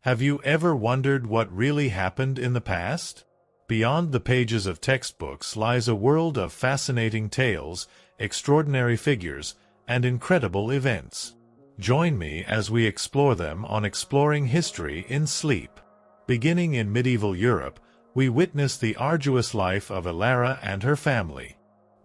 Have you ever wondered what really happened in the past? Beyond the pages of textbooks lies a world of fascinating tales, extraordinary figures, and incredible events. Join me as we explore them on Exploring History in Sleep. Beginning in medieval Europe, we witness the arduous life of Elara and her family.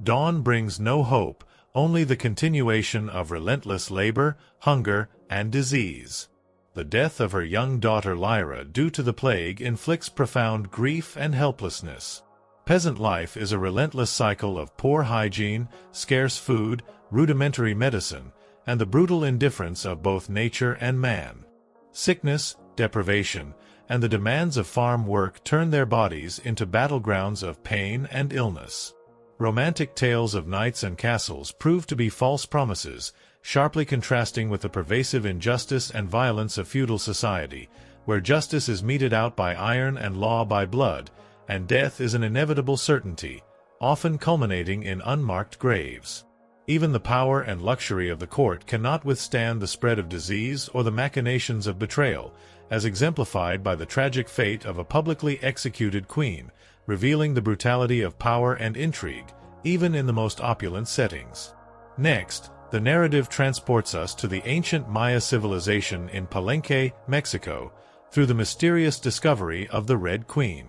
Dawn brings no hope, only the continuation of relentless labor, hunger, and disease. The death of her young daughter Lyra due to the plague inflicts profound grief and helplessness. Peasant life is a relentless cycle of poor hygiene, scarce food, rudimentary medicine, and the brutal indifference of both nature and man. Sickness, deprivation, and the demands of farm work turn their bodies into battlegrounds of pain and illness. Romantic tales of knights and castles prove to be false promises, sharply contrasting with the pervasive injustice and violence of feudal society, where justice is meted out by iron and law by blood, and death is an inevitable certainty, often culminating in unmarked graves. Even the power and luxury of the court cannot withstand the spread of disease or the machinations of betrayal, as exemplified by the tragic fate of a publicly executed queen, revealing the brutality of power and intrigue, even in the most opulent settings. Next, the narrative transports us to the ancient Maya civilization in Palenque, Mexico, through the mysterious discovery of the Red Queen.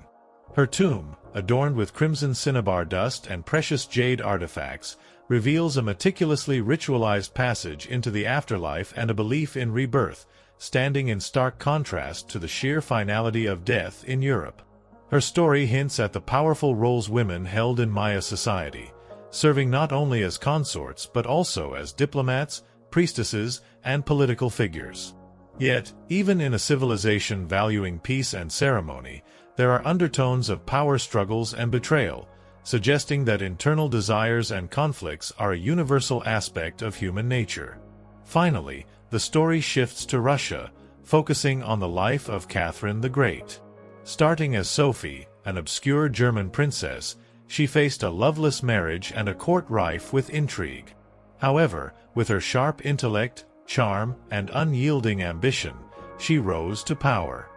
Her tomb, adorned with crimson cinnabar dust and precious jade artifacts, reveals a meticulously ritualized passage into the afterlife and a belief in rebirth, standing in stark contrast to the sheer finality of death in Europe. Her story hints at the powerful roles women held in Maya society, serving not only as consorts but also as diplomats, priestesses, and political figures. Yet, even in a civilization valuing peace and ceremony, there are undertones of power struggles and betrayal, suggesting that internal desires and conflicts are a universal aspect of human nature. Finally, the story shifts to Russia, focusing on the life of Catherine the Great. Starting as Sophie, an obscure German princess, she faced a loveless marriage and a court rife with intrigue. However, with her sharp intellect, charm, and unyielding ambition, she rose to power.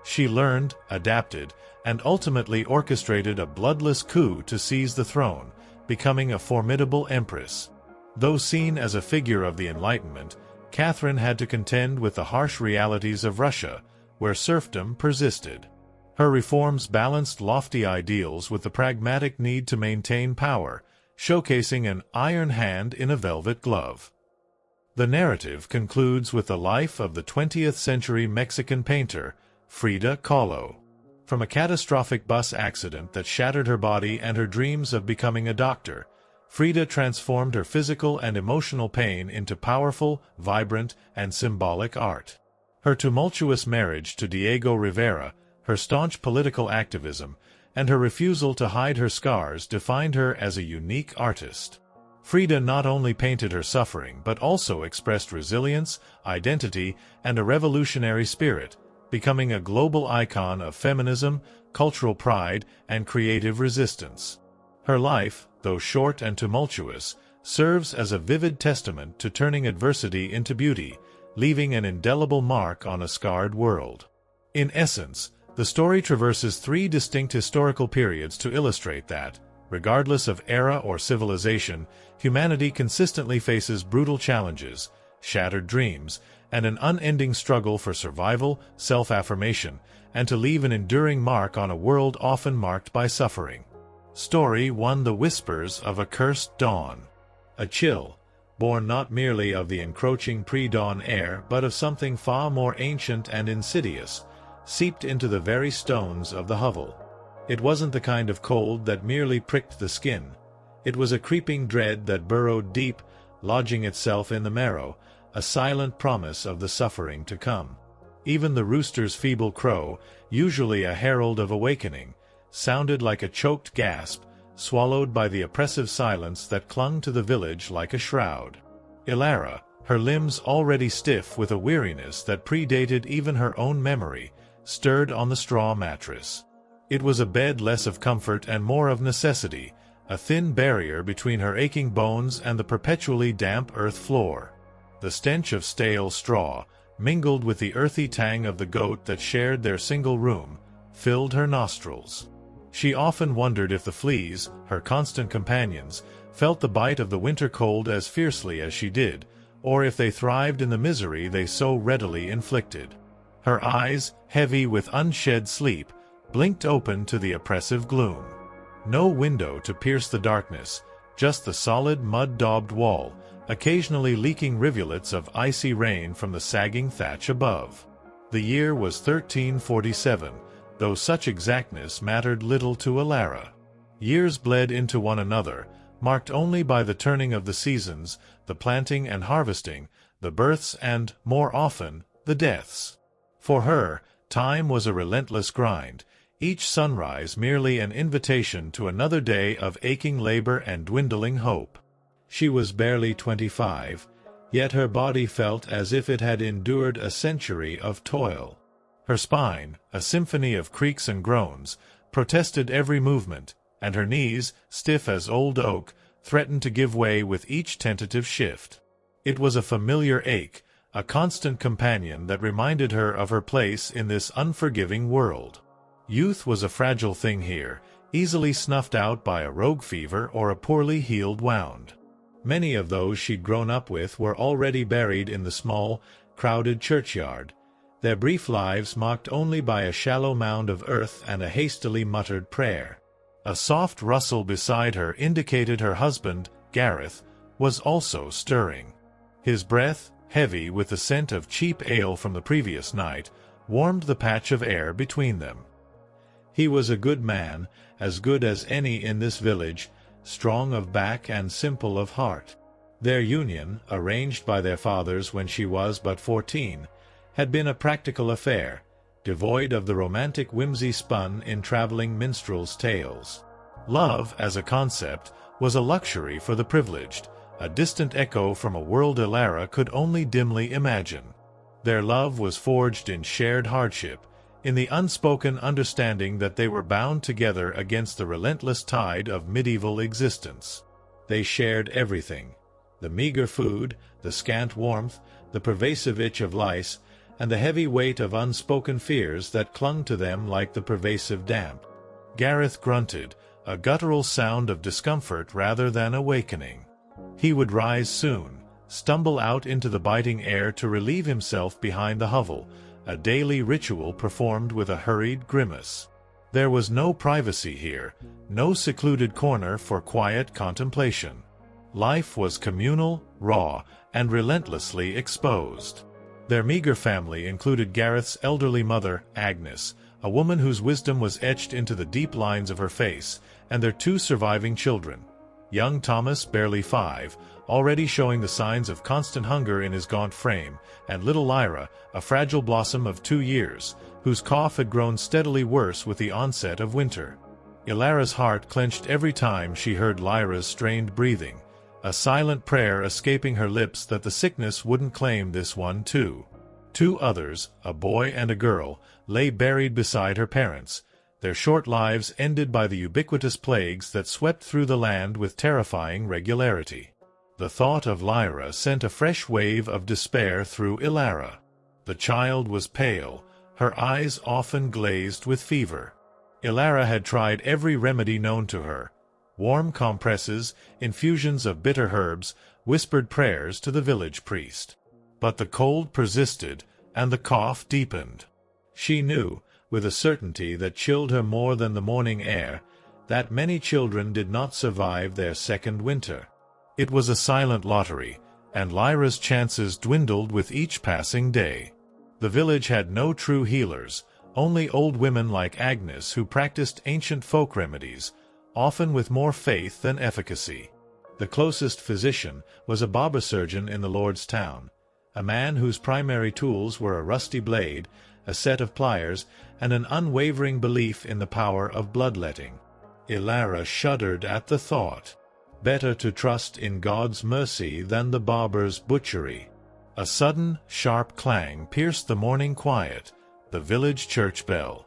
She learned, adapted, and ultimately orchestrated a bloodless coup to seize the throne, becoming a formidable empress. Though seen as a figure of the Enlightenment, Catherine had to contend with the harsh realities of Russia, where serfdom persisted. Her reforms balanced lofty ideals with the pragmatic need to maintain power, showcasing an iron hand in a velvet glove. The narrative concludes with the life of the 20th-century Mexican painter, Frida Kahlo. From a catastrophic bus accident that shattered her body and her dreams of becoming a doctor, Frida transformed her physical and emotional pain into powerful, vibrant, and symbolic art. Her tumultuous marriage to Diego Rivera, her staunch political activism, and her refusal to hide her scars defined her as a unique artist. Frida not only painted her suffering but also expressed resilience, identity, and a revolutionary spirit, becoming a global icon of feminism, cultural pride, and creative resistance. Her life, though short and tumultuous, serves as a vivid testament to turning adversity into beauty, leaving an indelible mark on a scarred world. In essence, the story traverses three distinct historical periods to illustrate that, regardless of era or civilization, humanity consistently faces brutal challenges, shattered dreams, and an unending struggle for survival, self-affirmation, and to leave an enduring mark on a world often marked by suffering. Story 1: The Whispers of a Cursed Dawn. A chill, born not merely of the encroaching pre-dawn air but of something far more ancient and insidious, seeped into the very stones of the hovel. It wasn't the kind of cold that merely pricked the skin. It was a creeping dread that burrowed deep, lodging itself in the marrow, a silent promise of the suffering to come. Even the rooster's feeble crow, usually a herald of awakening, sounded like a choked gasp, swallowed by the oppressive silence that clung to the village like a shroud. Elara, her limbs already stiff with a weariness that predated even her own memory, stirred on the straw mattress. It was a bed less of comfort and more of necessity, a thin barrier between her aching bones and the perpetually damp earth floor. The stench of stale straw, mingled with the earthy tang of the goat that shared their single room, filled her nostrils. She often wondered if the fleas, her constant companions, felt the bite of the winter cold as fiercely as she did, or if they thrived in the misery they so readily inflicted. Her eyes, heavy with unshed sleep, blinked open to the oppressive gloom. No window to pierce the darkness, just the solid mud-daubed wall, occasionally leaking rivulets of icy rain from the sagging thatch above. The year was 1347, though such exactness mattered little to Alara. Years bled into one another, marked only by the turning of the seasons, the planting and harvesting, the births and, more often, the deaths. For her, time was a relentless grind, each sunrise merely an invitation to another day of aching labor and dwindling hope. She was barely 25, yet her body felt as if it had endured a century of toil. Her spine, a symphony of creaks and groans, protested every movement, and her knees, stiff as old oak, threatened to give way with each tentative shift. It was a familiar ache, a constant companion that reminded her of her place in this unforgiving world. Youth was a fragile thing here, easily snuffed out by a rogue fever or a poorly healed wound. Many of those she'd grown up with were already buried in the small, crowded churchyard, their brief lives marked only by a shallow mound of earth and a hastily muttered prayer. A soft rustle beside her indicated her husband, Gareth, was also stirring. His breath, heavy with the scent of cheap ale from the previous night, warmed the patch of air between them. He was a good man, as good as any in this village, strong of back and simple of heart. Their union, arranged by their fathers when she was but 14, had been a practical affair, devoid of the romantic whimsy spun in traveling minstrels' tales. Love, as a concept, was a luxury for the privileged, a distant echo from a world Alara could only dimly imagine. Their love was forged in shared hardship, in the unspoken understanding that they were bound together against the relentless tide of medieval existence. They shared everything: the meager food, the scant warmth, the pervasive itch of lice, and the heavy weight of unspoken fears that clung to them like the pervasive damp. Gareth grunted, a guttural sound of discomfort rather than awakening. He would rise soon, stumble out into the biting air to relieve himself behind the hovel, a daily ritual performed with a hurried grimace. There was no privacy here, no secluded corner for quiet contemplation. Life was communal, raw, and relentlessly exposed. Their meager family included Gareth's elderly mother, Agnes, a woman whose wisdom was etched into the deep lines of her face, and their 2 surviving children. Young Thomas, barely 5, already showing the signs of constant hunger in his gaunt frame, and little Lyra, a fragile blossom of 2 years, whose cough had grown steadily worse with the onset of winter. Ilara's heart clenched every time she heard Lyra's strained breathing, a silent prayer escaping her lips that the sickness wouldn't claim this one too. 2 others, a boy and a girl, lay buried beside her parents, their short lives ended by the ubiquitous plagues that swept through the land with terrifying regularity. The thought of Lyra sent a fresh wave of despair through Ilara. The child was pale, her eyes often glazed with fever. Ilara had tried every remedy known to her: warm compresses, infusions of bitter herbs, whispered prayers to the village priest. But the cold persisted, and the cough deepened. She knew, with a certainty that chilled her more than the morning air, that many children did not survive their second winter. It was a silent lottery, and Lyra's chances dwindled with each passing day. The village had no true healers, only old women like Agnes who practiced ancient folk remedies, often with more faith than efficacy. The closest physician was a barber surgeon in the Lord's town, a man whose primary tools were a rusty blade, a set of pliers, and an unwavering belief in the power of bloodletting. Ilara shuddered at the thought. Better to trust in God's mercy than the barber's butchery. A sudden, sharp clang pierced the morning quiet, the village church bell.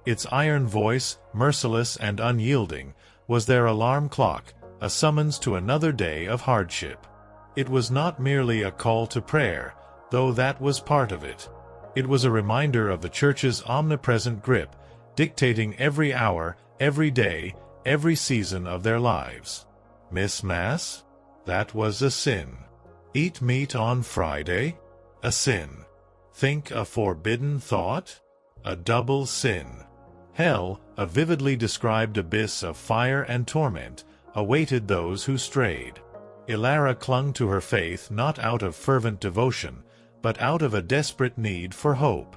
Its iron voice, merciless and unyielding, was their alarm clock, a summons to another day of hardship. It was not merely a call to prayer, though that was part of it. It was a reminder of the Church's omnipresent grip, dictating every hour, every day, every season of their lives. Miss Mass? That was a sin. Eat meat on Friday? A sin. Think a forbidden thought? A double sin. Hell, a vividly described abyss of fire and torment, awaited those who strayed. Ilara clung to her faith not out of fervent devotion, but out of a desperate need for hope.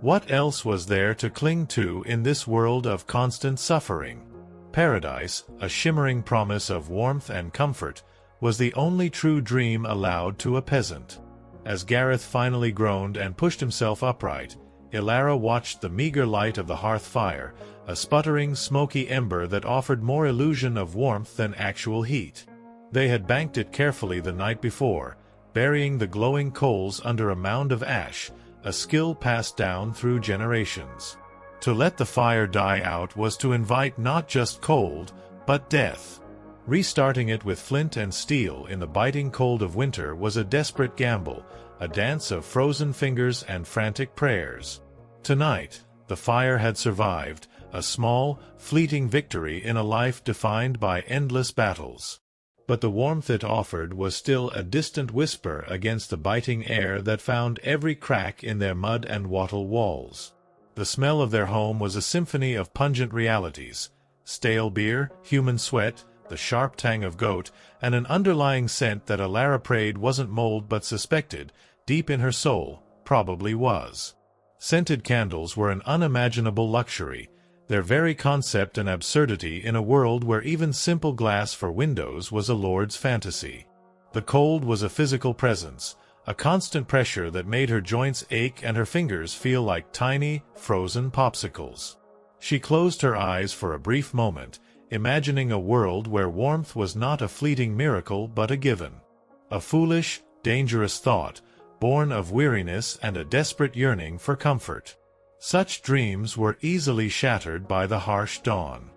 What else was there to cling to in this world of constant suffering? Paradise, a shimmering promise of warmth and comfort, was the only true dream allowed to a peasant. As Gareth finally groaned and pushed himself upright, Ilara watched the meager light of the hearth fire, a sputtering, smoky ember that offered more illusion of warmth than actual heat. They had banked it carefully the night before, burying the glowing coals under a mound of ash, a skill passed down through generations. To let the fire die out was to invite not just cold, but death. Restarting it with flint and steel in the biting cold of winter was a desperate gamble, a dance of frozen fingers and frantic prayers. Tonight, the fire had survived, a small, fleeting victory in a life defined by endless battles. But the warmth it offered was still a distant whisper against the biting air that found every crack in their mud and wattle walls. The smell of their home was a symphony of pungent realities: stale beer, human sweat, the sharp tang of goat, and an underlying scent that Ilara prayed wasn't mold but suspected, deep in her soul, probably was. Scented candles were an unimaginable luxury, their very concept an absurdity in a world where even simple glass for windows was a lord's fantasy. The cold was a physical presence, a constant pressure that made her joints ache and her fingers feel like tiny, frozen popsicles. She closed her eyes for a brief moment, imagining a world where warmth was not a fleeting miracle but a given. A foolish, dangerous thought, born of weariness and a desperate yearning for comfort. Such dreams were easily shattered by the harsh dawn.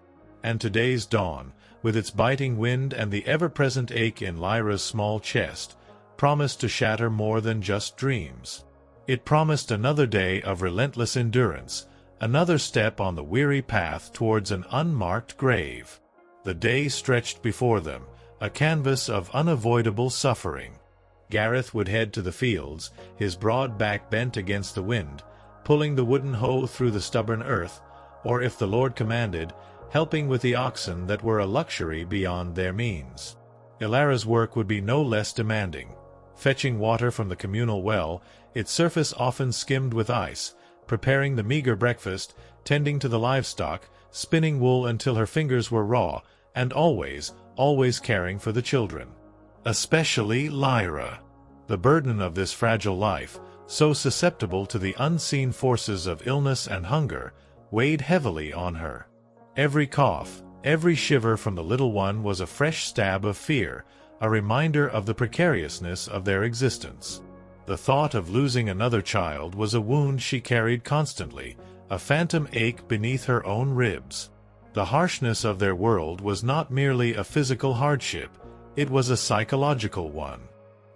And today's dawn, with its biting wind and the ever-present ache in Lyra's small chest, promised to shatter more than just dreams. It promised another day of relentless endurance, another step on the weary path towards an unmarked grave. The day stretched before them, a canvas of unavoidable suffering. Gareth would head to the fields, his broad back bent against the wind, pulling the wooden hoe through the stubborn earth, or if the Lord commanded, helping with the oxen that were a luxury beyond their means. Ilara's work would be no less demanding. Fetching water from the communal well, its surface often skimmed with ice, preparing the meager breakfast, tending to the livestock, spinning wool until her fingers were raw, and always caring for the children. Especially Lyra. The burden of this fragile life, so susceptible to the unseen forces of illness and hunger, weighed heavily on her. Every cough, every shiver from the little one was a fresh stab of fear, a reminder of the precariousness of their existence. The thought of losing another child was a wound she carried constantly, a phantom ache beneath her own ribs. The harshness of their world was not merely a physical hardship, it was a psychological one.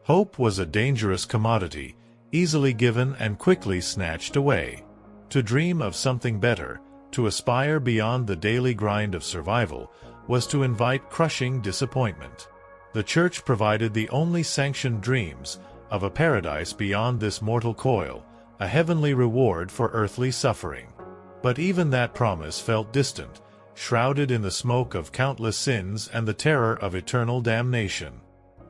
Hope was a dangerous commodity, easily given and quickly snatched away. To dream of something better, to aspire beyond the daily grind of survival, was to invite crushing disappointment. The Church provided the only sanctioned dreams, of a paradise beyond this mortal coil, a heavenly reward for earthly suffering. But even that promise felt distant, shrouded in the smoke of countless sins and the terror of eternal damnation.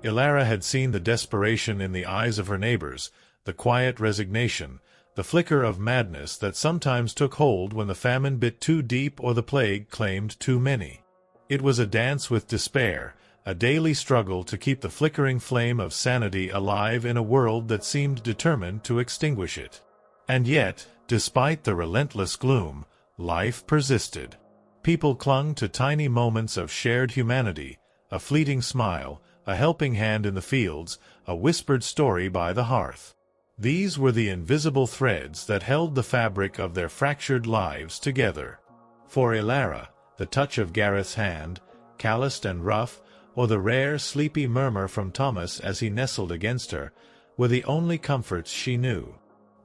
Ilara had seen the desperation in the eyes of her neighbors, the quiet resignation, the flicker of madness that sometimes took hold when the famine bit too deep or the plague claimed too many. It was a dance with despair, a daily struggle to keep the flickering flame of sanity alive in a world that seemed determined to extinguish it. And yet, despite the relentless gloom, life persisted. People clung to tiny moments of shared humanity, a fleeting smile, a helping hand in the fields, a whispered story by the hearth. These were the invisible threads that held the fabric of their fractured lives together. For Ilara, the touch of Gareth's hand, calloused and rough, or the rare, sleepy murmur from Thomas as he nestled against her, were the only comforts she knew.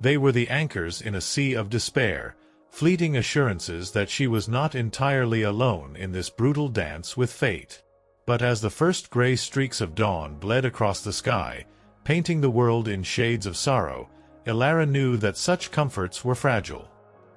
They were the anchors in a sea of despair, fleeting assurances that she was not entirely alone in this brutal dance with fate. But as the first gray streaks of dawn bled across the sky, painting the world in shades of sorrow, Elara knew that such comforts were fragile.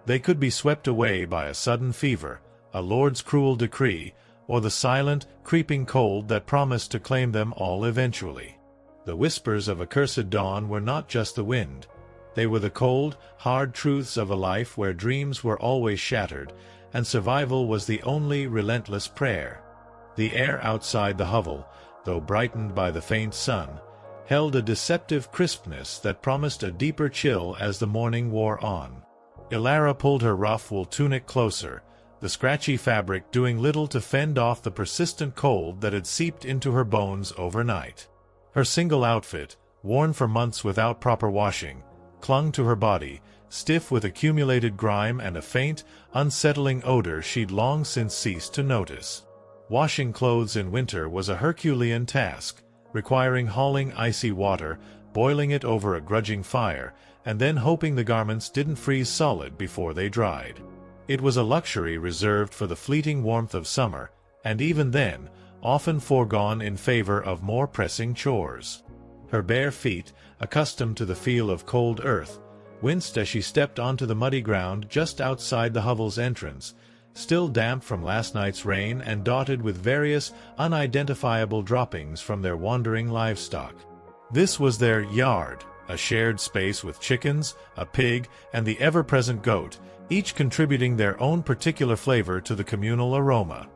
They could be swept away by a sudden fever, a lord's cruel decree, or the silent, creeping cold that promised to claim them all eventually. The whispers of accursed dawn were not just the wind. They were the cold, hard truths of a life where dreams were always shattered, and survival was the only relentless prayer. The air outside the hovel, though brightened by the faint sun, held a deceptive crispness that promised a deeper chill as the morning wore on. Elara pulled her rough wool tunic closer, the scratchy fabric doing little to fend off the persistent cold that had seeped into her bones overnight. Her single outfit, worn for months without proper washing, clung to her body, stiff with accumulated grime and a faint, unsettling odor she'd long since ceased to notice. Washing clothes in winter was a Herculean task, requiring hauling icy water, boiling it over a grudging fire, and then hoping the garments didn't freeze solid before they dried. It was a luxury reserved for the fleeting warmth of summer, and even then, often foregone in favor of more pressing chores. Her bare feet, accustomed to the feel of cold earth, winced as she stepped onto the muddy ground just outside the hovel's entrance, still damp from last night's rain and dotted with various unidentifiable droppings from their wandering livestock. This was their yard, a shared space with chickens, a pig, and the ever-present goat, each contributing their own particular flavor to the communal aroma.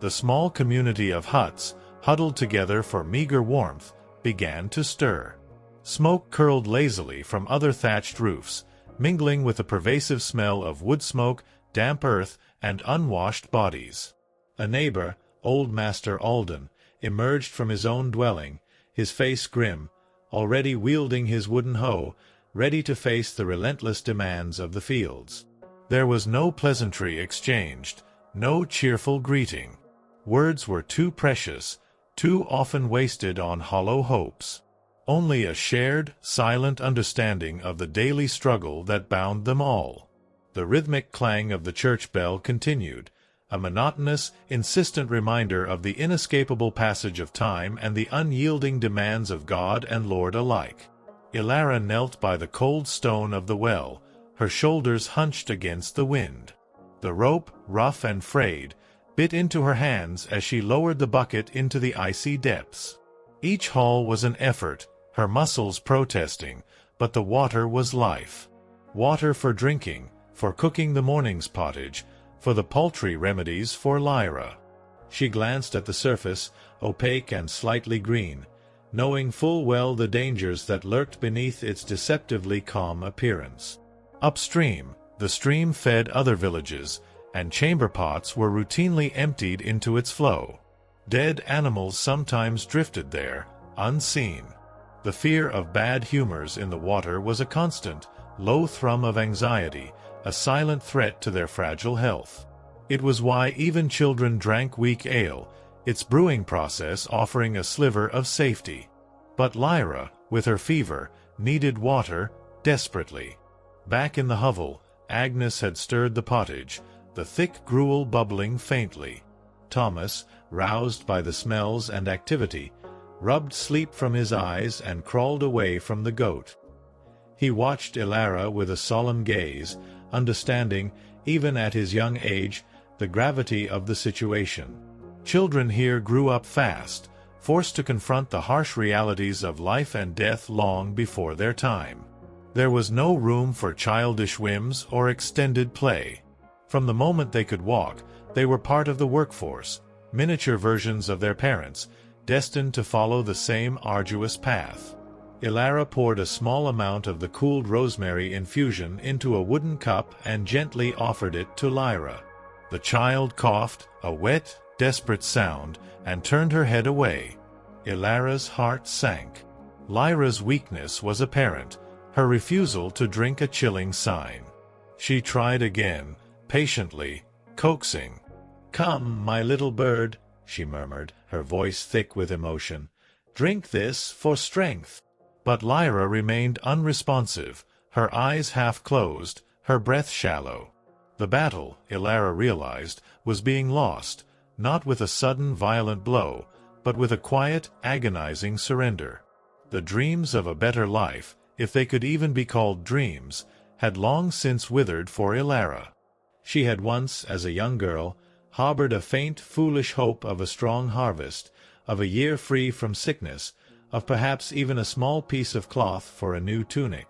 The small community of huts, huddled together for meager warmth, began to stir. Smoke curled lazily from other thatched roofs, mingling with the pervasive smell of wood smoke, damp earth, and unwashed bodies. A neighbor, old Master Alden, emerged from his own dwelling, his face grim, already wielding his wooden hoe, ready to face the relentless demands of the fields. There was no pleasantry exchanged, no cheerful greeting. Words were too precious, too often wasted on hollow hopes. Only a shared, silent understanding of the daily struggle that bound them all. The rhythmic clang of the church bell continued, a monotonous, insistent reminder of the inescapable passage of time and the unyielding demands of God and Lord alike. Elara knelt by the cold stone of the well, her shoulders hunched against the wind. The rope, rough and frayed, bit into her hands as she lowered the bucket into the icy depths. Each haul was an effort, her muscles protesting, but the water was life. Water for drinking, for cooking the morning's pottage, for the paltry remedies for Lyra. She glanced at the surface, opaque and slightly green, knowing full well the dangers that lurked beneath its deceptively calm appearance. Upstream, the stream fed other villages, and chamber pots were routinely emptied into its flow. Dead animals sometimes drifted there, unseen. The fear of bad humors in the water was a constant, low thrum of anxiety, a silent threat to their fragile health. It was why even children drank weak ale, its brewing process offering a sliver of safety. But Lyra, with her fever, needed water desperately. Back in the hovel, Agnes had stirred the pottage, the thick gruel bubbling faintly. Thomas, roused by the smells and activity, rubbed sleep from his eyes and crawled away from the goat. He watched Elara with a solemn gaze, understanding, even at his young age, the gravity of the situation. Children here grew up fast, forced to confront the harsh realities of life and death long before their time. There was no room for childish whims or extended play. From the moment they could walk, they were part of the workforce, miniature versions of their parents, destined to follow the same arduous path. Elara poured a small amount of the cooled rosemary infusion into a wooden cup and gently offered it to Lyra. The child coughed, a wet, desperate sound, and turned her head away. Elara's heart sank. Lyra's weakness was apparent, her refusal to drink a chilling sign. She tried again, patiently, coaxing. "Come, my little bird," she murmured, her voice thick with emotion. "Drink this for strength." But Lyra remained unresponsive, her eyes half closed, her breath shallow. The battle, Ilara realized, was being lost, not with a sudden violent blow, but with a quiet, agonizing surrender. The dreams of a better life, if they could even be called dreams, had long since withered for Ilara. She had once, as a young girl, harbored a faint, foolish hope of a strong harvest, of a year free from sickness, of perhaps even a small piece of cloth for a new tunic.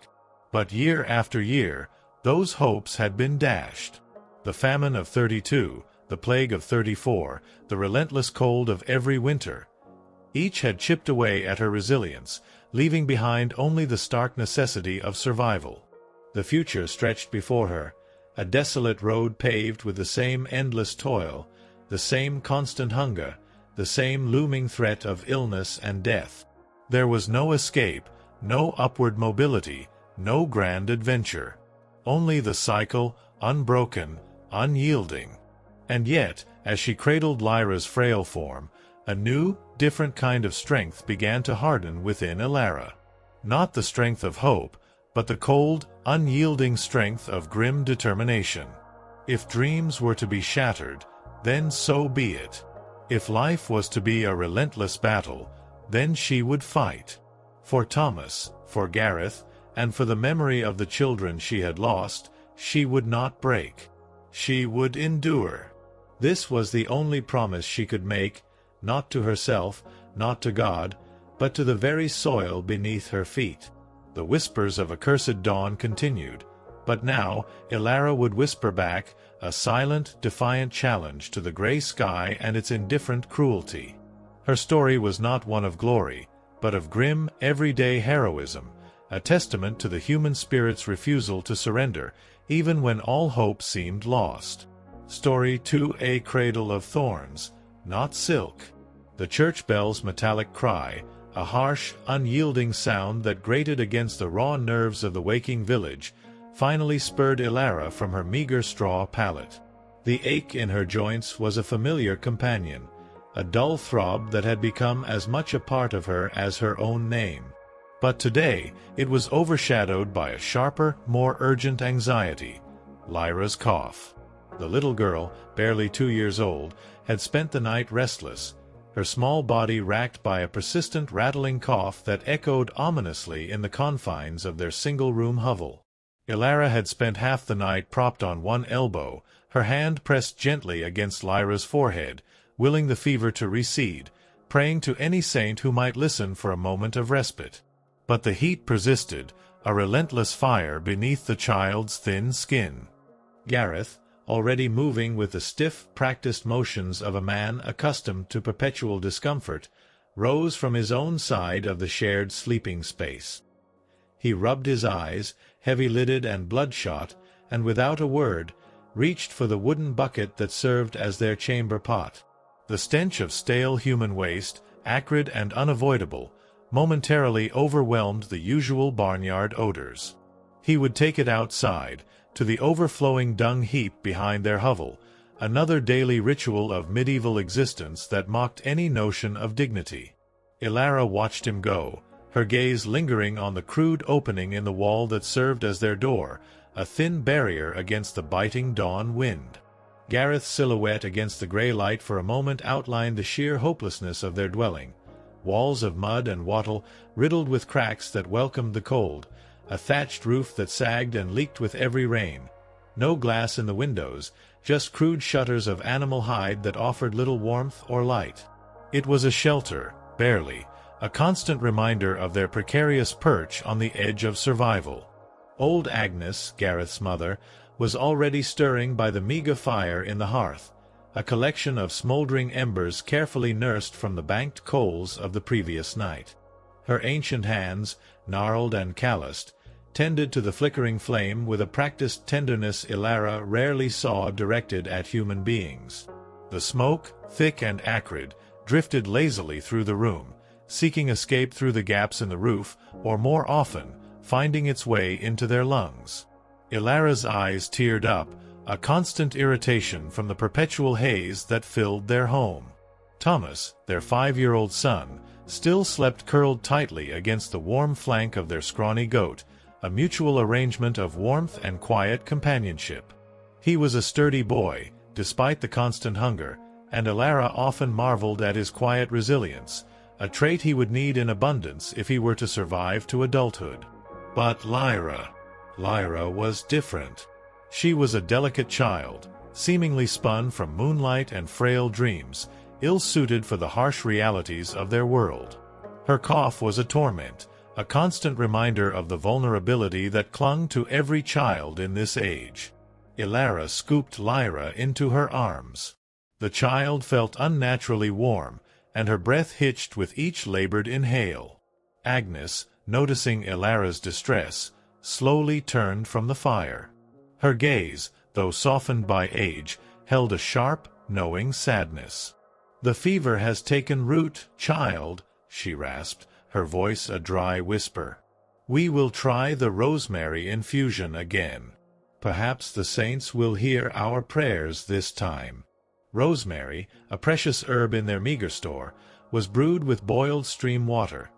But year after year, those hopes had been dashed. The famine of 32, the plague of 34, the relentless cold of every winter. Each had chipped away at her resilience, leaving behind only the stark necessity of survival. The future stretched before her, a desolate road paved with the same endless toil, the same constant hunger, the same looming threat of illness and death. There was no escape, no upward mobility, no grand adventure. Only the cycle, unbroken, unyielding. And yet, as she cradled Lyra's frail form, a new, different kind of strength began to harden within Ilara. Not the strength of hope, but the cold, unyielding strength of grim determination. If dreams were to be shattered, then so be it. If life was to be a relentless battle, then she would fight. For Thomas, for Gareth, and for the memory of the children she had lost, she would not break. She would endure. This was the only promise she could make, not to herself, not to God, but to the very soil beneath her feet. The whispers of accursed dawn continued, but now Ilara would whisper back, a silent, defiant challenge to the gray sky and its indifferent cruelty. Her story was not one of glory, but of grim, everyday heroism, a testament to the human spirit's refusal to surrender, even when all hope seemed lost. Story 2: A Cradle of Thorns, not silk. The church bell's metallic cry, a harsh, unyielding sound that grated against the raw nerves of the waking village, finally spurred Ilara from her meager straw pallet. The ache in her joints was a familiar companion, a dull throb that had become as much a part of her as her own name. But today it was overshadowed by a sharper, more urgent anxiety: Lyra's cough. The little girl, barely 2 years old, had spent the night restless, her small body racked by a persistent rattling cough that echoed ominously in the confines of their single-room hovel. Ilara had spent half the night propped on one elbow, her hand pressed gently against Lyra's forehead, willing the fever to recede, praying to any saint who might listen for a moment of respite. But the heat persisted, a relentless fire beneath the child's thin skin. Gareth, already moving with the stiff, practiced motions of a man accustomed to perpetual discomfort, rose from his own side of the shared sleeping space. He rubbed his eyes, heavy-lidded and bloodshot, and without a word, reached for the wooden bucket that served as their chamber pot. The stench of stale human waste, acrid and unavoidable, momentarily overwhelmed the usual barnyard odors. He would take it outside, to the overflowing dung heap behind their hovel, another daily ritual of medieval existence that mocked any notion of dignity. Ilara watched him go, her gaze lingering on the crude opening in the wall that served as their door, a thin barrier against the biting dawn wind. Gareth's silhouette against the gray light for a moment outlined the sheer hopelessness of their dwelling. Walls of mud and wattle, riddled with cracks that welcomed the cold, a thatched roof that sagged and leaked with every rain. No glass in the windows, just crude shutters of animal hide that offered little warmth or light. It was a shelter, barely, a constant reminder of their precarious perch on the edge of survival. Old Agnes, Gareth's mother, was already stirring by the meagre fire in the hearth, a collection of smoldering embers carefully nursed from the banked coals of the previous night. Her ancient hands, gnarled and calloused, tended to the flickering flame with a practiced tenderness Ilara rarely saw directed at human beings. The smoke, thick and acrid, drifted lazily through the room, seeking escape through the gaps in the roof, or more often, finding its way into their lungs. Ilara's eyes teared up, a constant irritation from the perpetual haze that filled their home. Thomas, their 5-year-old son, still slept curled tightly against the warm flank of their scrawny goat, a mutual arrangement of warmth and quiet companionship. He was a sturdy boy, despite the constant hunger, and Ilara often marveled at his quiet resilience, a trait he would need in abundance if he were to survive to adulthood. But Lyra was different. She was a delicate child, seemingly spun from moonlight and frail dreams, ill-suited for the harsh realities of their world. Her cough was a torment, a constant reminder of the vulnerability that clung to every child in this age. Ilara scooped Lyra into her arms. The child felt unnaturally warm, and her breath hitched with each labored inhale. Agnes, noticing Ilara's distress, slowly turned from the fire. Her gaze, though softened by age, held a sharp, knowing sadness. "The fever has taken root, child," she rasped, her voice a dry whisper. "We will try the rosemary infusion again. Perhaps the saints will hear our prayers this time." Rosemary, a precious herb in their meager store, was brewed with boiled stream water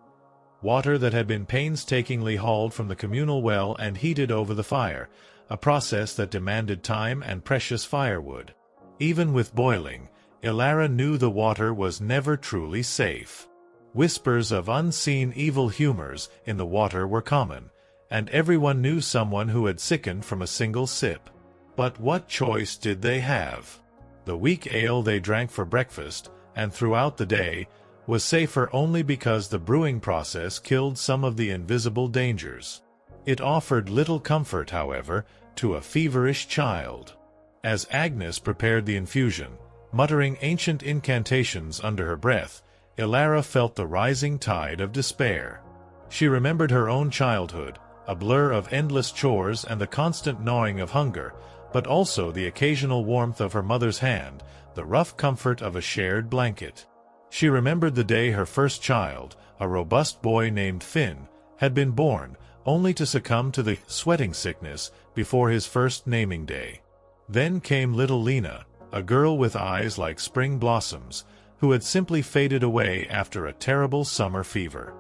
that had been painstakingly hauled from the communal well and heated over the fire, a process that demanded time and precious firewood. Even with boiling, Ilara knew the water was never truly safe. Whispers of unseen evil humors in the water were common, and everyone knew someone who had sickened from a single sip. But what choice did they have? The weak ale they drank for breakfast, and throughout the day, was safer only because the brewing process killed some of the invisible dangers. It offered little comfort, however, to a feverish child. As Agnes prepared the infusion, muttering ancient incantations under her breath, Ilara felt the rising tide of despair. She remembered her own childhood, a blur of endless chores and the constant gnawing of hunger, but also the occasional warmth of her mother's hand, the rough comfort of a shared blanket. She remembered the day her first child, a robust boy named Finn, had been born, only to succumb to the sweating sickness before his first naming day. Then came little Lena, a girl with eyes like spring blossoms, who had simply faded away after a terrible summer fever.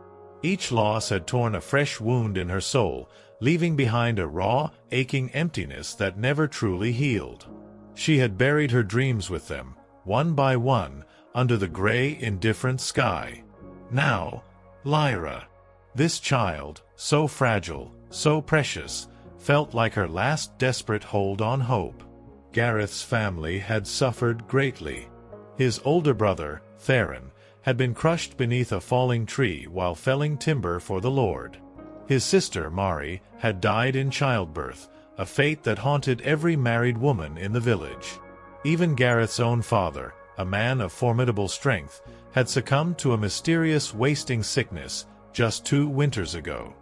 Each loss had torn a fresh wound in her soul, leaving behind a raw, aching emptiness that never truly healed. She had buried her dreams with them, one by one, under the gray, indifferent sky. Now, Lyra, this child, so fragile, so precious, felt like her last desperate hold on hope. Gareth's family had suffered greatly. His older brother, Theron, had been crushed beneath a falling tree while felling timber for the Lord. His sister, Mari, had died in childbirth, a fate that haunted every married woman in the village. Even Gareth's own father, a man of formidable strength, had succumbed to a mysterious wasting sickness just 2 winters ago.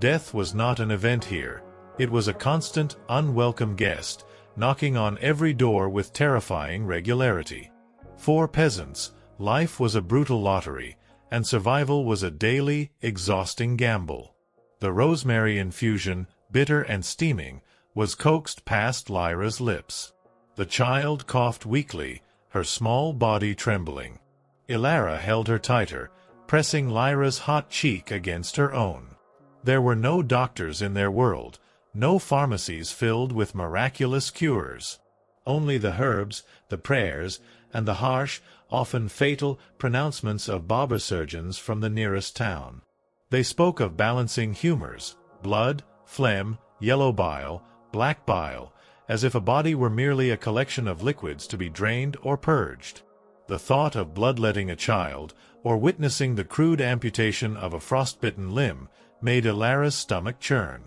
Death was not an event here. It was a constant, unwelcome guest, knocking on every door with terrifying regularity. For peasants, life was a brutal lottery, and survival was a daily, exhausting gamble. The rosemary infusion, bitter and steaming, was coaxed past Lyra's lips. The child coughed weakly, her small body trembling. Ilara held her tighter, pressing Lyra's hot cheek against her own. There were no doctors in their world, no pharmacies filled with miraculous cures. Only the herbs, the prayers, and the harsh, often fatal, pronouncements of barber surgeons from the nearest town. They spoke of balancing humors, blood, phlegm, yellow bile, black bile, as if a body were merely a collection of liquids to be drained or purged. The thought of bloodletting a child, or witnessing the crude amputation of a frostbitten limb, made Ilara's stomach churn.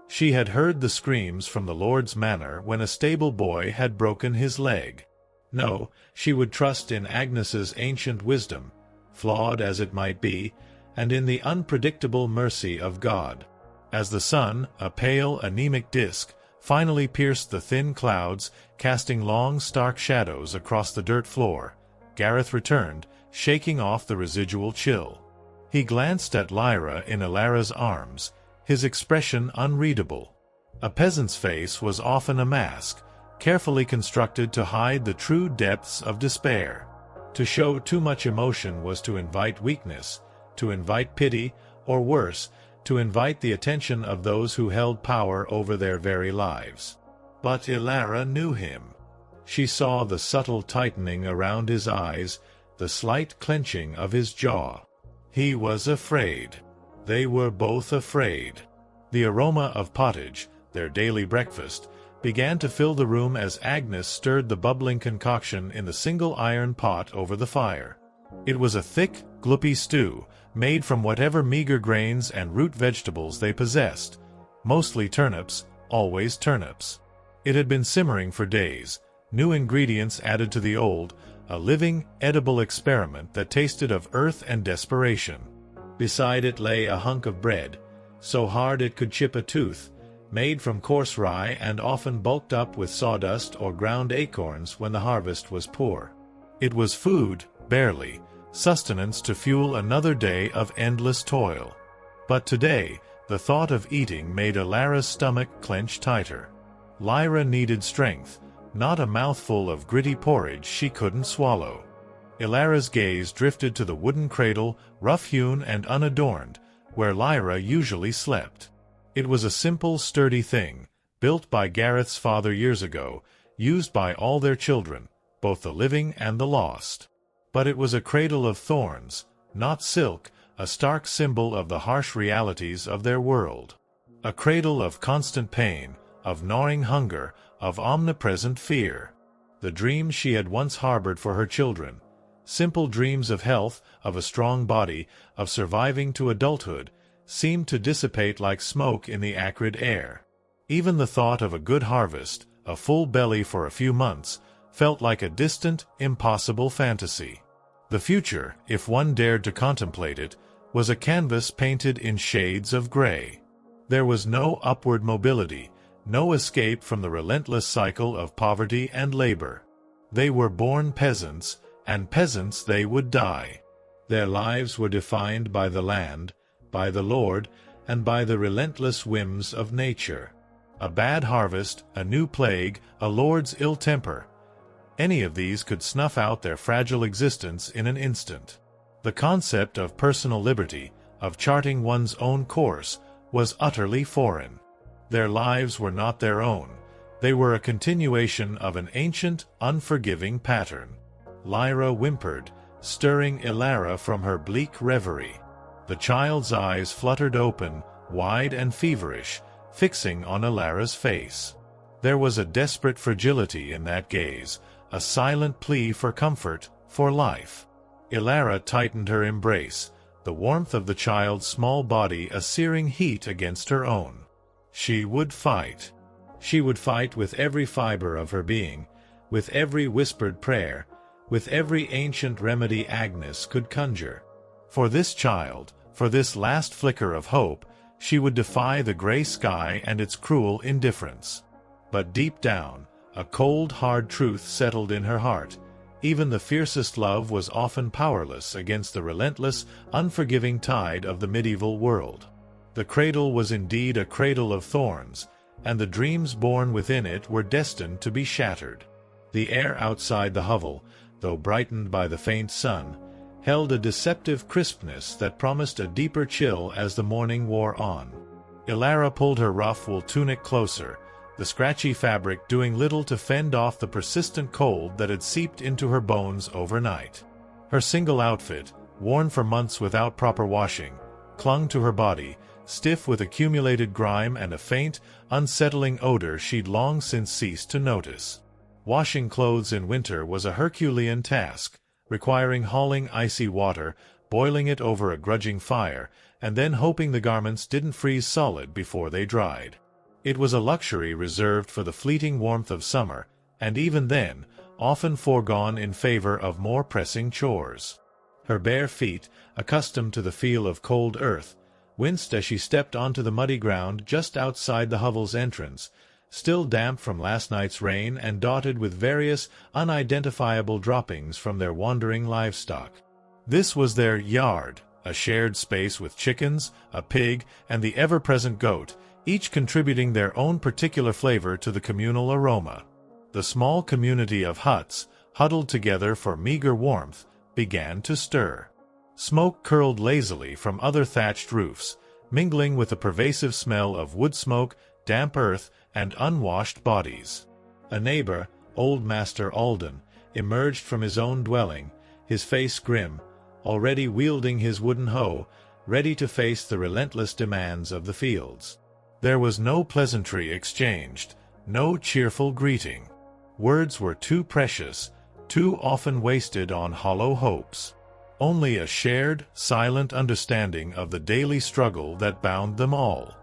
She had heard the screams from the Lord's manor when a stable boy had broken his leg. No, she would trust in Agnes's ancient wisdom, flawed as it might be, and in the unpredictable mercy of God. As the sun, a pale, anemic disk, finally pierced the thin clouds, casting long, stark shadows across the dirt floor, Gareth returned, shaking off the residual chill. He glanced at Lyra in Ilara's arms, his expression unreadable. A peasant's face was often a mask, carefully constructed to hide the true depths of despair. To show too much emotion was to invite weakness, to invite pity, or worse, to invite the attention of those who held power over their very lives. But Ilara knew him. She saw the subtle tightening around his eyes, the slight clenching of his jaw. He was afraid. They were both afraid. The aroma of pottage, their daily breakfast, began to fill the room as Agnes stirred the bubbling concoction in the single iron pot over the fire. It was a thick, gloopy stew, made from whatever meager grains and root vegetables they possessed, mostly turnips, always turnips. It had been simmering for days, new ingredients added to the old, a living, edible experiment that tasted of earth and desperation. Beside it lay a hunk of bread, so hard it could chip a tooth, made from coarse rye and often bulked up with sawdust or ground acorns when the harvest was poor. It was food, barely, sustenance to fuel another day of endless toil. But today, the thought of eating made Ilara's stomach clench tighter. Lyra needed strength, not a mouthful of gritty porridge she couldn't swallow. Ilara's gaze drifted to the wooden cradle, rough-hewn and unadorned, where Lyra usually slept. It was a simple, sturdy thing, built by Gareth's father years ago, used by all their children, both the living and the lost. But it was a cradle of thorns, not silk, a stark symbol of the harsh realities of their world. A cradle of constant pain, of gnawing hunger, of omnipresent fear. The dreams she had once harbored for her children, simple dreams of health, of a strong body, of surviving to adulthood, seemed to dissipate like smoke in the acrid air. Even the thought of a good harvest, a full belly for a few months, felt like a distant, impossible fantasy. The future, if one dared to contemplate it, was a canvas painted in shades of gray. There was no upward mobility, no escape from the relentless cycle of poverty and labor. They were born peasants, and peasants they would die. Their lives were defined by the land, by the Lord, and by the relentless whims of nature. A bad harvest, a new plague, a lord's ill temper. Any of these could snuff out their fragile existence in an instant. The concept of personal liberty, of charting one's own course, was utterly foreign. Their lives were not their own. They were a continuation of an ancient, unforgiving pattern. Lyra whimpered, stirring Ilara from her bleak reverie. The child's eyes fluttered open, wide and feverish, fixing on Ilara's face. There was a desperate fragility in that gaze, a silent plea for comfort, for life. Ilara tightened her embrace, the warmth of the child's small body a searing heat against her own. She would fight. She would fight with every fiber of her being, with every whispered prayer, with every ancient remedy Agnes could conjure. For this child, for this last flicker of hope, she would defy the gray sky and its cruel indifference. But deep down, a cold, hard truth settled in her heart. Even the fiercest love was often powerless against the relentless, unforgiving tide of the medieval world. The cradle was indeed a cradle of thorns, and the dreams born within it were destined to be shattered. The air outside the hovel, though brightened by the faint sun, held a deceptive crispness that promised a deeper chill as the morning wore on. Ilara pulled her rough wool tunic closer, the scratchy fabric doing little to fend off the persistent cold that had seeped into her bones overnight. Her single outfit, worn for months without proper washing, clung to her body, stiff with accumulated grime and a faint, unsettling odor she'd long since ceased to notice. Washing clothes in winter was a Herculean task, requiring hauling icy water, boiling it over a grudging fire, and then hoping the garments didn't freeze solid before they dried. It was a luxury reserved for the fleeting warmth of summer, and even then, often foregone in favor of more pressing chores. Her bare feet, accustomed to the feel of cold earth, winced as she stepped onto the muddy ground just outside the hovel's entrance, still damp from last night's rain and dotted with various unidentifiable droppings from their wandering livestock. This was their yard, a shared space with chickens, a pig, and the ever-present goat, each contributing their own particular flavor to the communal aroma. The small community of huts, huddled together for meager warmth, began to stir. Smoke curled lazily from other thatched roofs, mingling with the pervasive smell of wood smoke, damp earth, and unwashed bodies. A neighbor, old Master Alden, emerged from his own dwelling, his face grim, already wielding his wooden hoe, ready to face the relentless demands of the fields. There was no pleasantry exchanged, no cheerful greeting. Words were too precious, too often wasted on hollow hopes. Only a shared, silent understanding of the daily struggle that bound them all.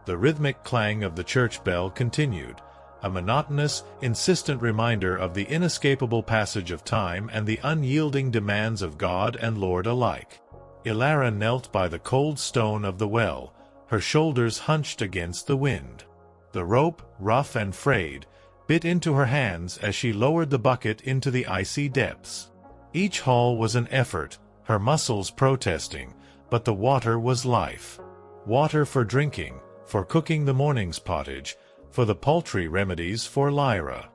The rhythmic clang of the church bell continued, a monotonous, insistent reminder of the inescapable passage of time and the unyielding demands of God and Lord alike. Ilara knelt by the cold stone of the well, her shoulders hunched against the wind. The rope, rough and frayed, bit into her hands as she lowered the bucket into the icy depths. Each haul was an effort, her muscles protesting, but the water was life. Water for drinking, for cooking the morning's pottage, for the paltry remedies for Lyra.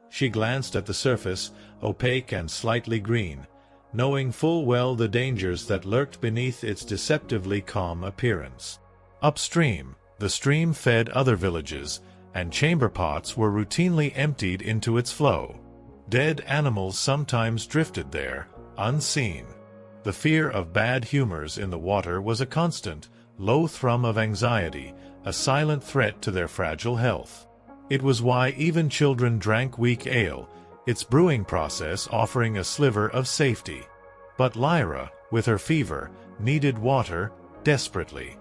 She glanced at the surface, opaque and slightly green, knowing full well the dangers that lurked beneath its deceptively calm appearance. Upstream, the stream fed other villages, and chamber pots were routinely emptied into its flow. Dead animals sometimes drifted there, unseen. The fear of bad humors in the water was a constant, low thrum of anxiety, a silent threat to their fragile health. It was why even children drank weak ale, its brewing process offering a sliver of safety. But Lyra, with her fever, needed water desperately.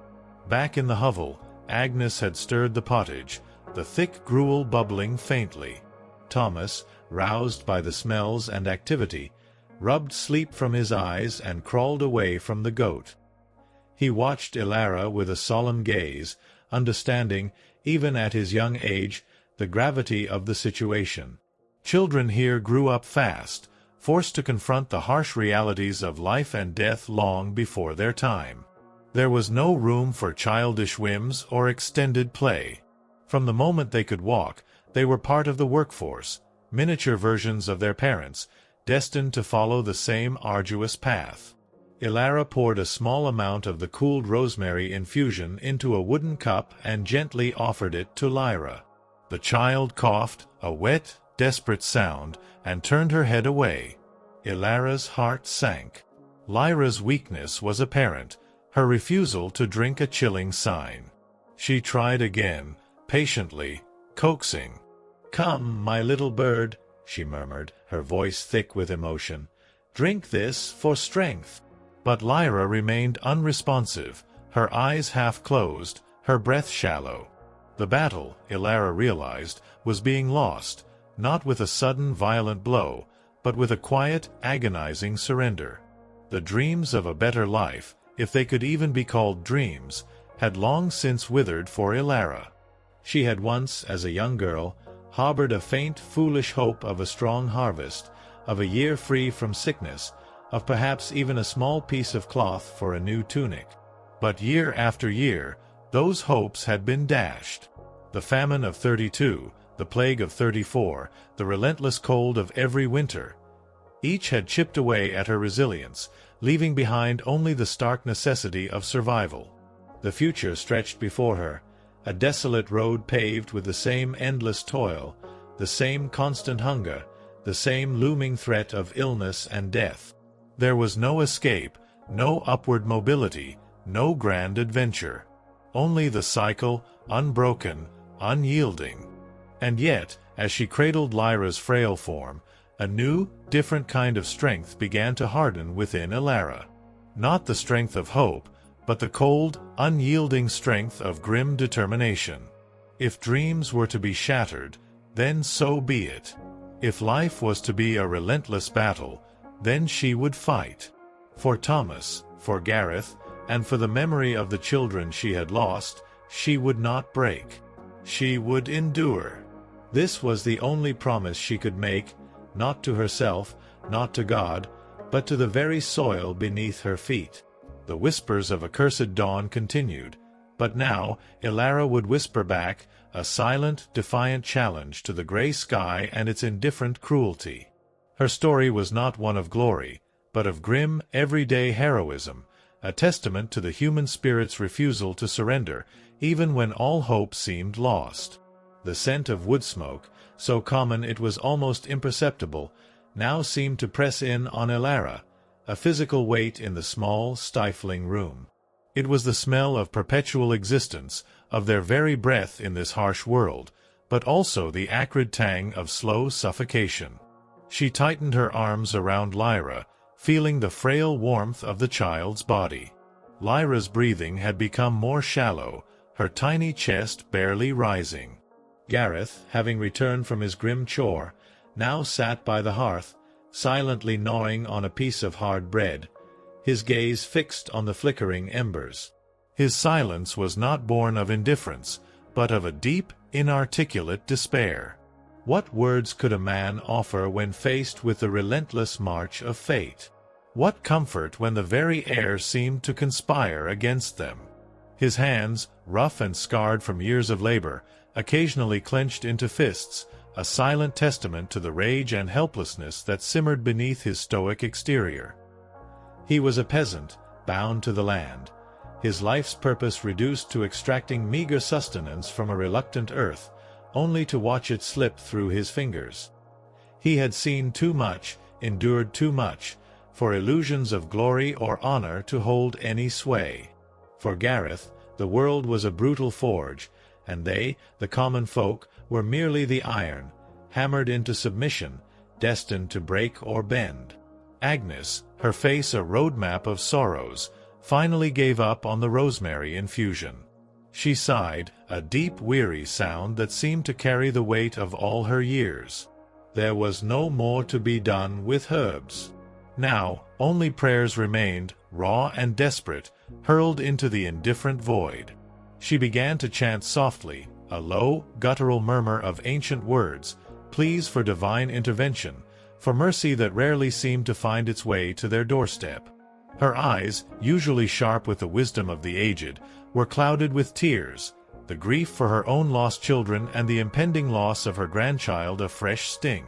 Back in the hovel, Agnes had stirred the pottage, the thick gruel bubbling faintly. Thomas, roused by the smells and activity, rubbed sleep from his eyes and crawled away from the goat. He watched Ilara with a solemn gaze, understanding, even at his young age, the gravity of the situation. Children here grew up fast, forced to confront the harsh realities of life and death long before their time. There was no room for childish whims or extended play. From the moment they could walk, they were part of the workforce, miniature versions of their parents, destined to follow the same arduous path. Ilara poured a small amount of the cooled rosemary infusion into a wooden cup and gently offered it to Lyra. The child coughed, a wet, desperate sound, and turned her head away. Ilara's heart sank. Lyra's weakness was apparent, her refusal to drink a chilling sign. She tried again, patiently, coaxing. "Come, my little bird," she murmured, her voice thick with emotion. "Drink this for strength." But Lyra remained unresponsive, her eyes half closed, her breath shallow. The battle, Ilara realized, was being lost, not with a sudden violent blow, but with a quiet, agonizing surrender. The dreams of a better life, if they could even be called dreams, had long since withered for Ilara. She had once, as a young girl, harbored a faint, foolish hope of a strong harvest, of a year free from sickness, of perhaps even a small piece of cloth for a new tunic. But year after year, those hopes had been dashed. The famine of 32, the plague of 34, the relentless cold of every winter. Each had chipped away at her resilience, leaving behind only the stark necessity of survival. The future stretched before her, a desolate road paved with the same endless toil, the same constant hunger, the same looming threat of illness and death. There was no escape, no upward mobility, no grand adventure. Only the cycle, unbroken, unyielding. And yet, as she cradled Lyra's frail form, a new, different kind of strength began to harden within Ilara. Not the strength of hope, but the cold, unyielding strength of grim determination. If dreams were to be shattered, then so be it. If life was to be a relentless battle, then she would fight. For Thomas, for Gareth, and for the memory of the children she had lost, she would not break. She would endure. This was the only promise she could make, not to herself, not to God, but to the very soil beneath her feet. The whispers of accursed dawn continued, but now Ilara would whisper back, a silent, defiant challenge to the gray sky and its indifferent cruelty. Her story was not one of glory, but of grim, everyday heroism, a testament to the human spirit's refusal to surrender, even when all hope seemed lost. The scent of wood smoke, so common it was almost imperceptible, now seemed to press in on Elara, a physical weight in the small, stifling room. It was the smell of perpetual existence, of their very breath in this harsh world, but also the acrid tang of slow suffocation. She tightened her arms around Lyra, feeling the frail warmth of the child's body. Lyra's breathing had become more shallow, her tiny chest barely rising. Gareth, having returned from his grim chore, now sat by the hearth, silently gnawing on a piece of hard bread, his gaze fixed on the flickering embers. His silence was not born of indifference, but of a deep, inarticulate despair. What words could a man offer when faced with the relentless march of fate? What comfort when the very air seemed to conspire against them? His hands, rough and scarred from years of labor, occasionally clenched into fists, a silent testament to the rage and helplessness that simmered beneath his stoic exterior. He was a peasant, bound to the land, his life's purpose reduced to extracting meager sustenance from a reluctant earth, only to watch it slip through his fingers. He had seen too much, endured too much, for illusions of glory or honor to hold any sway. For Gareth, the world was a brutal forge, and they, the common folk, were merely the iron, hammered into submission, destined to break or bend. Agnes, her face a roadmap of sorrows, finally gave up on the rosemary infusion. She sighed, a deep, weary sound that seemed to carry the weight of all her years. There was no more to be done with herbs. Now, only prayers remained, raw and desperate, hurled into the indifferent void. She began to chant softly, a low, guttural murmur of ancient words, pleas for divine intervention, for mercy that rarely seemed to find its way to their doorstep. Her eyes, usually sharp with the wisdom of the aged, were clouded with tears, the grief for her own lost children and the impending loss of her grandchild a fresh sting.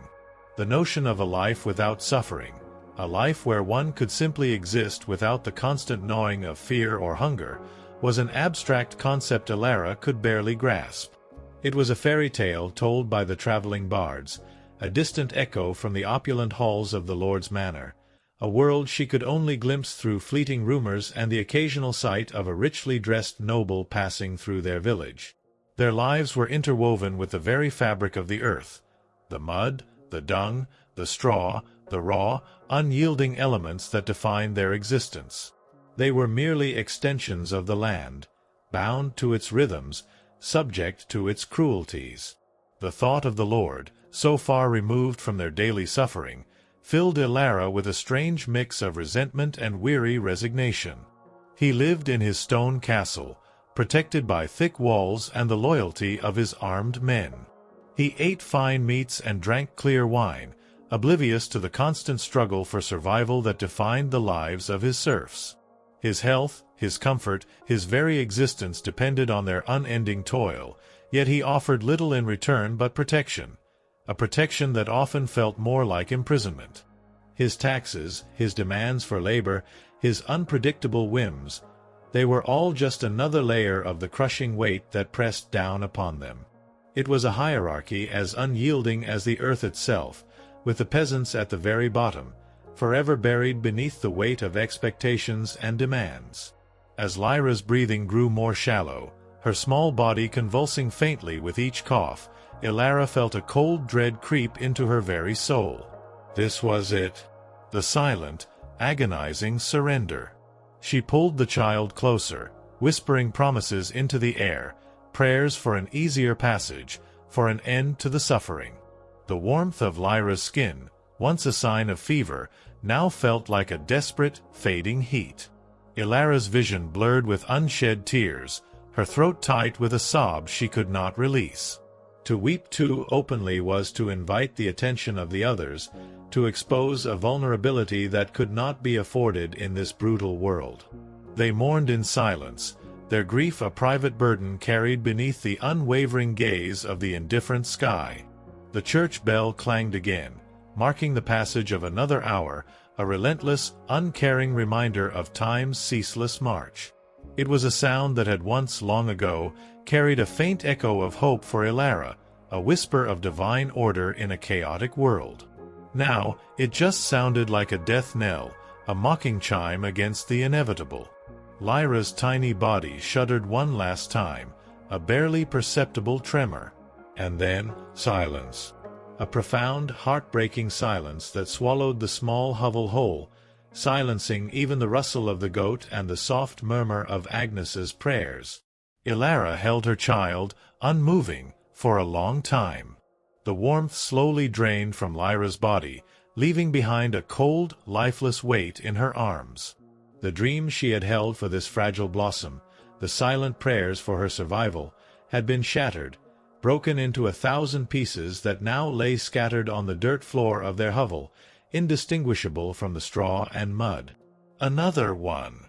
The notion of a life without suffering, a life where one could simply exist without the constant gnawing of fear or hunger, was an abstract concept Elara could barely grasp. It was a fairy tale told by the traveling bards, a distant echo from the opulent halls of the Lord's manor, a world she could only glimpse through fleeting rumors and the occasional sight of a richly dressed noble passing through their village. Their lives were interwoven with the very fabric of the earth, the mud, the dung, the straw, the raw, unyielding elements that defined their existence. They were merely extensions of the land, bound to its rhythms, subject to its cruelties. The thought of the Lord, so far removed from their daily suffering, filled Elara with a strange mix of resentment and weary resignation. He lived in his stone castle, protected by thick walls and the loyalty of his armed men. He ate fine meats and drank clear wine, oblivious to the constant struggle for survival that defined the lives of his serfs. His health, his comfort, his very existence depended on their unending toil, yet he offered little in return but protection, a protection that often felt more like imprisonment. His taxes, his demands for labor, his unpredictable whims, they were all just another layer of the crushing weight that pressed down upon them. It was a hierarchy as unyielding as the earth itself, with the peasants at the very bottom, forever buried beneath the weight of expectations and demands. As Lyra's breathing grew more shallow, her small body convulsing faintly with each cough, Elara felt a cold dread creep into her very soul. This was it. The silent, agonizing surrender. She pulled the child closer, whispering promises into the air, prayers for an easier passage, for an end to the suffering. The warmth of Lyra's skin, once a sign of fever, now felt like a desperate, fading heat. Elara's vision blurred with unshed tears, her throat tight with a sob she could not release. To weep too openly was to invite the attention of the others, to expose a vulnerability that could not be afforded in this brutal world. They mourned in silence, their grief a private burden carried beneath the unwavering gaze of the indifferent sky. The church bell clanged again, marking the passage of another hour, a relentless, uncaring reminder of time's ceaseless march. It was a sound that had once, long ago, carried a faint echo of hope for Ilara, a whisper of divine order in a chaotic world. Now, it just sounded like a death knell, a mocking chime against the inevitable. Lyra's tiny body shuddered one last time, a barely perceptible tremor. And then, silence. A profound, heartbreaking silence that swallowed the small hovel whole, silencing even the rustle of the goat and the soft murmur of Agnes's prayers. Ilara held her child, unmoving, for a long time. The warmth slowly drained from Lyra's body, leaving behind a cold, lifeless weight in her arms. The dreams she had held for this fragile blossom, the silent prayers for her survival, had been shattered, broken into 1,000 pieces that now lay scattered on the dirt floor of their hovel, indistinguishable from the straw and mud. Another one.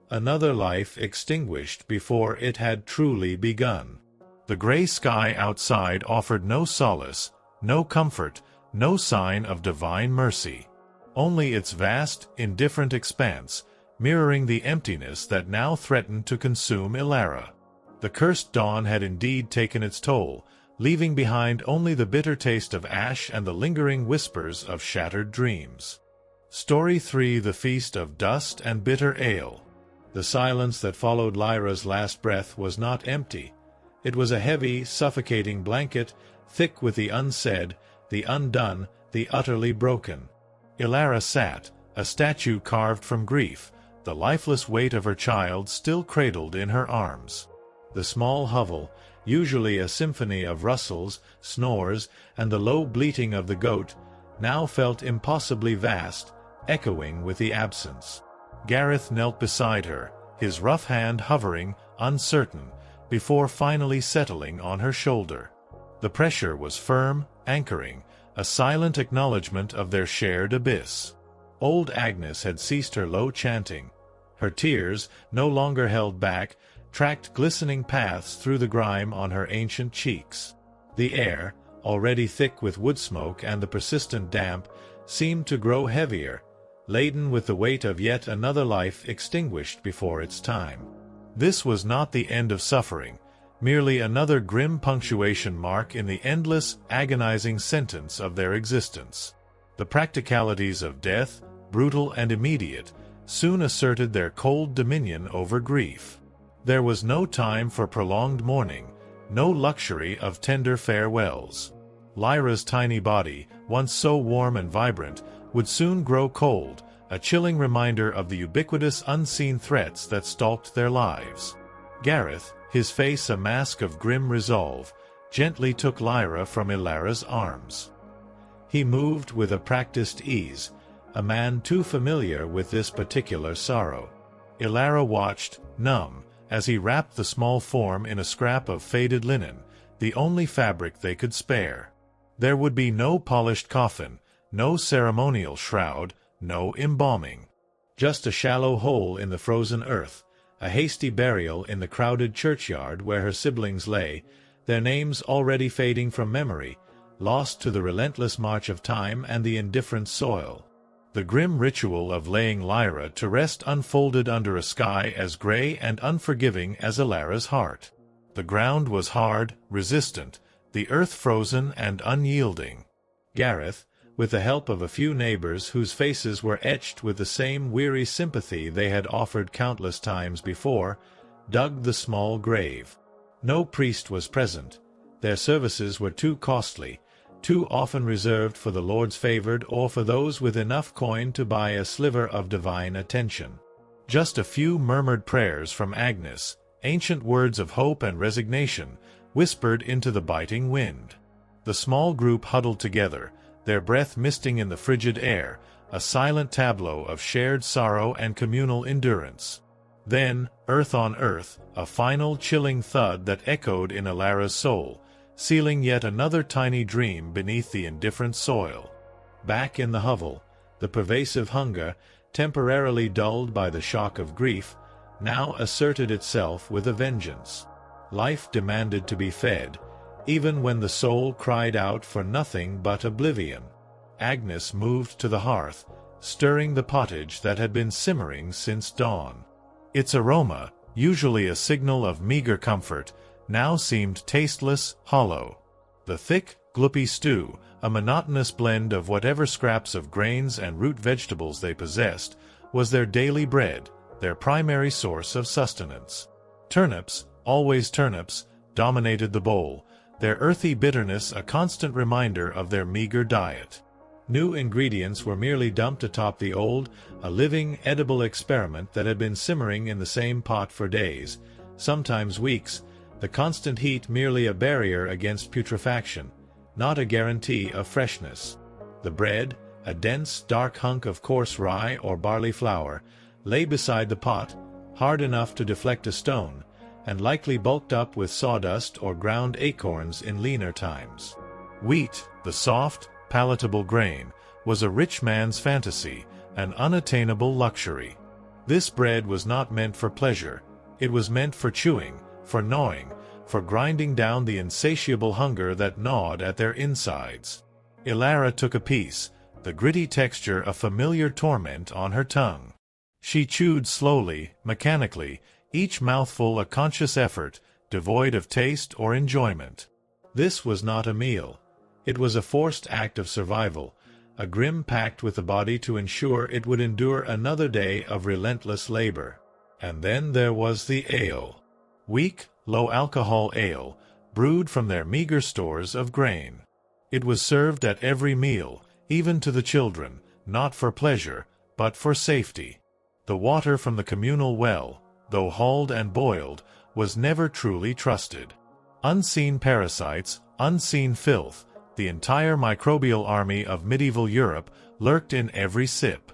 Another life extinguished before it had truly begun. The gray sky outside offered no solace, no comfort, no sign of divine mercy. Only its vast, indifferent expanse, mirroring the emptiness that now threatened to consume Ilara. The cursed dawn had indeed taken its toll, leaving behind only the bitter taste of ash and the lingering whispers of shattered dreams. Story 3: The Feast of Dust and Bitter Ale. The silence that followed Lyra's last breath was not empty. It was a heavy, suffocating blanket, thick with the unsaid, the undone, the utterly broken. Ilara sat, a statue carved from grief, the lifeless weight of her child still cradled in her arms. The small hovel, usually a symphony of rustles, snores, and the low bleating of the goat, now felt impossibly vast, echoing with the absence. Gareth knelt beside her, his rough hand hovering, uncertain, before finally settling on her shoulder. The pressure was firm, anchoring, a silent acknowledgment of their shared abyss. Old Agnes had ceased her low chanting. Her tears, no longer held back, tracked glistening paths through the grime on her ancient cheeks. The air, already thick with wood smoke and the persistent damp, seemed to grow heavier, laden with the weight of yet another life extinguished before its time. This was not the end of suffering, merely another grim punctuation mark in the endless, agonizing sentence of their existence. The practicalities of death, brutal and immediate, soon asserted their cold dominion over grief. There was no time for prolonged mourning, no luxury of tender farewells. Lyra's tiny body, once so warm and vibrant, would soon grow cold, a chilling reminder of the ubiquitous unseen threats that stalked their lives. Gareth, his face a mask of grim resolve, gently took Lyra from Ilara's arms. He moved with a practiced ease, a man too familiar with this particular sorrow. Ilara watched, numb, as he wrapped the small form in a scrap of faded linen, the only fabric they could spare. There would be no polished coffin, no ceremonial shroud, no embalming. Just a shallow hole in the frozen earth, a hasty burial in the crowded churchyard where her siblings lay, their names already fading from memory, lost to the relentless march of time and the indifferent soil. The grim ritual of laying Lyra to rest unfolded under a sky as gray and unforgiving as Ilara's heart. The ground was hard, resistant, the earth frozen and unyielding. Gareth, with the help of a few neighbors whose faces were etched with the same weary sympathy they had offered countless times before, dug the small grave. No priest was present. Their services were too costly, too often reserved for the Lord's favored or for those with enough coin to buy a sliver of divine attention. Just a few murmured prayers from Agnes, ancient words of hope and resignation, whispered into the biting wind. The small group huddled together, their breath misting in the frigid air, a silent tableau of shared sorrow and communal endurance. Then, earth on earth, a final chilling thud that echoed in Ilara's soul, sealing yet another tiny dream beneath the indifferent soil. Back in the hovel, the pervasive hunger, temporarily dulled by the shock of grief, now asserted itself with a vengeance. Life demanded to be fed, even when the soul cried out for nothing but oblivion. Agnes moved to the hearth, stirring the pottage that had been simmering since dawn. Its aroma, usually a signal of meager comfort, now seemed tasteless, hollow. The thick, gloopy stew, a monotonous blend of whatever scraps of grains and root vegetables they possessed, was their daily bread, their primary source of sustenance. Turnips, always turnips, dominated the bowl, their earthy bitterness a constant reminder of their meager diet. New ingredients were merely dumped atop the old, a living, edible experiment that had been simmering in the same pot for days, sometimes weeks, the constant heat merely a barrier against putrefaction, not a guarantee of freshness. The bread, a dense, dark hunk of coarse rye or barley flour, lay beside the pot, hard enough to deflect a stone, and likely bulked up with sawdust or ground acorns in leaner times. Wheat, the soft, palatable grain, was a rich man's fantasy, an unattainable luxury. This bread was not meant for pleasure. It was meant for chewing, for gnawing, for grinding down the insatiable hunger that gnawed at their insides. Ilara took a piece, the gritty texture a familiar torment on her tongue. She chewed slowly, mechanically, each mouthful a conscious effort, devoid of taste or enjoyment. This was not a meal. It was a forced act of survival, a grim pact with the body to ensure it would endure another day of relentless labor. And then there was the ale. Weak, low-alcohol ale, brewed from their meager stores of grain. It was served at every meal, even to the children, not for pleasure, but for safety. The water from the communal well, though hauled and boiled, was never truly trusted. Unseen parasites, unseen filth, the entire microbial army of medieval Europe lurked in every sip.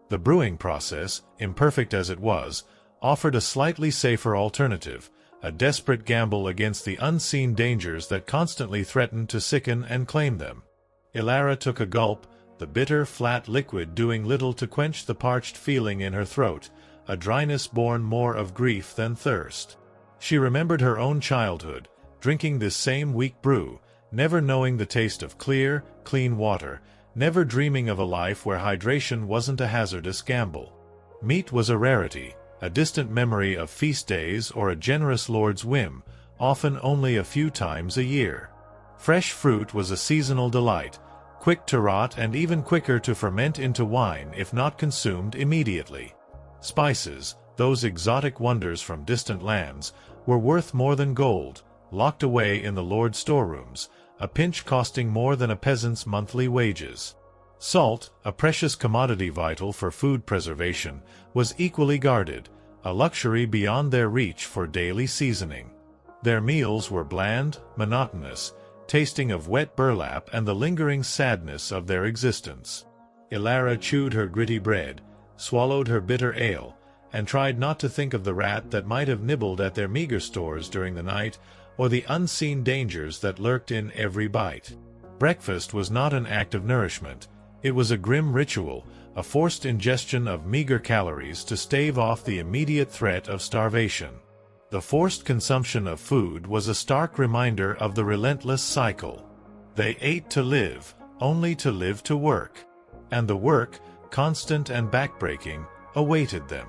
The brewing process, imperfect as it was, offered a slightly safer alternative, a desperate gamble against the unseen dangers that constantly threatened to sicken and claim them. Ilara took a gulp, the bitter, flat liquid doing little to quench the parched feeling in her throat, a dryness born more of grief than thirst. She remembered her own childhood, drinking this same weak brew, never knowing the taste of clear, clean water, never dreaming of a life where hydration wasn't a hazardous gamble. Meat was a rarity, a distant memory of feast days or a generous lord's whim, often only a few times a year. Fresh fruit was a seasonal delight, quick to rot and even quicker to ferment into wine if not consumed immediately. Spices, those exotic wonders from distant lands, were worth more than gold, locked away in the lord's storerooms, a pinch costing more than a peasant's monthly wages. Salt, a precious commodity vital for food preservation, was equally guarded, a luxury beyond their reach for daily seasoning. Their meals were bland, monotonous, tasting of wet burlap and the lingering sadness of their existence. Ilara chewed her gritty bread, swallowed her bitter ale, and tried not to think of the rat that might have nibbled at their meager stores during the night, or the unseen dangers that lurked in every bite. Breakfast was not an act of nourishment. It was a grim ritual, a forced ingestion of meager calories to stave off the immediate threat of starvation. The forced consumption of food was a stark reminder of the relentless cycle. They ate to live, only to live to work. And the work, constant and backbreaking, awaited them.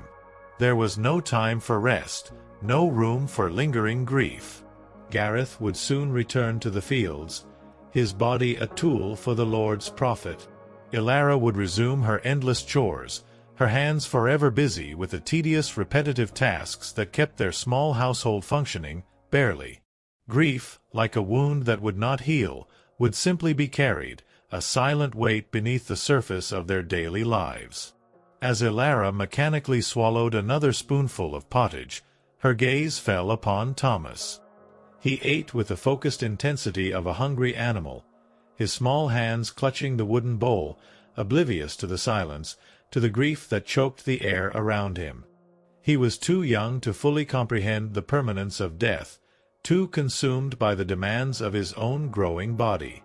There was no time for rest, no room for lingering grief. Gareth would soon return to the fields, his body a tool for the Lord's profit. Ilara would resume her endless chores, her hands forever busy with the tedious, repetitive tasks that kept their small household functioning, barely. Grief, like a wound that would not heal, would simply be carried, a silent weight beneath the surface of their daily lives. As Ilara mechanically swallowed another spoonful of pottage, her gaze fell upon Thomas. He ate with the focused intensity of a hungry animal, his small hands clutching the wooden bowl, oblivious to the silence, to the grief that choked the air around him. He was too young to fully comprehend the permanence of death, too consumed by the demands of his own growing body.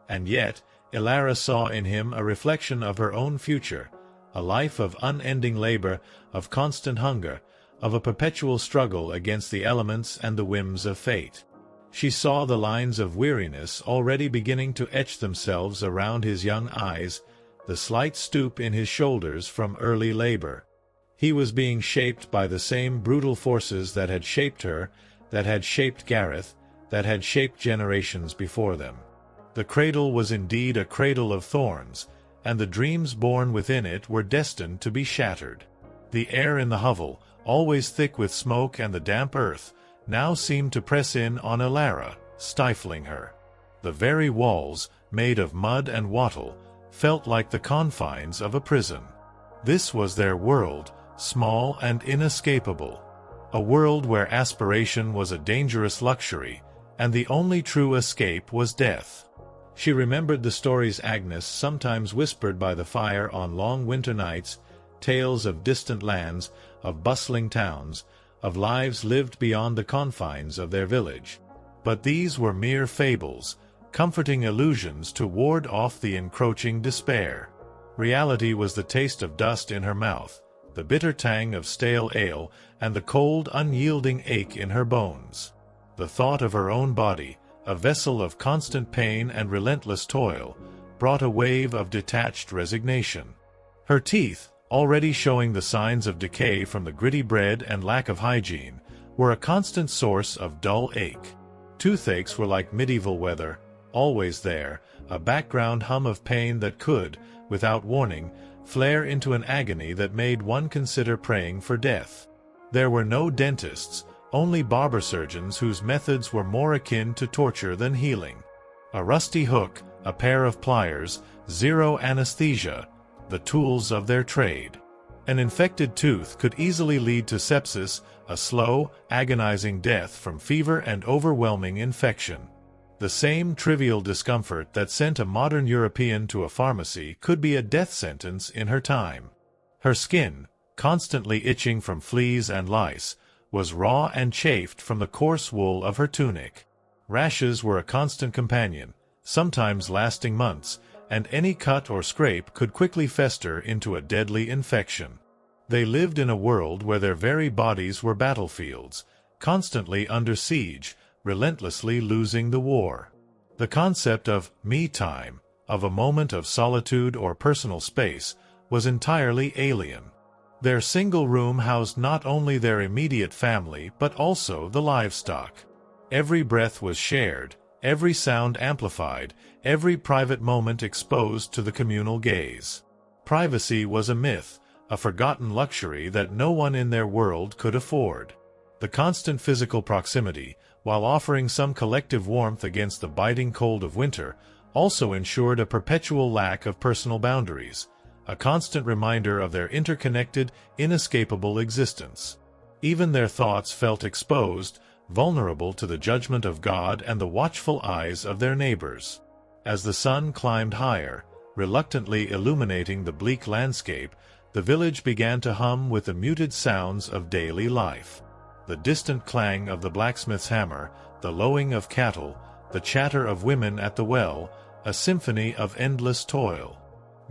And yet, Ilara saw in him a reflection of her own future, a life of unending labor, of constant hunger, of a perpetual struggle against the elements and the whims of fate. She saw the lines of weariness already beginning to etch themselves around his young eyes, the slight stoop in his shoulders from early labor. He was being shaped by the same brutal forces that had shaped her, that had shaped Gareth, that had shaped generations before them. The cradle was indeed a cradle of thorns, and the dreams born within it were destined to be shattered. The air in the hovel, always thick with smoke and the damp earth, now seemed to press in on Elara, stifling her. The very walls, made of mud and wattle, felt like the confines of a prison. This was their world, small and inescapable. A world where aspiration was a dangerous luxury, and the only true escape was death. She remembered the stories Agnes sometimes whispered by the fire on long winter nights, tales of distant lands, of bustling towns, of lives lived beyond the confines of their village. But these were mere fables, comforting illusions to ward off the encroaching despair. Reality was the taste of dust in her mouth, the bitter tang of stale ale, and the cold, unyielding ache in her bones. The thought of her own body, a vessel of constant pain and relentless toil, brought a wave of detached resignation. Her teeth, already showing the signs of decay from the gritty bread and lack of hygiene, were a constant source of dull ache. Toothaches were like medieval weather, always there, a background hum of pain that could, without warning, flare into an agony that made one consider praying for death. There were no dentists, only barber surgeons whose methods were more akin to torture than healing. A rusty hook, a pair of pliers, zero anesthesia, the tools of their trade. An infected tooth could easily lead to sepsis, a slow, agonizing death from fever and overwhelming infection. The same trivial discomfort that sent a modern European to a pharmacy could be a death sentence in her time. Her skin, constantly itching from fleas and lice, was raw and chafed from the coarse wool of her tunic. Rashes were a constant companion, sometimes lasting months, and any cut or scrape could quickly fester into a deadly infection. They lived in a world where their very bodies were battlefields, constantly under siege, relentlessly losing the war. The concept of me time, of a moment of solitude or personal space, was entirely alien. Their single room housed not only their immediate family but also the livestock. Every breath was shared, every sound amplified, every private moment exposed to the communal gaze. Privacy was a myth, a forgotten luxury that no one in their world could afford. The constant physical proximity, while offering some collective warmth against the biting cold of winter, also ensured a perpetual lack of personal boundaries, a constant reminder of their interconnected, inescapable existence. Even their thoughts felt exposed, vulnerable to the judgment of God and the watchful eyes of their neighbors. As the sun climbed higher, reluctantly illuminating the bleak landscape, the village began to hum with the muted sounds of daily life. The distant clang of the blacksmith's hammer, the lowing of cattle, the chatter of women at the well, a symphony of endless toil.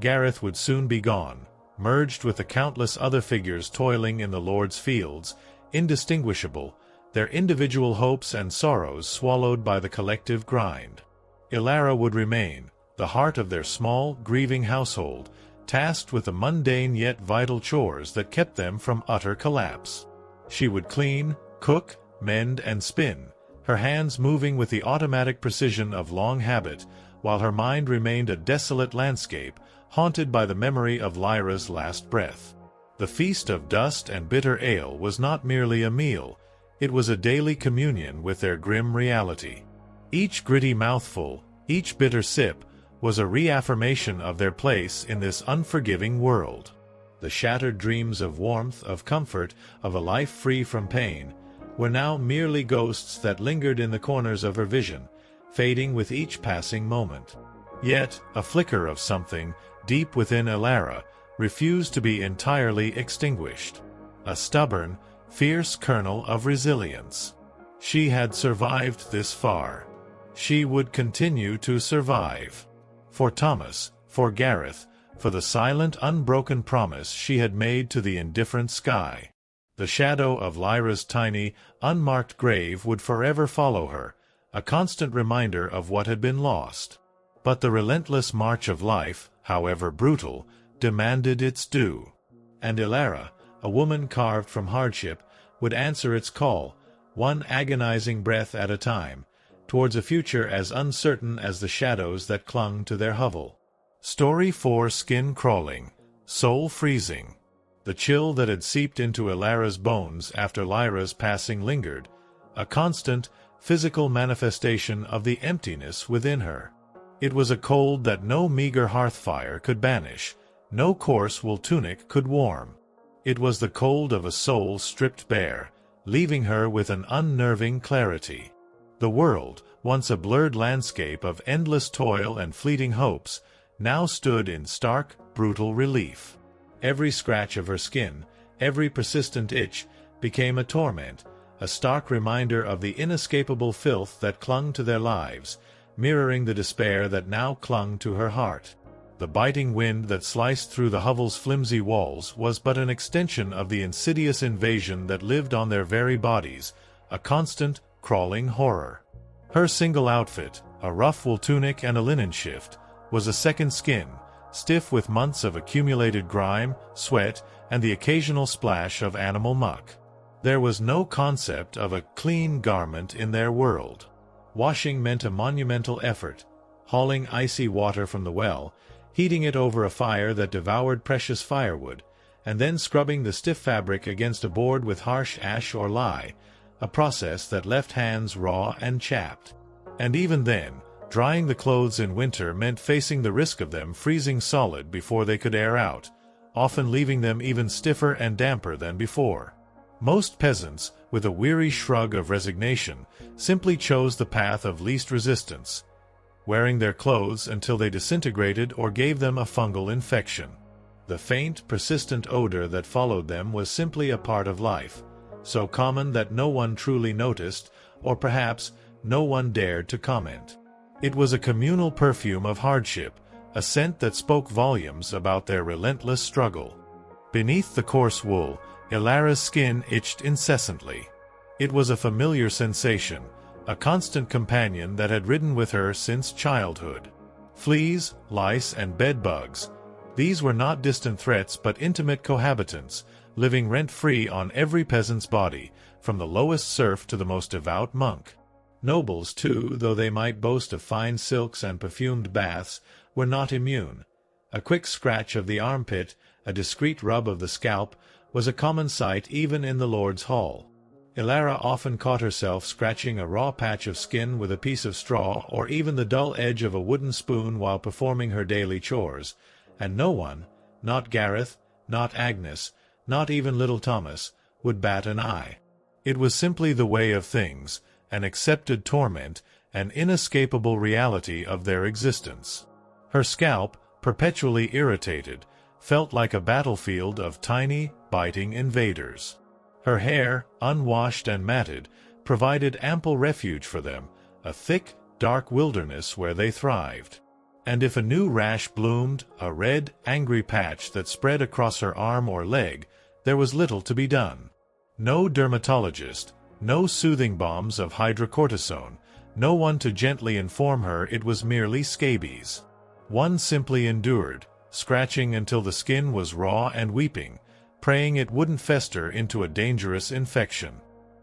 Gareth would soon be gone, merged with the countless other figures toiling in the Lord's fields, indistinguishable, their individual hopes and sorrows swallowed by the collective grind. Elara would remain, the heart of their small, grieving household, tasked with the mundane yet vital chores that kept them from utter collapse. She would clean, cook, mend, and spin, her hands moving with the automatic precision of long habit, while her mind remained a desolate landscape, haunted by the memory of Lyra's last breath. The feast of dust and bitter ale was not merely a meal, it was a daily communion with their grim reality. Each gritty mouthful, each bitter sip, was a reaffirmation of their place in this unforgiving world. The shattered dreams of warmth, of comfort, of a life free from pain, were now merely ghosts that lingered in the corners of her vision, fading with each passing moment. Yet, a flicker of something, deep within Elara, refused to be entirely extinguished. A stubborn, fierce kernel of resilience. She had survived this far. She would continue to survive. For Thomas, for Gareth, for the silent, unbroken promise she had made to the indifferent sky. The shadow of Lyra's tiny, unmarked grave would forever follow her, a constant reminder of what had been lost. But the relentless march of life, however brutal, demanded its due. And Ilara, a woman carved from hardship, would answer its call, one agonizing breath at a time, towards a future as uncertain as the shadows that clung to their hovel. Story 4: Skin crawling, soul freezing. The chill that had seeped into Ilara's bones after Lyra's passing lingered, a constant, physical manifestation of the emptiness within her. It was a cold that no meager hearth fire could banish, no coarse wool tunic could warm. It was the cold of a soul stripped bare, leaving her with an unnerving clarity. The world, once a blurred landscape of endless toil and fleeting hopes, now stood in stark, brutal relief. Every scratch of her skin, every persistent itch, became a torment, a stark reminder of the inescapable filth that clung to their lives, mirroring the despair that now clung to her heart. The biting wind that sliced through the hovel's flimsy walls was but an extension of the insidious invasion that lived on their very bodies, a constant, crawling horror. Her single outfit, a rough wool tunic and a linen shift, was a second skin, stiff with months of accumulated grime, sweat, and the occasional splash of animal muck. There was no concept of a clean garment in their world. Washing meant a monumental effort, hauling icy water from the well, heating it over a fire that devoured precious firewood, and then scrubbing the stiff fabric against a board with harsh ash or lye, a process that left hands raw and chapped. And even then, drying the clothes in winter meant facing the risk of them freezing solid before they could air out, often leaving them even stiffer and damper than before. Most peasants, with a weary shrug of resignation, simply chose the path of least resistance, wearing their clothes until they disintegrated or gave them a fungal infection. The faint, persistent odor that followed them was simply a part of life, so common that no one truly noticed, or perhaps no one dared to comment. It was a communal perfume of hardship, a scent that spoke volumes about their relentless struggle. Beneath the coarse wool, Ilara's skin itched incessantly. It was a familiar sensation, a constant companion that had ridden with her since childhood. Fleas, lice, and bedbugs, these were not distant threats but intimate cohabitants, living rent-free on every peasant's body, from the lowest serf to the most devout monk. Nobles, too, though they might boast of fine silks and perfumed baths, were not immune. A quick scratch of the armpit, a discreet rub of the scalp, was a common sight even in the Lord's Hall. Ilara often caught herself scratching a raw patch of skin with a piece of straw or even the dull edge of a wooden spoon while performing her daily chores, and no one, not Gareth, not Agnes, not even little Thomas, would bat an eye. It was simply the way of things, an accepted torment, an inescapable reality of their existence. Her scalp, perpetually irritated, felt like a battlefield of tiny, biting invaders. Her hair, unwashed and matted, provided ample refuge for them, a thick, dark wilderness where they thrived. And if a new rash bloomed, a red, angry patch that spread across her arm or leg, there was little to be done. No dermatologist, no soothing balms of hydrocortisone, no one to gently inform her it was merely scabies. One simply endured, scratching until the skin was raw and weeping, praying it wouldn't fester into a dangerous infection.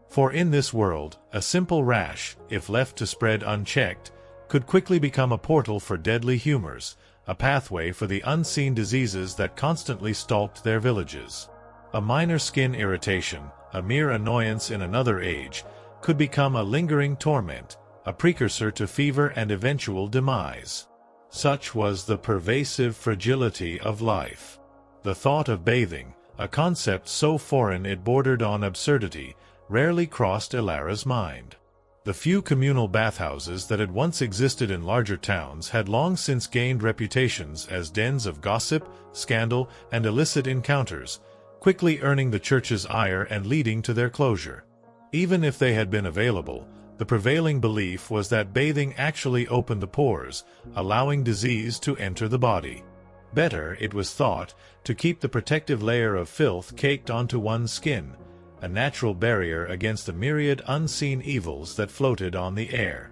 For in this world, a simple rash, if left to spread unchecked, could quickly become a portal for deadly humors, a pathway for the unseen diseases that constantly stalked their villages. A minor skin irritation, a mere annoyance in another age, could become a lingering torment, a precursor to fever and eventual demise. Such was the pervasive fragility of life. The thought of bathing, a concept so foreign it bordered on absurdity, rarely crossed Ilara's mind. The few communal bathhouses that had once existed in larger towns had long since gained reputations as dens of gossip, scandal, and illicit encounters, quickly earning the church's ire and leading to their closure. Even if they had been available, the prevailing belief was that bathing actually opened the pores, allowing disease to enter the body. Better, it was thought, to keep the protective layer of filth caked onto one's skin, a natural barrier against the myriad unseen evils that floated on the air.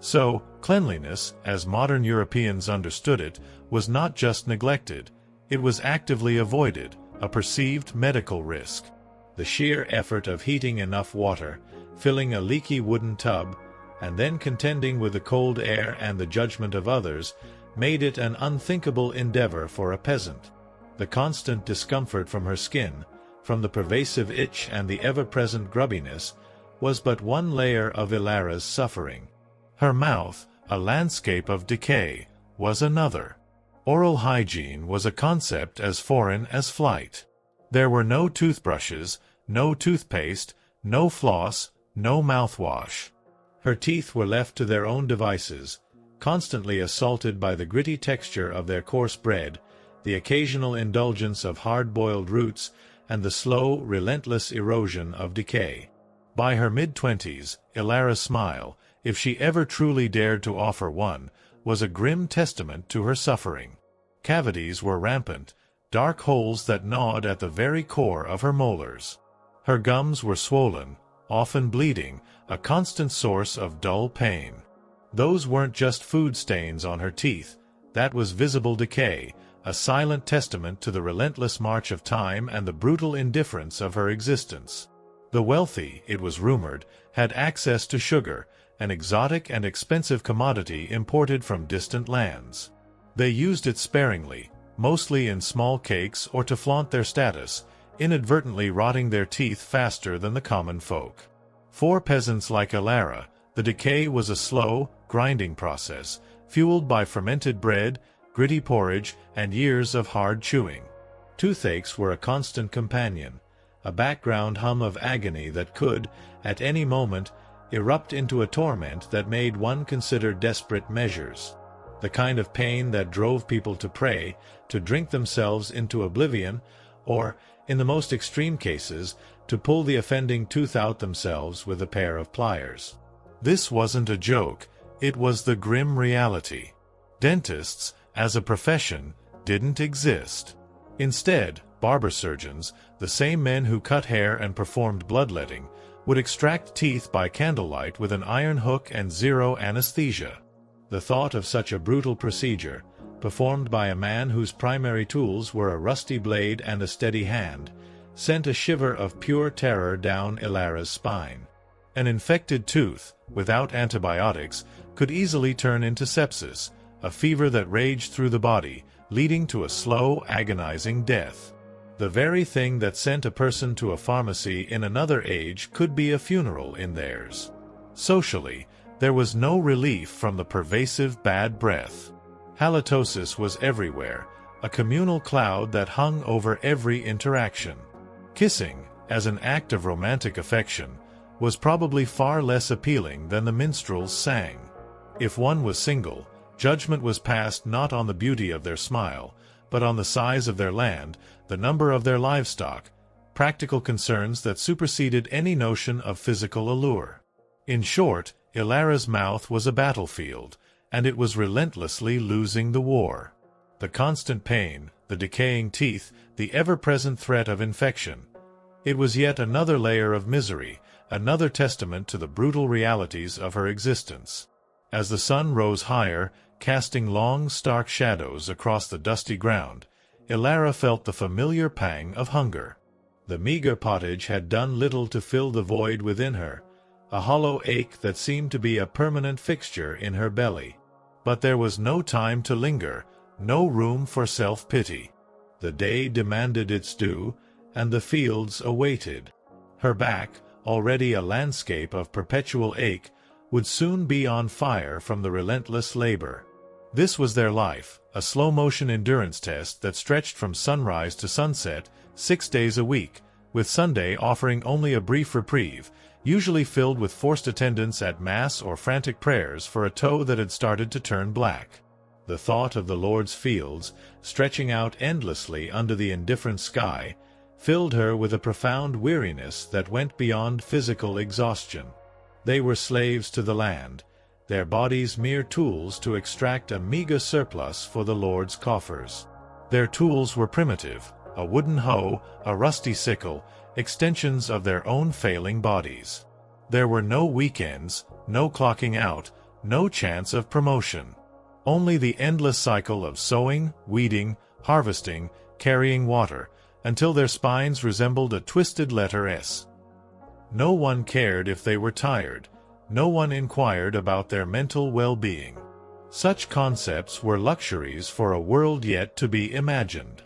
So, cleanliness, as modern Europeans understood it, was not just neglected, it was actively avoided, a perceived medical risk. The sheer effort of heating enough water, filling a leaky wooden tub, and then contending with the cold air and the judgment of others, made it an unthinkable endeavor for a peasant. The constant discomfort from her skin, from the pervasive itch and the ever-present grubbiness, was but one layer of Ilara's suffering. Her mouth, a landscape of decay, was another. Oral hygiene was a concept as foreign as flight. There were no toothbrushes, no toothpaste, no floss, no mouthwash. Her teeth were left to their own devices, constantly assaulted by the gritty texture of their coarse bread, the occasional indulgence of hard-boiled roots, and the slow, relentless erosion of decay. By her mid-twenties, Ilara's smile, if she ever truly dared to offer one, was a grim testament to her suffering. Cavities were rampant, dark holes that gnawed at the very core of her molars. Her gums were swollen, often bleeding, a constant source of dull pain. Those weren't just food stains on her teeth, that was visible decay, a silent testament to the relentless march of time and the brutal indifference of her existence. The wealthy, it was rumored, had access to sugar, an exotic and expensive commodity imported from distant lands. They used it sparingly, mostly in small cakes or to flaunt their status, inadvertently rotting their teeth faster than the common folk. For peasants like Ilara, the decay was a slow, grinding process, fueled by fermented bread, gritty porridge, and years of hard chewing. Toothaches were a constant companion, a background hum of agony that could, at any moment, erupt into a torment that made one consider desperate measures. The kind of pain that drove people to pray, to drink themselves into oblivion, or, in the most extreme cases, to pull the offending tooth out themselves with a pair of pliers. This wasn't a joke, it was the grim reality. Dentists, as a profession, didn't exist. Instead, barber surgeons, the same men who cut hair and performed bloodletting, would extract teeth by candlelight with an iron hook and zero anesthesia. The thought of such a brutal procedure, performed by a man whose primary tools were a rusty blade and a steady hand, sent a shiver of pure terror down Ilara's spine. An infected tooth, without antibiotics, could easily turn into sepsis, a fever that raged through the body, leading to a slow, agonizing death. The very thing that sent a person to a pharmacy in another age could be a funeral in theirs. Socially, there was no relief from the pervasive bad breath. Halitosis was everywhere, a communal cloud that hung over every interaction. Kissing, as an act of romantic affection, was probably far less appealing than the minstrels sang. If one was single, judgment was passed not on the beauty of their smile, but on the size of their land, the number of their livestock, practical concerns that superseded any notion of physical allure. In short, Ilara's mouth was a battlefield, and it was relentlessly losing the war. The constant pain, the decaying teeth, the ever-present threat of infection. It was yet another layer of misery, another testament to the brutal realities of her existence. As the sun rose higher, casting long, stark shadows across the dusty ground, Ilara felt the familiar pang of hunger. The meager pottage had done little to fill the void within her, a hollow ache that seemed to be a permanent fixture in her belly. But there was no time to linger, no room for self-pity. The day demanded its due, and the fields awaited. Her back, already a landscape of perpetual ache, would soon be on fire from the relentless labor. This was their life, a slow-motion endurance test that stretched from sunrise to sunset, 6 days a week, with Sunday offering only a brief reprieve, usually filled with forced attendance at Mass or frantic prayers for a toe that had started to turn black. The thought of the Lord's fields, stretching out endlessly under the indifferent sky, filled her with a profound weariness that went beyond physical exhaustion. They were slaves to the land, their bodies mere tools to extract a meager surplus for the Lord's coffers. Their tools were primitive, a wooden hoe, a rusty sickle, extensions of their own failing bodies. There were no weekends, no clocking out, No chance of promotion. Only the endless cycle of sowing, weeding, harvesting, carrying water, until their spines resembled a twisted letter S. No one cared if they were tired. No one inquired about their mental well-being. Such concepts were luxuries for a world yet to be imagined.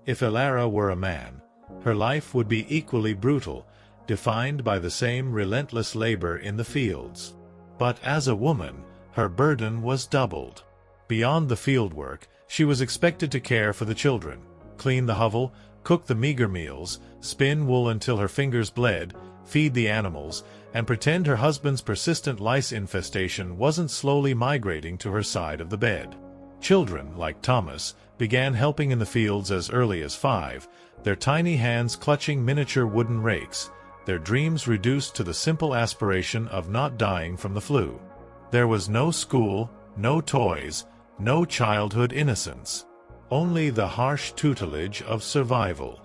If Elara were a man, her life would be equally brutal, defined by the same relentless labor in the fields. But as a woman, her burden was doubled. Beyond the fieldwork, she was expected to care for the children, clean the hovel, cook the meager meals, spin wool until her fingers bled, feed the animals, and pretend her husband's persistent lice infestation wasn't slowly migrating to her side of the bed. Children, like Thomas, began helping in the fields as early as 5, their tiny hands clutching miniature wooden rakes, their dreams reduced to the simple aspiration of not dying from the flu. There was no school, no toys, no childhood innocence. Only the harsh tutelage of survival.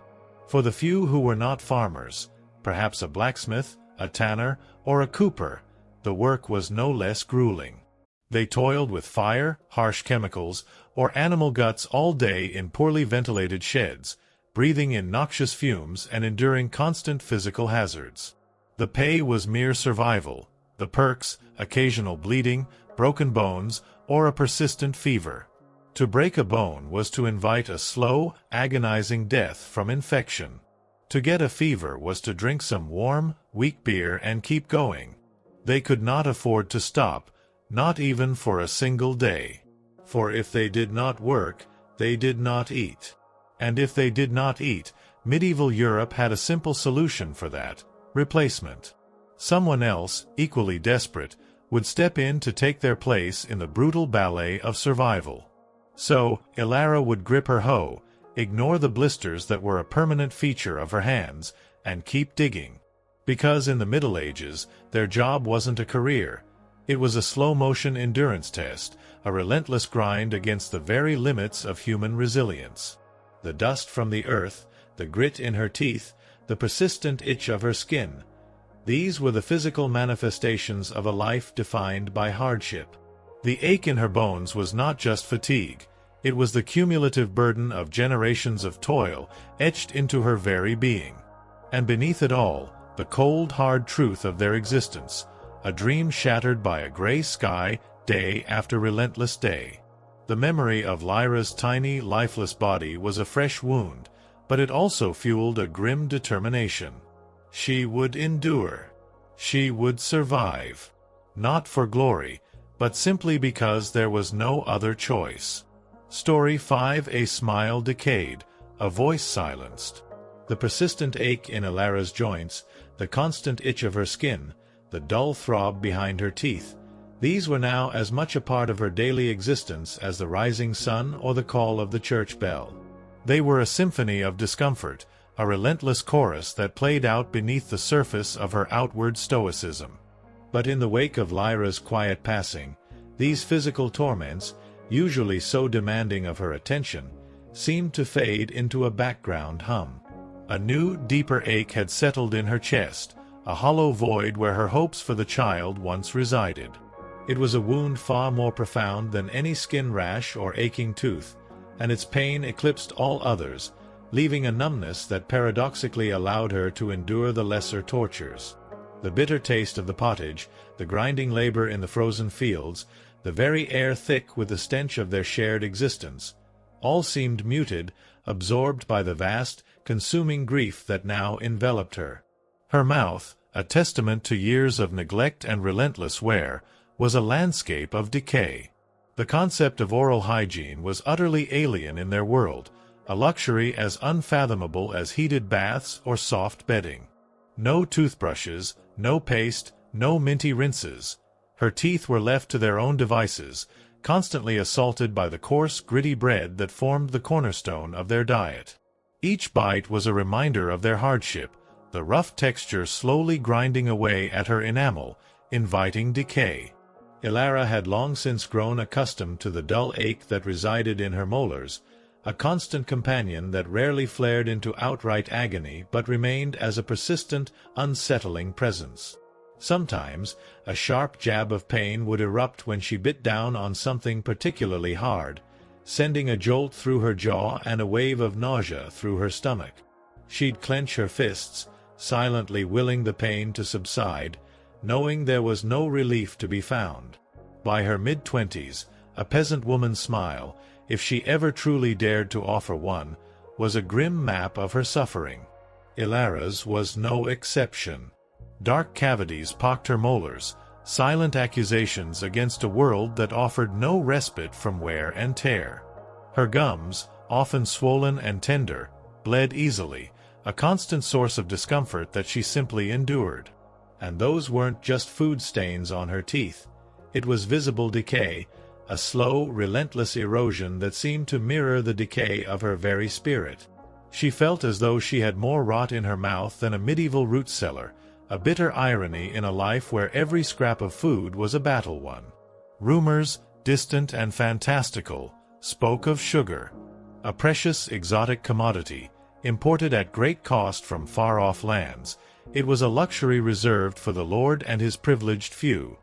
For the few who were not farmers, perhaps a blacksmith, a tanner, or a cooper, the work was no less grueling. They toiled with fire, harsh chemicals, or animal guts all day in poorly ventilated sheds, breathing in noxious fumes and enduring constant physical hazards. The pay was mere survival, the perks, occasional bleeding, broken bones, or a persistent fever. To break a bone was to invite a slow, agonizing death from infection. To get a fever was to drink some warm, weak beer and keep going. They could not afford to stop, not even for a single day. For if they did not work, they did not eat. And if they did not eat, medieval Europe had a simple solution for that: replacement. Someone else, equally desperate, would step in to take their place in the brutal ballet of survival. So, Elara would grip her hoe, ignore the blisters that were a permanent feature of her hands, and keep digging. Because in the Middle Ages, their job wasn't a career. It was a slow-motion endurance test, a relentless grind against the very limits of human resilience. The dust from the earth, the grit in her teeth, the persistent itch of her skin. These were the physical manifestations of a life defined by hardship. The ache in her bones was not just fatigue. It was the cumulative burden of generations of toil etched into her very being. And beneath it all, the cold, hard truth of their existence, a dream shattered by a gray sky, day after relentless day. The memory of Lyra's tiny, lifeless body was a fresh wound, but it also fueled a grim determination. She would endure. She would survive. Not for glory, but simply because there was no other choice. Story 5: A smile decayed, a voice silenced. The persistent ache in Elara's joints, the constant itch of her skin, the dull throb behind her teeth, these were now as much a part of her daily existence as the rising sun or the call of the church bell. They were a symphony of discomfort, a relentless chorus that played out beneath the surface of her outward stoicism. But in the wake of Lyra's quiet passing, these physical torments, usually so demanding of her attention, seemed to fade into a background hum. A new, deeper ache had settled in her chest, a hollow void where her hopes for the child once resided. It was a wound far more profound than any skin rash or aching tooth, and its pain eclipsed all others, leaving a numbness that paradoxically allowed her to endure the lesser tortures. The bitter taste of the pottage, the grinding labor in the frozen fields, the very air thick with the stench of their shared existence, all seemed muted, absorbed by the vast, consuming grief that now enveloped her. Her mouth, a testament to years of neglect and relentless wear, was a landscape of decay. The concept of oral hygiene was utterly alien in their world, a luxury as unfathomable as heated baths or soft bedding. No toothbrushes, no paste, no minty rinses. Her teeth were left to their own devices, constantly assaulted by the coarse, gritty bread that formed the cornerstone of their diet. Each bite was a reminder of their hardship, the rough texture slowly grinding away at her enamel, inviting decay. Elara had long since grown accustomed to the dull ache that resided in her molars, a constant companion that rarely flared into outright agony but remained as a persistent, unsettling presence. Sometimes, a sharp jab of pain would erupt when she bit down on something particularly hard, sending a jolt through her jaw and a wave of nausea through her stomach. She'd clench her fists, silently willing the pain to subside, knowing there was no relief to be found. By her mid-twenties, a peasant woman's smile, if she ever truly dared to offer one, was a grim map of her suffering. Ilara's was no exception. Dark cavities pocked her molars, silent accusations against a world that offered no respite from wear and tear. Her gums, often swollen and tender, bled easily, a constant source of discomfort that she simply endured. And those weren't just food stains on her teeth. It was visible decay, a slow, relentless erosion that seemed to mirror the decay of her very spirit. She felt as though she had more rot in her mouth than a medieval root cellar, a bitter irony in a life where every scrap of food was a battle won. Rumors, distant and fantastical, spoke of sugar, a precious exotic commodity, imported at great cost from far-off lands. It was a luxury reserved for the Lord and his privileged few.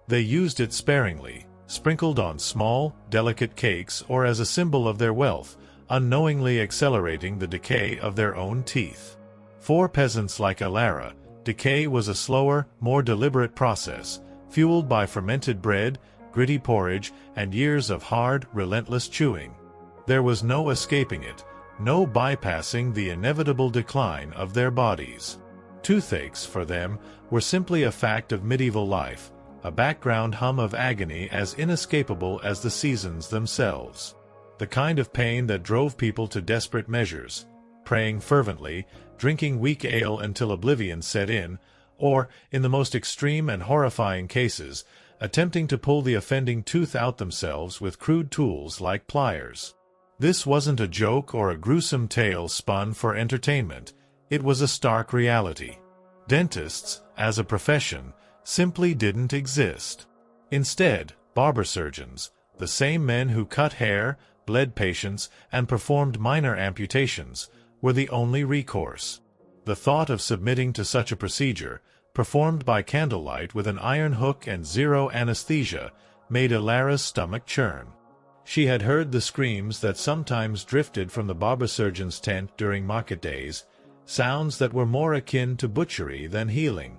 They used it sparingly, sprinkled on small, delicate cakes or as a symbol of their wealth, unknowingly accelerating the decay of their own teeth. For peasants like Ilara, decay was a slower, more deliberate process, fueled by fermented bread, gritty porridge, and years of hard, relentless chewing. There was no escaping it, no bypassing the inevitable decline of their bodies. Toothaches, for them, were simply a fact of medieval life, a background hum of agony as inescapable as the seasons themselves. The kind of pain that drove people to desperate measures, praying fervently, drinking weak ale until oblivion set in, or, in the most extreme and horrifying cases, attempting to pull the offending tooth out themselves with crude tools like pliers. This wasn't a joke or a gruesome tale spun for entertainment. It was a stark reality. Dentists, as a profession, simply didn't exist. Instead, barber surgeons, the same men who cut hair, bled patients, and performed minor amputations, were the only recourse. The thought of submitting to such a procedure, performed by candlelight with an iron hook and zero anesthesia, made Ilara's stomach churn. She had heard the screams that sometimes drifted from the barber surgeon's tent during market days, sounds that were more akin to butchery than healing.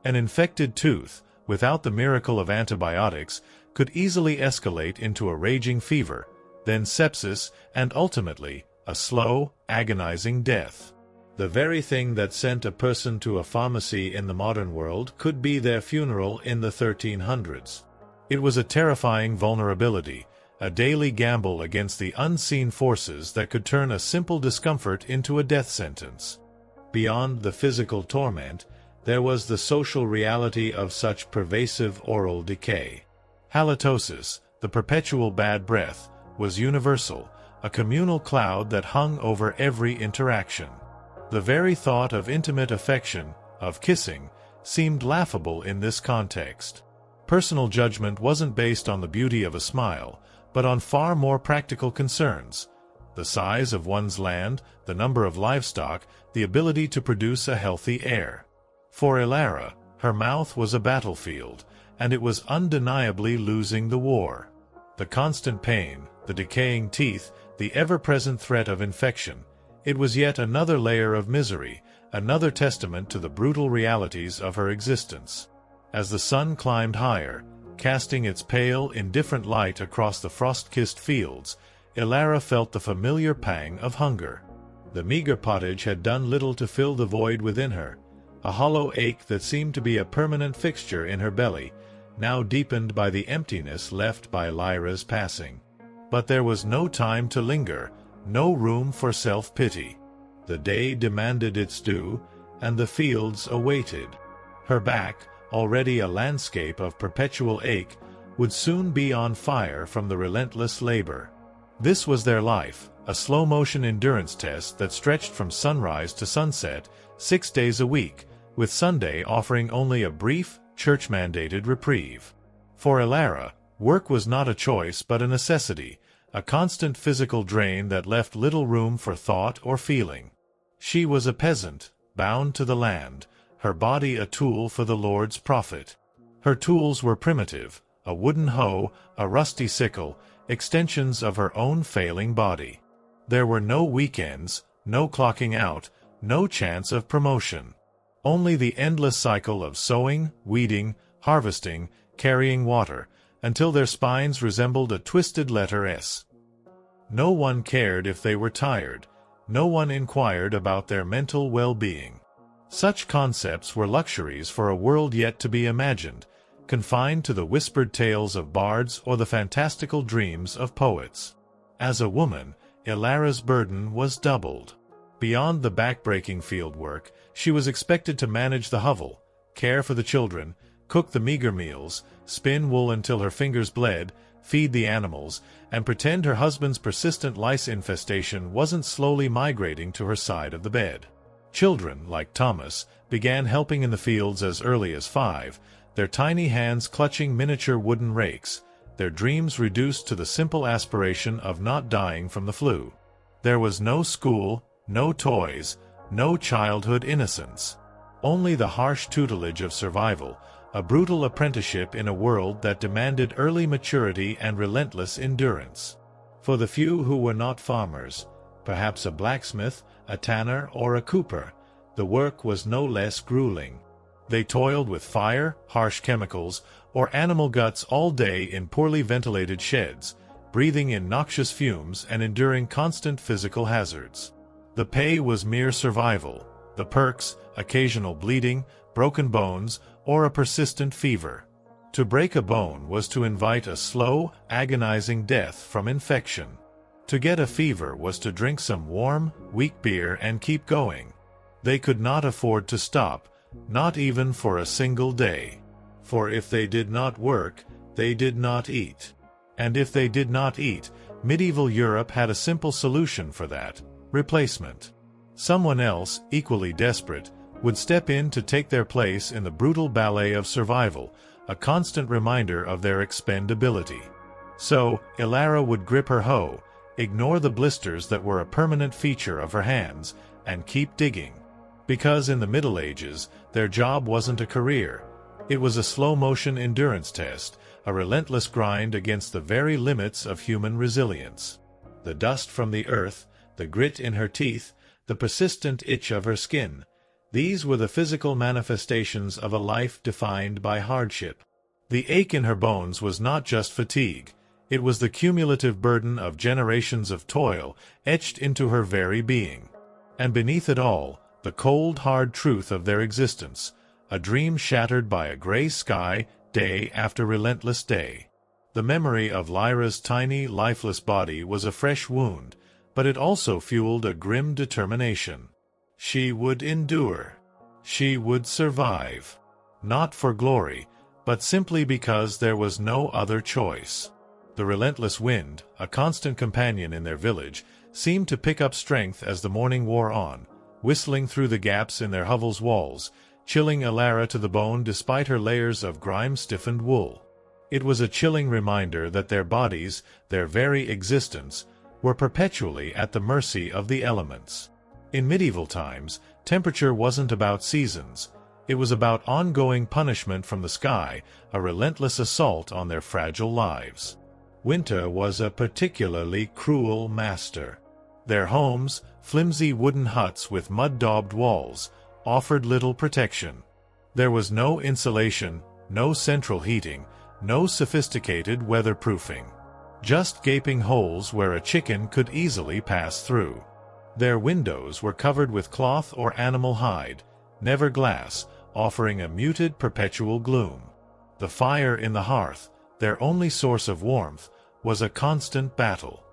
An infected tooth, without the miracle of antibiotics, could easily escalate into a raging fever, then sepsis, and ultimately, a slow, agonizing death. The very thing that sent a person to a pharmacy in the modern world could be their funeral in the 1300s. It was a terrifying vulnerability, a daily gamble against the unseen forces that could turn a simple discomfort into a death sentence. Beyond the physical torment, there was the social reality of such pervasive oral decay. Halitosis, the perpetual bad breath, was universal, a communal cloud that hung over every interaction. The very thought of intimate affection, of kissing, seemed laughable in this context. Personal judgment wasn't based on the beauty of a smile, but on far more practical concerns: the size of one's land, the number of livestock, the ability to produce a healthy heir. For Ilara, her mouth was a battlefield, and it was undeniably losing the war. The constant pain, the decaying teeth, the ever-present threat of infection, it was yet another layer of misery, another testament to the brutal realities of her existence. As the sun climbed higher, casting its pale, indifferent light across the frost-kissed fields, Ilara felt the familiar pang of hunger. The meager pottage had done little to fill the void within her, a hollow ache that seemed to be a permanent fixture in her belly, now deepened by the emptiness left by Lyra's passing. But there was no time to linger, no room for self-pity. The day demanded its due, and the fields awaited. Her back, already a landscape of perpetual ache, would soon be on fire from the relentless labor. This was their life, a slow-motion endurance test that stretched from sunrise to sunset, 6 days a week, with Sunday offering only a brief, church-mandated reprieve. For Ilara, work was not a choice but a necessity, a constant physical drain that left little room for thought or feeling. She was a peasant, bound to the land, her body a tool for the Lord's profit. Her tools were primitive, a wooden hoe, a rusty sickle, extensions of her own failing body. There were no weekends, no clocking out, no chance of promotion. Only the endless cycle of sowing, weeding, harvesting, carrying water, until their spines resembled a twisted letter S. No one cared if they were tired. No one inquired about their mental well-being. Such concepts were luxuries for a world yet to be imagined, confined to the whispered tales of bards or the fantastical dreams of poets. As a woman, Ilara's burden was doubled. Beyond the back-breaking field work, she was expected to manage the hovel, care for the children, cook the meager meals, spin wool until her fingers bled, feed the animals, and pretend her husband's persistent lice infestation wasn't slowly migrating to her side of the bed. Children, like Thomas, began helping in the fields as early as 5, their tiny hands clutching miniature wooden rakes, their dreams reduced to the simple aspiration of not dying from the flu. There was no school, no toys, no childhood innocence. Only the harsh tutelage of survival, a brutal apprenticeship in a world that demanded early maturity and relentless endurance. For the few who were not farmers, perhaps a blacksmith, a tanner, or a cooper, the work was no less grueling. They toiled with fire, harsh chemicals, or animal guts all day in poorly ventilated sheds, breathing in noxious fumes and enduring constant physical hazards. The pay was mere survival, the perks, occasional bleeding, broken bones, or a persistent fever. To break a bone was to invite a slow, agonizing death from infection. To get a fever was to drink some warm, weak beer and keep going. They could not afford to stop, not even for a single day. For if they did not work, they did not eat. And if they did not eat, medieval Europe had a simple solution for that: replacement. Someone else, equally desperate, would step in to take their place in the brutal ballet of survival, a constant reminder of their expendability. So, Ilara would grip her hoe, ignore the blisters that were a permanent feature of her hands, and keep digging. Because in the Middle Ages, their job wasn't a career. It was a slow-motion endurance test, a relentless grind against the very limits of human resilience. The dust from the earth, the grit in her teeth, the persistent itch of her skin, these were the physical manifestations of a life defined by hardship. The ache in her bones was not just fatigue. It was the cumulative burden of generations of toil etched into her very being. And beneath it all, the cold, hard truth of their existence, a dream shattered by a gray sky, day after relentless day. The memory of Lyra's tiny, lifeless body was a fresh wound, but it also fueled a grim determination. She would endure. She would survive. Not for glory, but simply because there was no other choice. The relentless wind, a constant companion in their village, seemed to pick up strength as the morning wore on, whistling through the gaps in their hovel's walls, chilling Ilara to the bone despite her layers of grime-stiffened wool. It was a chilling reminder that their bodies, their very existence, were perpetually at the mercy of the elements. In medieval times, temperature wasn't about seasons. It was about ongoing punishment from the sky, a relentless assault on their fragile lives. Winter was a particularly cruel master. Their homes, flimsy wooden huts with mud-daubed walls, offered little protection. There was no insulation, no central heating, no sophisticated weatherproofing. Just gaping holes where a chicken could easily pass through. Their windows were covered with cloth or animal hide, never glass, offering a muted perpetual gloom. The fire in the hearth, their only source of warmth, was a constant battle.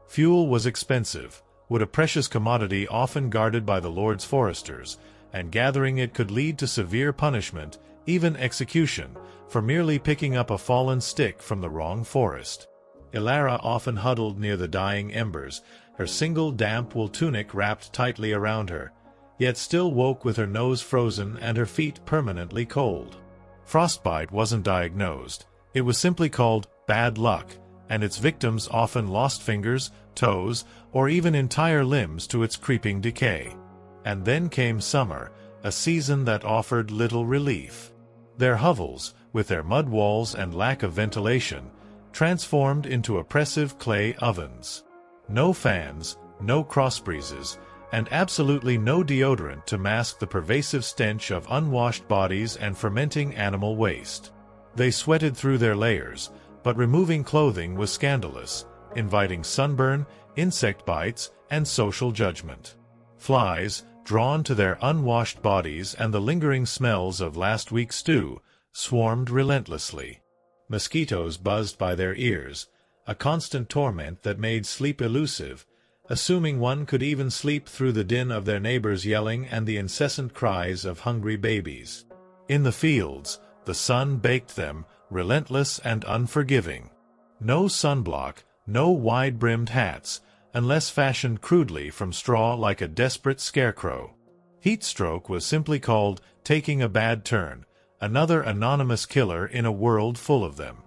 Fuel was expensive, wood a precious commodity often guarded by the Lord's foresters, and gathering it could lead to severe punishment, even execution, for merely picking up a fallen stick from the wrong forest. Ilara often huddled near the dying embers, her single damp wool tunic wrapped tightly around her, yet still woke with her nose frozen and her feet permanently cold. Frostbite wasn't diagnosed. It was simply called bad luck, and its victims often lost fingers, toes, or even entire limbs to its creeping decay. And then came summer, a season that offered little relief. Their hovels, with their mud walls and lack of ventilation, transformed into oppressive clay ovens. No fans, no crossbreezes, and absolutely no deodorant to mask the pervasive stench of unwashed bodies and fermenting animal waste. They sweated through their layers, but removing clothing was scandalous, inviting sunburn, insect bites, and social judgment. Flies, drawn to their unwashed bodies and the lingering smells of last week's stew, swarmed relentlessly. Mosquitoes buzzed by their ears, a constant torment that made sleep elusive, assuming one could even sleep through the din of their neighbors yelling and the incessant cries of hungry babies. In the fields, the sun baked them, relentless and unforgiving. No sunblock, no wide-brimmed hats, unless fashioned crudely from straw like a desperate scarecrow. Heat stroke was simply called taking a bad turn, another anonymous killer in a world full of them.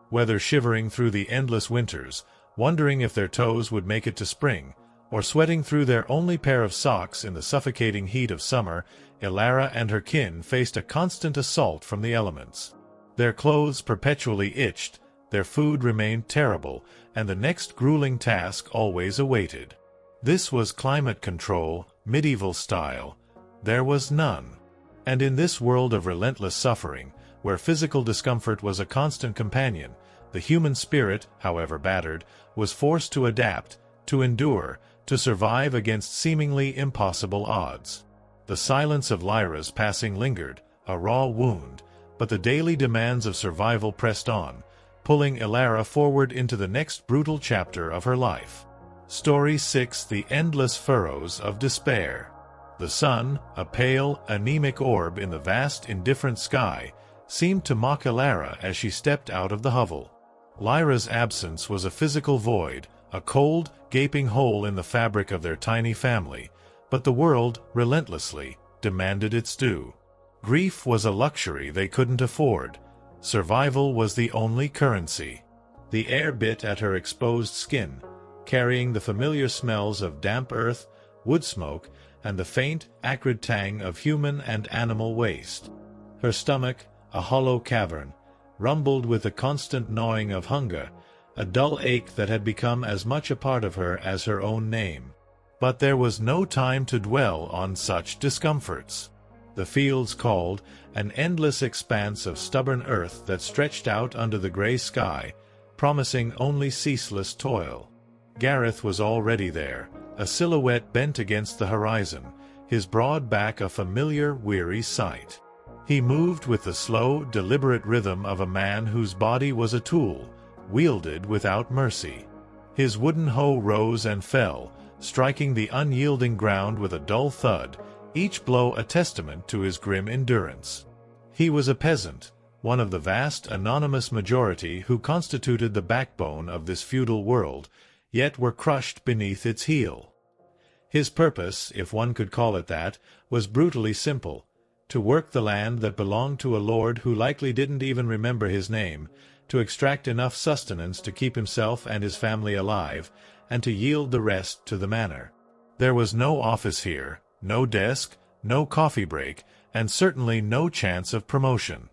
Whether shivering through the endless winters, wondering if their toes would make it to spring, or sweating through their only pair of socks in the suffocating heat of summer, Ilara and her kin faced a constant assault from the elements. Their clothes perpetually itched, their food remained terrible, and the next grueling task always awaited. This was climate control, medieval style. There was none. And in this world of relentless suffering, where physical discomfort was a constant companion, the human spirit, however battered, was forced to adapt, to endure, to survive against seemingly impossible odds. The silence of Lyra's passing lingered, a raw wound, but the daily demands of survival pressed on, pulling Ilara forward into the next brutal chapter of her life. Story 6: The Endless Furrows of Despair. The sun, a pale, anemic orb in the vast, indifferent sky, seemed to mock Ilara as she stepped out of the hovel. Lyra's absence was a physical void, a cold, gaping hole in the fabric of their tiny family, but the world, relentlessly, demanded its due. Grief was a luxury they couldn't afford. Survival was the only currency. The air bit at her exposed skin, carrying the familiar smells of damp earth, wood smoke, and the faint, acrid tang of human and animal waste. Her stomach, a hollow cavern, rumbled with the constant gnawing of hunger, a dull ache that had become as much a part of her as her own name. But there was no time to dwell on such discomforts. The fields called, an endless expanse of stubborn earth that stretched out under the gray sky, promising only ceaseless toil. Gareth was already there, a silhouette bent against the horizon, his broad back a familiar, weary sight. He moved with the slow, deliberate rhythm of a man whose body was a tool, wielded without mercy. His wooden hoe rose and fell, striking the unyielding ground with a dull thud, each blow a testament to his grim endurance. He was a peasant, one of the vast anonymous majority who constituted the backbone of this feudal world, yet were crushed beneath its heel. His purpose, if one could call it that, was brutally simple: to work the land that belonged to a lord who likely didn't even remember his name, to extract enough sustenance to keep himself and his family alive, and to yield the rest to the manor. There was no office here, no desk, no coffee break, and certainly no chance of promotion.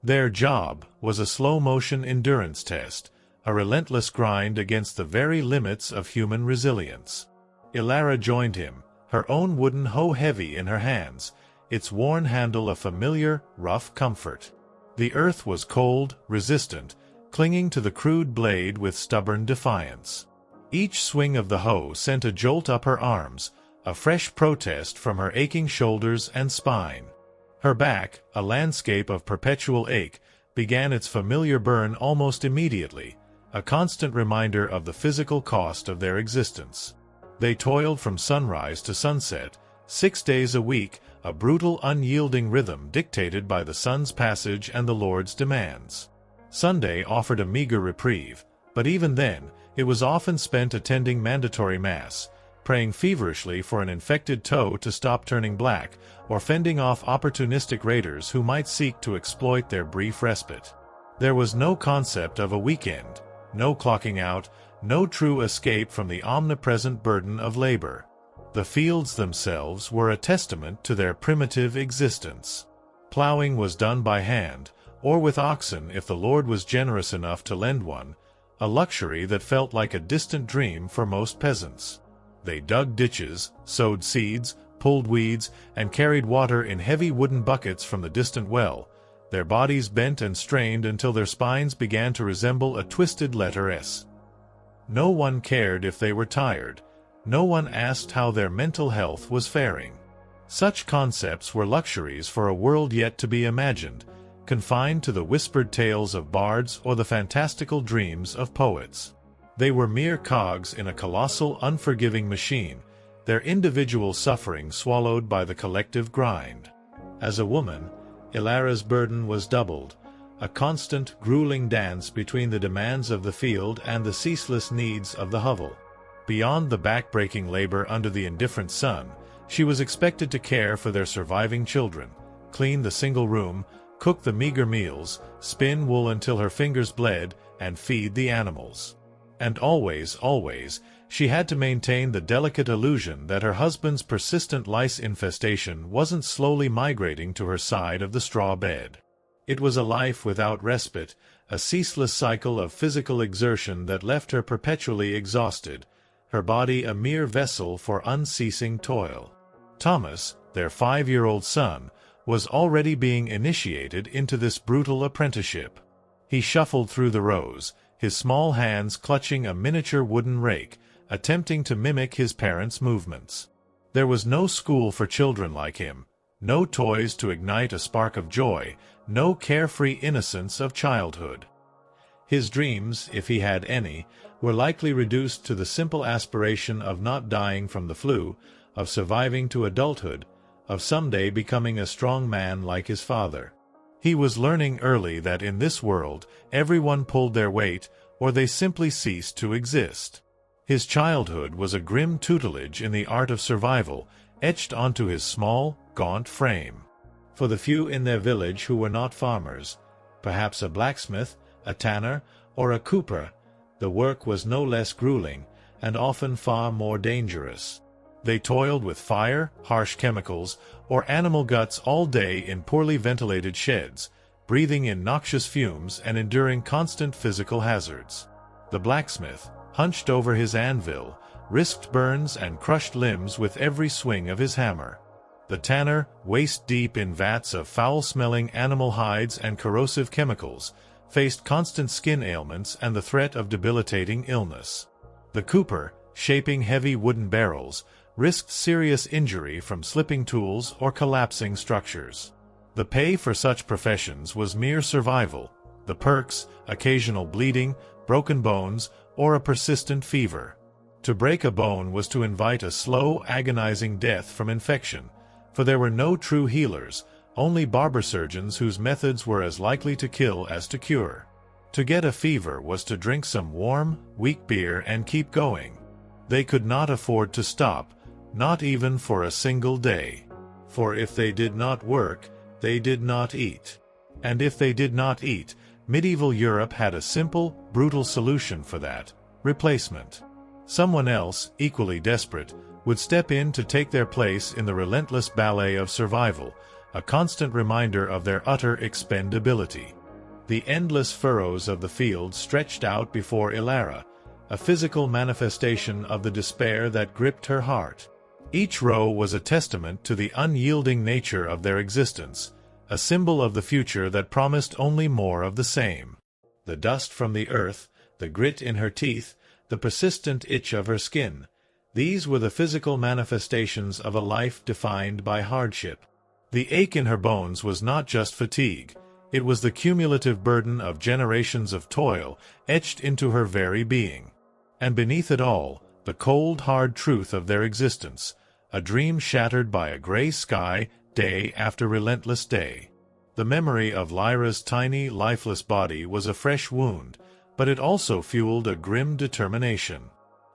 Their job was a slow-motion endurance test, a relentless grind against the very limits of human resilience. Ilara joined him, her own wooden hoe heavy in her hands, its worn handle a familiar, rough comfort. The earth was cold, resistant, clinging to the crude blade with stubborn defiance. Each swing of the hoe sent a jolt up her arms, a fresh protest from her aching shoulders and spine. Her back, a landscape of perpetual ache, began its familiar burn almost immediately, a constant reminder of the physical cost of their existence. They toiled from sunrise to sunset, 6 days a week, a brutal, unyielding rhythm dictated by the sun's passage and the Lord's demands. Sunday offered a meager reprieve, but even then, it was often spent attending mandatory Mass, praying feverishly for an infected toe to stop turning black, or fending off opportunistic raiders who might seek to exploit their brief respite. There was no concept of a weekend, no clocking out, no true escape from the omnipresent burden of labor. The fields themselves were a testament to their primitive existence. Plowing was done by hand, or with oxen if the Lord was generous enough to lend one, a luxury that felt like a distant dream for most peasants. They dug ditches, sowed seeds, pulled weeds, and carried water in heavy wooden buckets from the distant well, their bodies bent and strained until their spines began to resemble a twisted letter S. No one cared if they were tired. No one asked how their mental health was faring. Such concepts were luxuries for a world yet to be imagined, confined to the whispered tales of bards or the fantastical dreams of poets. They were mere cogs in a colossal, unforgiving machine, their individual suffering swallowed by the collective grind. As a woman, Ilara's burden was doubled, a constant, grueling dance between the demands of the field and the ceaseless needs of the hovel. Beyond the back-breaking labor under the indifferent sun, she was expected to care for their surviving children, clean the single room, cook the meager meals, spin wool until her fingers bled, and feed the animals. And always, she had to maintain the delicate illusion that her husband's persistent lice infestation wasn't slowly migrating to her side of the straw bed. It was a life without respite, a ceaseless cycle of physical exertion that left her perpetually exhausted, her body a mere vessel for unceasing toil. Thomas, their 5-year-old son, was already being initiated into this brutal apprenticeship. He shuffled through the rows, his small hands clutching a miniature wooden rake, attempting to mimic his parents' movements. There was no school for children like him, no toys to ignite a spark of joy, no carefree innocence of childhood. His dreams, if he had any, were likely reduced to the simple aspiration of not dying from the flu, of surviving to adulthood, of someday becoming a strong man like his father. He was learning early that in this world everyone pulled their weight, or they simply ceased to exist. His childhood was a grim tutelage in the art of survival, etched onto his small, gaunt frame. For the few in their village who were not farmers, perhaps a blacksmith, a tanner, or a cooper, the work was no less grueling, and often far more dangerous. They toiled with fire, harsh chemicals, or animal guts all day in poorly ventilated sheds, breathing in noxious fumes and enduring constant physical hazards. The blacksmith, hunched over his anvil, risked burns and crushed limbs with every swing of his hammer. The tanner, waist-deep in vats of foul-smelling animal hides and corrosive chemicals, faced constant skin ailments and the threat of debilitating illness. The cooper, shaping heavy wooden barrels, risked serious injury from slipping tools or collapsing structures. The pay for such professions was mere survival, the perks, occasional bleeding, broken bones, or a persistent fever. To break a bone was to invite a slow, agonizing death from infection, for there were no true healers, only barber surgeons whose methods were as likely to kill as to cure. To get a fever was to drink some warm, weak beer and keep going. They could not afford to stop, not even for a single day. For if they did not work, they did not eat. And if they did not eat, medieval Europe had a simple, brutal solution for that: replacement. Someone else, equally desperate, would step in to take their place in the relentless ballet of survival, a constant reminder of their utter expendability. The endless furrows of the field stretched out before Ilara, a physical manifestation of the despair that gripped her heart. Each row was a testament to the unyielding nature of their existence, a symbol of the future that promised only more of the same. The dust from the earth, the grit in her teeth, the persistent itch of her skin, these were the physical manifestations of a life defined by hardship. The ache in her bones was not just fatigue, it was the cumulative burden of generations of toil etched into her very being. And beneath it all, the cold, hard truth of their existence, a dream shattered by a gray sky, day after relentless day. The memory of Lyra's tiny, lifeless body was a fresh wound, but it also fueled a grim determination.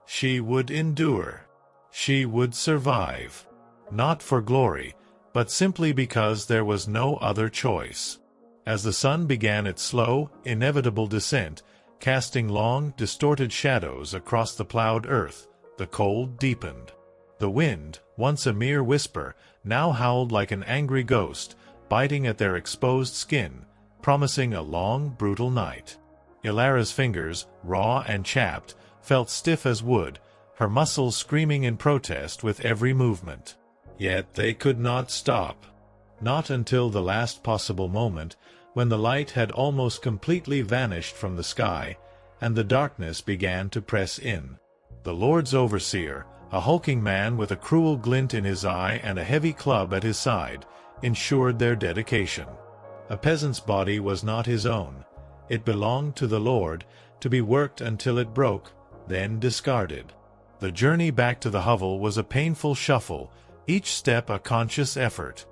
She would endure. She would survive. Not for glory, but simply because there was no other choice. As the sun began its slow, inevitable descent, casting long, distorted shadows across the plowed earth, the cold deepened. The wind, once a mere whisper, now howled like an angry ghost, biting at their exposed skin, promising a long, brutal night. Ilara's fingers, raw and chapped, felt stiff as wood, her muscles screaming in protest with every movement. Yet they could not stop. Not until the last possible moment, when the light had almost completely vanished from the sky, and the darkness began to press in. The Lord's overseer, a hulking man with a cruel glint in his eye and a heavy club at his side, ensured their dedication. A peasant's body was not his own. It belonged to the Lord, to be worked until it broke, then discarded. The journey back to the hovel was a painful shuffle, each step a conscious effort.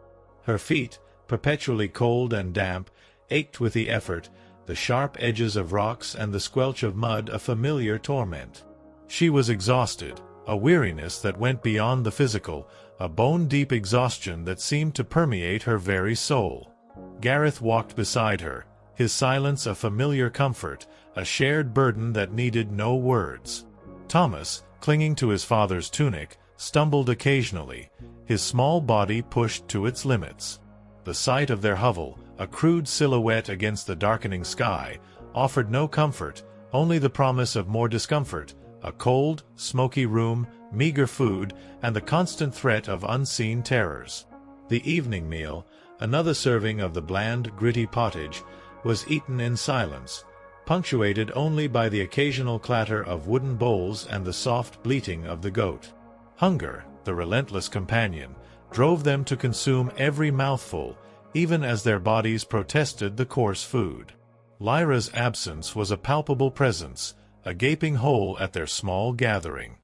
Her feet, perpetually cold and damp, ached with the effort, the sharp edges of rocks and the squelch of mud a familiar torment. She was exhausted, a weariness that went beyond the physical, a bone-deep exhaustion that seemed to permeate her very soul. Gareth walked beside her, his silence a familiar comfort, a shared burden that needed no words. Thomas, clinging to his father's tunic, stumbled occasionally, his small body pushed to its limits. The sight of their hovel, a crude silhouette against the darkening sky, offered no comfort, only the promise of more discomfort, a cold, smoky room, meager food, and the constant threat of unseen terrors. The evening meal, another serving of the bland, gritty pottage, was eaten in silence, punctuated only by the occasional clatter of wooden bowls and the soft bleating of the goat. Hunger, the relentless companion, drove them to consume every mouthful, even as their bodies protested the coarse food. Lyra's absence was a palpable presence, a gaping hole at their small gathering.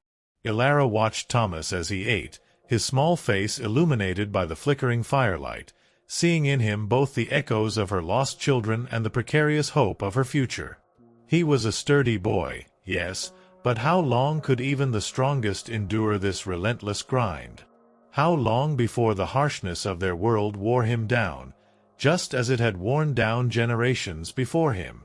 Ilara watched Thomas as he ate, his small face illuminated by the flickering firelight, seeing in him both the echoes of her lost children and the precarious hope of her future. He was a sturdy boy, yes, but how long could even the strongest endure this relentless grind? How long before the harshness of their world wore him down, just as it had worn down generations before him?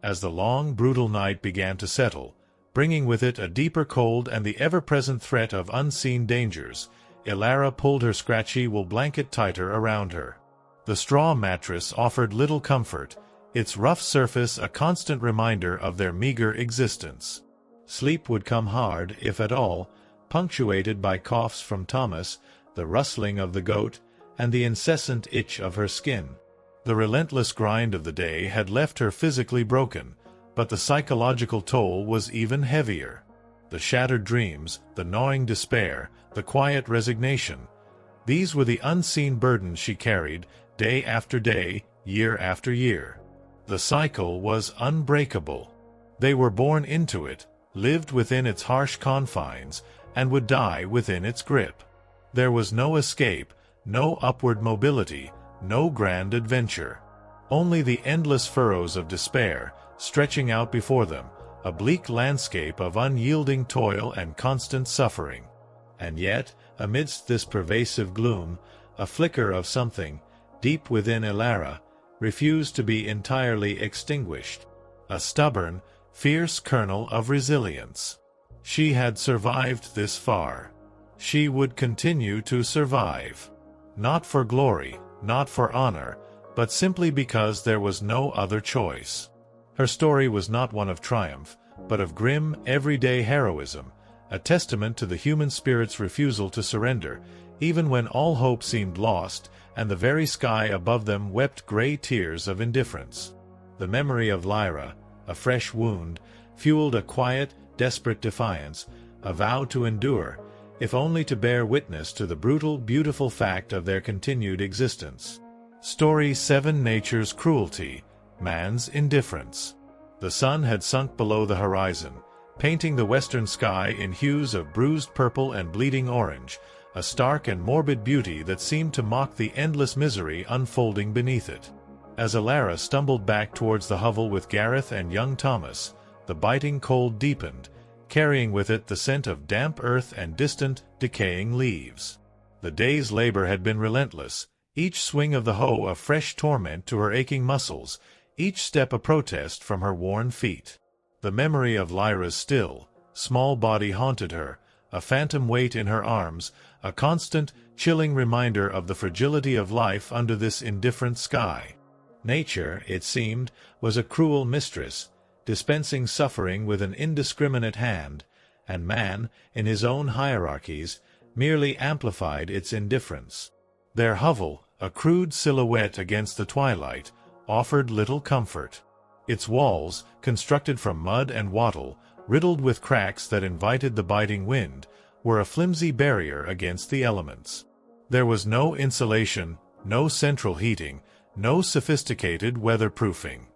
As the long, brutal night began to settle, bringing with it a deeper cold and the ever-present threat of unseen dangers, Ilara pulled her scratchy wool blanket tighter around her. The straw mattress offered little comfort, its rough surface a constant reminder of their meager existence. Sleep would come hard, if at all, punctuated by coughs from Thomas, the rustling of the goat, and the incessant itch of her skin. The relentless grind of the day had left her physically broken, but the psychological toll was even heavier. The shattered dreams, the gnawing despair, the quiet resignation, these were the unseen burdens she carried, day after day, year after year. The cycle was unbreakable. They were born into it, lived within its harsh confines, and would die within its grip. There was no escape, no upward mobility, no grand adventure. Only the endless furrows of despair, stretching out before them, a bleak landscape of unyielding toil and constant suffering. And yet, amidst this pervasive gloom, a flicker of something, deep within Ilara, refused to be entirely extinguished. A stubborn, fierce kernel of resilience. She had survived this far. She would continue to survive. Not for glory, not for honor, but simply because there was no other choice. Her story was not one of triumph, but of grim, everyday heroism, a testament to the human spirit's refusal to surrender, even when all hope seemed lost, and the very sky above them wept gray tears of indifference. The memory of Lyra, a fresh wound, fueled a quiet, desperate defiance, a vow to endure, if only to bear witness to the brutal, beautiful fact of their continued existence. Story 7: Nature's Cruelty, Man's Indifference. The sun had sunk below the horizon, painting the western sky in hues of bruised purple and bleeding orange, a stark and morbid beauty that seemed to mock the endless misery unfolding beneath it. As Ilara stumbled back towards the hovel with Gareth and young Thomas, the biting cold deepened, carrying with it the scent of damp earth and distant, decaying leaves. The day's labor had been relentless, each swing of the hoe a fresh torment to her aching muscles, each step a protest from her worn feet. The memory of Lyra's still, small body haunted her, a phantom weight in her arms, a constant, chilling reminder of the fragility of life under this indifferent sky. Nature, it seemed, was a cruel mistress, dispensing suffering with an indiscriminate hand, and man, in his own hierarchies, merely amplified its indifference. Their hovel, a crude silhouette against the twilight, offered little comfort. Its walls, constructed from mud and wattle, riddled with cracks that invited the biting wind, were a flimsy barrier against the elements. There was no insulation, no central heating, no sophisticated weatherproofing.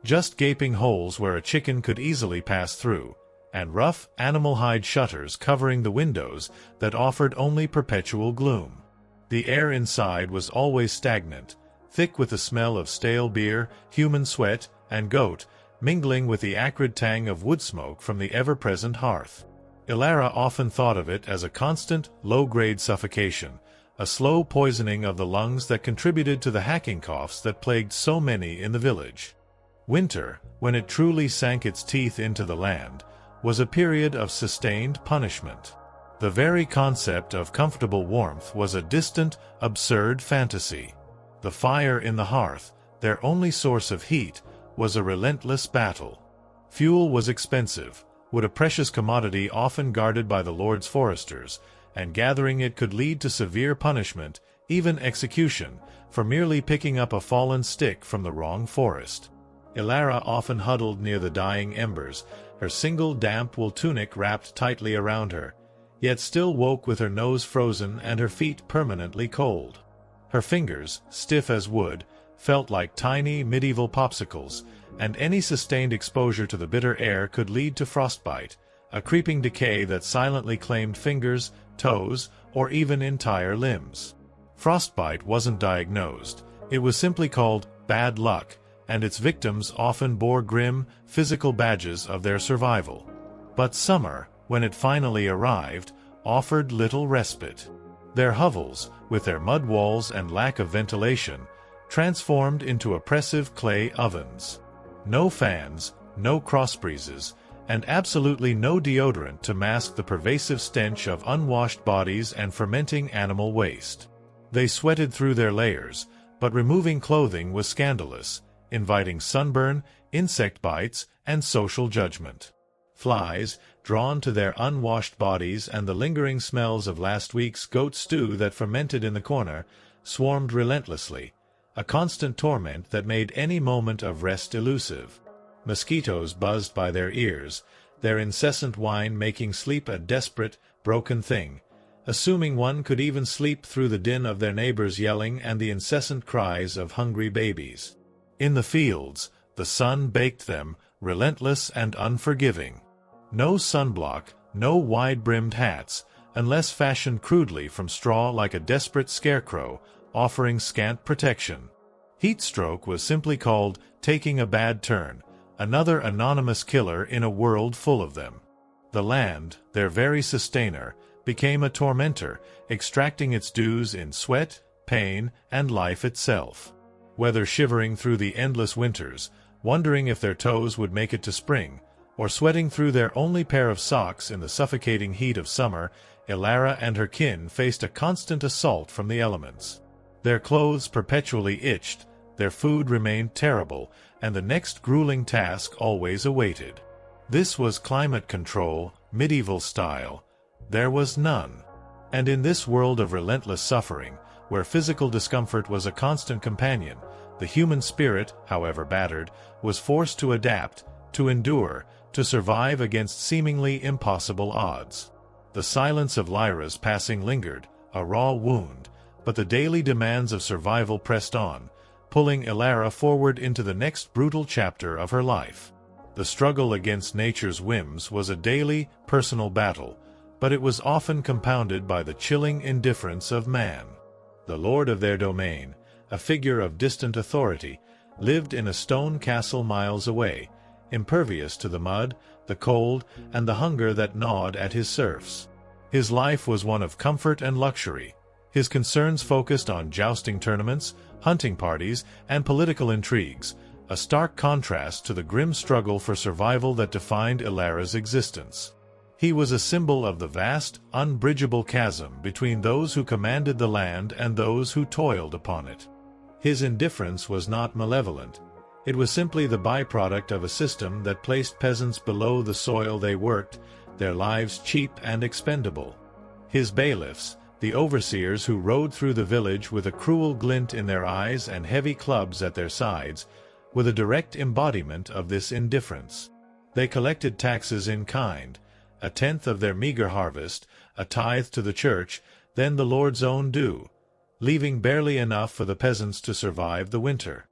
Just gaping holes where a chicken could easily pass through, and rough animal hide shutters covering the windows that offered only perpetual gloom. The air inside was always stagnant, thick with the smell of stale beer, human sweat, and goat, mingling with the acrid tang of wood smoke from the ever-present hearth. Ilara often thought of it as a constant, low-grade suffocation, a slow poisoning of the lungs that contributed to the hacking coughs that plagued so many in the village. Winter, when it truly sank its teeth into the land, was a period of sustained punishment. The very concept of comfortable warmth was a distant, absurd fantasy. The fire in the hearth, their only source of heat, was a relentless battle. Fuel was expensive, wood a precious commodity often guarded by the Lord's foresters, and gathering it could lead to severe punishment, even execution, for merely picking up a fallen stick from the wrong forest. Ilara often huddled near the dying embers, her single damp wool tunic wrapped tightly around her, yet still woke with her nose frozen and her feet permanently cold. Her fingers, stiff as wood, felt like tiny medieval popsicles, and any sustained exposure to the bitter air could lead to frostbite, a creeping decay that silently claimed fingers, toes, or even entire limbs. Frostbite wasn't diagnosed, it was simply called bad luck, and its victims often bore grim, physical badges of their survival. But summer, when it finally arrived, offered little respite. Their hovels, with their mud walls and lack of ventilation, transformed into oppressive clay ovens. No fans, no crossbreezes, and absolutely no deodorant to mask the pervasive stench of unwashed bodies and fermenting animal waste. They sweated through their layers, but removing clothing was scandalous, inviting sunburn, insect bites, and social judgment. Flies, drawn to their unwashed bodies and the lingering smells of last week's goat stew that fermented in the corner, swarmed relentlessly, a constant torment that made any moment of rest elusive. Mosquitoes buzzed by their ears, their incessant whine making sleep a desperate, broken thing, assuming one could even sleep through the din of their neighbors yelling and the incessant cries of hungry babies. In the fields, the sun baked them, relentless and unforgiving. No sunblock, no wide-brimmed hats, unless fashioned crudely from straw like a desperate scarecrow, offering scant protection. Heatstroke was simply called taking a bad turn, another anonymous killer in a world full of them. The land, their very sustainer, became a tormentor, extracting its dues in sweat, pain, and life itself. Whether shivering through the endless winters, wondering if their toes would make it to spring, or sweating through their only pair of socks in the suffocating heat of summer, Ilara and her kin faced a constant assault from the elements. Their clothes perpetually itched, their food remained terrible, and the next grueling task always awaited. This was climate control, medieval style. There was none. And in this world of relentless suffering, where physical discomfort was a constant companion, the human spirit, however battered, was forced to adapt, to endure, to survive against seemingly impossible odds. The silence of Lyra's passing lingered, a raw wound, but the daily demands of survival pressed on, pulling Ilara forward into the next brutal chapter of her life. The struggle against nature's whims was a daily, personal battle, but it was often compounded by the chilling indifference of man. The lord of their domain, a figure of distant authority, lived in a stone castle miles away, impervious to the mud, the cold, and the hunger that gnawed at his serfs. His life was one of comfort and luxury, his concerns focused on jousting tournaments, hunting parties, and political intrigues, a stark contrast to the grim struggle for survival that defined Ilara's existence. He was a symbol of the vast, unbridgeable chasm between those who commanded the land and those who toiled upon it. His indifference was not malevolent. It was simply the byproduct of a system that placed peasants below the soil they worked, their lives cheap and expendable. His bailiffs, the overseers who rode through the village with a cruel glint in their eyes and heavy clubs at their sides, were the direct embodiment of this indifference. They collected taxes in kind, a tenth of their meager harvest, a tithe to the church, then the Lord's own due, leaving barely enough for the peasants to survive the winter.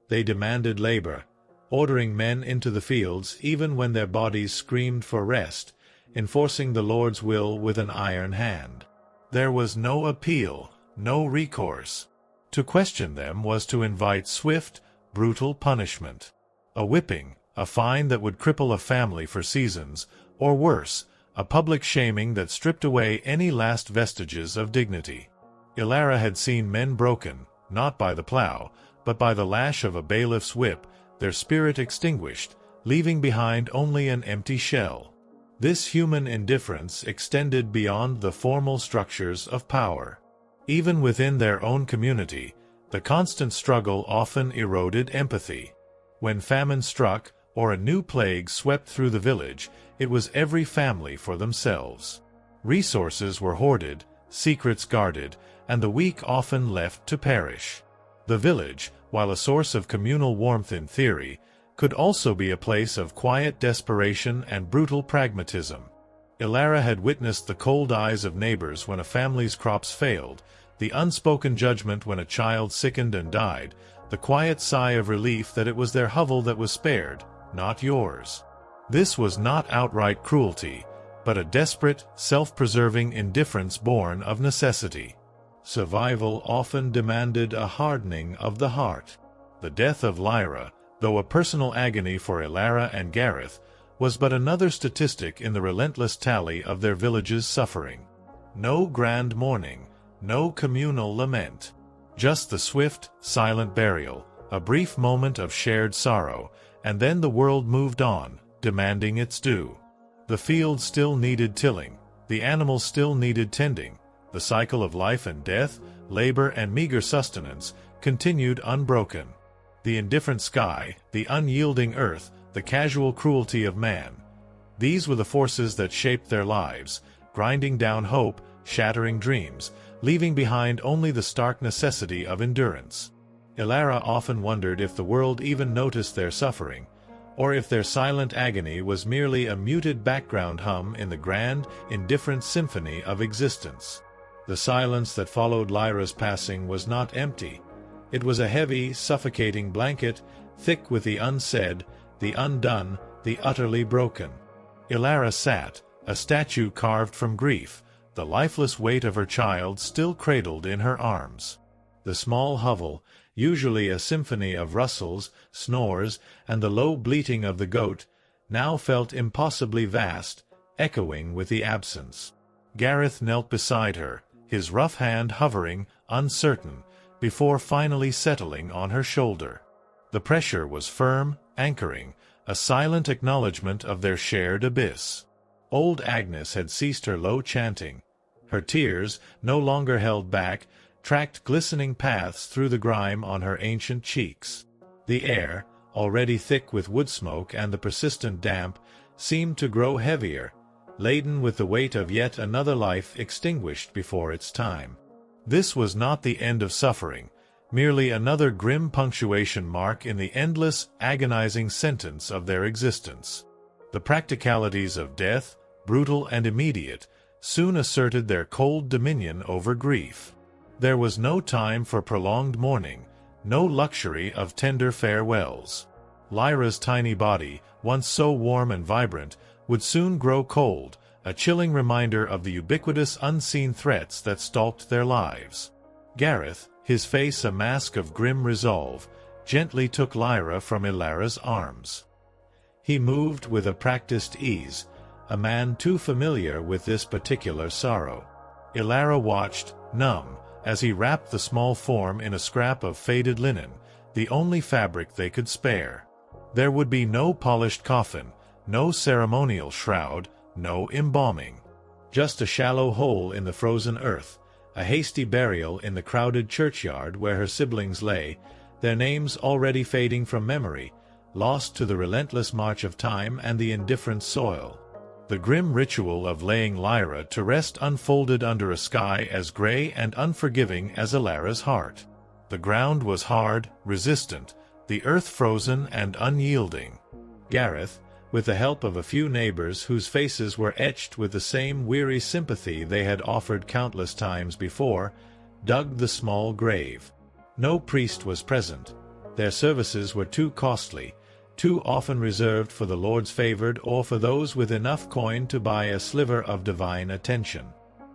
They demanded labor, ordering men into the fields even when their bodies screamed for rest, enforcing the Lord's will with an iron hand. There was no appeal, no recourse. To question them was to invite swift, brutal punishment. A whipping, a fine that would cripple a family for seasons, or worse, a public shaming that stripped away any last vestiges of dignity. Ilara had seen men broken, not by the plow, but by the lash of a bailiff's whip, their spirit extinguished, leaving behind only an empty shell. This human indifference extended beyond the formal structures of power. Even within their own community, the constant struggle often eroded empathy. When famine struck, or a new plague swept through the village, it was every family for themselves. Resources were hoarded, secrets guarded, and the weak often left to perish. The village, while a source of communal warmth in theory, could also be a place of quiet desperation and brutal pragmatism. Ilara had witnessed the cold eyes of neighbors when a family's crops failed, the unspoken judgment when a child sickened and died, the quiet sigh of relief that it was their hovel that was spared, not yours. This was not outright cruelty, but a desperate, self-preserving indifference born of necessity. Survival often demanded a hardening of the heart. The death of Lyra, though a personal agony for Ilara and Gareth, was but another statistic in the relentless tally of their village's suffering. No grand mourning, no communal lament. Just the swift, silent burial, a brief moment of shared sorrow, and then the world moved on, demanding its due. The fields still needed tilling, the animals still needed tending, the cycle of life and death, labor and meager sustenance, continued unbroken. The indifferent sky, the unyielding earth, the casual cruelty of man. These were the forces that shaped their lives, grinding down hope, shattering dreams, leaving behind only the stark necessity of endurance. Ilara often wondered if the world even noticed their suffering, or if their silent agony was merely a muted background hum in the grand, indifferent symphony of existence. The silence that followed Lyra's passing was not empty. It was a heavy, suffocating blanket, thick with the unsaid, the undone, the utterly broken. Ilara sat, a statue carved from grief, the lifeless weight of her child still cradled in her arms. The small hovel, usually a symphony of rustles, snores, and the low bleating of the goat, now felt impossibly vast, echoing with the absence. Gareth knelt beside her, his rough hand hovering, uncertain, before finally settling on her shoulder. The pressure was firm, anchoring, a silent acknowledgment of their shared abyss. Old Agnes had ceased her low chanting. Her tears, no longer held back, tracked glistening paths through the grime on her ancient cheeks. The air, already thick with wood smoke and the persistent damp, seemed to grow heavier, laden with the weight of yet another life extinguished before its time. This was not the end of suffering, merely another grim punctuation mark in the endless, agonizing sentence of their existence. The practicalities of death, brutal and immediate, soon asserted their cold dominion over grief. There was no time for prolonged mourning, no luxury of tender farewells. Lyra's tiny body, once so warm and vibrant, would soon grow cold, a chilling reminder of the ubiquitous unseen threats that stalked their lives. Gareth, his face a mask of grim resolve, gently took Lyra from Ilara's arms. He moved with a practiced ease, a man too familiar with this particular sorrow. Ilara watched, numb, as he wrapped the small form in a scrap of faded linen, the only fabric they could spare. There would be no polished coffin, no ceremonial shroud, no embalming. Just a shallow hole in the frozen earth, a hasty burial in the crowded churchyard where her siblings lay, their names already fading from memory, lost to the relentless march of time and the indifferent soil. The grim ritual of laying Lyra to rest unfolded under a sky as gray and unforgiving as Ilara's heart. The ground was hard, resistant, the earth frozen and unyielding. Gareth, with the help of a few neighbors whose faces were etched with the same weary sympathy they had offered countless times before, dug the small grave. No priest was present. Their services were too costly, too often reserved for the Lord's favored or for those with enough coin to buy a sliver of divine attention.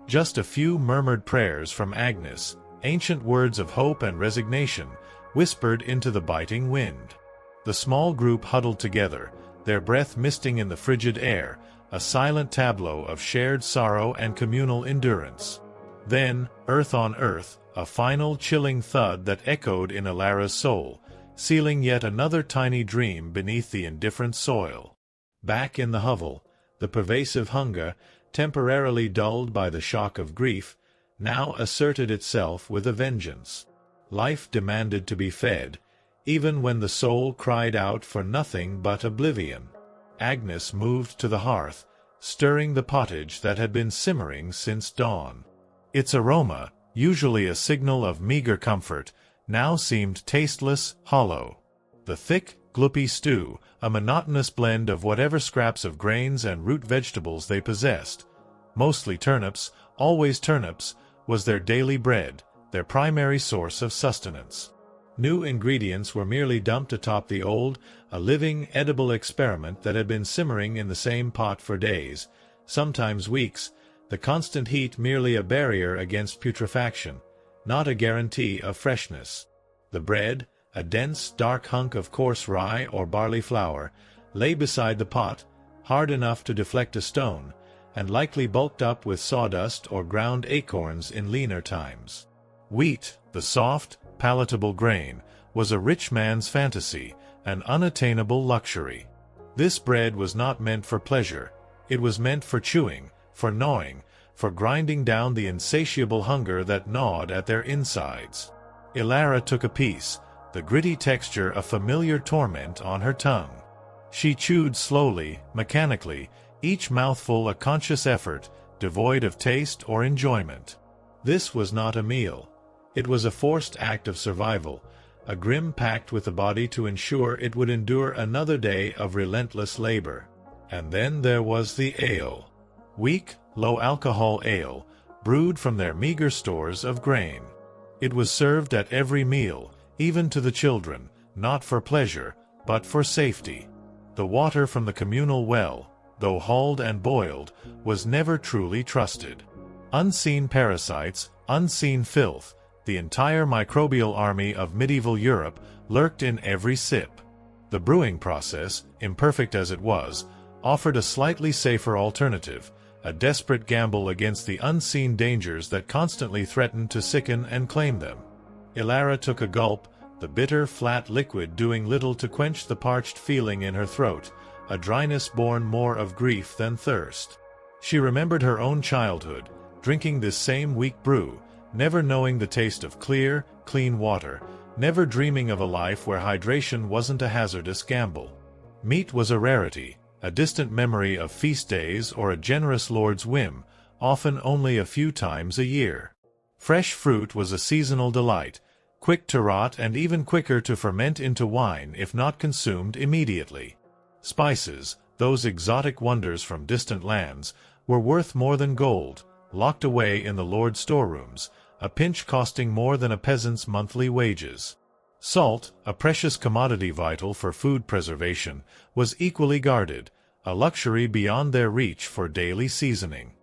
Just a few murmured prayers from Agnes, ancient words of hope and resignation, whispered into the biting wind. The small group huddled together, their breath misting in the frigid air, a silent tableau of shared sorrow and communal endurance. Then, earth on earth, a final chilling thud that echoed in Ilara's soul, sealing yet another tiny dream beneath the indifferent soil. Back in the hovel, the pervasive hunger, temporarily dulled by the shock of grief, now asserted itself with a vengeance. Life demanded to be fed, even when the soul cried out for nothing but oblivion. Agnes moved to the hearth, stirring the pottage that had been simmering since dawn. Its aroma, usually a signal of meager comfort, now seemed tasteless, hollow. The thick, gloopy stew, a monotonous blend of whatever scraps of grains and root vegetables they possessed, mostly turnips, always turnips, was their daily bread, their primary source of sustenance. New ingredients were merely dumped atop the old, a living, edible experiment that had been simmering in the same pot for days, sometimes weeks, the constant heat merely a barrier against putrefaction, not a guarantee of freshness. The bread, a dense, dark hunk of coarse rye or barley flour, lay beside the pot, hard enough to deflect a stone, and likely bulked up with sawdust or ground acorns in leaner times. Wheat, the soft, palatable grain, was a rich man's fantasy, an unattainable luxury. This bread was not meant for pleasure. It was meant for chewing, for gnawing, for grinding down the insatiable hunger that gnawed at their insides. Ilara took a piece, the gritty texture a familiar torment on her tongue. She chewed slowly, mechanically, each mouthful a conscious effort, devoid of taste or enjoyment. This was not a meal. It was a forced act of survival, a grim pact with the body to ensure it would endure another day of relentless labor. And then there was the ale. Weak, low-alcohol ale, brewed from their meager stores of grain. It was served at every meal, even to the children, not for pleasure, but for safety. The water from the communal well, though hauled and boiled, was never truly trusted. Unseen parasites, unseen filth, the entire microbial army of medieval Europe lurked in every sip. The brewing process, imperfect as it was, offered a slightly safer alternative, a desperate gamble against the unseen dangers that constantly threatened to sicken and claim them. Ilara took a gulp, the bitter, flat liquid doing little to quench the parched feeling in her throat, a dryness born more of grief than thirst. She remembered her own childhood, drinking this same weak brew, never knowing the taste of clear, clean water, never dreaming of a life where hydration wasn't a hazardous gamble. Meat was a rarity, a distant memory of feast days or a generous lord's whim, often only a few times a year. Fresh fruit was a seasonal delight, quick to rot and even quicker to ferment into wine if not consumed immediately. Spices, those exotic wonders from distant lands, were worth more than gold, locked away in the lord's storerooms, a pinch costing more than a peasant's monthly wages. Salt, a precious commodity vital for food preservation, was equally guarded, a luxury beyond their reach for daily seasoning.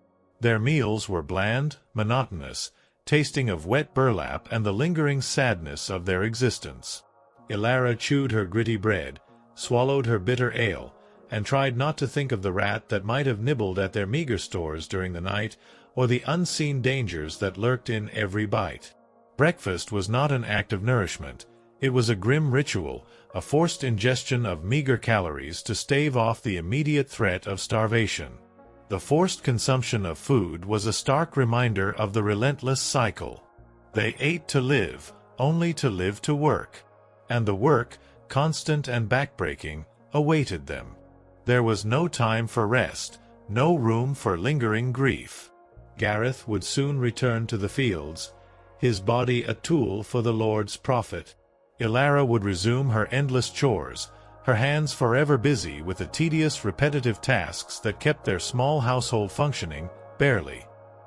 Their meals were bland, monotonous, tasting of wet burlap and the lingering sadness of their existence. Ilara chewed her gritty bread, swallowed her bitter ale, and tried not to think of the rat that might have nibbled at their meager stores during the night, or the unseen dangers that lurked in every bite. Breakfast was not an act of nourishment. It was a grim ritual, a forced ingestion of meager calories to stave off the immediate threat of starvation. The forced consumption of food was a stark reminder of the relentless cycle. They ate to live, only to live to work. And the work, constant and backbreaking, awaited them. There was no time for rest, no room for lingering grief. Gareth would soon return to the fields, his body a tool for the Lord's profit. Ilara would resume her endless chores, her hands forever busy with the tedious repetitive tasks that kept their small household functioning, barely.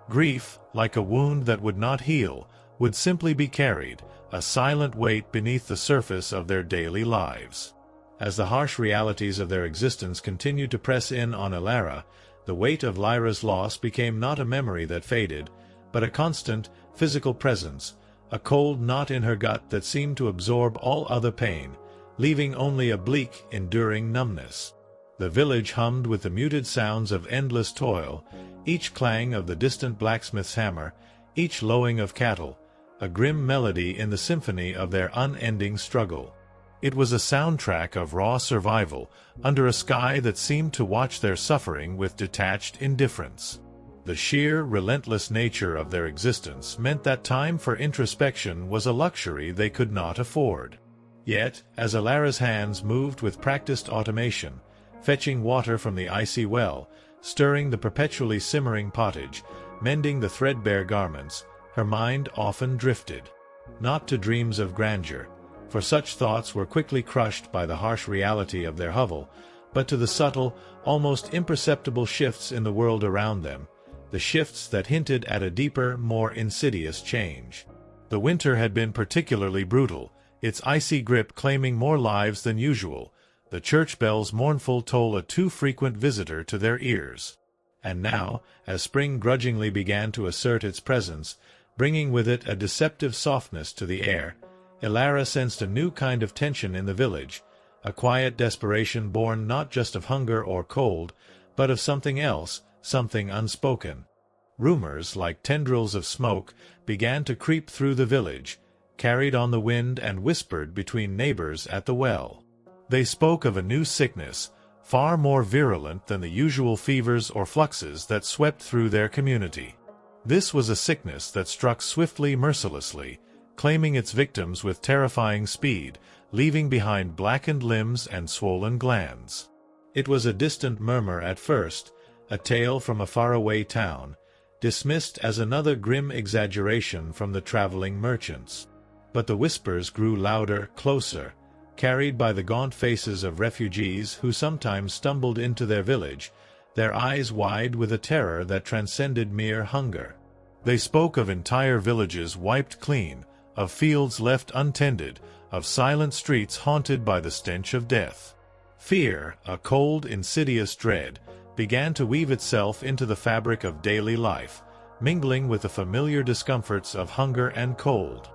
Grief, like a wound that would not heal, would simply be carried, a silent weight beneath the surface of their daily lives. As the harsh realities of their existence continued to press in on Ilara, the weight of Lyra's loss became not a memory that faded, but a constant, physical presence, a cold knot in her gut that seemed to absorb all other pain, leaving only a bleak, enduring numbness. The village hummed with the muted sounds of endless toil, each clang of the distant blacksmith's hammer, each lowing of cattle, a grim melody in the symphony of their unending struggle. It was a soundtrack of raw survival, under a sky that seemed to watch their suffering with detached indifference. The sheer, relentless nature of their existence meant that time for introspection was a luxury they could not afford. Yet, as Ilara's hands moved with practiced automation, fetching water from the icy well, stirring the perpetually simmering pottage, mending the threadbare garments, her mind often drifted. Not to dreams of grandeur, for such thoughts were quickly crushed by the harsh reality of their hovel, but to the subtle, almost imperceptible shifts in the world around them, the shifts that hinted at a deeper, more insidious change. The winter had been particularly brutal, its icy grip claiming more lives than usual, the church bell's mournful toll a too frequent visitor to their ears. And now, as spring grudgingly began to assert its presence, bringing with it a deceptive softness to the air, Ilara sensed a new kind of tension in the village, a quiet desperation born not just of hunger or cold, but of something else, something unspoken. Rumors, like tendrils of smoke, began to creep through the village, carried on the wind and whispered between neighbors at the well. They spoke of a new sickness, far more virulent than the usual fevers or fluxes that swept through their community. This was a sickness that struck swiftly, mercilessly, claiming its victims with terrifying speed, leaving behind blackened limbs and swollen glands. It was a distant murmur at first, a tale from a faraway town, dismissed as another grim exaggeration from the traveling merchants. But the whispers grew louder, closer, carried by the gaunt faces of refugees who sometimes stumbled into their village, their eyes wide with a terror that transcended mere hunger. They spoke of entire villages wiped clean, of fields left untended, of silent streets haunted by the stench of death. Fear, a cold, insidious dread, began to weave itself into the fabric of daily life, mingling with the familiar discomforts of hunger and cold.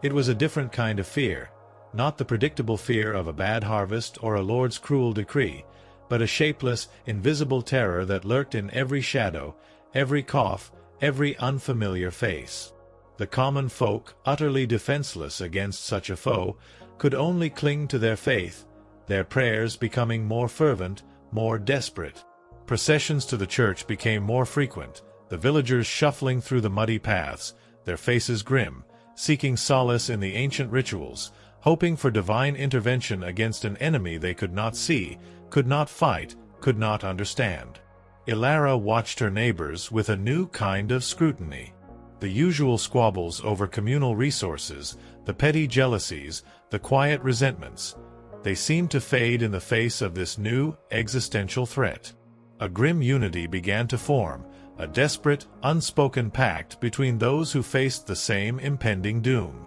It was a different kind of fear, not the predictable fear of a bad harvest or a lord's cruel decree, but a shapeless, invisible terror that lurked in every shadow, every cough, every unfamiliar face. The common folk, utterly defenseless against such a foe, could only cling to their faith, their prayers becoming more fervent, more desperate. Processions to the church became more frequent, the villagers shuffling through the muddy paths, their faces grim, seeking solace in the ancient rituals, hoping for divine intervention against an enemy they could not see, could not fight, could not understand. Ilara watched her neighbors with a new kind of scrutiny. The usual squabbles over communal resources, the petty jealousies, the quiet resentments, they seemed to fade in the face of this new, existential threat. A grim unity began to form, a desperate, unspoken pact between those who faced the same impending doom.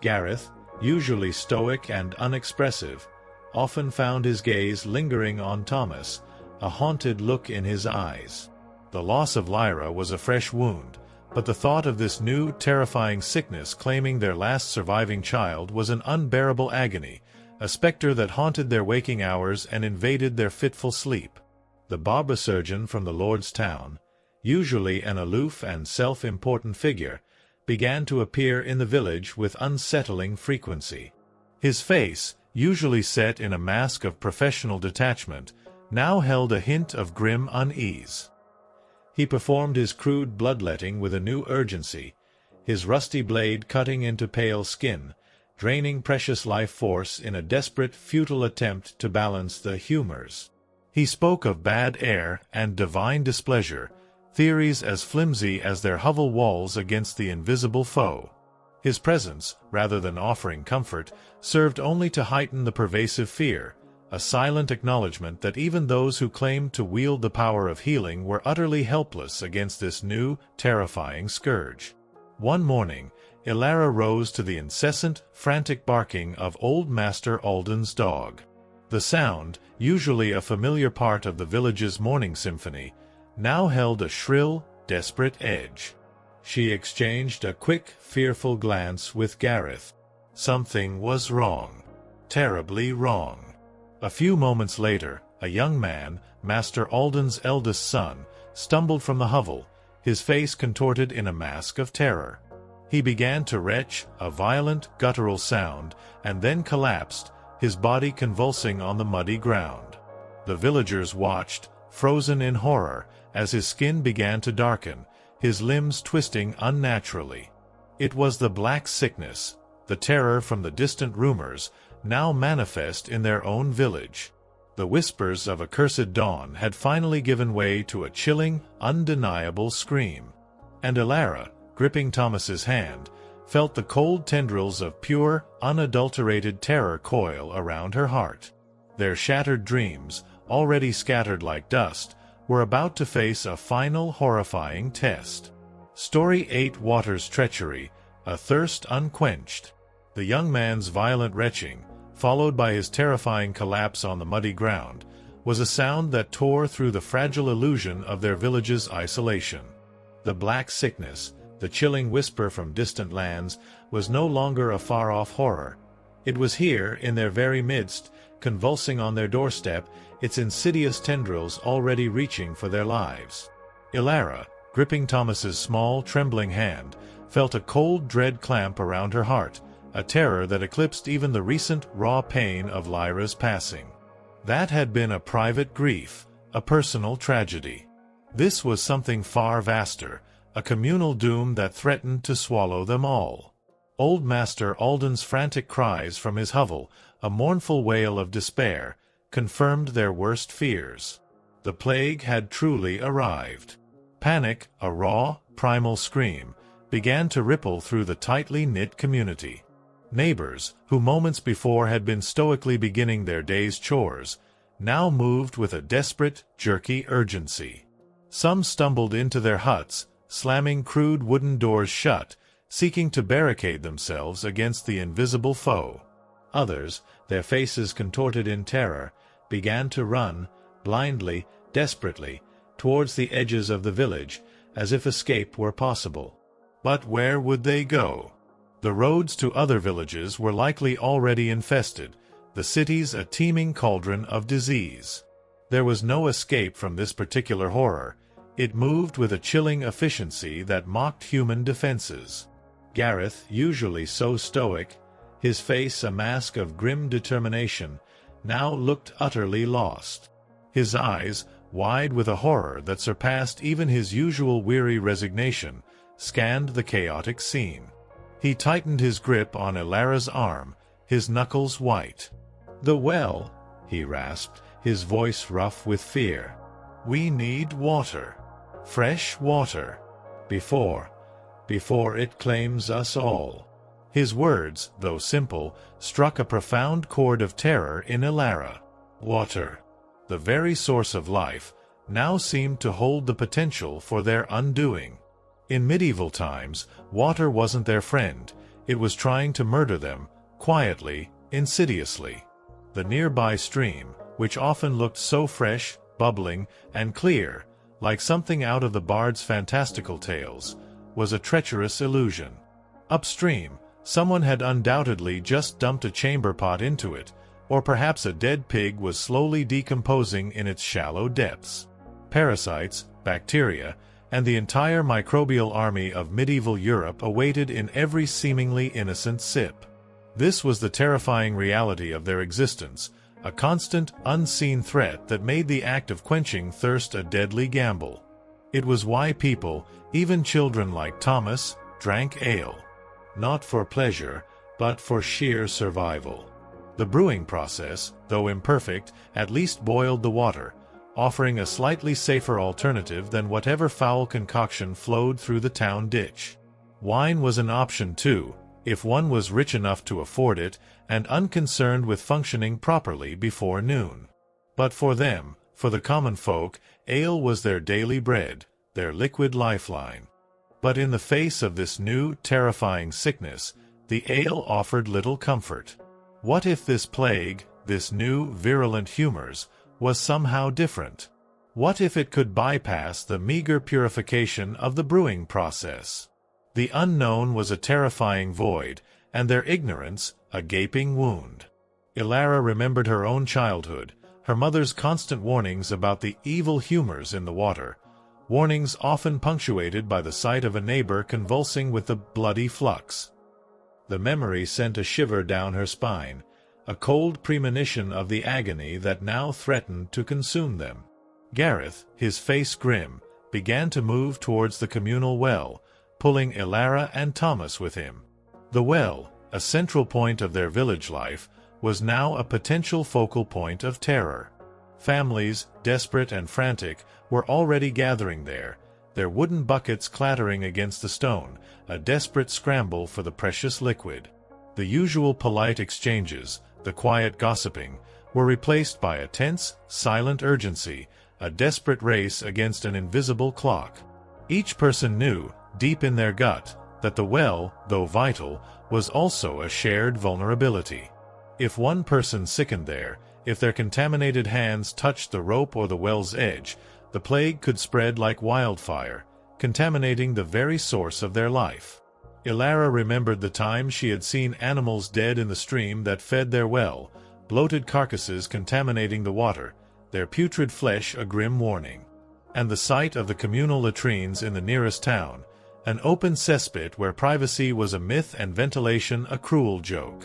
Gareth, usually stoic and unexpressive, often found his gaze lingering on Thomas, a haunted look in his eyes. The loss of Lyra was a fresh wound, but the thought of this new, terrifying sickness claiming their last surviving child was an unbearable agony, a specter that haunted their waking hours and invaded their fitful sleep. The barber surgeon from the Lord's town, usually an aloof and self-important figure, began to appear in the village with unsettling frequency. His face, usually set in a mask of professional detachment, now held a hint of grim unease. He performed his crude bloodletting with a new urgency, his rusty blade cutting into pale skin, draining precious life force in a desperate, futile attempt to balance the humors. He spoke of bad air and divine displeasure, theories as flimsy as their hovel walls against the invisible foe. His presence, rather than offering comfort, served only to heighten the pervasive fear, a silent acknowledgment that even those who claimed to wield the power of healing were utterly helpless against this new, terrifying scourge. One morning, Ilara rose to the incessant, frantic barking of old Master Alden's dog. The sound, usually a familiar part of the village's morning symphony, now held a shrill, desperate edge. She exchanged a quick, fearful glance with Gareth. Something was wrong. Terribly wrong. A few moments later, a young man, Master Alden's eldest son, stumbled from the hovel, his face contorted in a mask of terror. He began to retch, a violent, guttural sound, and then collapsed, his body convulsing on the muddy ground. The villagers watched, frozen in horror, as his skin began to darken, his limbs twisting unnaturally. It was the Black Sickness, the terror from the distant rumors, now manifest in their own village. The whispers of accursed dawn had finally given way to a chilling, undeniable scream. And Ilara, gripping Thomas's hand, felt the cold tendrils of pure, unadulterated terror coil around her heart. Their shattered dreams, already scattered like dust, were about to face a final horrifying test. Story 8: Water's Treachery, A Thirst Unquenched. The young man's violent retching, followed by his terrifying collapse on the muddy ground, was a sound that tore through the fragile illusion of their village's isolation. The Black Sickness, the chilling whisper from distant lands, was no longer a far-off horror. It was here, in their very midst, convulsing on their doorstep, its insidious tendrils already reaching for their lives. Ilara, gripping Thomas's small, trembling hand, felt a cold dread clamp around her heart, a terror that eclipsed even the recent raw pain of Lyra's passing. That had been a private grief, a personal tragedy. This was something far vaster, a communal doom that threatened to swallow them all. Old Master Alden's frantic cries from his hovel, a mournful wail of despair, confirmed their worst fears. The plague had truly arrived. Panic, a raw, primal scream, began to ripple through the tightly knit community. Neighbors, who moments before had been stoically beginning their day's chores, now moved with a desperate, jerky urgency. Some stumbled into their huts, slamming crude wooden doors shut, seeking to barricade themselves against the invisible foe. Others, their faces contorted in terror, began to run, blindly, desperately, towards the edges of the village, as if escape were possible. But where would they go? The roads to other villages were likely already infested, the cities a teeming cauldron of disease. There was no escape from this particular horror. It moved with a chilling efficiency that mocked human defenses. Gareth, usually so stoic, his face a mask of grim determination, now looked utterly lost. His eyes, wide with a horror that surpassed even his usual weary resignation, scanned the chaotic scene. He tightened his grip on Ilara's arm, his knuckles white. "The well," he rasped, his voice rough with fear. "We need water. Fresh water. Before it claims us all." His words, though simple, struck a profound chord of terror in Ilara. Water, the very source of life, now seemed to hold the potential for their undoing. In medieval times, water wasn't their friend. It was trying to murder them, quietly, insidiously. The nearby stream, which often looked so fresh, bubbling, and clear, like something out of the bard's fantastical tales, was a treacherous illusion. Upstream, someone had undoubtedly just dumped a chamber pot into it, or perhaps a dead pig was slowly decomposing in its shallow depths. Parasites, bacteria, and the entire microbial army of medieval Europe awaited in every seemingly innocent sip. This was the terrifying reality of their existence, a constant, unseen threat that made the act of quenching thirst a deadly gamble. It was why people, even children like Thomas, drank ale. Not for pleasure, but for sheer survival. The brewing process, though imperfect, at least boiled the water, offering a slightly safer alternative than whatever foul concoction flowed through the town ditch. Wine was an option too, if one was rich enough to afford it and unconcerned with functioning properly before noon. But for them, for the common folk, ale was their daily bread, their liquid lifeline. But in the face of this new, terrifying sickness, the ale offered little comfort. What if this plague, this new, virulent humors, was somehow different? What if it could bypass the meager purification of the brewing process? The unknown was a terrifying void, and their ignorance a gaping wound. Ilara remembered her own childhood, her mother's constant warnings about the evil humors in the water, warnings often punctuated by the sight of a neighbor convulsing with the bloody flux. The memory sent a shiver down her spine, a cold premonition of the agony that now threatened to consume them. Gareth, his face grim, began to move towards the communal well, pulling Ilara and Thomas with him. The well, a central point of their village life, was now a potential focal point of terror. Families, desperate and frantic, were already gathering there, their wooden buckets clattering against the stone, a desperate scramble for the precious liquid. The usual polite exchanges, the quiet gossiping, were replaced by a tense, silent urgency, a desperate race against an invisible clock. Each person knew, deep in their gut, that the well, though vital, was also a shared vulnerability. If one person sickened there, if their contaminated hands touched the rope or the well's edge, the plague could spread like wildfire, contaminating the very source of their life. Ilara remembered the time she had seen animals dead in the stream that fed their well, bloated carcasses contaminating the water, their putrid flesh a grim warning. And the sight of the communal latrines in the nearest town, an open cesspit where privacy was a myth and ventilation a cruel joke.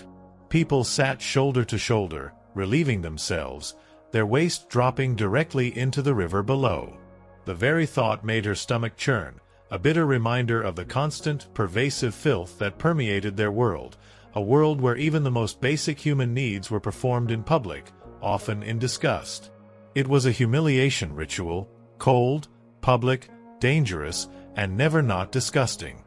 People sat shoulder to shoulder, relieving themselves, their waste dropping directly into the river below. The very thought made her stomach churn, a bitter reminder of the constant, pervasive filth that permeated their world, a world where even the most basic human needs were performed in public, often in disgust. It was a humiliation ritual, cold, public, dangerous, and never not disgusting.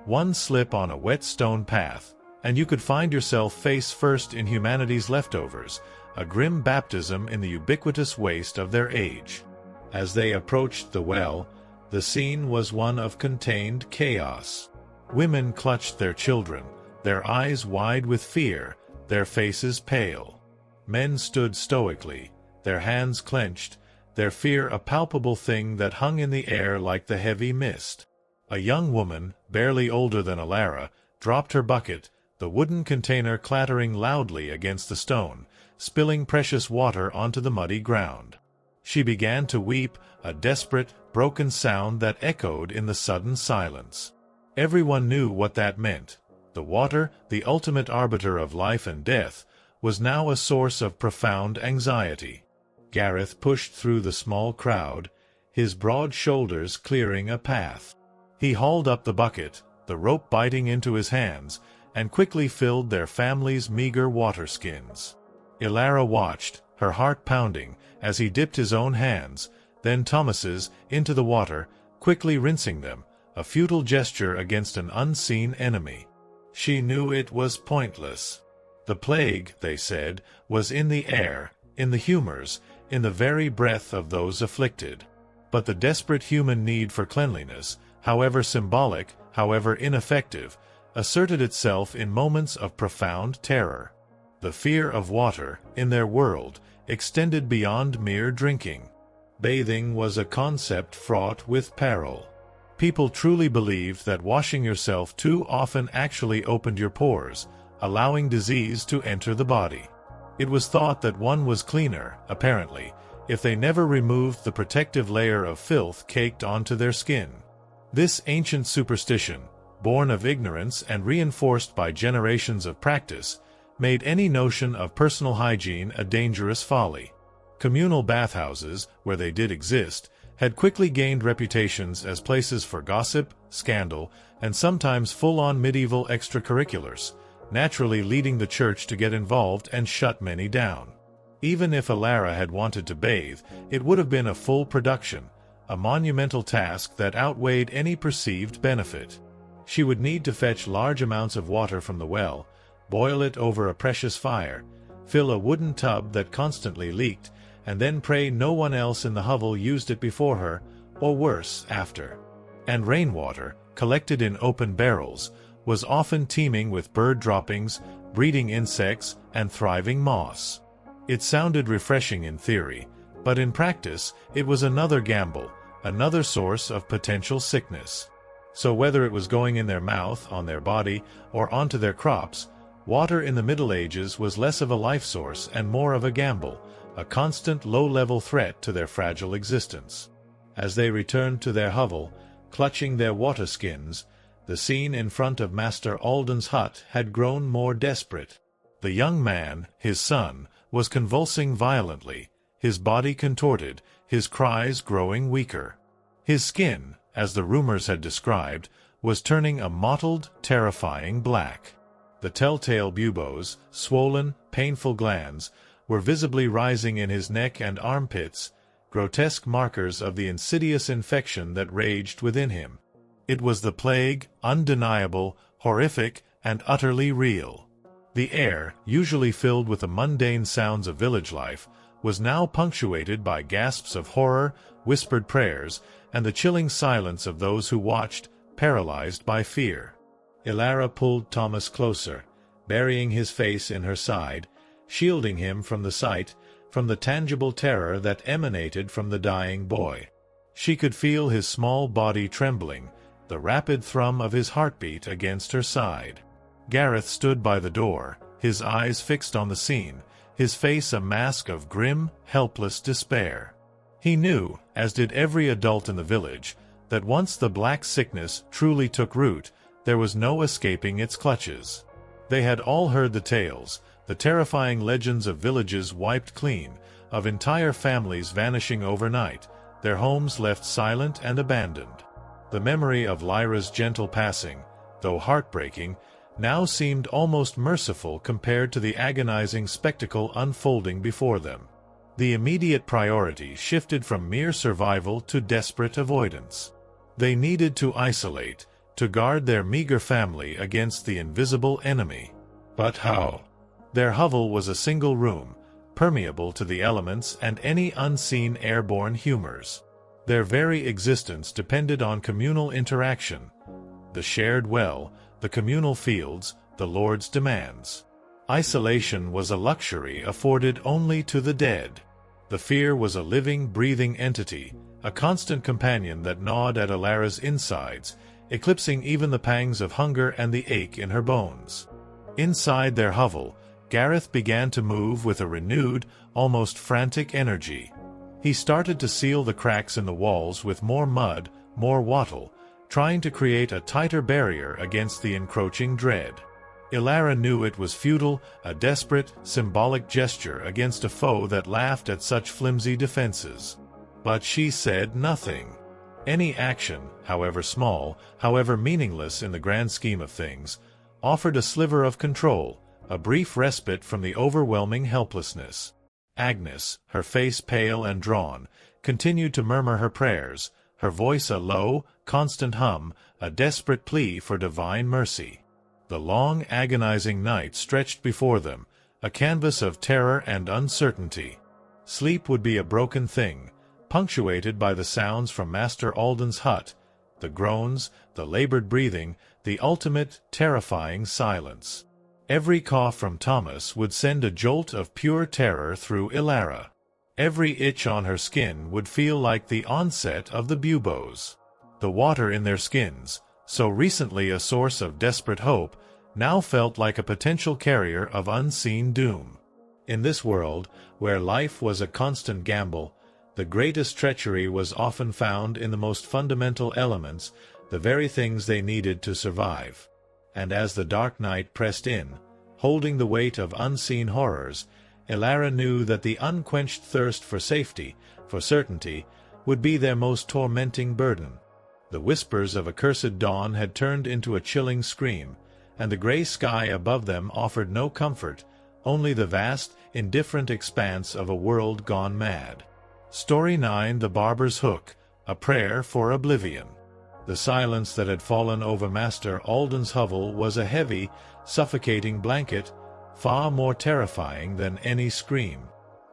One slip on a wet stone path, and you could find yourself face first in humanity's leftovers, a grim baptism in the ubiquitous waste of their age. As they approached the well, the scene was one of contained chaos. Women clutched their children, their eyes wide with fear, their faces pale. Men stood stoically, their hands clenched, their fear a palpable thing that hung in the air like the heavy mist. A young woman, barely older than Ilara, dropped her bucket, the wooden container clattering loudly against the stone, spilling precious water onto the muddy ground. She began to weep, a desperate, broken sound that echoed in the sudden silence. Everyone knew what that meant. The water, the ultimate arbiter of life and death, was now a source of profound anxiety. Gareth pushed through the small crowd, his broad shoulders clearing a path. He hauled up the bucket, the rope biting into his hands, and quickly filled their family's meager water skins. Ilara watched, her heart pounding, as he dipped his own hands, then Thomas's, into the water, quickly rinsing them, a futile gesture against an unseen enemy. She knew it was pointless. The plague, they said, was in the air, in the humors, in the very breath of those afflicted. But the desperate human need for cleanliness, however symbolic, however ineffective, asserted itself in moments of profound terror. The fear of water, in their world, extended beyond mere drinking. Bathing was a concept fraught with peril. People truly believed that washing yourself too often actually opened your pores, allowing disease to enter the body. It was thought that one was cleaner, apparently, if they never removed the protective layer of filth caked onto their skin. This ancient superstition, born of ignorance and reinforced by generations of practice, made any notion of personal hygiene a dangerous folly. Communal bathhouses, where they did exist, had quickly gained reputations as places for gossip, scandal, and sometimes full-on medieval extracurriculars, naturally leading the church to get involved and shut many down. Even if Ilara had wanted to bathe, it would have been a full production, a monumental task that outweighed any perceived benefit. She would need to fetch large amounts of water from the well, boil it over a precious fire, fill a wooden tub that constantly leaked, and then pray no one else in the hovel used it before her, or worse, after. And rainwater, collected in open barrels, was often teeming with bird droppings, breeding insects, and thriving moss. It sounded refreshing in theory, but in practice it was another gamble, another source of potential sickness. So whether it was going in their mouth, on their body, or onto their crops, water in the Middle Ages was less of a life source and more of a gamble, a constant low-level threat to their fragile existence. As they returned to their hovel, clutching their water skins, the scene in front of Master Alden's hut had grown more desperate. The young man, his son, was convulsing violently, his body contorted, his cries growing weaker. His skin, as the rumors had described, was turning a mottled, terrifying black. The telltale buboes, swollen, painful glands, were visibly rising in his neck and armpits, grotesque markers of the insidious infection that raged within him. It was the plague, undeniable, horrific, and utterly real. The air, usually filled with the mundane sounds of village life, was now punctuated by gasps of horror, whispered prayers, and the chilling silence of those who watched, paralyzed by fear. Ilara pulled Thomas closer, burying his face in her side, shielding him from the sight, from the tangible terror that emanated from the dying boy. She could feel his small body trembling, the rapid thrum of his heartbeat against her side. Gareth stood by the door, his eyes fixed on the scene, his face a mask of grim, helpless despair. He knew, as did every adult in the village, that once the black sickness truly took root, there was no escaping its clutches. They had all heard the tales, the terrifying legends of villages wiped clean, of entire families vanishing overnight, their homes left silent and abandoned. The memory of Lyra's gentle passing, though heartbreaking, now seemed almost merciful compared to the agonizing spectacle unfolding before them. The immediate priority shifted from mere survival to desperate avoidance. They needed to isolate, to guard their meager family against the invisible enemy. But how? Their hovel was a single room, permeable to the elements and any unseen airborne humors. Their very existence depended on communal interaction. The shared well, the communal fields, the Lord's demands. Isolation was a luxury afforded only to the dead. The fear was a living, breathing entity, a constant companion that gnawed at Ilara's insides, eclipsing even the pangs of hunger and the ache in her bones. Inside their hovel, Gareth began to move with a renewed, almost frantic energy. He started to seal the cracks in the walls with more mud, more wattle, trying to create a tighter barrier against the encroaching dread. Ilara knew it was futile, a desperate, symbolic gesture against a foe that laughed at such flimsy defenses. But she said nothing. Any action, however small, however meaningless in the grand scheme of things, offered a sliver of control, a brief respite from the overwhelming helplessness. Agnes, her face pale and drawn, continued to murmur her prayers, her voice a low, constant hum, a desperate plea for divine mercy. The long, agonizing night stretched before them, a canvas of terror and uncertainty. Sleep would be a broken thing, punctuated by the sounds from Master Alden's hut, the groans, the labored breathing, the ultimate, terrifying silence. Every cough from Thomas would send a jolt of pure terror through Ilara. Every itch on her skin would feel like the onset of the buboes. The water in their skins, so recently a source of desperate hope, now felt like a potential carrier of unseen doom. In this world, where life was a constant gamble, the greatest treachery was often found in the most fundamental elements, the very things they needed to survive. And as the dark night pressed in, holding the weight of unseen horrors, Ilara knew that the unquenched thirst for safety, for certainty, would be their most tormenting burden. The whispers of accursed dawn had turned into a chilling scream, and the gray sky above them offered no comfort, only the vast, indifferent expanse of a world gone mad. Story 9: The Barber's Hook, A Prayer for Oblivion. The silence that had fallen over Master Alden's hovel was a heavy, suffocating blanket, far more terrifying than any scream.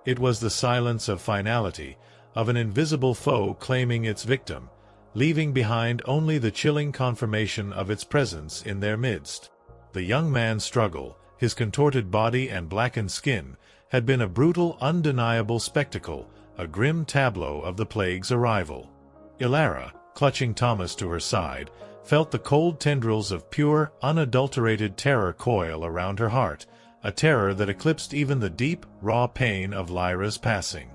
It was the silence of finality, of an invisible foe claiming its victim, leaving behind only the chilling confirmation of its presence in their midst. The young man's struggle, his contorted body and blackened skin, had been a brutal, undeniable spectacle, a grim tableau of the plague's arrival. Ilara, clutching Thomas to her side, felt the cold tendrils of pure, unadulterated terror coil around her heart, a terror that eclipsed even the deep, raw pain of Lyra's passing.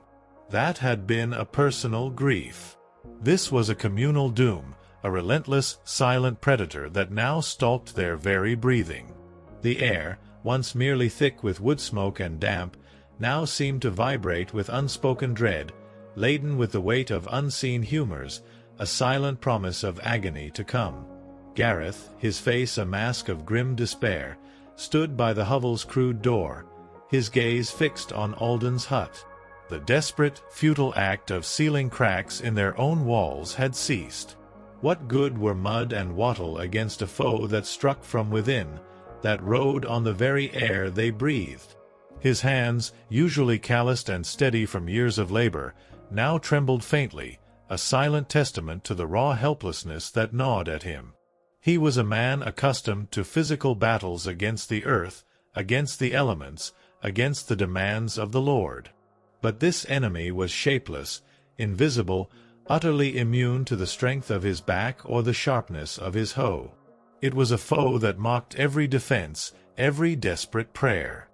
That had been a personal grief. This was a communal doom, a relentless, silent predator that now stalked their very breathing. The air, once merely thick with wood smoke and damp, now seemed to vibrate with unspoken dread, laden with the weight of unseen humors, a silent promise of agony to come. Gareth, his face a mask of grim despair, stood by the hovel's crude door, his gaze fixed on Alden's hut. The desperate, futile act of sealing cracks in their own walls had ceased. What good were mud and wattle against a foe that struck from within, that rode on the very air they breathed? His hands, usually calloused and steady from years of labor, now trembled faintly, a silent testament to the raw helplessness that gnawed at him. He was a man accustomed to physical battles against the earth, against the elements, against the demands of the Lord. But this enemy was shapeless, invisible, utterly immune to the strength of his back or the sharpness of his hoe. It was a foe that mocked every defense, every desperate prayer.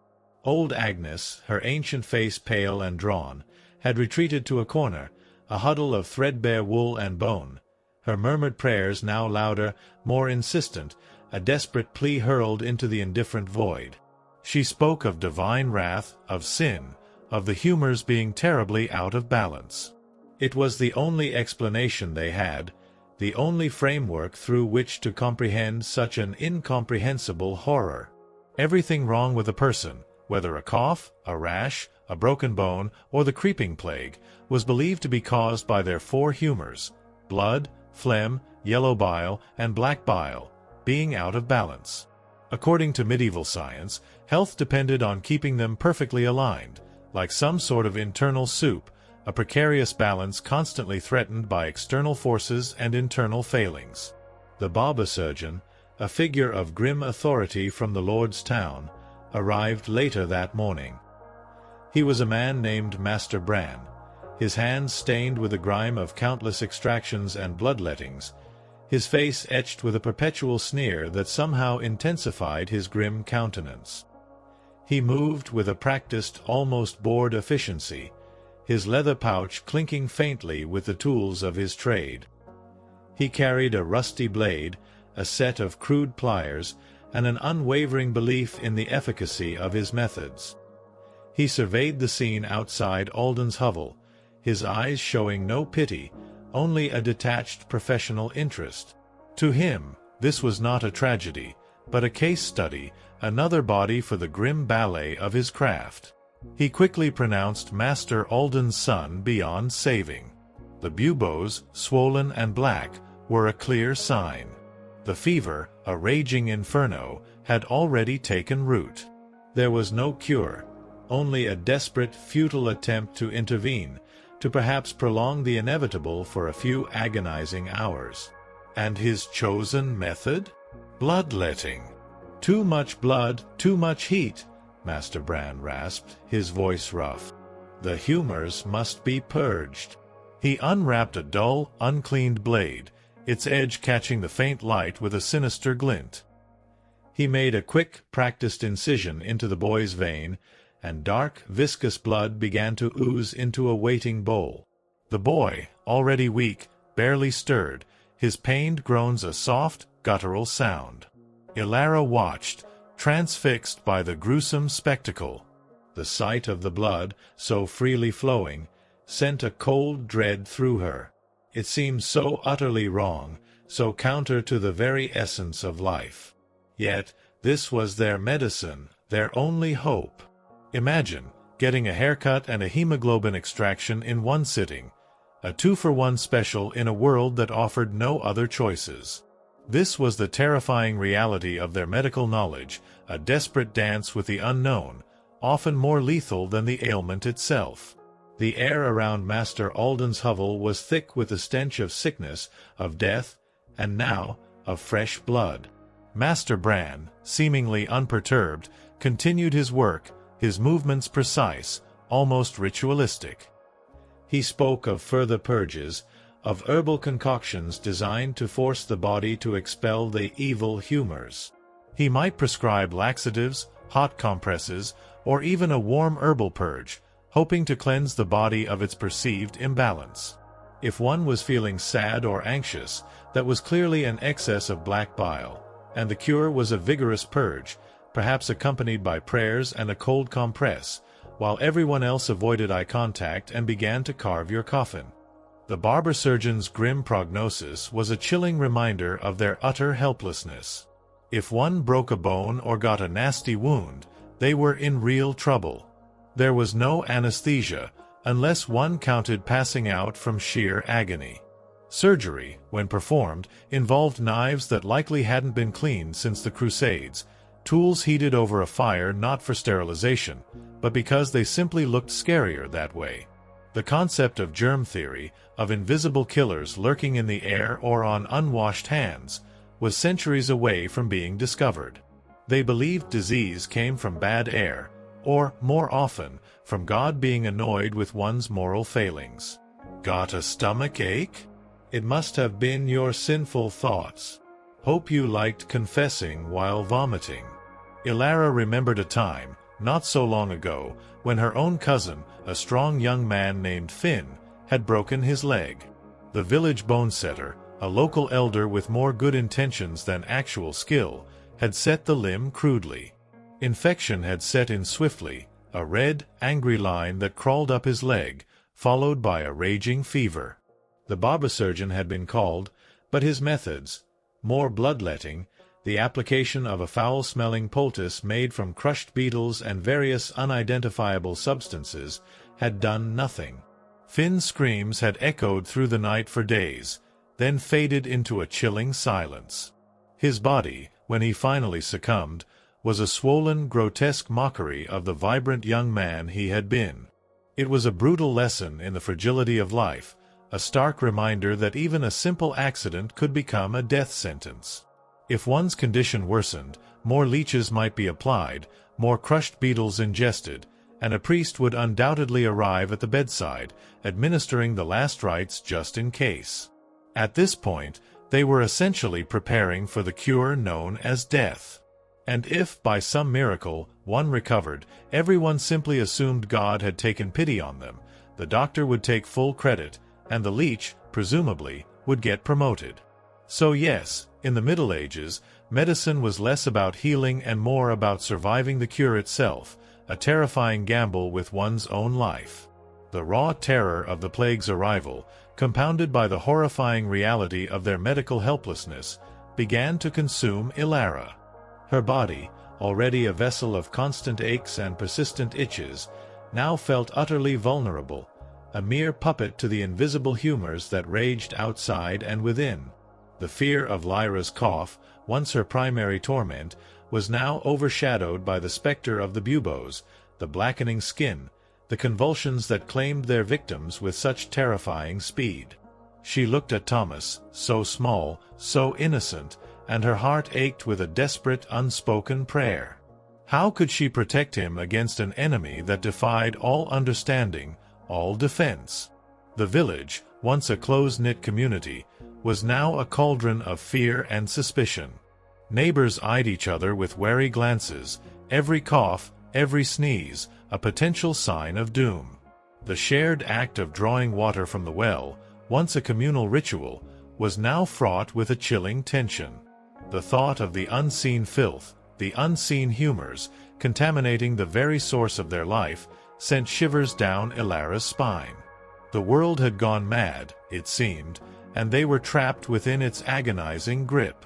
Old Agnes, her ancient face pale and drawn, had retreated to a corner, a huddle of threadbare wool and bone, her murmured prayers now louder, more insistent, a desperate plea hurled into the indifferent void. She spoke of divine wrath, of sin, of the humors being terribly out of balance. It was the only explanation they had, the only framework through which to comprehend such an incomprehensible horror. Everything wrong with a person, whether a cough, a rash, a broken bone, or the creeping plague, was believed to be caused by their four humors: blood, phlegm, yellow bile, and black bile, being out of balance. According to medieval science, health depended on keeping them perfectly aligned, like some sort of internal soup, a precarious balance constantly threatened by external forces and internal failings. The Baba surgeon, a figure of grim authority from the Lord's town, arrived later that morning. He was a man named Master Bran, his hands stained with the grime of countless extractions and bloodlettings, his face etched with a perpetual sneer that somehow intensified his grim countenance. He moved with a practiced, almost bored efficiency, his leather pouch clinking faintly with the tools of his trade. He carried a rusty blade, a set of crude pliers, and an unwavering belief in the efficacy of his methods. He surveyed the scene outside Alden's hovel, his eyes showing no pity, only a detached professional interest. To him, this was not a tragedy, but a case study, another body for the grim ballet of his craft. He quickly pronounced Master Alden's son beyond saving. The buboes, swollen and black, were a clear sign. The fever, a raging inferno, had already taken root. There was no cure, only a desperate, futile attempt to intervene, to perhaps prolong the inevitable for a few agonizing hours. And his chosen method? Bloodletting. Too much blood, too much heat, Master Bran rasped, his voice rough. The humors must be purged. He unwrapped a dull, uncleaned blade, its edge catching the faint light with a sinister glint. He made a quick, practiced incision into the boy's vein, and dark, viscous blood began to ooze into a waiting bowl. The boy, already weak, barely stirred, his pained groans a soft, guttural sound. Ilara watched, transfixed by the gruesome spectacle. The sight of the blood, so freely flowing, sent a cold dread through her. It seemed so utterly wrong, so counter to the very essence of life. Yet, this was their medicine, their only hope. Imagine getting a haircut and a hemoglobin extraction in one sitting, a 2-for-1 special in a world that offered no other choices. This was the terrifying reality of their medical knowledge, a desperate dance with the unknown, often more lethal than the ailment itself. The air around Master Alden's hovel was thick with the stench of sickness, of death, and now, of fresh blood. Master Bran, seemingly unperturbed, continued his work, his movements precise, almost ritualistic. He spoke of further purges, of herbal concoctions designed to force the body to expel the evil humors. He might prescribe laxatives, hot compresses, or even a warm herbal purge, hoping to cleanse the body of its perceived imbalance. If one was feeling sad or anxious, that was clearly an excess of black bile, and the cure was a vigorous purge, perhaps accompanied by prayers and a cold compress, while everyone else avoided eye contact and began to carve your coffin. The barber surgeon's grim prognosis was a chilling reminder of their utter helplessness. If one broke a bone or got a nasty wound, they were in real trouble. There was no anesthesia, unless one counted passing out from sheer agony. Surgery, when performed, involved knives that likely hadn't been cleaned since the Crusades, tools heated over a fire not for sterilization, but because they simply looked scarier that way. The concept of germ theory, of invisible killers lurking in the air or on unwashed hands, was centuries away from being discovered. They believed disease came from bad air, or, more often, from God being annoyed with one's moral failings. Got a stomach ache? It must have been your sinful thoughts. Hope you liked confessing while vomiting. Ilara remembered a time, not so long ago, when her own cousin, a strong young man named Finn, had broken his leg. The village bonesetter, a local elder with more good intentions than actual skill, had set the limb crudely. Infection had set in swiftly, a red, angry line that crawled up his leg, followed by a raging fever. The barber surgeon had been called, but his methods, more bloodletting, the application of a foul-smelling poultice made from crushed beetles and various unidentifiable substances, had done nothing. Finn's screams had echoed through the night for days, then faded into a chilling silence. His body, when he finally succumbed, was a swollen, grotesque mockery of the vibrant young man he had been. It was a brutal lesson in the fragility of life, a stark reminder that even a simple accident could become a death sentence. If one's condition worsened, more leeches might be applied, more crushed beetles ingested, and a priest would undoubtedly arrive at the bedside, administering the last rites just in case. At this point, they were essentially preparing for the cure known as death. And if, by some miracle, one recovered, everyone simply assumed God had taken pity on them, the doctor would take full credit, and the leech, presumably, would get promoted. So yes, in the Middle Ages, medicine was less about healing and more about surviving the cure itself, a terrifying gamble with one's own life. The raw terror of the plague's arrival, compounded by the horrifying reality of their medical helplessness, began to consume Ilara. Her body, already a vessel of constant aches and persistent itches, now felt utterly vulnerable, a mere puppet to the invisible humors that raged outside and within. The fear of Lyra's cough, once her primary torment, was now overshadowed by the specter of the buboes, the blackening skin, the convulsions that claimed their victims with such terrifying speed. She looked at Thomas, so small, so innocent, and her heart ached with a desperate, unspoken prayer. How could she protect him against an enemy that defied all understanding, all defense? The village, once a close-knit community, was now a cauldron of fear and suspicion. Neighbors eyed each other with wary glances, every cough, every sneeze, a potential sign of doom. The shared act of drawing water from the well, once a communal ritual, was now fraught with a chilling tension. The thought of the unseen filth, the unseen humors, contaminating the very source of their life, sent shivers down Ilara's spine. The world had gone mad, it seemed, and they were trapped within its agonizing grip.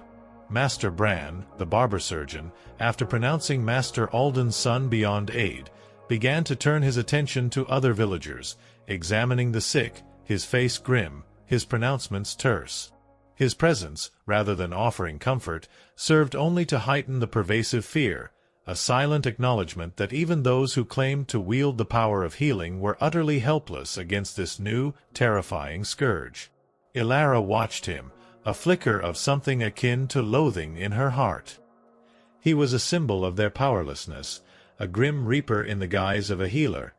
Master Bran, the barber surgeon, after pronouncing Master Alden's son beyond aid, began to turn his attention to other villagers, examining the sick, his face grim, his pronouncements terse. His presence, rather than offering comfort, served only to heighten the pervasive fear, a silent acknowledgment that even those who claimed to wield the power of healing were utterly helpless against this new, terrifying scourge. Ilara watched him, a flicker of something akin to loathing in her heart. He was a symbol of their powerlessness, a grim reaper in the guise of a healer,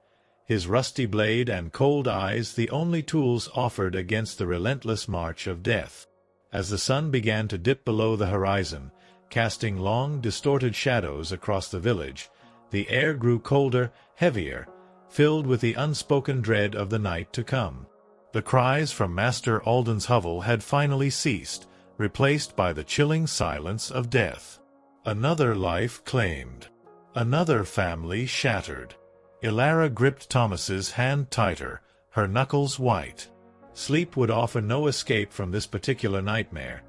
his rusty blade and cold eyes the only tools offered against the relentless march of death. As the sun began to dip below the horizon, casting long, distorted shadows across the village, the air grew colder, heavier, filled with the unspoken dread of the night to come. The cries from Master Alden's hovel had finally ceased, replaced by the chilling silence of death. Another life claimed. Another family shattered. Ilara gripped Thomas's hand tighter, her knuckles white. Sleep would offer no escape from this particular nightmare.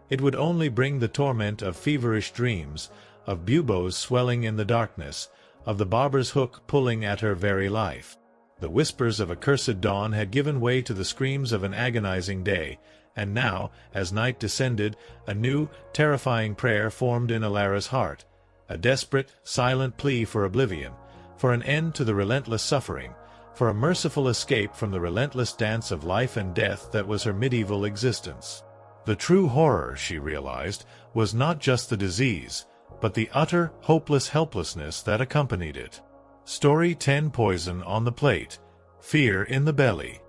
It would only bring the torment of feverish dreams, of buboes swelling in the darkness, of the barber's hook pulling at her very life. The whispers of accursed dawn had given way to the screams of an agonizing day, and now, as night descended, a new, terrifying prayer formed in Ilara's heart, a desperate, silent plea for oblivion, for an end to the relentless suffering, for a merciful escape from the relentless dance of life and death that was her medieval existence. The true horror, she realized, was not just the disease, but the utter, hopeless helplessness that accompanied it. Story 10. Poison on the plate. Fear in the belly.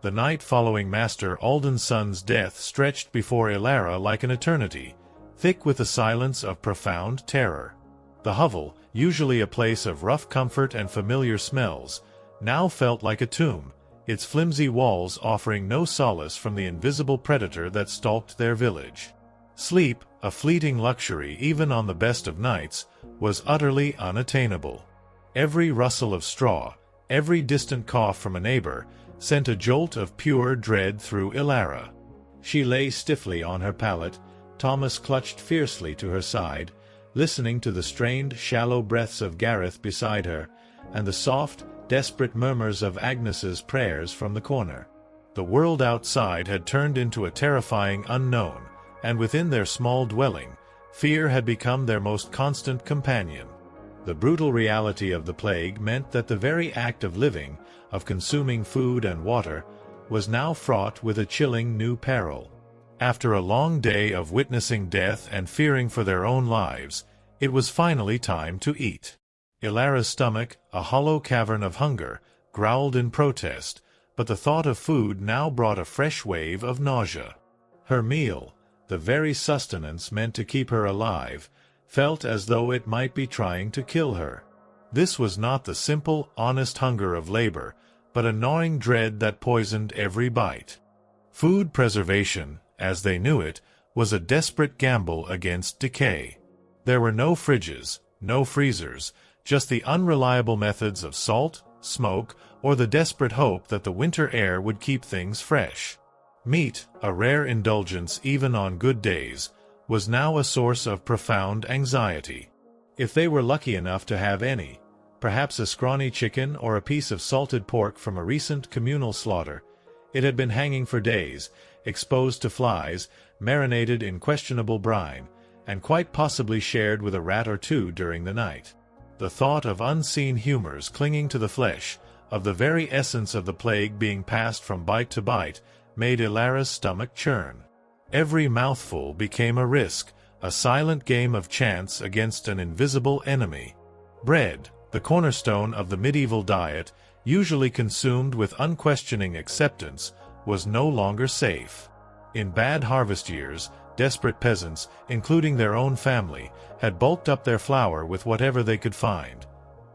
The night following Master Alden's son's death stretched before Ilara like an eternity, thick with the silence of profound terror. The hovel, usually a place of rough comfort and familiar smells, now felt like a tomb, its flimsy walls offering no solace from the invisible predator that stalked their village. Sleep, a fleeting luxury even on the best of nights, was utterly unattainable. Every rustle of straw, every distant cough from a neighbor, sent a jolt of pure dread through Ilara. She lay stiffly on her pallet, Thomas clutched fiercely to her side, listening to the strained, shallow breaths of Gareth beside her, and the soft, desperate murmurs of Agnes's prayers from the corner. The world outside had turned into a terrifying unknown, and within their small dwelling, fear had become their most constant companion. The brutal reality of the plague meant that the very act of living, of consuming food and water, was now fraught with a chilling new peril. After a long day of witnessing death and fearing for their own lives, it was finally time to eat. Ilara's stomach, a hollow cavern of hunger, growled in protest, but the thought of food now brought a fresh wave of nausea. Her meal, the very sustenance meant to keep her alive, felt as though it might be trying to kill her. This was not the simple, honest hunger of labor, but a gnawing dread that poisoned every bite. Food preservation, as they knew it, was a desperate gamble against decay. There were no fridges, no freezers, just the unreliable methods of salt, smoke, or the desperate hope that the winter air would keep things fresh. Meat, a rare indulgence even on good days, was now a source of profound anxiety. If they were lucky enough to have any, perhaps a scrawny chicken or a piece of salted pork from a recent communal slaughter, it had been hanging for days, exposed to flies, marinated in questionable brine, and quite possibly shared with a rat or two during the night. The thought of unseen humors clinging to the flesh, of the very essence of the plague being passed from bite to bite, made Ilara's stomach churn. Every mouthful became a risk, a silent game of chance against an invisible enemy. Bread, the cornerstone of the medieval diet, usually consumed with unquestioning acceptance, was no longer safe. In bad harvest years, desperate peasants, including their own family, had bulked up their flour with whatever they could find: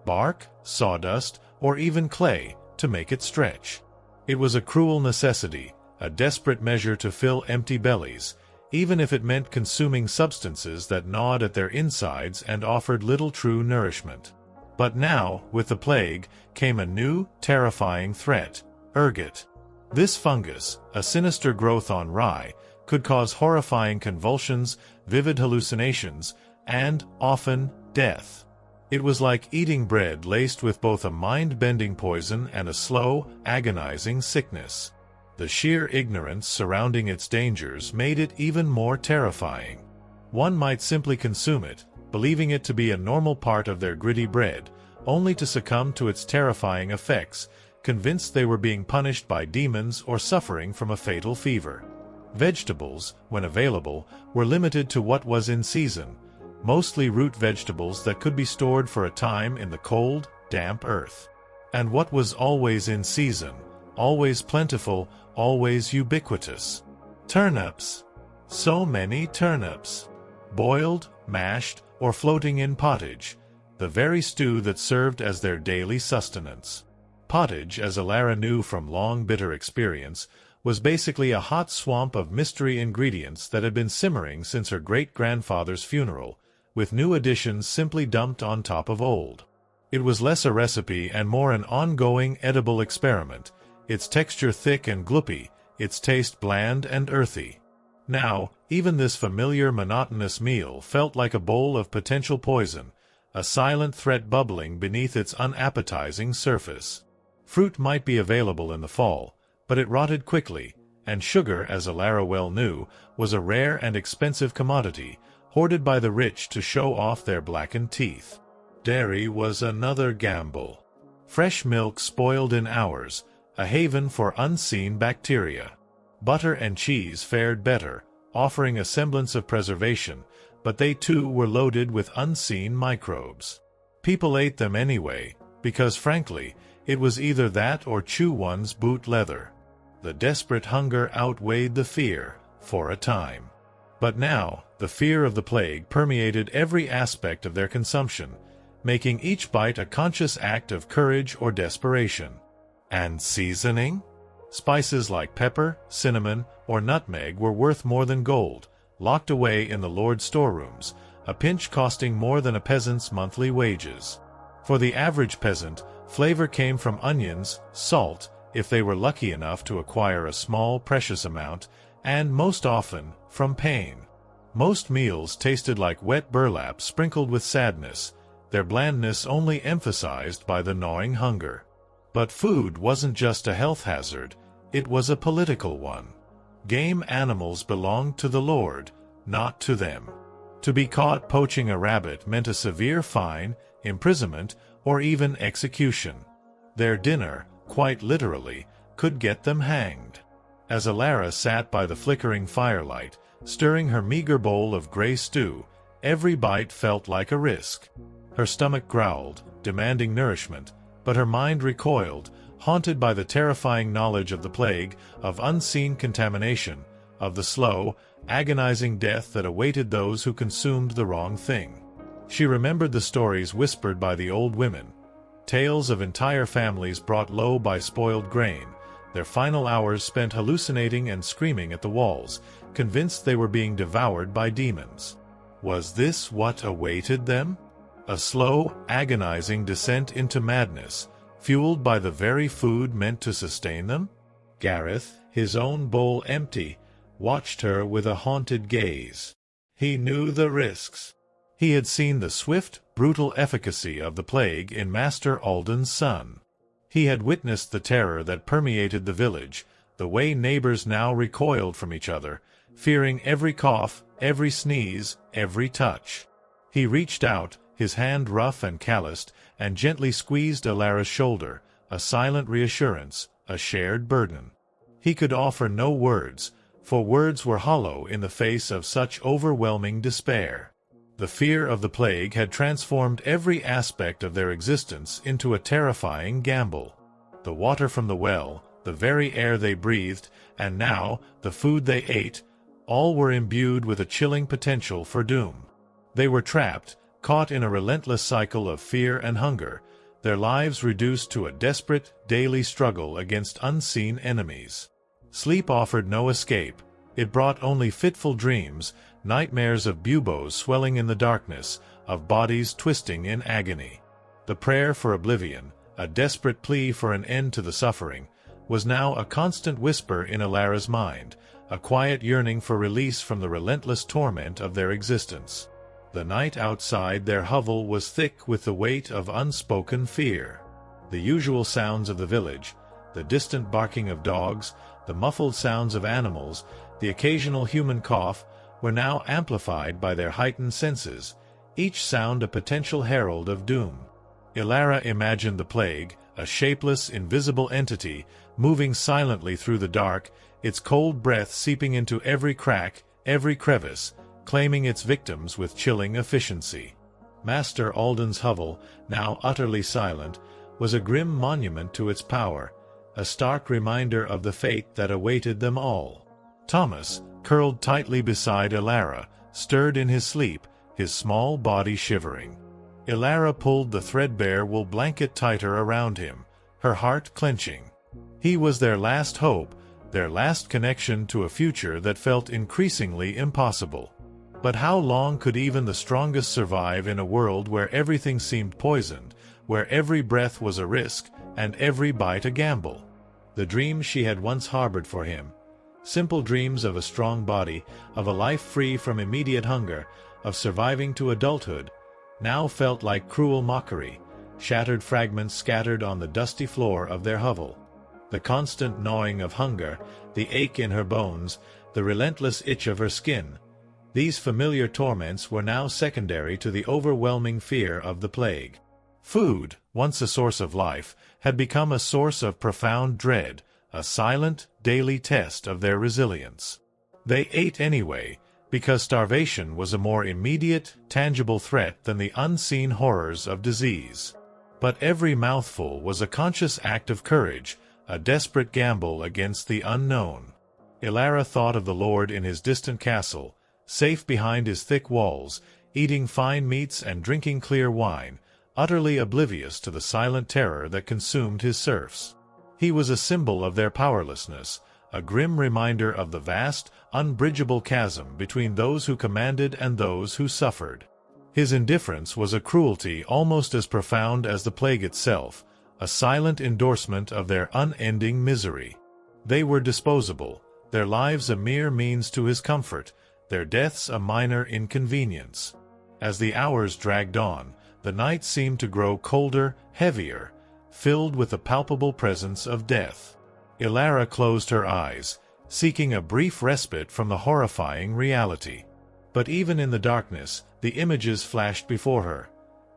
bark, sawdust, or even clay, to make it stretch. It was a cruel necessity, a desperate measure to fill empty bellies, even if it meant consuming substances that gnawed at their insides and offered little true nourishment. But now, with the plague, came a new, terrifying threat: ergot. This fungus, a sinister growth on rye, could cause horrifying convulsions, vivid hallucinations, and, often, death. It was like eating bread laced with both a mind-bending poison and a slow, agonizing sickness. The sheer ignorance surrounding its dangers made it even more terrifying. One might simply consume it, believing it to be a normal part of their gritty bread, only to succumb to its terrifying effects, convinced they were being punished by demons or suffering from a fatal fever. Vegetables, when available, were limited to what was in season, mostly root vegetables that could be stored for a time in the cold, damp earth. And what was always in season, always plentiful, always ubiquitous? Turnips. So many turnips. Boiled, mashed, or floating in pottage, the very stew that served as their daily sustenance. Pottage, as Alara knew from long bitter experience, was basically a hot swamp of mystery ingredients that had been simmering since her great-grandfather's funeral, with new additions simply dumped on top of old. It was less a recipe and more an ongoing edible experiment, its texture thick and gloopy, its taste bland and earthy. Now, even this familiar monotonous meal felt like a bowl of potential poison, a silent threat bubbling beneath its unappetizing surface. Fruit might be available in the fall, but it rotted quickly, and sugar, as Alara well knew, was a rare and expensive commodity, hoarded by the rich to show off their blackened teeth. Dairy was another gamble. Fresh milk spoiled in hours, a haven for unseen bacteria. Butter and cheese fared better, offering a semblance of preservation, but they too were loaded with unseen microbes. People ate them anyway, because frankly, it was either that or chew one's boot leather. The desperate hunger outweighed the fear, for a time. But now, the fear of the plague permeated every aspect of their consumption, making each bite a conscious act of courage or desperation. And seasoning? Spices like pepper, cinnamon, or nutmeg were worth more than gold, locked away in the Lord's storerooms, a pinch costing more than a peasant's monthly wages. For the average peasant, flavor came from onions, salt, if they were lucky enough to acquire a small, precious amount, and most often, from pain. Most meals tasted like wet burlap sprinkled with sadness, their blandness only emphasized by the gnawing hunger. But food wasn't just a health hazard, it was a political one. Game animals belonged to the Lord, not to them. To be caught poaching a rabbit meant a severe fine, imprisonment, or even execution. Their dinner, quite literally, could get them hanged. As Alara sat by the flickering firelight, stirring her meager bowl of gray stew, every bite felt like a risk. Her stomach growled, demanding nourishment, but her mind recoiled, haunted by the terrifying knowledge of the plague, of unseen contamination, of the slow, agonizing death that awaited those who consumed the wrong thing. She remembered the stories whispered by the old women, tales of entire families brought low by spoiled grain, their final hours spent hallucinating and screaming at the walls, convinced they were being devoured by demons. Was this what awaited them? A slow, agonizing descent into madness, fueled by the very food meant to sustain them? Gareth, his own bowl empty, watched her with a haunted gaze. He knew the risks. He had seen the swift, brutal efficacy of the plague in Master Alden's son. He had witnessed the terror that permeated the village, the way neighbors now recoiled from each other, fearing every cough, every sneeze, every touch. He reached out, his hand rough and calloused, and gently squeezed Alara's shoulder, a silent reassurance, a shared burden. He could offer no words, for words were hollow in the face of such overwhelming despair. The fear of the plague had transformed every aspect of their existence into a terrifying gamble. The water from the well, the very air they breathed, and now the food they ate, all were imbued with a chilling potential for doom. They were trapped, caught in a relentless cycle of fear and hunger, their lives reduced to a desperate, daily struggle against unseen enemies. Sleep offered no escape. It brought only fitful dreams, nightmares of buboes swelling in the darkness, of bodies twisting in agony. The prayer for oblivion, a desperate plea for an end to the suffering, was now a constant whisper in Ilara's mind, a quiet yearning for release from the relentless torment of their existence. The night outside their hovel was thick with the weight of unspoken fear. The usual sounds of the village, the distant barking of dogs, the muffled sounds of animals, the occasional human cough, were now amplified by their heightened senses, each sound a potential herald of doom. Ilara imagined the plague, a shapeless, invisible entity, moving silently through the dark, its cold breath seeping into every crack, every crevice, claiming its victims with chilling efficiency. Master Alden's hovel, now utterly silent, was a grim monument to its power, a stark reminder of the fate that awaited them all. Thomas, curled tightly beside Ilara, stirred in his sleep, his small body shivering. Ilara pulled the threadbare wool blanket tighter around him, her heart clenching. He was their last hope, their last connection to a future that felt increasingly impossible. But how long could even the strongest survive in a world where everything seemed poisoned, where every breath was a risk, and every bite a gamble? The dreams she had once harbored for him, simple dreams of a strong body, of a life free from immediate hunger, of surviving to adulthood, now felt like cruel mockery, shattered fragments scattered on the dusty floor of their hovel. The constant gnawing of hunger, the ache in her bones, the relentless itch of her skin, these familiar torments were now secondary to the overwhelming fear of the plague. Food, once a source of life, had become a source of profound dread, a silent, daily test of their resilience. They ate anyway, because starvation was a more immediate, tangible threat than the unseen horrors of disease. But every mouthful was a conscious act of courage, a desperate gamble against the unknown. Ilara thought of the lord in his distant castle, safe behind his thick walls, eating fine meats and drinking clear wine, utterly oblivious to the silent terror that consumed his serfs. He was a symbol of their powerlessness, a grim reminder of the vast, unbridgeable chasm between those who commanded and those who suffered. His indifference was a cruelty almost as profound as the plague itself, a silent endorsement of their unending misery. They were disposable, their lives a mere means to his comfort, their deaths a minor inconvenience. As the hours dragged on, the night seemed to grow colder, heavier, filled with the palpable presence of death. Ilara closed her eyes, seeking a brief respite from the horrifying reality. But even in the darkness, the images flashed before her.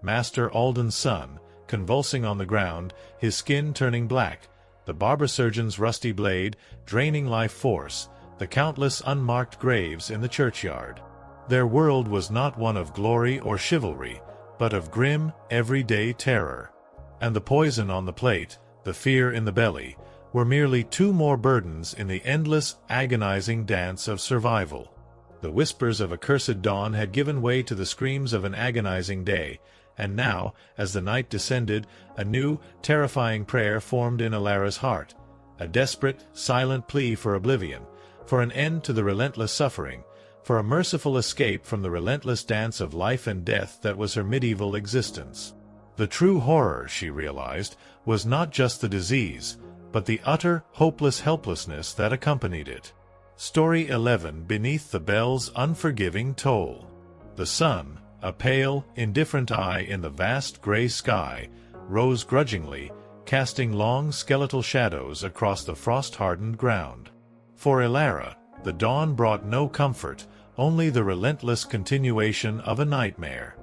Master Alden's son, convulsing on the ground, his skin turning black, the barber surgeon's rusty blade, draining life force, the countless unmarked graves in the churchyard. Their world was not one of glory or chivalry, but of grim, everyday terror. And the poison on the plate, the fear in the belly, were merely two more burdens in the endless, agonizing dance of survival. The whispers of a cursed dawn had given way to the screams of an agonizing day, and now, as the night descended, a new, terrifying prayer formed in Ilara's heart, a desperate, silent plea for oblivion, for an end to the relentless suffering, for a merciful escape from the relentless dance of life and death that was her medieval existence. The true horror, she realized, was not just the disease, but the utter, hopeless helplessness that accompanied it. Story 11. Beneath the bell's unforgiving toll. The sun, a pale, indifferent eye in the vast gray sky, rose grudgingly, casting long skeletal shadows across the frost-hardened ground. For Ilara, the dawn brought no comfort, only the relentless continuation of a nightmare.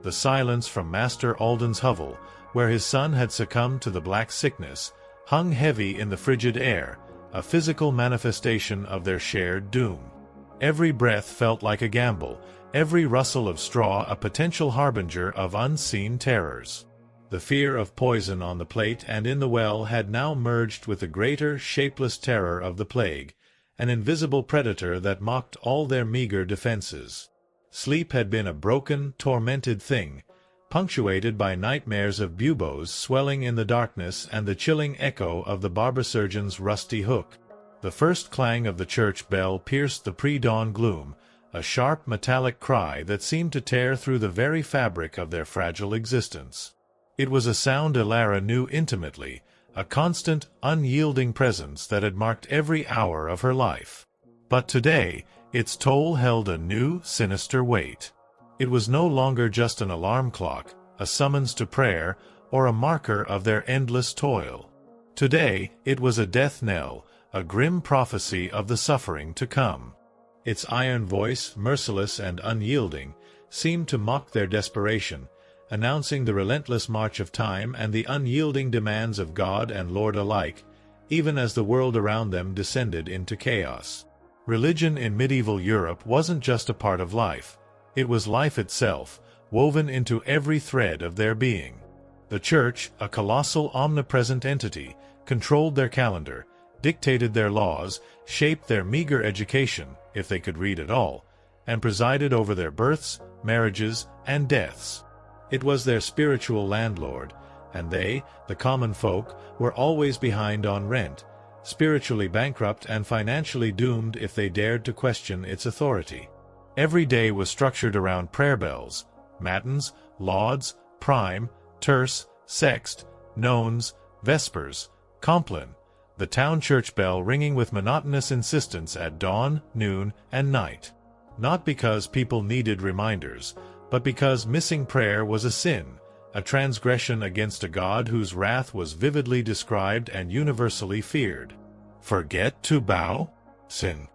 The silence from Master Alden's hovel, where his son had succumbed to the black sickness, hung heavy in the frigid air, a physical manifestation of their shared doom. Every breath felt like a gamble, every rustle of straw a potential harbinger of unseen terrors. The fear of poison on the plate and in the well had now merged with the greater, shapeless terror of the plague, an invisible predator that mocked all their meager defenses. Sleep had been a broken, tormented thing, punctuated by nightmares of buboes swelling in the darkness and the chilling echo of the barber surgeon's rusty hook. The first clang of the church bell pierced the pre-dawn gloom, a sharp metallic cry that seemed to tear through the very fabric of their fragile existence. It was a sound Ilara knew intimately, a constant, unyielding presence that had marked every hour of her life. But today, its toll held a new, sinister weight. It was no longer just an alarm clock, a summons to prayer, or a marker of their endless toil. Today, it was a death knell, a grim prophecy of the suffering to come. Its iron voice, merciless and unyielding, seemed to mock their desperation, announcing the relentless march of time and the unyielding demands of God and Lord alike, even as the world around them descended into chaos. Religion in medieval Europe wasn't just a part of life. It was life itself, woven into every thread of their being. The Church, a colossal omnipresent entity, controlled their calendar, dictated their laws, shaped their meager education, if they could read at all, and presided over their births, marriages, and deaths. It was their spiritual landlord, and they, the common folk, were always behind on rent, spiritually bankrupt and financially doomed if they dared to question its authority. Every day was structured around prayer bells, matins, lauds, prime, terce, sext, nones, vespers, compline, the town church bell ringing with monotonous insistence at dawn, noon, and night. Not because people needed reminders, but because missing prayer was a sin, a transgression against a God whose wrath was vividly described and universally feared. Forget to bow? Sin.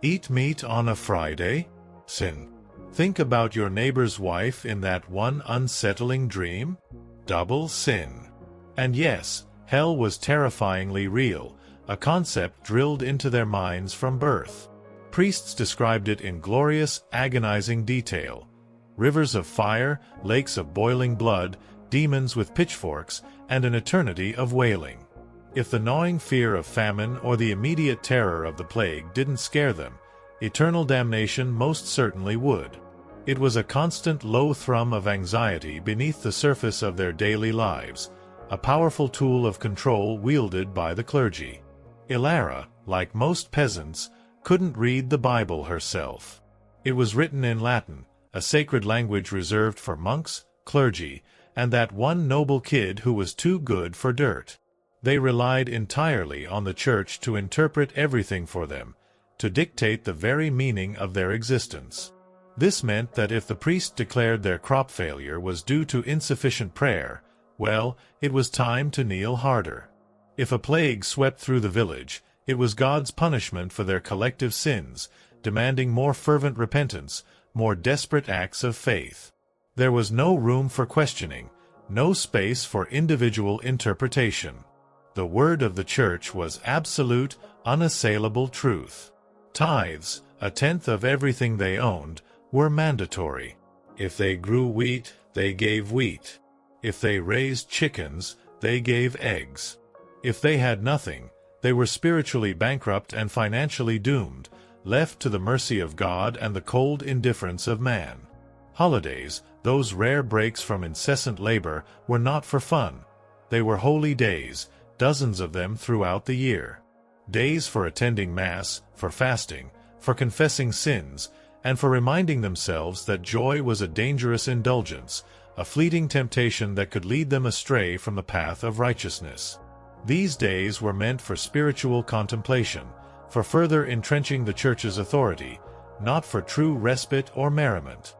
Eat meat on a Friday? Sin. Think about your neighbor's wife in that one unsettling dream? Double sin. And yes, hell was terrifyingly real, a concept drilled into their minds from birth. Priests described it in glorious, agonizing detail. Rivers of fire, lakes of boiling blood, demons with pitchforks, and an eternity of wailing. If the gnawing fear of famine or the immediate terror of the plague didn't scare them, eternal damnation most certainly would. It was a constant low thrum of anxiety beneath the surface of their daily lives, a powerful tool of control wielded by the clergy. Ilara, like most peasants, couldn't read the Bible herself. It was written in Latin, a sacred language reserved for monks, clergy, and that one noble kid who was too good for dirt. They relied entirely on the church to interpret everything for them, to dictate the very meaning of their existence. This meant that if the priest declared their crop failure was due to insufficient prayer, well, it was time to kneel harder. If a plague swept through the village, it was God's punishment for their collective sins, demanding more fervent repentance, more desperate acts of faith. There was no room for questioning, no space for individual interpretation. The word of the church was absolute, unassailable truth. Tithes, a tenth of everything they owned, were mandatory. If they grew wheat, they gave wheat. If they raised chickens, they gave eggs. If they had nothing, they were spiritually bankrupt and financially doomed, left to the mercy of God and the cold indifference of man. Holidays, those rare breaks from incessant labor, were not for fun. They were holy days, dozens of them throughout the year. Days for attending Mass, for fasting, for confessing sins, and for reminding themselves that joy was a dangerous indulgence, a fleeting temptation that could lead them astray from the path of righteousness. These days were meant for spiritual contemplation, for further entrenching the Church's authority, not for true respite or merriment.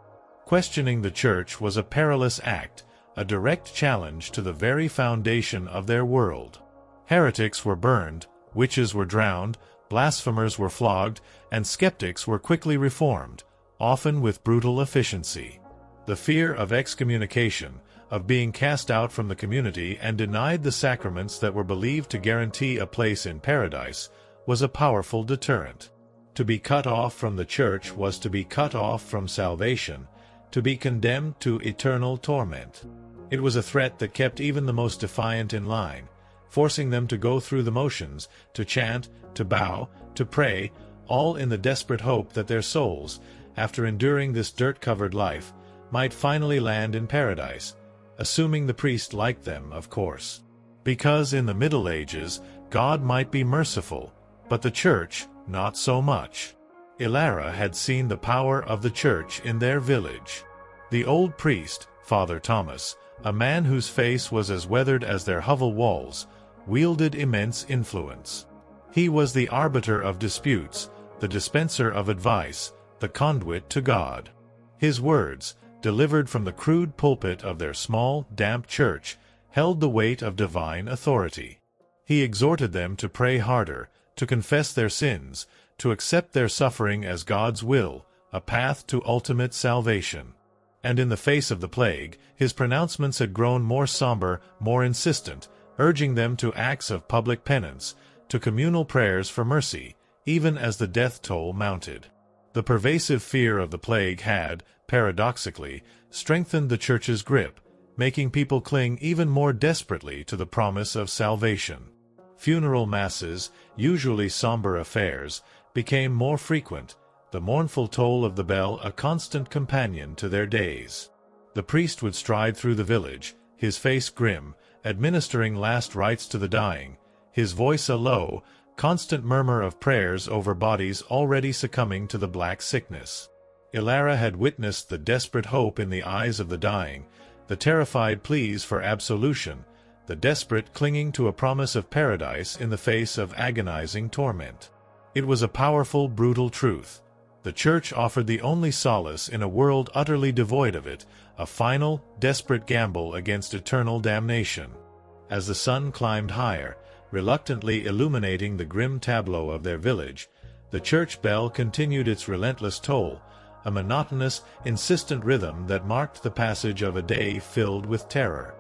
Questioning the Church was a perilous act, a direct challenge to the very foundation of their world. Heretics were burned, witches were drowned, blasphemers were flogged, and skeptics were quickly reformed, often with brutal efficiency. The fear of excommunication, of being cast out from the community and denied the sacraments that were believed to guarantee a place in paradise, was a powerful deterrent. To be cut off from the Church was to be cut off from salvation, to be condemned to eternal torment. It was a threat that kept even the most defiant in line, forcing them to go through the motions, to chant, to bow, to pray, all in the desperate hope that their souls, after enduring this dirt-covered life, might finally land in paradise, assuming the priest liked them, of course. Because in the Middle Ages, God might be merciful, but the Church, not so much. Ilara had seen the power of the Church in their village. The old priest, Father Thomas, a man whose face was as weathered as their hovel walls, wielded immense influence. He was the arbiter of disputes, the dispenser of advice, the conduit to God. His words, delivered from the crude pulpit of their small, damp church, held the weight of divine authority. He exhorted them to pray harder, to confess their sins, to accept their suffering as God's will, a path to ultimate salvation. And in the face of the plague, his pronouncements had grown more somber, more insistent, urging them to acts of public penance, to communal prayers for mercy, even as the death toll mounted. The pervasive fear of the plague had, paradoxically, strengthened the Church's grip, making people cling even more desperately to the promise of salvation. Funeral masses, usually somber affairs, became more frequent, the mournful toll of the bell a constant companion to their days. The priest would stride through the village, his face grim, administering last rites to the dying, his voice a low, constant murmur of prayers over bodies already succumbing to the black sickness. Ilara had witnessed the desperate hope in the eyes of the dying, the terrified pleas for absolution, the desperate clinging to a promise of paradise in the face of agonizing torment. It was a powerful, brutal truth. The Church offered the only solace in a world utterly devoid of it, a final, desperate gamble against eternal damnation. As the sun climbed higher, reluctantly illuminating the grim tableau of their village, the church bell continued its relentless toll, a monotonous, insistent rhythm that marked the passage of a day filled with terror.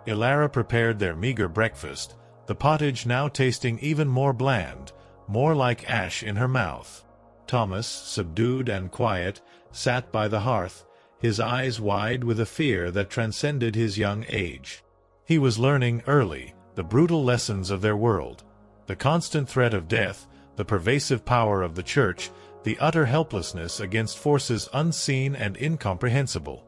Ilara prepared their meager breakfast, the pottage now tasting even more bland, more like ash in her mouth. Thomas, subdued and quiet, sat by the hearth, his eyes wide with a fear that transcended his young age. He was learning early the brutal lessons of their world, the constant threat of death, the pervasive power of the Church, the utter helplessness against forces unseen and incomprehensible.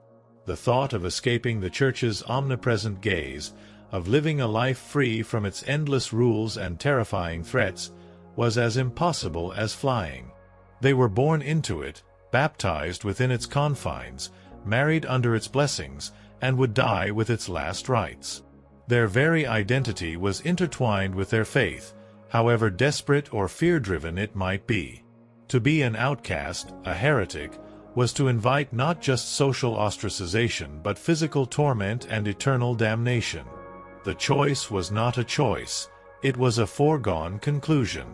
The thought of escaping the Church's omnipresent gaze, of living a life free from its endless rules and terrifying threats, was as impossible as flying. They were born into it, baptized within its confines, married under its blessings, and would die with its last rites. Their very identity was intertwined with their faith, however desperate or fear-driven it might be. To be an outcast, a heretic, was to invite not just social ostracization but physical torment and eternal damnation. The choice was not a choice, it was a foregone conclusion.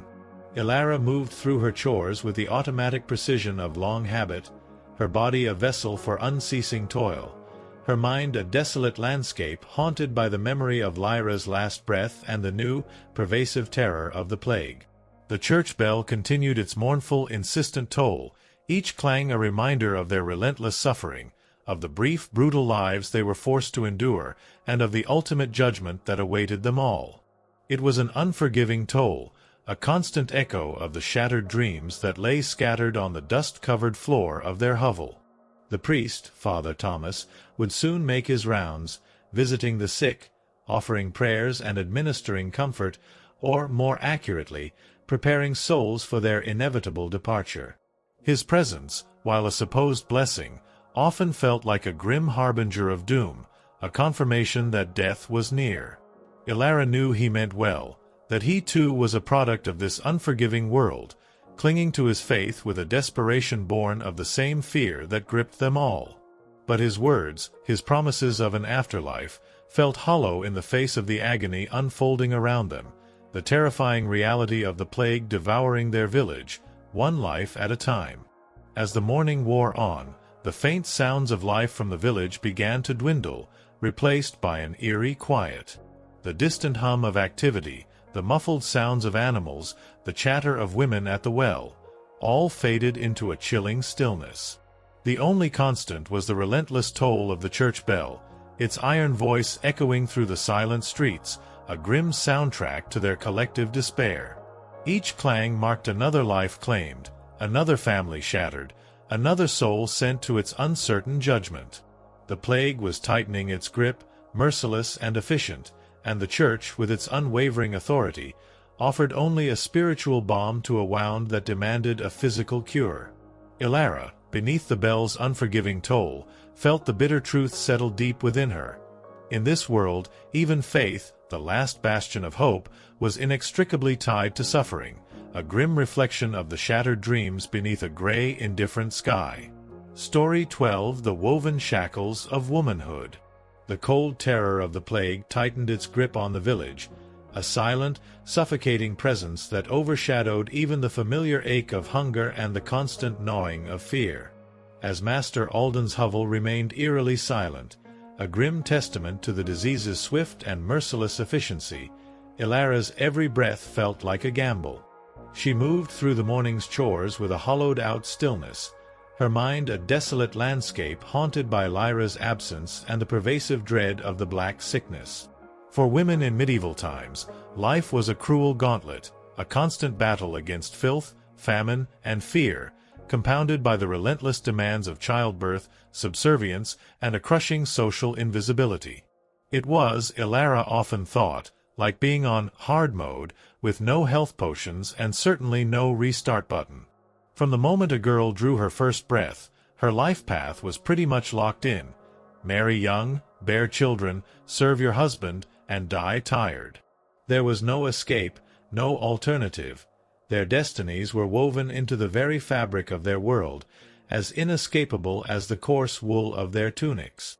Ilara moved through her chores with the automatic precision of long habit, her body a vessel for unceasing toil, her mind a desolate landscape haunted by the memory of Lyra's last breath and the new, pervasive terror of the plague. The church bell continued its mournful, insistent toll, each clang a reminder of their relentless suffering, of the brief, brutal lives they were forced to endure, and of the ultimate judgment that awaited them all. It was an unforgiving toll, a constant echo of the shattered dreams that lay scattered on the dust-covered floor of their hovel. The priest, Father Thomas, would soon make his rounds, visiting the sick, offering prayers and administering comfort, or, more accurately, preparing souls for their inevitable departure. His presence, while a supposed blessing, often felt like a grim harbinger of doom, a confirmation that death was near. Ilara knew he meant well, that he too was a product of this unforgiving world, clinging to his faith with a desperation born of the same fear that gripped them all. But his words, his promises of an afterlife, felt hollow in the face of the agony unfolding around them, the terrifying reality of the plague devouring their village, one life at a time. As the morning wore on, the faint sounds of life from the village began to dwindle, replaced by an eerie quiet. The distant hum of activity, the muffled sounds of animals, the chatter of women at the well, all faded into a chilling stillness. The only constant was the relentless toll of the church bell, its iron voice echoing through the silent streets, a grim soundtrack to their collective despair. Each clang marked another life claimed, another family shattered, another soul sent to its uncertain judgment. The plague was tightening its grip, merciless and efficient, and the Church, with its unwavering authority, offered only a spiritual balm to a wound that demanded a physical cure. Ilara, beneath the bell's unforgiving toll, felt the bitter truth settle deep within her. In this world, even faith, the last bastion of hope, was inextricably tied to suffering, a grim reflection of the shattered dreams beneath a gray, indifferent sky. Story 12: The Woven Shackles of Womanhood. The cold terror of the plague tightened its grip on the village, a silent, suffocating presence that overshadowed even the familiar ache of hunger and the constant gnawing of fear. As Master Alden's hovel remained eerily silent, a grim testament to the disease's swift and merciless efficiency, Ilara's every breath felt like a gamble. She moved through the morning's chores with a hollowed-out stillness, her mind a desolate landscape haunted by Lyra's absence and the pervasive dread of the Black Sickness. For women in medieval times, life was a cruel gauntlet, a constant battle against filth, famine, and fear, compounded by the relentless demands of childbirth, subservience, and a crushing social invisibility. It was, Ilara often thought, like being on hard mode, with no health potions and certainly no restart button. From the moment a girl drew her first breath, her life path was pretty much locked in. Marry young, bear children, serve your husband, and die tired. There was no escape, no alternative. Their destinies were woven into the very fabric of their world, as inescapable as the coarse wool of their tunics.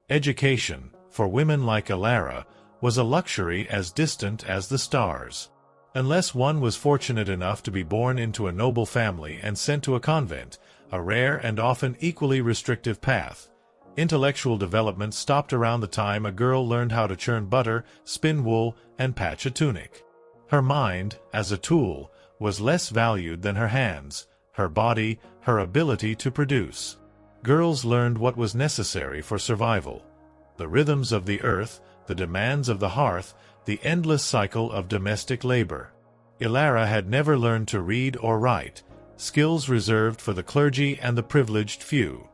Education, for women like Ilara, was a luxury as distant as the stars. Unless one was fortunate enough to be born into a noble family and sent to a convent, a rare and often equally restrictive path, intellectual development stopped around the time a girl learned how to churn butter, spin wool, and patch a tunic. Her mind, as a tool, was less valued than her hands, her body, her ability to produce. Girls learned what was necessary for survival: the rhythms of the earth, the demands of the hearth, the endless cycle of domestic labor. Ilara had never learned to read or write, skills reserved for the clergy and the privileged few.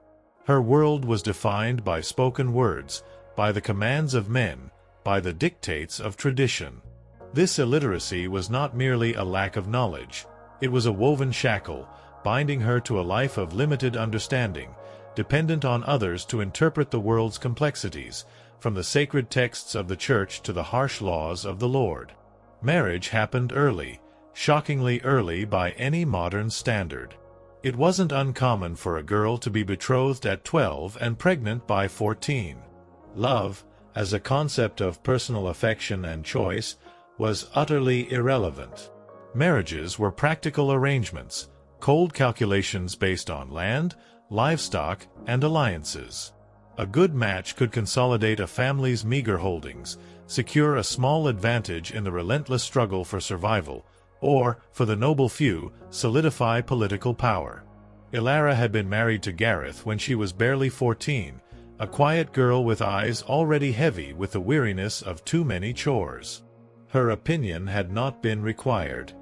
Her world was defined by spoken words, by the commands of men, by the dictates of tradition. This illiteracy was not merely a lack of knowledge. It was a woven shackle, binding her to a life of limited understanding, dependent on others to interpret the world's complexities, from the sacred texts of the Church to the harsh laws of the Lord. Marriage happened early, shockingly early by any modern standard. It wasn't uncommon for a girl to be betrothed at 12 and pregnant by 14. Love, as a concept of personal affection and choice, was utterly irrelevant. Marriages were practical arrangements, cold calculations based on land, livestock, and alliances. A good match could consolidate a family's meager holdings, secure a small advantage in the relentless struggle for survival, or, for the noble few, solidify political power. Ilara had been married to Gareth when she was barely 14, a quiet girl with eyes already heavy with the weariness of too many chores. Her opinion had not been required.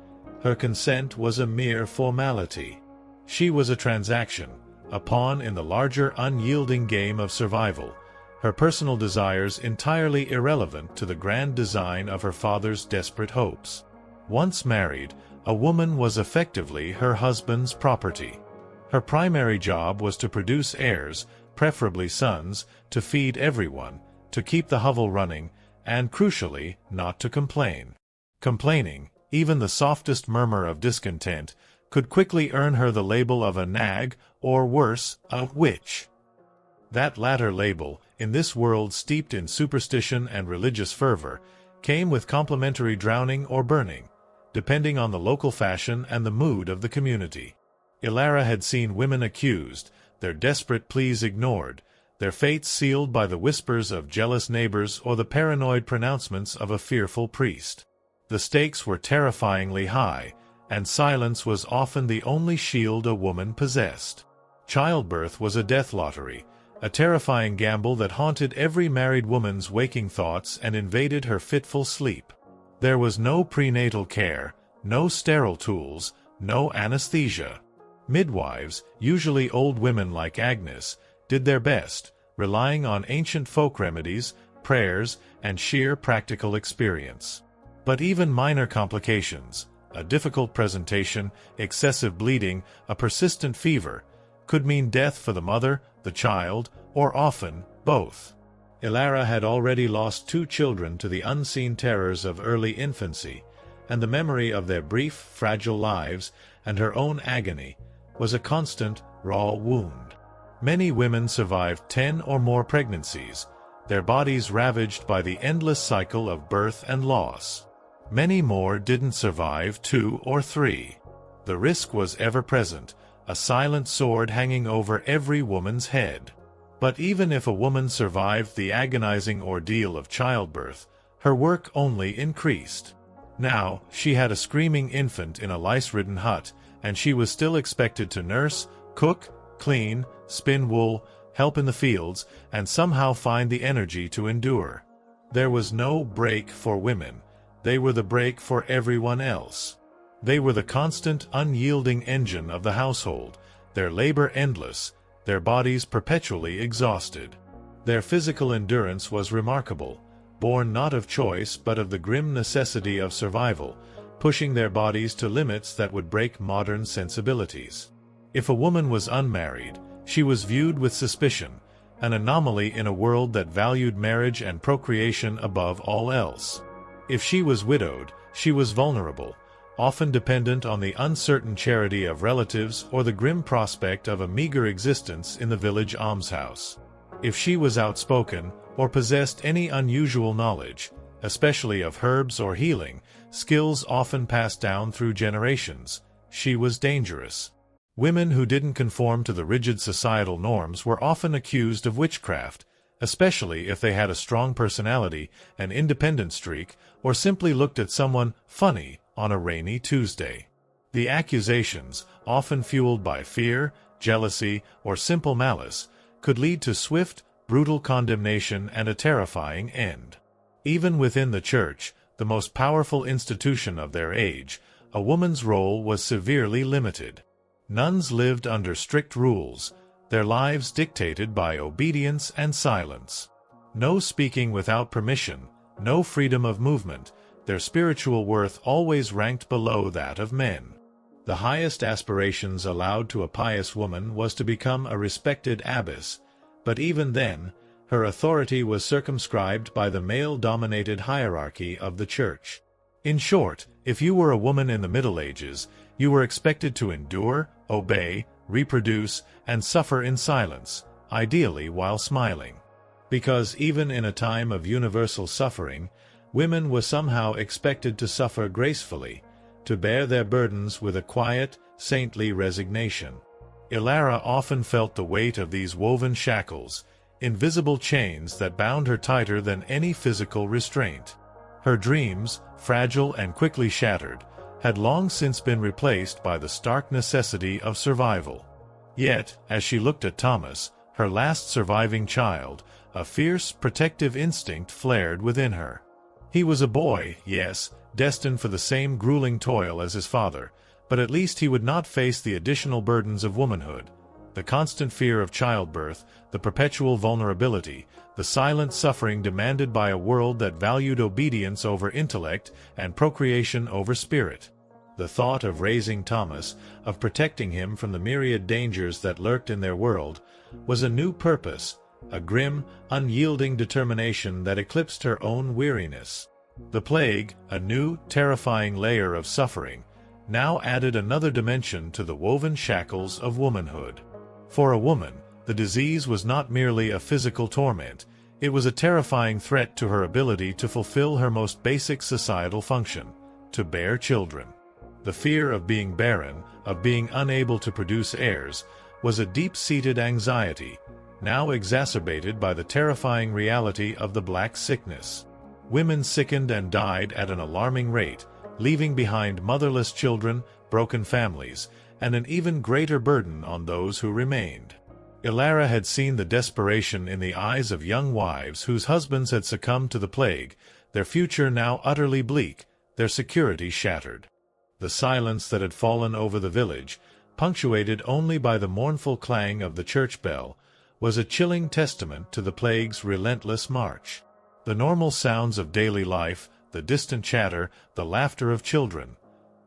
Her consent was a mere formality. She was a transaction, a pawn in the larger unyielding game of survival, her personal desires entirely irrelevant to the grand design of her father's desperate hopes. Once married, a woman was effectively her husband's property. Her primary job was to produce heirs, preferably sons, to feed everyone, to keep the hovel running, and, crucially, not to complain. Complaining, even the softest murmur of discontent, could quickly earn her the label of a nag, or worse, a witch. That latter label, in this world steeped in superstition and religious fervor, came with complimentary drowning or burning, depending on the local fashion and the mood of the community. Ilara had seen women accused, their desperate pleas ignored, their fates sealed by the whispers of jealous neighbors or the paranoid pronouncements of a fearful priest. The stakes were terrifyingly high, and silence was often the only shield a woman possessed. Childbirth was a death lottery, a terrifying gamble that haunted every married woman's waking thoughts and invaded her fitful sleep. There was no prenatal care, no sterile tools, no anesthesia. Midwives, usually old women like Agnes, did their best, relying on ancient folk remedies, prayers, and sheer practical experience. But even minor complications, a difficult presentation, excessive bleeding, a persistent fever, could mean death for the mother, the child, or often, both. Ilara had already lost 2 children to the unseen terrors of early infancy, and the memory of their brief, fragile lives and her own agony was a constant, raw wound. Many women survived 10 or more pregnancies, their bodies ravaged by the endless cycle of birth and loss. Many more didn't survive 2 or 3. The risk was ever present, a silent sword hanging over every woman's head. But even if a woman survived the agonizing ordeal of childbirth, her work only increased. Now, she had a screaming infant in a lice-ridden hut, and she was still expected to nurse, cook, clean, spin wool, help in the fields, and somehow find the energy to endure. There was no break for women. They were the break for everyone else. They were the constant, unyielding engine of the household, their labor endless, their bodies perpetually exhausted. Their physical endurance was remarkable, born not of choice but of the grim necessity of survival, pushing their bodies to limits that would break modern sensibilities. If a woman was unmarried, she was viewed with suspicion, an anomaly in a world that valued marriage and procreation above all else. If she was widowed, she was vulnerable, often dependent on the uncertain charity of relatives or the grim prospect of a meager existence in the village almshouse. If she was outspoken, or possessed any unusual knowledge, especially of herbs or healing, skills often passed down through generations, she was dangerous. Women who didn't conform to the rigid societal norms were often accused of witchcraft, especially if they had a strong personality, an independent streak, or simply looked at someone funny on a rainy Tuesday. The accusations, often fueled by fear, jealousy, or simple malice, could lead to swift, brutal condemnation and a terrifying end. Even within the church, the most powerful institution of their age, a woman's role was severely limited. Nuns lived under strict rules, their lives dictated by obedience and silence. No speaking without permission, no freedom of movement, their spiritual worth always ranked below that of men. The highest aspirations allowed to a pious woman was to become a respected abbess, but even then, her authority was circumscribed by the male-dominated hierarchy of the church. In short, if you were a woman in the Middle Ages, you were expected to endure, obey, reproduce, and suffer in silence, ideally while smiling. Because even in a time of universal suffering, women were somehow expected to suffer gracefully, to bear their burdens with a quiet, saintly resignation. Ilara often felt the weight of these woven shackles, invisible chains that bound her tighter than any physical restraint. Her dreams, fragile and quickly shattered, had long since been replaced by the stark necessity of survival. Yet, as she looked at Thomas, her last surviving child, a fierce, protective instinct flared within her. He was a boy, yes, destined for the same grueling toil as his father, but at least he would not face the additional burdens of womanhood, the constant fear of childbirth, the perpetual vulnerability, the silent suffering demanded by a world that valued obedience over intellect and procreation over spirit. The thought of raising Thomas, of protecting him from the myriad dangers that lurked in their world, was a new purpose, a grim, unyielding determination that eclipsed her own weariness. The plague, a new, terrifying layer of suffering, now added another dimension to the woven shackles of womanhood. For a woman, the disease was not merely a physical torment, it was a terrifying threat to her ability to fulfill her most basic societal function, to bear children. The fear of being barren, of being unable to produce heirs, was a deep-seated anxiety, now exacerbated by the terrifying reality of the Black Sickness. Women sickened and died at an alarming rate, leaving behind motherless children, broken families, and an even greater burden on those who remained. Ilara had seen the desperation in the eyes of young wives whose husbands had succumbed to the plague, their future now utterly bleak, their security shattered. The silence that had fallen over the village, punctuated only by the mournful clang of the church bell, was a chilling testament to the plague's relentless march. The normal sounds of daily life, the distant chatter, the laughter of children,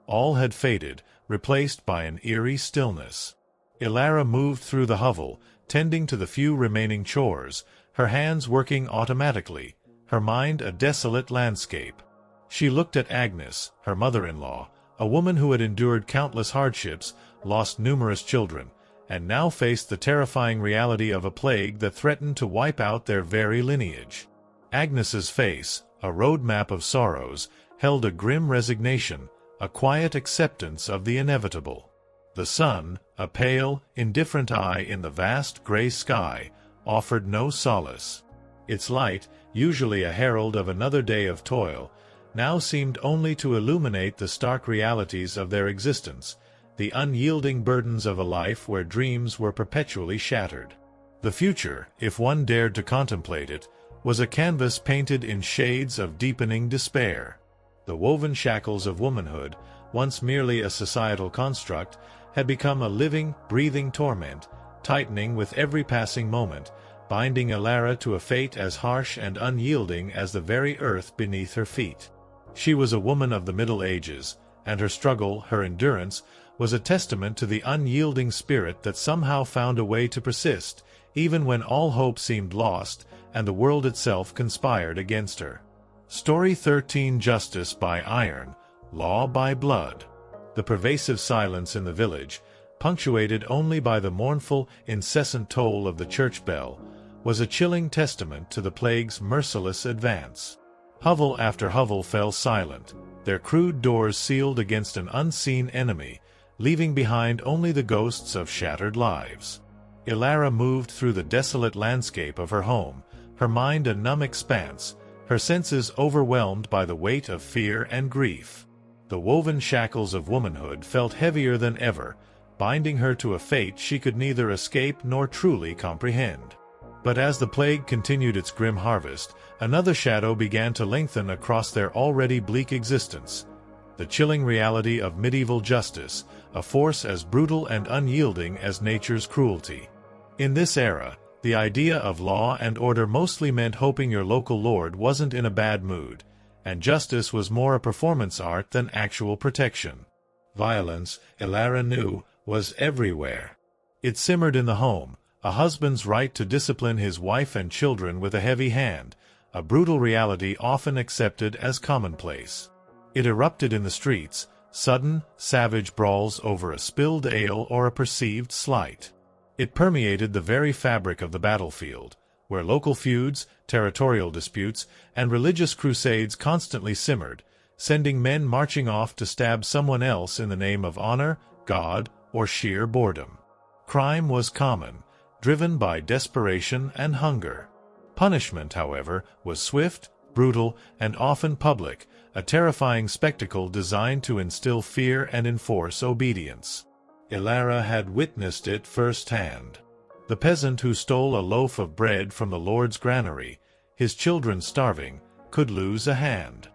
all had faded, replaced by an eerie stillness. Ilara moved through the hovel, tending to the few remaining chores, her hands working automatically, her mind a desolate landscape. She looked at Agnes, her mother-in-law, a woman who had endured countless hardships, lost numerous children, and now faced the terrifying reality of a plague that threatened to wipe out their very lineage. Agnes's face, a roadmap of sorrows, held a grim resignation, a quiet acceptance of the inevitable. The sun, a pale, indifferent eye in the vast gray sky, offered no solace. Its light, usually a herald of another day of toil, now seemed only to illuminate the stark realities of their existence, the unyielding burdens of a life where dreams were perpetually shattered. The future, if one dared to contemplate it, was a canvas painted in shades of deepening despair. The woven shackles of womanhood, once merely a societal construct, had become a living, breathing torment, tightening with every passing moment, binding Elara to a fate as harsh and unyielding as the very earth beneath her feet. She was a woman of the Middle Ages, and her struggle, her endurance, was a testament to the unyielding spirit that somehow found a way to persist, even when all hope seemed lost and the world itself conspired against her. Story 13: Justice by Iron, Law by Blood. The pervasive silence in the village, punctuated only by the mournful, incessant toll of the church bell, was a chilling testament to the plague's merciless advance. Hovel after hovel fell silent, their crude doors sealed against an unseen enemy, leaving behind only the ghosts of shattered lives. Elara moved through the desolate landscape of her home, her mind a numb expanse, her senses overwhelmed by the weight of fear and grief. The woven shackles of womanhood felt heavier than ever, binding her to a fate she could neither escape nor truly comprehend. But as the plague continued its grim harvest, another shadow began to lengthen across their already bleak existence. The chilling reality of medieval justice, a force as brutal and unyielding as nature's cruelty. In this era, the idea of law and order mostly meant hoping your local lord wasn't in a bad mood, and justice was more a performance art than actual protection. Violence, Elara knew, was everywhere. It simmered in the home, a husband's right to discipline his wife and children with a heavy hand, a brutal reality often accepted as commonplace. It erupted in the streets, sudden, savage brawls over a spilled ale or a perceived slight. It permeated the very fabric of the battlefield, where local feuds, territorial disputes, and religious crusades constantly simmered, sending men marching off to stab someone else in the name of honor, God, or sheer boredom. Crime was common, driven by desperation and hunger. Punishment, however, was swift, brutal, and often public, a terrifying spectacle designed to instill fear and enforce obedience. Elara had witnessed it firsthand. The peasant who stole a loaf of bread from the lord's granary, his children starving, could lose a hand.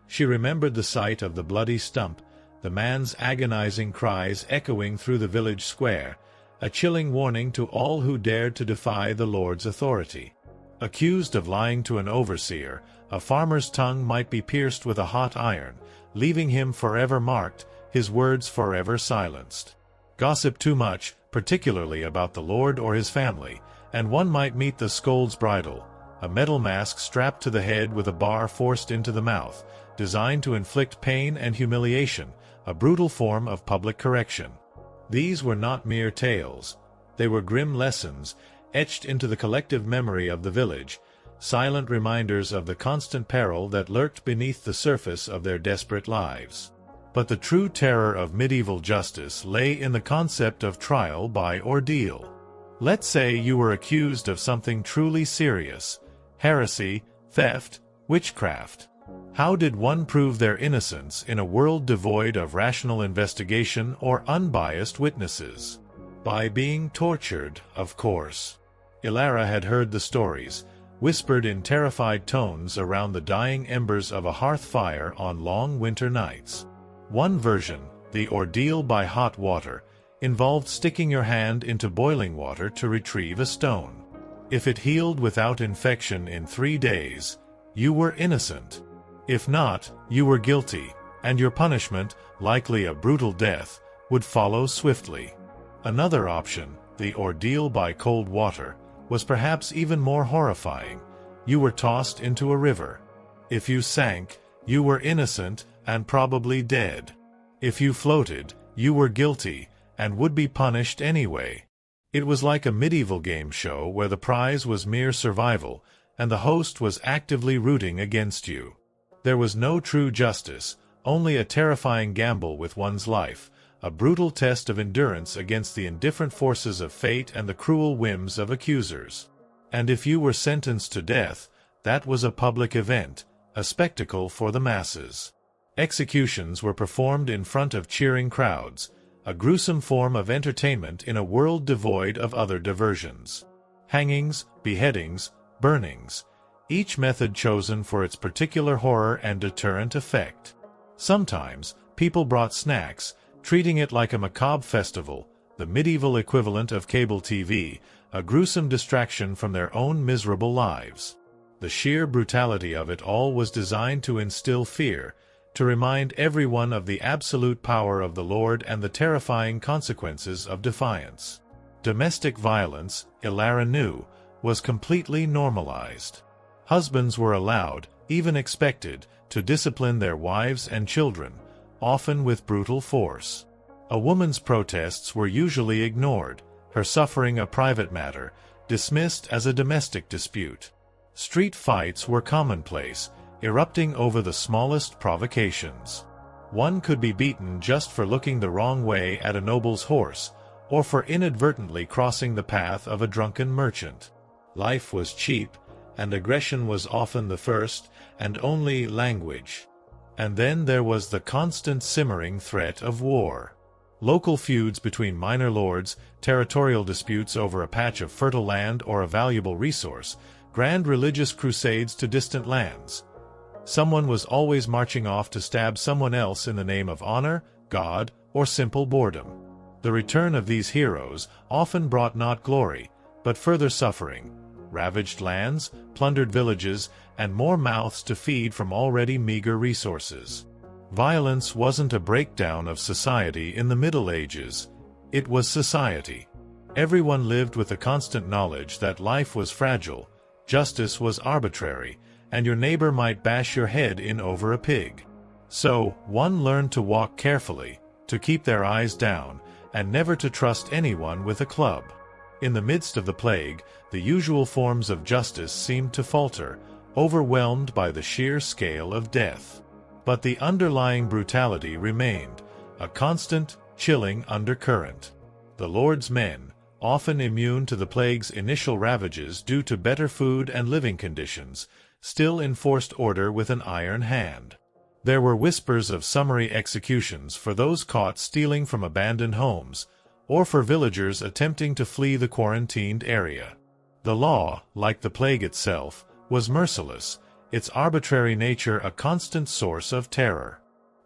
She remembered the sight of the bloody stump, the man's agonizing cries echoing through the village square, a chilling warning to all who dared to defy the lord's authority. Accused of lying to an overseer, a farmer's tongue might be pierced with a hot iron, leaving him forever marked, his words forever silenced. Gossip too much, particularly about the lord or his family, and one might meet the scold's bridle, a metal mask strapped to the head with a bar forced into the mouth, designed to inflict pain and humiliation, a brutal form of public correction. These were not mere tales. They were grim lessons, etched into the collective memory of the village, silent reminders of the constant peril that lurked beneath the surface of their desperate lives. But the true terror of medieval justice lay in the concept of trial by ordeal. Let's say you were accused of something truly serious: heresy, theft, witchcraft. How did one prove their innocence in a world devoid of rational investigation or unbiased witnesses? By being tortured, of course. Elara had heard the stories, whispered in terrified tones around the dying embers of a hearth fire on long winter nights. One version, the ordeal by hot water, involved sticking your hand into boiling water to retrieve a stone. If it healed without infection in 3 days, you were innocent. If not, you were guilty, and your punishment, likely a brutal death, would follow swiftly. Another option, the ordeal by cold water, was perhaps even more horrifying. You were tossed into a river. If you sank, you were innocent and probably dead. If you floated, you were guilty and would be punished anyway. It was like a medieval game show where the prize was mere survival, and the host was actively rooting against you. There was no true justice, only a terrifying gamble with one's life, a brutal test of endurance against the indifferent forces of fate and the cruel whims of accusers. And if you were sentenced to death, that was a public event, a spectacle for the masses. Executions were performed in front of cheering crowds, a gruesome form of entertainment in a world devoid of other diversions. Hangings, beheadings, burnings, each method chosen for its particular horror and deterrent effect. Sometimes, people brought snacks, treating it like a macabre festival, the medieval equivalent of cable TV, a gruesome distraction from their own miserable lives. The sheer brutality of it all was designed to instill fear, to remind everyone of the absolute power of the Lord and the terrifying consequences of defiance. Domestic violence, Ilara knew, was completely normalized. Husbands were allowed, even expected, to discipline their wives and children, often with brutal force. A woman's protests were usually ignored, her suffering a private matter, dismissed as a domestic dispute. Street fights were commonplace, erupting over the smallest provocations. One could be beaten just for looking the wrong way at a noble's horse, or for inadvertently crossing the path of a drunken merchant. Life was cheap, and aggression was often the first and only language. And then there was the constant simmering threat of war. Local feuds between minor lords, territorial disputes over a patch of fertile land or a valuable resource, grand religious crusades to distant lands. Someone was always marching off to stab someone else in the name of honor, God, or simple boredom. The return of these heroes often brought not glory, but further suffering, ravaged lands, plundered villages, and more mouths to feed from already meager resources. Violence wasn't a breakdown of society in the Middle Ages. It was society. Everyone lived with the constant knowledge that life was fragile, justice was arbitrary, and your neighbor might bash your head in over a pig. So, one learned to walk carefully, to keep their eyes down, and never to trust anyone with a club. In the midst of the plague, the usual forms of justice seemed to falter, overwhelmed by the sheer scale of death. But the underlying brutality remained, a constant, chilling undercurrent. The Lord's men, often immune to the plague's initial ravages due to better food and living conditions, still enforced order with an iron hand. There were whispers of summary executions for those caught stealing from abandoned homes, or for villagers attempting to flee the quarantined area. The law, like the plague itself, was merciless, its arbitrary nature a constant source of terror.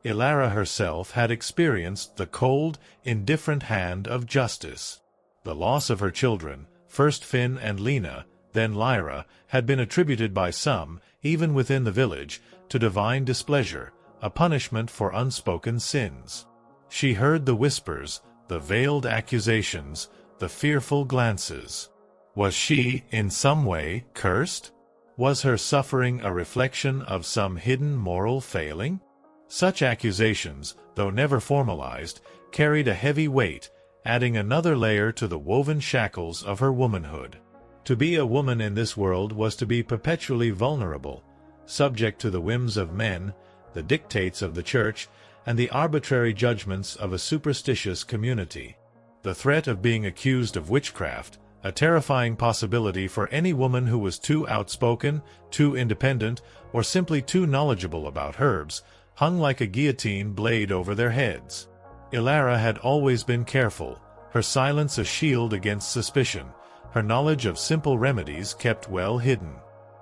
Ilara herself had experienced the cold, indifferent hand of justice. The loss of her children, first Finn and Lena, then Lyra, had been attributed by some, even within the village, to divine displeasure, a punishment for unspoken sins. She heard the whispers, the veiled accusations, the fearful glances. Was she, in some way, cursed? Was her suffering a reflection of some hidden moral failing? Such accusations, though never formalized, carried a heavy weight, adding another layer to the woven shackles of her womanhood. To be a woman in this world was to be perpetually vulnerable, subject to the whims of men, the dictates of the church, and the arbitrary judgments of a superstitious community. The threat of being accused of witchcraft, a terrifying possibility for any woman who was too outspoken, too independent, or simply too knowledgeable about herbs, hung like a guillotine blade over their heads. Ilara had always been careful, her silence a shield against suspicion, her knowledge of simple remedies kept well hidden.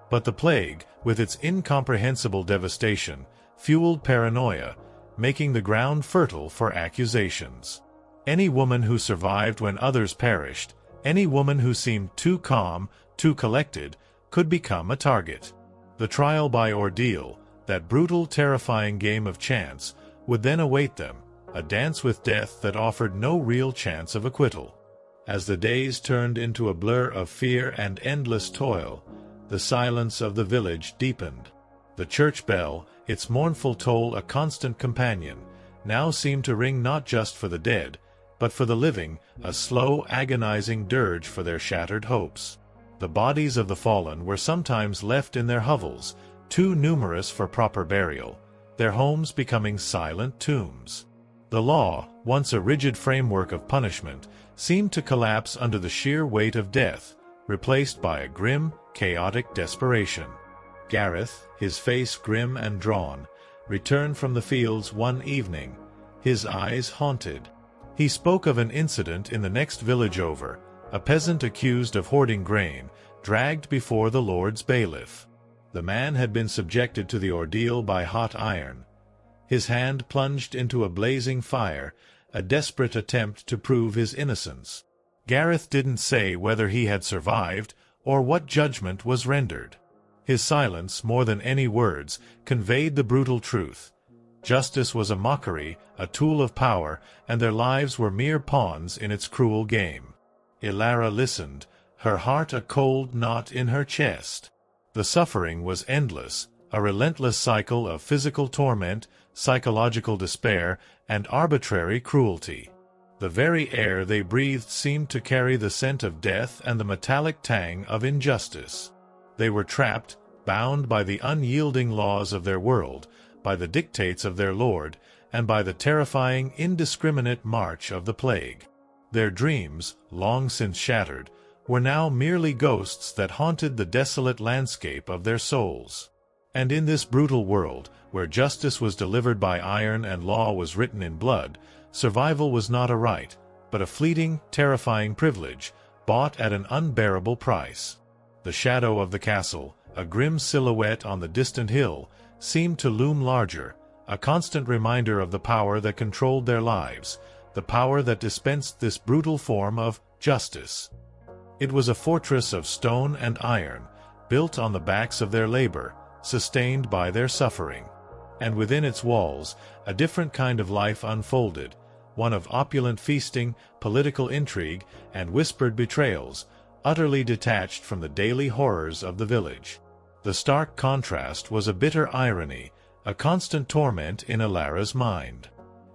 But the plague, with its incomprehensible devastation, fueled paranoia, making the ground fertile for accusations. Any woman who survived when others perished, any woman who seemed too calm, too collected, could become a target. The trial by ordeal, that brutal, terrifying game of chance, would then await them, a dance with death that offered no real chance of acquittal. As the days turned into a blur of fear and endless toil, the silence of the village deepened. The church bell, its mournful toll a constant companion, now seemed to ring not just for the dead, but for the living, a slow, agonizing dirge for their shattered hopes. The bodies of the fallen were sometimes left in their hovels, too numerous for proper burial, their homes becoming silent tombs. The law, once a rigid framework of punishment, seemed to collapse under the sheer weight of death, replaced by a grim, chaotic desperation. Gareth, his face grim and drawn, returned from the fields one evening, his eyes haunted. He spoke of an incident in the next village over, a peasant accused of hoarding grain, dragged before the Lord's bailiff. The man had been subjected to the ordeal by hot iron. His hand plunged into a blazing fire, a desperate attempt to prove his innocence. Gareth didn't say whether he had survived, or what judgment was rendered. His silence, more than any words, conveyed the brutal truth. Justice was a mockery, a tool of power, and their lives were mere pawns in its cruel game. Ilara listened, her heart a cold knot in her chest. The suffering was endless, a relentless cycle of physical torment, psychological despair, and arbitrary cruelty. The very air they breathed seemed to carry the scent of death and the metallic tang of injustice. They were trapped, bound by the unyielding laws of their world, by the dictates of their lord, and by the terrifying, indiscriminate march of the plague. Their dreams, long since shattered, were now merely ghosts that haunted the desolate landscape of their souls. And in this brutal world, where justice was delivered by iron and law was written in blood, survival was not a right, but a fleeting, terrifying privilege, bought at an unbearable price. The shadow of the castle, a grim silhouette on the distant hill, seemed to loom larger, a constant reminder of the power that controlled their lives, the power that dispensed this brutal form of justice. It was a fortress of stone and iron, built on the backs of their labor, sustained by their suffering. And within its walls, a different kind of life unfolded, one of opulent feasting, political intrigue, and whispered betrayals, utterly detached from the daily horrors of the village. The stark contrast was a bitter irony, a constant torment in Ilara's mind.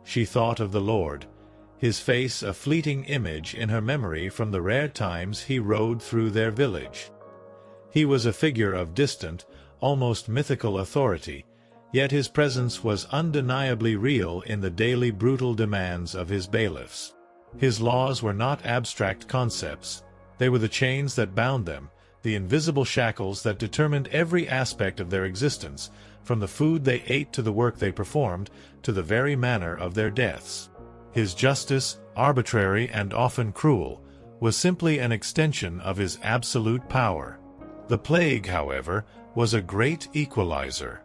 She thought of the Lord, his face a fleeting image in her memory from the rare times he rode through their village. He was a figure of distant, almost mythical authority, yet his presence was undeniably real in the daily brutal demands of his bailiffs. His laws were not abstract concepts, they were the chains that bound them, the invisible shackles that determined every aspect of their existence, from the food they ate to the work they performed, to the very manner of their deaths. His justice, arbitrary and often cruel, was simply an extension of his absolute power. The plague, however, was a great equalizer.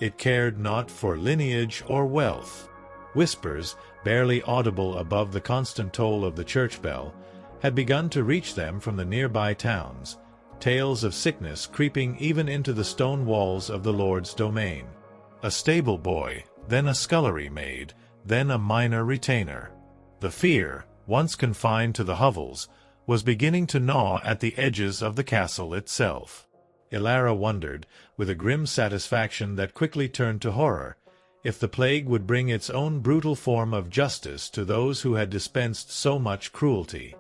It cared not for lineage or wealth. Whispers, barely audible above the constant toll of the church bell, had begun to reach them from the nearby towns, tales of sickness creeping even into the stone walls of the Lord's domain. A stable boy, then a scullery maid, then a minor retainer. The fear, once confined to the hovels, was beginning to gnaw at the edges of the castle itself. Ilara wondered, with a grim satisfaction that quickly turned to horror, if the plague would bring its own brutal form of justice to those who had dispensed so much cruelty.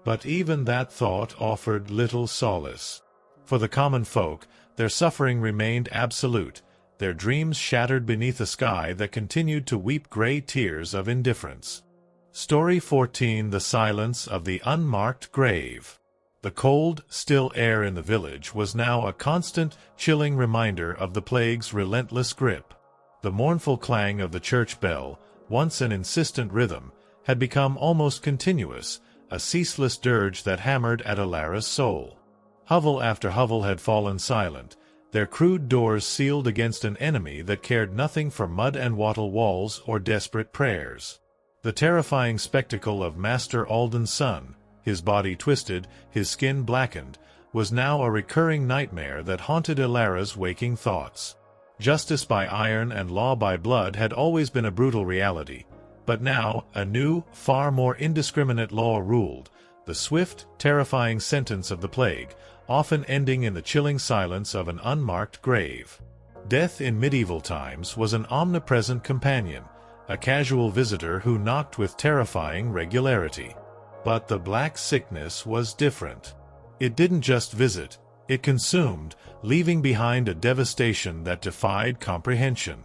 But even that thought offered little solace. For the common folk, their suffering remained absolute, their dreams shattered beneath a sky that continued to weep gray tears of indifference. Story 14: The Silence of the Unmarked Grave. The cold, still air in the village was now a constant, chilling reminder of the plague's relentless grip. The mournful clang of the church bell, once an insistent rhythm, had become almost continuous, a ceaseless dirge that hammered at Ilara's soul. Hovel after hovel had fallen silent, their crude doors sealed against an enemy that cared nothing for mud and wattle walls or desperate prayers. The terrifying spectacle of Master Alden's son, his body twisted, his skin blackened, was now a recurring nightmare that haunted Ilara's waking thoughts. Justice by iron and law by blood had always been a brutal reality, but now a new, far more indiscriminate law ruled, the swift, terrifying sentence of the plague, often ending in the chilling silence of an unmarked grave. Death in medieval times was an omnipresent companion, a casual visitor who knocked with terrifying regularity. But the Black Sickness was different. It didn't just visit, it consumed, leaving behind a devastation that defied comprehension.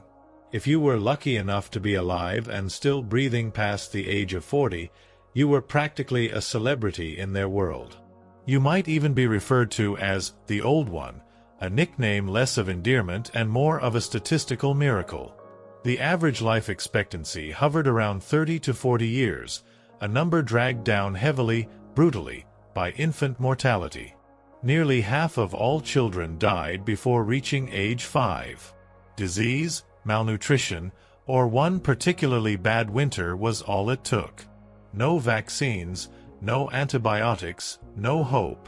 If you were lucky enough to be alive and still breathing past the age of 40, you were practically a celebrity in their world. You might even be referred to as the Old One, a nickname less of endearment and more of a statistical miracle. The average life expectancy hovered around 30 to 40 years, a number dragged down heavily, brutally, by infant mortality. Nearly half of all children died before reaching age 5. Disease, malnutrition, or one particularly bad winter was all it took. No vaccines, no antibiotics, no hope.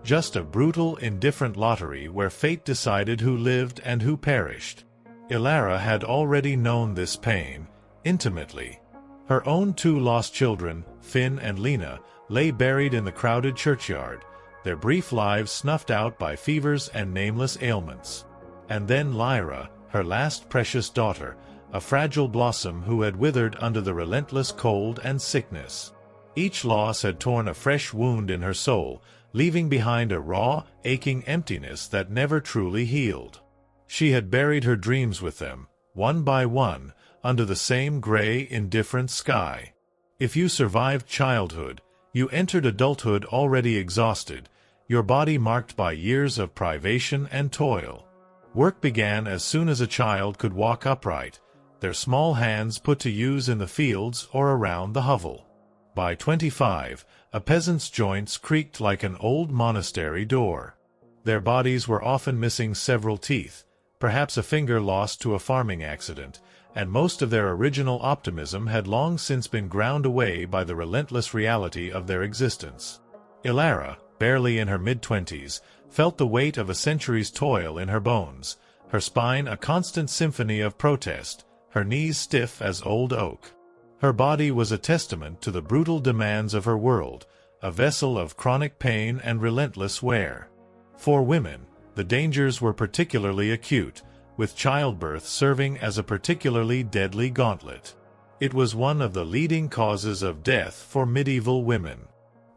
Just a brutal, indifferent lottery where fate decided who lived and who perished. Ilara had already known this pain, intimately. Her own 2 lost children, Finn and Lena, lay buried in the crowded churchyard, their brief lives snuffed out by fevers and nameless ailments. And then Lyra, her last precious daughter, a fragile blossom who had withered under the relentless cold and sickness. Each loss had torn a fresh wound in her soul, leaving behind a raw, aching emptiness that never truly healed. She had buried her dreams with them, one by one, under the same gray, indifferent sky. If you survived childhood, you entered adulthood already exhausted, your body marked by years of privation and toil. Work began as soon as a child could walk upright, their small hands put to use in the fields or around the hovel. By 25, a peasant's joints creaked like an old monastery door. Their bodies were often missing several teeth, perhaps a finger lost to a farming accident, and most of their original optimism had long since been ground away by the relentless reality of their existence. Ilara, barely in her mid-20s, felt the weight of a century's toil in her bones, her spine a constant symphony of protest, her knees stiff as old oak. Her body was a testament to the brutal demands of her world, a vessel of chronic pain and relentless wear. For women, the dangers were particularly acute, with childbirth serving as a particularly deadly gauntlet. It was one of the leading causes of death for medieval women.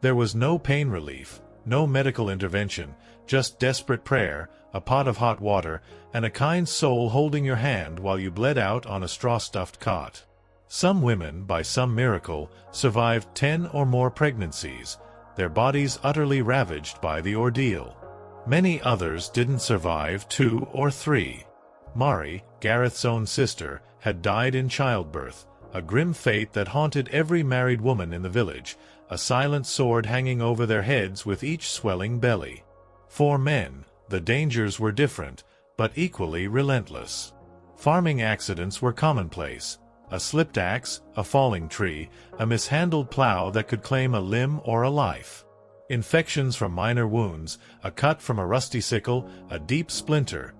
There was no pain relief, no medical intervention, just desperate prayer, a pot of hot water, and a kind soul holding your hand while you bled out on a straw-stuffed cot. Some women, by some miracle, survived 10 or more pregnancies, their bodies utterly ravaged by the ordeal. Many others didn't survive 2 or 3. Mari, Gareth's own sister, had died in childbirth, a grim fate that haunted every married woman in the village, a silent sword hanging over their heads with each swelling belly. For men, the dangers were different, but equally relentless. Farming accidents were commonplace. A slipped axe, a falling tree, a mishandled plow that could claim a limb or a life. Infections from minor wounds, a cut from a rusty sickle, a deep splinter.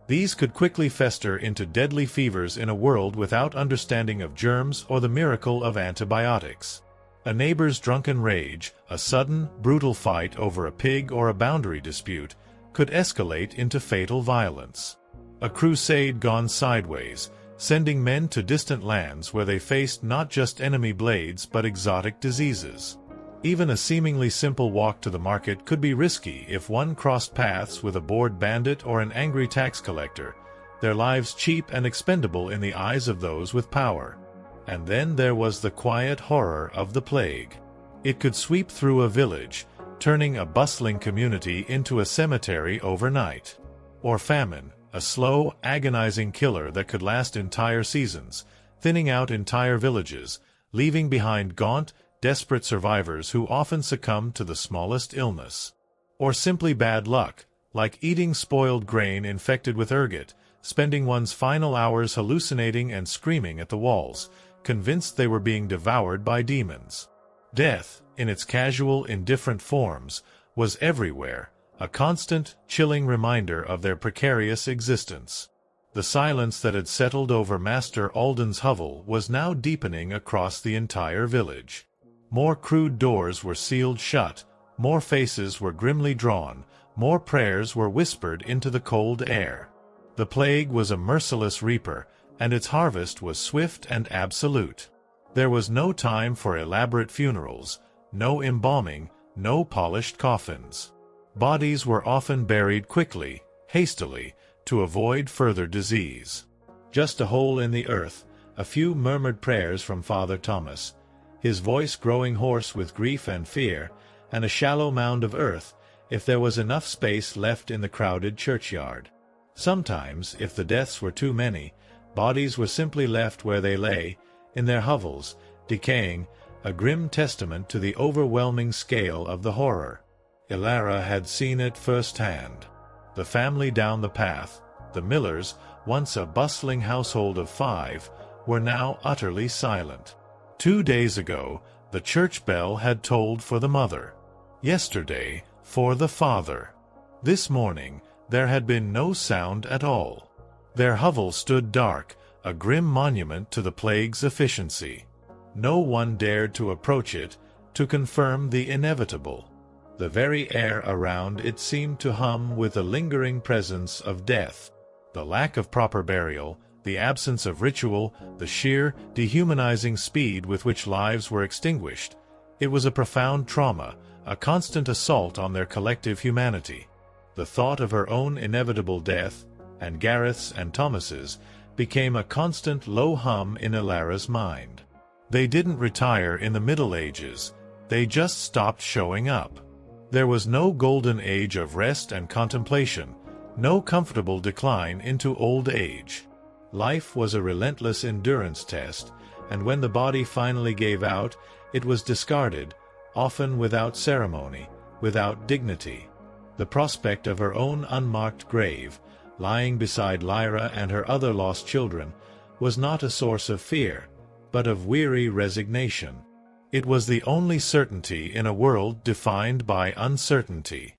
These could quickly fester into deadly fevers in a world without understanding of germs or the miracle of antibiotics. A neighbor's drunken rage, a sudden, brutal fight over a pig or a boundary dispute, could escalate into fatal violence. A crusade gone sideways, sending men to distant lands where they faced not just enemy blades but exotic diseases. Even a seemingly simple walk to the market could be risky if one crossed paths with a bored bandit or an angry tax collector, their lives cheap and expendable in the eyes of those with power. And then there was the quiet horror of the plague. It could sweep through a village, turning a bustling community into a cemetery overnight. Or famine, a slow, agonizing killer that could last entire seasons, thinning out entire villages, leaving behind gaunt, desperate survivors who often succumbed to the smallest illness. Or simply bad luck, like eating spoiled grain infected with ergot, spending one's final hours hallucinating and screaming at the walls, convinced they were being devoured by demons. Death, in its casual, indifferent forms, was everywhere, a constant, chilling reminder of their precarious existence. The silence that had settled over Master Alden's hovel was now deepening across the entire village. More crude doors were sealed shut, more faces were grimly drawn, more prayers were whispered into the cold air. The plague was a merciless reaper, and its harvest was swift and absolute. There was no time for elaborate funerals, no embalming, no polished coffins. Bodies were often buried quickly, hastily, to avoid further disease. Just a hole in the earth, a few murmured prayers from Father Thomas, his voice growing hoarse with grief and fear, and a shallow mound of earth, if there was enough space left in the crowded churchyard. Sometimes, if the deaths were too many, bodies were simply left where they lay, in their hovels, decaying, a grim testament to the overwhelming scale of the horror. Ilara had seen it firsthand. The family down the path, the Millers, once a bustling household of 5, were now utterly silent. 2 days ago, the church bell had tolled for the mother. Yesterday, for the father. This morning, there had been no sound at all. Their hovel stood dark, a grim monument to the plague's efficiency. No one dared to approach it, to confirm the inevitable. The very air around it seemed to hum with the lingering presence of death. The lack of proper burial, the absence of ritual, the sheer, dehumanizing speed with which lives were extinguished. It was a profound trauma, a constant assault on their collective humanity. The thought of her own inevitable death, and Gareth's and Thomas's, became a constant low hum in Ilara's mind. They didn't retire in the Middle Ages, they just stopped showing up. There was no golden age of rest and contemplation, no comfortable decline into old age. Life was a relentless endurance test, and when the body finally gave out, it was discarded, often without ceremony, without dignity. The prospect of her own unmarked grave, lying beside Lyra and her other lost children, was not a source of fear, but of weary resignation. It was the only certainty in a world defined by uncertainty.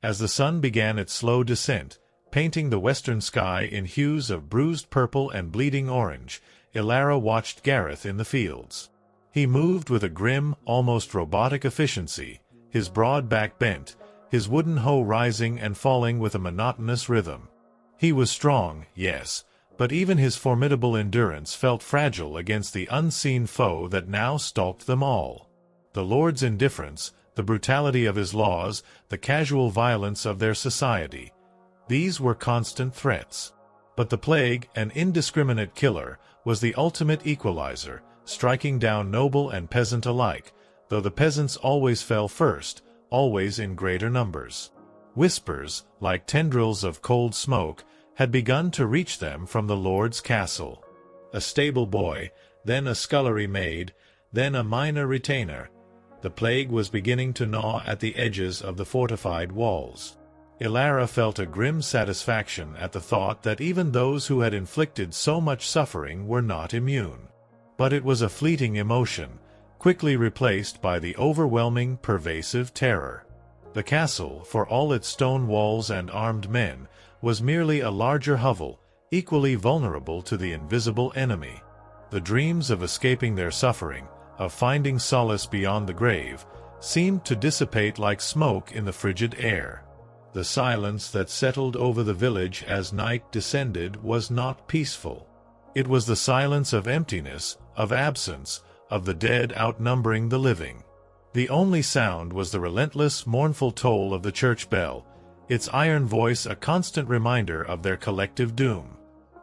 As the sun began its slow descent, painting the western sky in hues of bruised purple and bleeding orange, Ilara watched Gareth in the fields. He moved with a grim, almost robotic efficiency, his broad back bent, his wooden hoe rising and falling with a monotonous rhythm. He was strong, yes, but even his formidable endurance felt fragile against the unseen foe that now stalked them all. The Lord's indifference, the brutality of his laws, the casual violence of their society. These were constant threats. But the plague, an indiscriminate killer, was the ultimate equalizer, striking down noble and peasant alike, though the peasants always fell first, always in greater numbers. Whispers, like tendrils of cold smoke, had begun to reach them from the Lord's castle. A stable boy, then a scullery maid, then a minor retainer. The plague was beginning to gnaw at the edges of the fortified walls. Ilara felt a grim satisfaction at the thought that even those who had inflicted so much suffering were not immune. But it was a fleeting emotion, quickly replaced by the overwhelming, pervasive terror. The castle, for all its stone walls and armed men, was merely a larger hovel, equally vulnerable to the invisible enemy. The dreams of escaping their suffering, of finding solace beyond the grave, seemed to dissipate like smoke in the frigid air. The silence that settled over the village as night descended was not peaceful. It was the silence of emptiness, of absence, of the dead outnumbering the living. The only sound was the relentless, mournful toll of the church bell, its iron voice a constant reminder of their collective doom.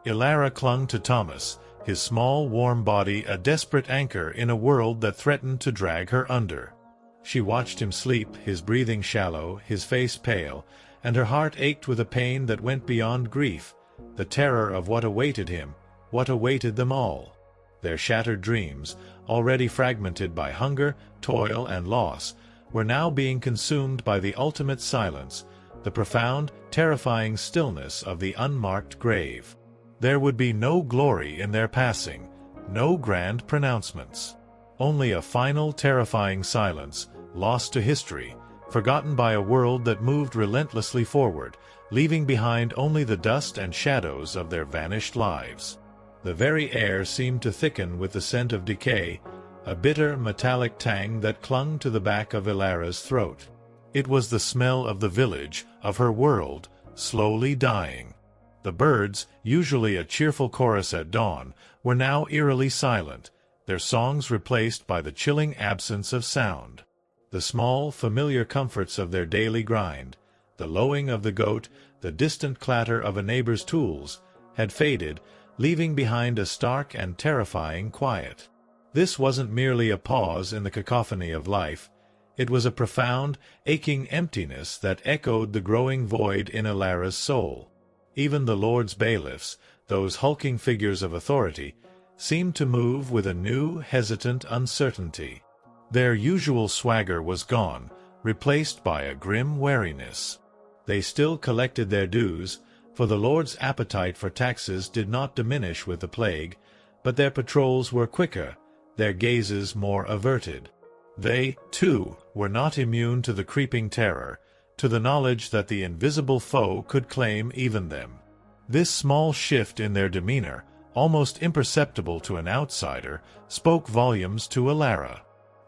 Ilara clung to Thomas, his small, warm body a desperate anchor in a world that threatened to drag her under. She watched him sleep, his breathing shallow, his face pale, and her heart ached with a pain that went beyond grief, the terror of what awaited him, what awaited them all. Their shattered dreams, already fragmented by hunger, toil, and loss, were now being consumed by the ultimate silence, the profound, terrifying stillness of the unmarked grave. There would be no glory in their passing, no grand pronouncements. Only a final, terrifying silence, lost to history, forgotten by a world that moved relentlessly forward, leaving behind only the dust and shadows of their vanished lives. The very air seemed to thicken with the scent of decay, a bitter metallic tang that clung to the back of Ilara's throat. It was the smell of the village, of her world, slowly dying. The birds, usually a cheerful chorus at dawn, were now eerily silent, their songs replaced by the chilling absence of sound. The small, familiar comforts of their daily grind, the lowing of the goat, the distant clatter of a neighbor's tools, had faded, leaving behind a stark and terrifying quiet. This wasn't merely a pause in the cacophony of life. It was a profound, aching emptiness that echoed the growing void in Ilara's soul. Even the Lord's bailiffs, those hulking figures of authority, seemed to move with a new, hesitant uncertainty. Their usual swagger was gone, replaced by a grim wariness. They still collected their dues, for the Lord's appetite for taxes did not diminish with the plague, but their patrols were quicker, their gazes more averted. They, too, were not immune to the creeping terror, to the knowledge that the invisible foe could claim even them. This small shift in their demeanor, almost imperceptible to an outsider, spoke volumes to Ilara.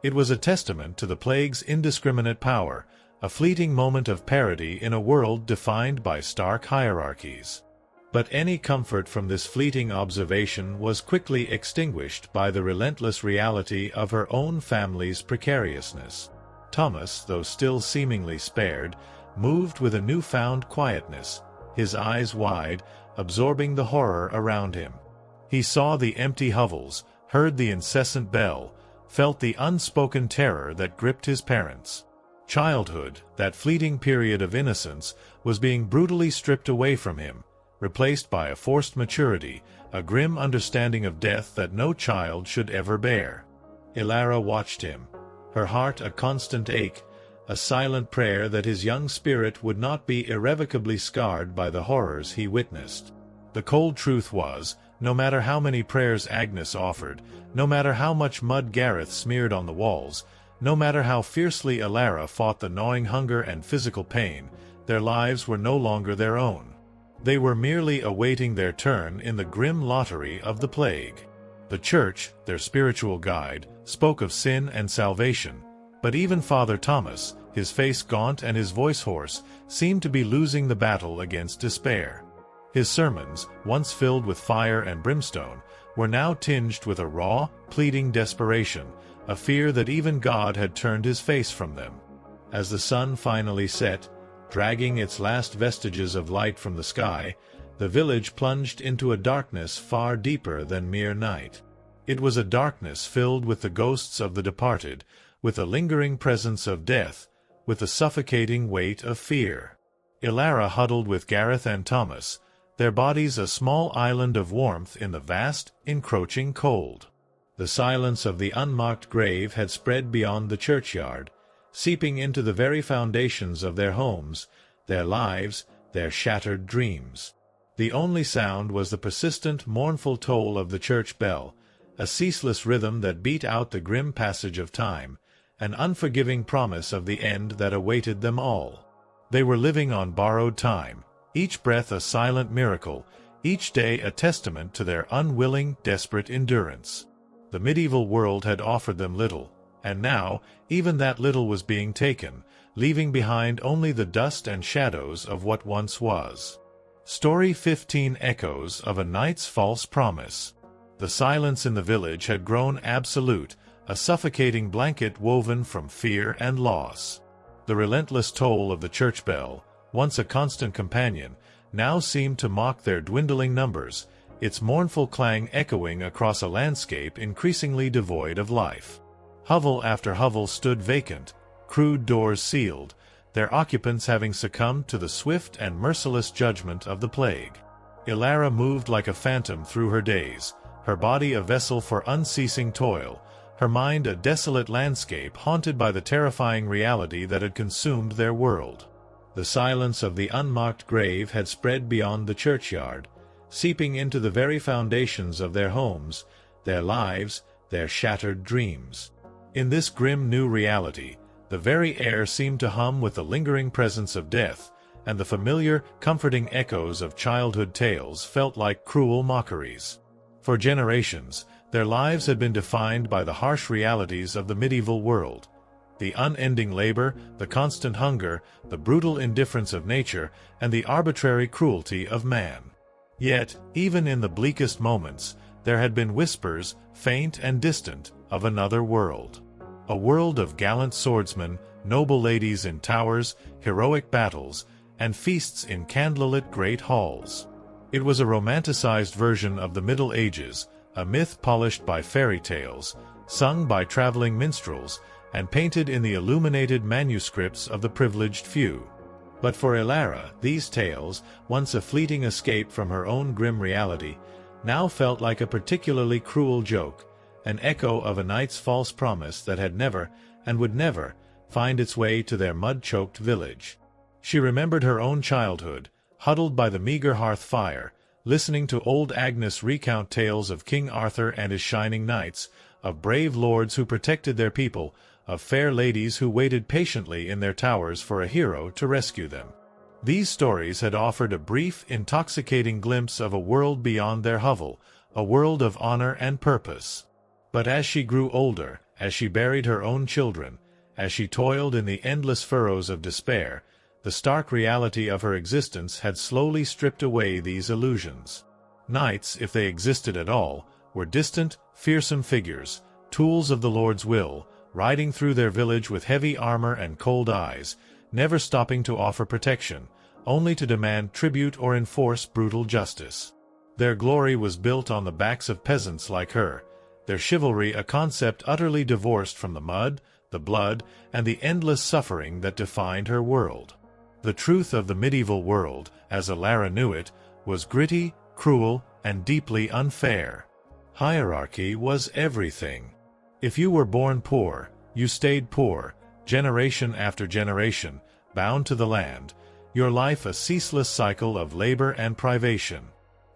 It was a testament to the plague's indiscriminate power, a fleeting moment of parity in a world defined by stark hierarchies. But any comfort from this fleeting observation was quickly extinguished by the relentless reality of her own family's precariousness. Thomas, though still seemingly spared, moved with a newfound quietness, his eyes wide, absorbing the horror around him. He saw the empty hovels, heard the incessant bell, felt the unspoken terror that gripped his parents. Childhood, that fleeting period of innocence, was being brutally stripped away from him, replaced by a forced maturity, a grim understanding of death that no child should ever bear. Ilara watched him, her heart a constant ache, a silent prayer that his young spirit would not be irrevocably scarred by the horrors he witnessed. The cold truth was, no matter how many prayers Agnes offered, no matter how much mud Gareth smeared on the walls, no matter how fiercely Ilara fought the gnawing hunger and physical pain, their lives were no longer their own. They were merely awaiting their turn in the grim lottery of the plague. The Church, their spiritual guide, spoke of sin and salvation, but even Father Thomas, his face gaunt and his voice hoarse, seemed to be losing the battle against despair. His sermons, once filled with fire and brimstone, were now tinged with a raw, pleading desperation, a fear that even God had turned his face from them. As the sun finally set, dragging its last vestiges of light from the sky, the village plunged into a darkness far deeper than mere night. It was a darkness filled with the ghosts of the departed, with the lingering presence of death, with the suffocating weight of fear. Ilara huddled with Gareth and Thomas, their bodies a small island of warmth in the vast, encroaching cold. The silence of the unmarked grave had spread beyond the churchyard, seeping into the very foundations of their homes, their lives, their shattered dreams. The only sound was the persistent, mournful toll of the church bell, a ceaseless rhythm that beat out the grim passage of time, an unforgiving promise of the end that awaited them all. They were living on borrowed time, each breath a silent miracle, each day a testament to their unwilling, desperate endurance. The medieval world had offered them little, and now even that little was being taken, leaving behind only the dust and shadows of what once was. Story 15 Echoes of a Knight's False Promise. The silence in the village had grown absolute, a suffocating blanket woven from fear and loss. The relentless toll of the church bell, once a constant companion, now seemed to mock their dwindling numbers, its mournful clang echoing across a landscape increasingly devoid of life. Hovel after hovel stood vacant, crude doors sealed, their occupants having succumbed to the swift and merciless judgment of the plague. Ilara moved like a phantom through her days, her body a vessel for unceasing toil, her mind a desolate landscape haunted by the terrifying reality that had consumed their world. The silence of the unmarked grave had spread beyond the churchyard, seeping into the very foundations of their homes, their lives, their shattered dreams. In this grim new reality, the very air seemed to hum with the lingering presence of death, and the familiar, comforting echoes of childhood tales felt like cruel mockeries. For generations, Their lives had been defined by the harsh realities of the medieval world. The unending labor, the constant hunger, the brutal indifference of nature, and the arbitrary cruelty of man. Yet, even in the bleakest moments, there had been whispers, faint and distant, of another world. A world of gallant swordsmen, noble ladies in towers, heroic battles, and feasts in candlelit great halls. It was a romanticized version of the Middle Ages, a myth polished by fairy tales, sung by traveling minstrels, and painted in the illuminated manuscripts of the privileged few. But for Elara, these tales, once a fleeting escape from her own grim reality, now felt like a particularly cruel joke, an echo of a knight's false promise that had never, and would never, find its way to their mud-choked village. She remembered her own childhood, huddled by the meager hearth fire, listening to old Agnes recount tales of King Arthur and his shining knights, of brave lords who protected their people, of fair ladies who waited patiently in their towers for a hero to rescue them. These stories had offered a brief, intoxicating glimpse of a world beyond their hovel, a world of honor and purpose. But as she grew older, as she buried her own children, as she toiled in the endless furrows of despair, the stark reality of her existence had slowly stripped away these illusions. Knights, if they existed at all, were distant, fearsome figures, tools of the Lord's will, riding through their village with heavy armor and cold eyes, never stopping to offer protection, only to demand tribute or enforce brutal justice. Their glory was built on the backs of peasants like her, their chivalry a concept utterly divorced from the mud, the blood, and the endless suffering that defined her world. The truth of the medieval world, as Elara knew it, was gritty, cruel, and deeply unfair. Hierarchy was everything. If you were born poor, you stayed poor, generation after generation, bound to the land, your life a ceaseless cycle of labor and privation.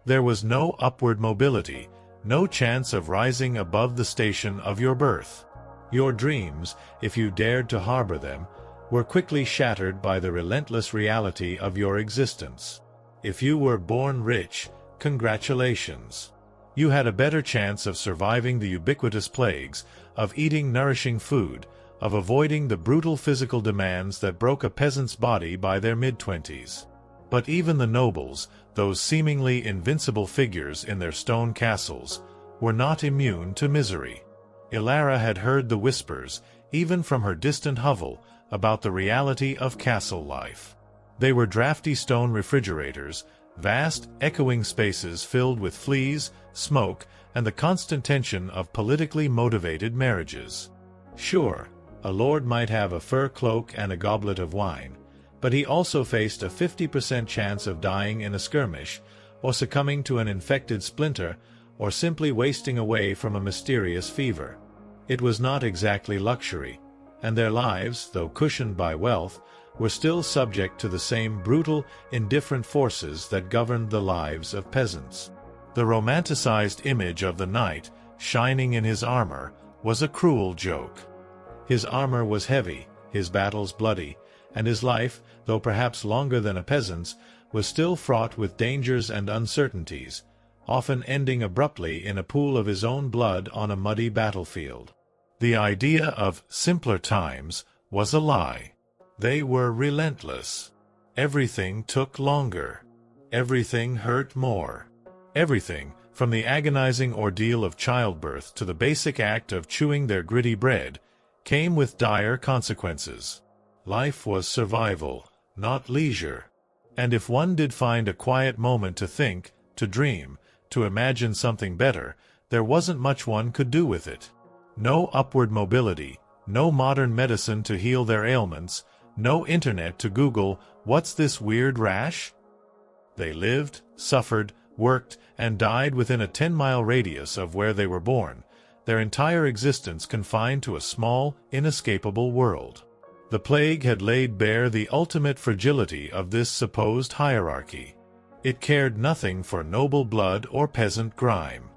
There was no upward mobility, no chance of rising above the station of your birth. Your dreams, if you dared to harbor them, were quickly shattered by the relentless reality of your existence. If you were born rich, congratulations. You had a better chance of surviving the ubiquitous plagues, of eating nourishing food, of avoiding the brutal physical demands that broke a peasant's body by their mid-twenties. But even the nobles, those seemingly invincible figures in their stone castles, were not immune to misery. Elara had heard the whispers, even from her distant hovel, about the reality of castle life. They were drafty stone refrigerators, vast, echoing spaces filled with fleas, smoke, and the constant tension of politically motivated marriages. Sure, a lord might have a fur cloak and a goblet of wine, but he also faced a 50% chance of dying in a skirmish, or succumbing to an infected splinter, or simply wasting away from a mysterious fever. It was not exactly luxury, and their lives, though cushioned by wealth, were still subject to the same brutal, indifferent forces that governed the lives of peasants. The romanticized image of the knight, shining in his armor, was a cruel joke. His armor was heavy, his battles bloody, and his life, though perhaps longer than a peasant's, was still fraught with dangers and uncertainties, often ending abruptly in a pool of his own blood on a muddy battlefield. The idea of simpler times was a lie. They were relentless. Everything took longer. Everything hurt more. Everything, from the agonizing ordeal of childbirth to the basic act of chewing their gritty bread, came with dire consequences. Life was survival, not leisure. And if one did find a quiet moment to think, to dream, to imagine something better, there wasn't much one could do with it. No upward mobility, no modern medicine to heal their ailments, no internet to Google, "What's this weird rash?" They lived, suffered, worked, and died within a 10-mile radius of where they were born, their entire existence confined to a small, inescapable world. The plague had laid bare the ultimate fragility of this supposed hierarchy. It cared nothing for noble blood or peasant grime.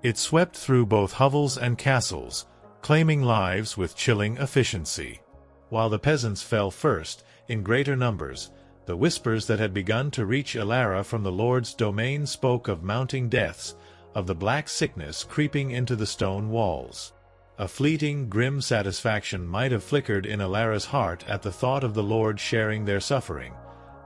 It swept through both hovels and castles, claiming lives with chilling efficiency. While the peasants fell first, in greater numbers, the whispers that had begun to reach Elara from the Lord's domain spoke of mounting deaths, of the black sickness creeping into the stone walls. A fleeting, grim satisfaction might have flickered in Ilara's heart at the thought of the Lord sharing their suffering,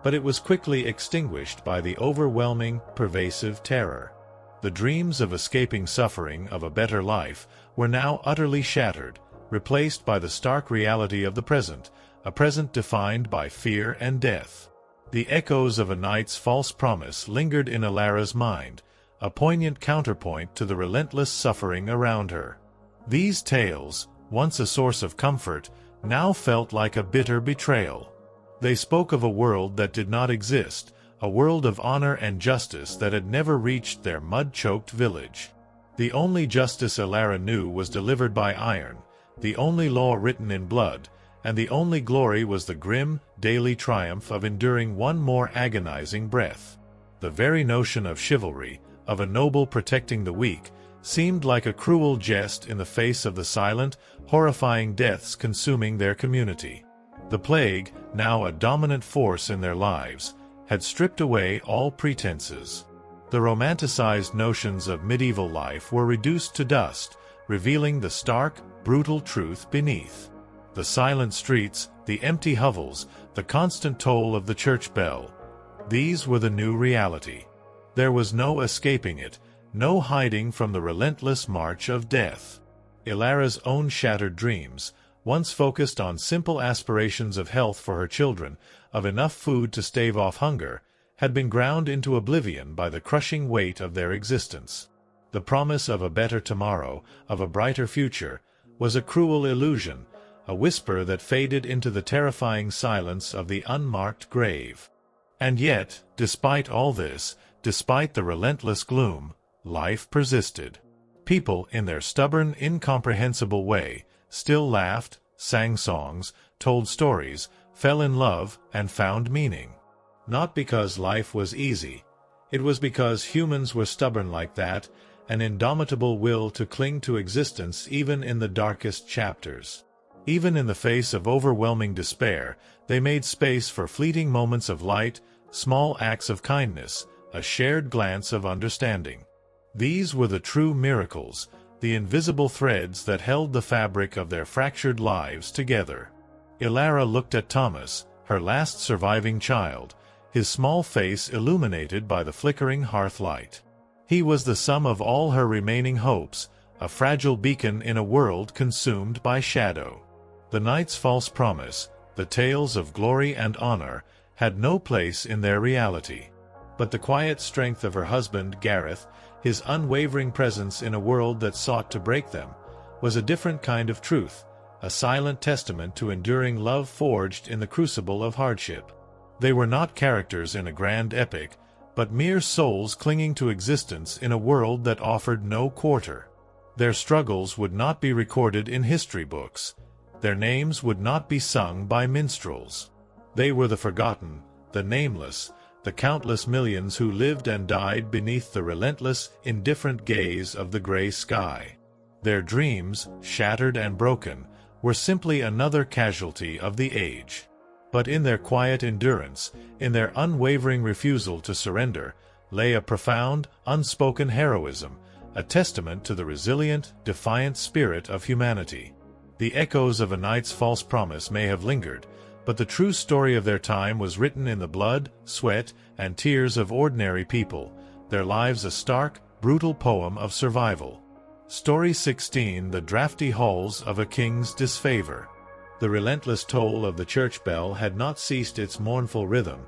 but it was quickly extinguished by the overwhelming, pervasive terror. The dreams of escaping suffering, of a better life, were now utterly shattered, replaced by the stark reality of the present, a present defined by fear and death. The echoes of a night's false promise lingered in Ilara's mind, a poignant counterpoint to the relentless suffering around her. These tales, once a source of comfort, now felt like a bitter betrayal. They spoke of a world that did not exist, a world of honor and justice that had never reached their mud-choked village. The only justice Ilara knew was delivered by iron, the only law written in blood, and the only glory was the grim, daily triumph of enduring one more agonizing breath. The very notion of chivalry, of a noble protecting the weak, seemed like a cruel jest in the face of the silent, horrifying deaths consuming their community. The plague, now a dominant force in their lives, had stripped away all pretenses. The romanticized notions of medieval life were reduced to dust, revealing the stark, brutal truth beneath. The silent streets, the empty hovels, the constant toll of the church bell. These were the new reality. There was no escaping it, no hiding from the relentless march of death. Ilara's own shattered dreams, once focused on simple aspirations of health for her children, of enough food to stave off hunger, had been ground into oblivion by the crushing weight of their existence. The promise of a better tomorrow, of a brighter future, was a cruel illusion, a whisper that faded into the terrifying silence of the unmarked grave. And yet, despite all this, despite the relentless gloom, life persisted. People, in their stubborn, incomprehensible way, still laughed, sang songs, told stories, fell in love, and found meaning. Not because life was easy. It was because humans were stubborn like that, an indomitable will to cling to existence even in the darkest chapters. Even in the face of overwhelming despair, they made space for fleeting moments of light, small acts of kindness, a shared glance of understanding. These were the true miracles, the invisible threads that held the fabric of their fractured lives together. Ilara looked at Thomas, her last surviving child, his small face illuminated by the flickering hearth light. He was the sum of all her remaining hopes, a fragile beacon in a world consumed by shadow. The night's false promise, the tales of glory and honor, had no place in their reality. But the quiet strength of her husband, Gareth, his unwavering presence in a world that sought to break them, was a different kind of truth, a silent testament to enduring love forged in the crucible of hardship. They were not characters in a grand epic, but mere souls clinging to existence in a world that offered no quarter. Their struggles would not be recorded in history books. Their names would not be sung by minstrels. They were the forgotten, the nameless, the countless millions who lived and died beneath the relentless, indifferent gaze of the gray sky. Their dreams, shattered and broken, were simply another casualty of the age. But in their quiet endurance, in their unwavering refusal to surrender, lay a profound, unspoken heroism, a testament to the resilient, defiant spirit of humanity. The echoes of a night's false promise may have lingered, but the true story of their time was written in the blood, sweat, and tears of ordinary people, their lives a stark, brutal poem of survival. Story 16: The Drafty Halls of a King's Disfavor. The relentless toll of the church bell had not ceased its mournful rhythm.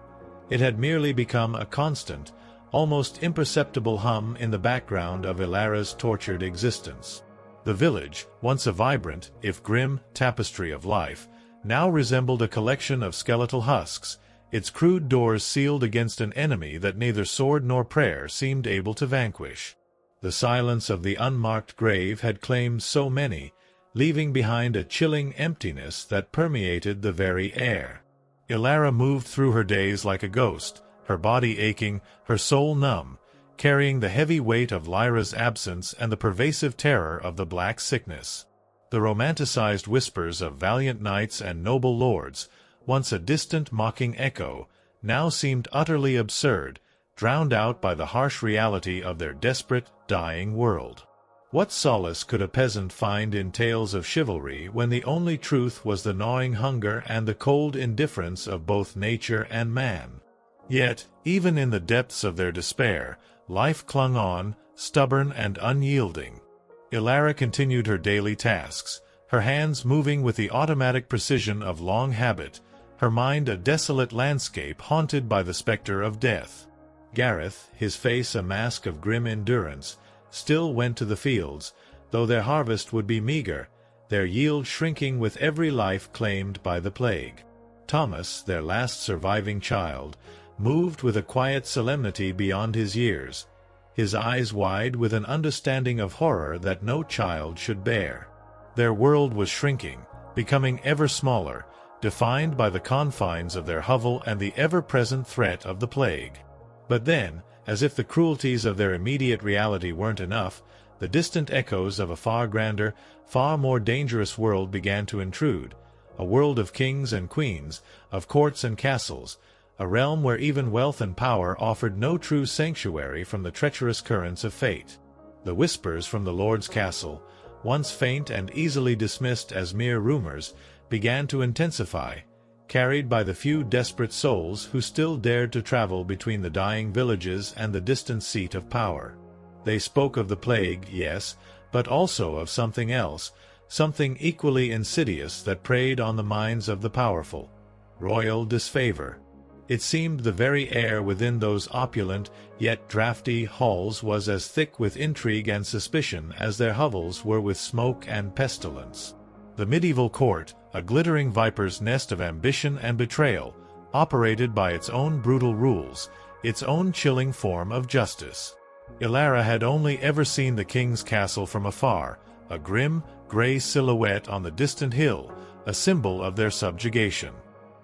It had merely become a constant, almost imperceptible hum in the background of Ilara's tortured existence. The village, once a vibrant, if grim, tapestry of life, now resembled a collection of skeletal husks, its crude doors sealed against an enemy that neither sword nor prayer seemed able to vanquish. The silence of the unmarked grave had claimed so many, leaving behind a chilling emptiness that permeated the very air. Ilara moved through her days like a ghost, her body aching, her soul numb, carrying the heavy weight of Lyra's absence and the pervasive terror of the black sickness. The romanticized whispers of valiant knights and noble lords, once a distant mocking echo, now seemed utterly absurd, drowned out by the harsh reality of their desperate, dying world. What solace could a peasant find in tales of chivalry when the only truth was the gnawing hunger and the cold indifference of both nature and man? Yet, even in the depths of their despair, life clung on, stubborn and unyielding. Ilara continued her daily tasks, her hands moving with the automatic precision of long habit, her mind a desolate landscape haunted by the specter of death. Gareth, his face a mask of grim endurance, still went to the fields, though their harvest would be meager, their yield shrinking with every life claimed by the plague. Thomas, their last surviving child, moved with a quiet solemnity beyond his years, his eyes wide with an understanding of horror that no child should bear. Their world was shrinking, becoming ever smaller, defined by the confines of their hovel and the ever-present threat of the plague. But then, as if the cruelties of their immediate reality weren't enough, the distant echoes of a far grander, far more dangerous world began to intrude, a world of kings and queens, of courts and castles, a realm where even wealth and power offered no true sanctuary from the treacherous currents of fate. The whispers from the Lord's castle, once faint and easily dismissed as mere rumors, began to intensify, carried by the few desperate souls who still dared to travel between the dying villages and the distant seat of power. They spoke of the plague, yes, but also of something else, something equally insidious that preyed on the minds of the powerful: royal disfavor. It seemed the very air within those opulent, yet draughty halls was as thick with intrigue and suspicion as their hovels were with smoke and pestilence. The medieval court, a glittering viper's nest of ambition and betrayal, operated by its own brutal rules, its own chilling form of justice. Ilara had only ever seen the king's castle from afar, a grim, gray silhouette on the distant hill, a symbol of their subjugation.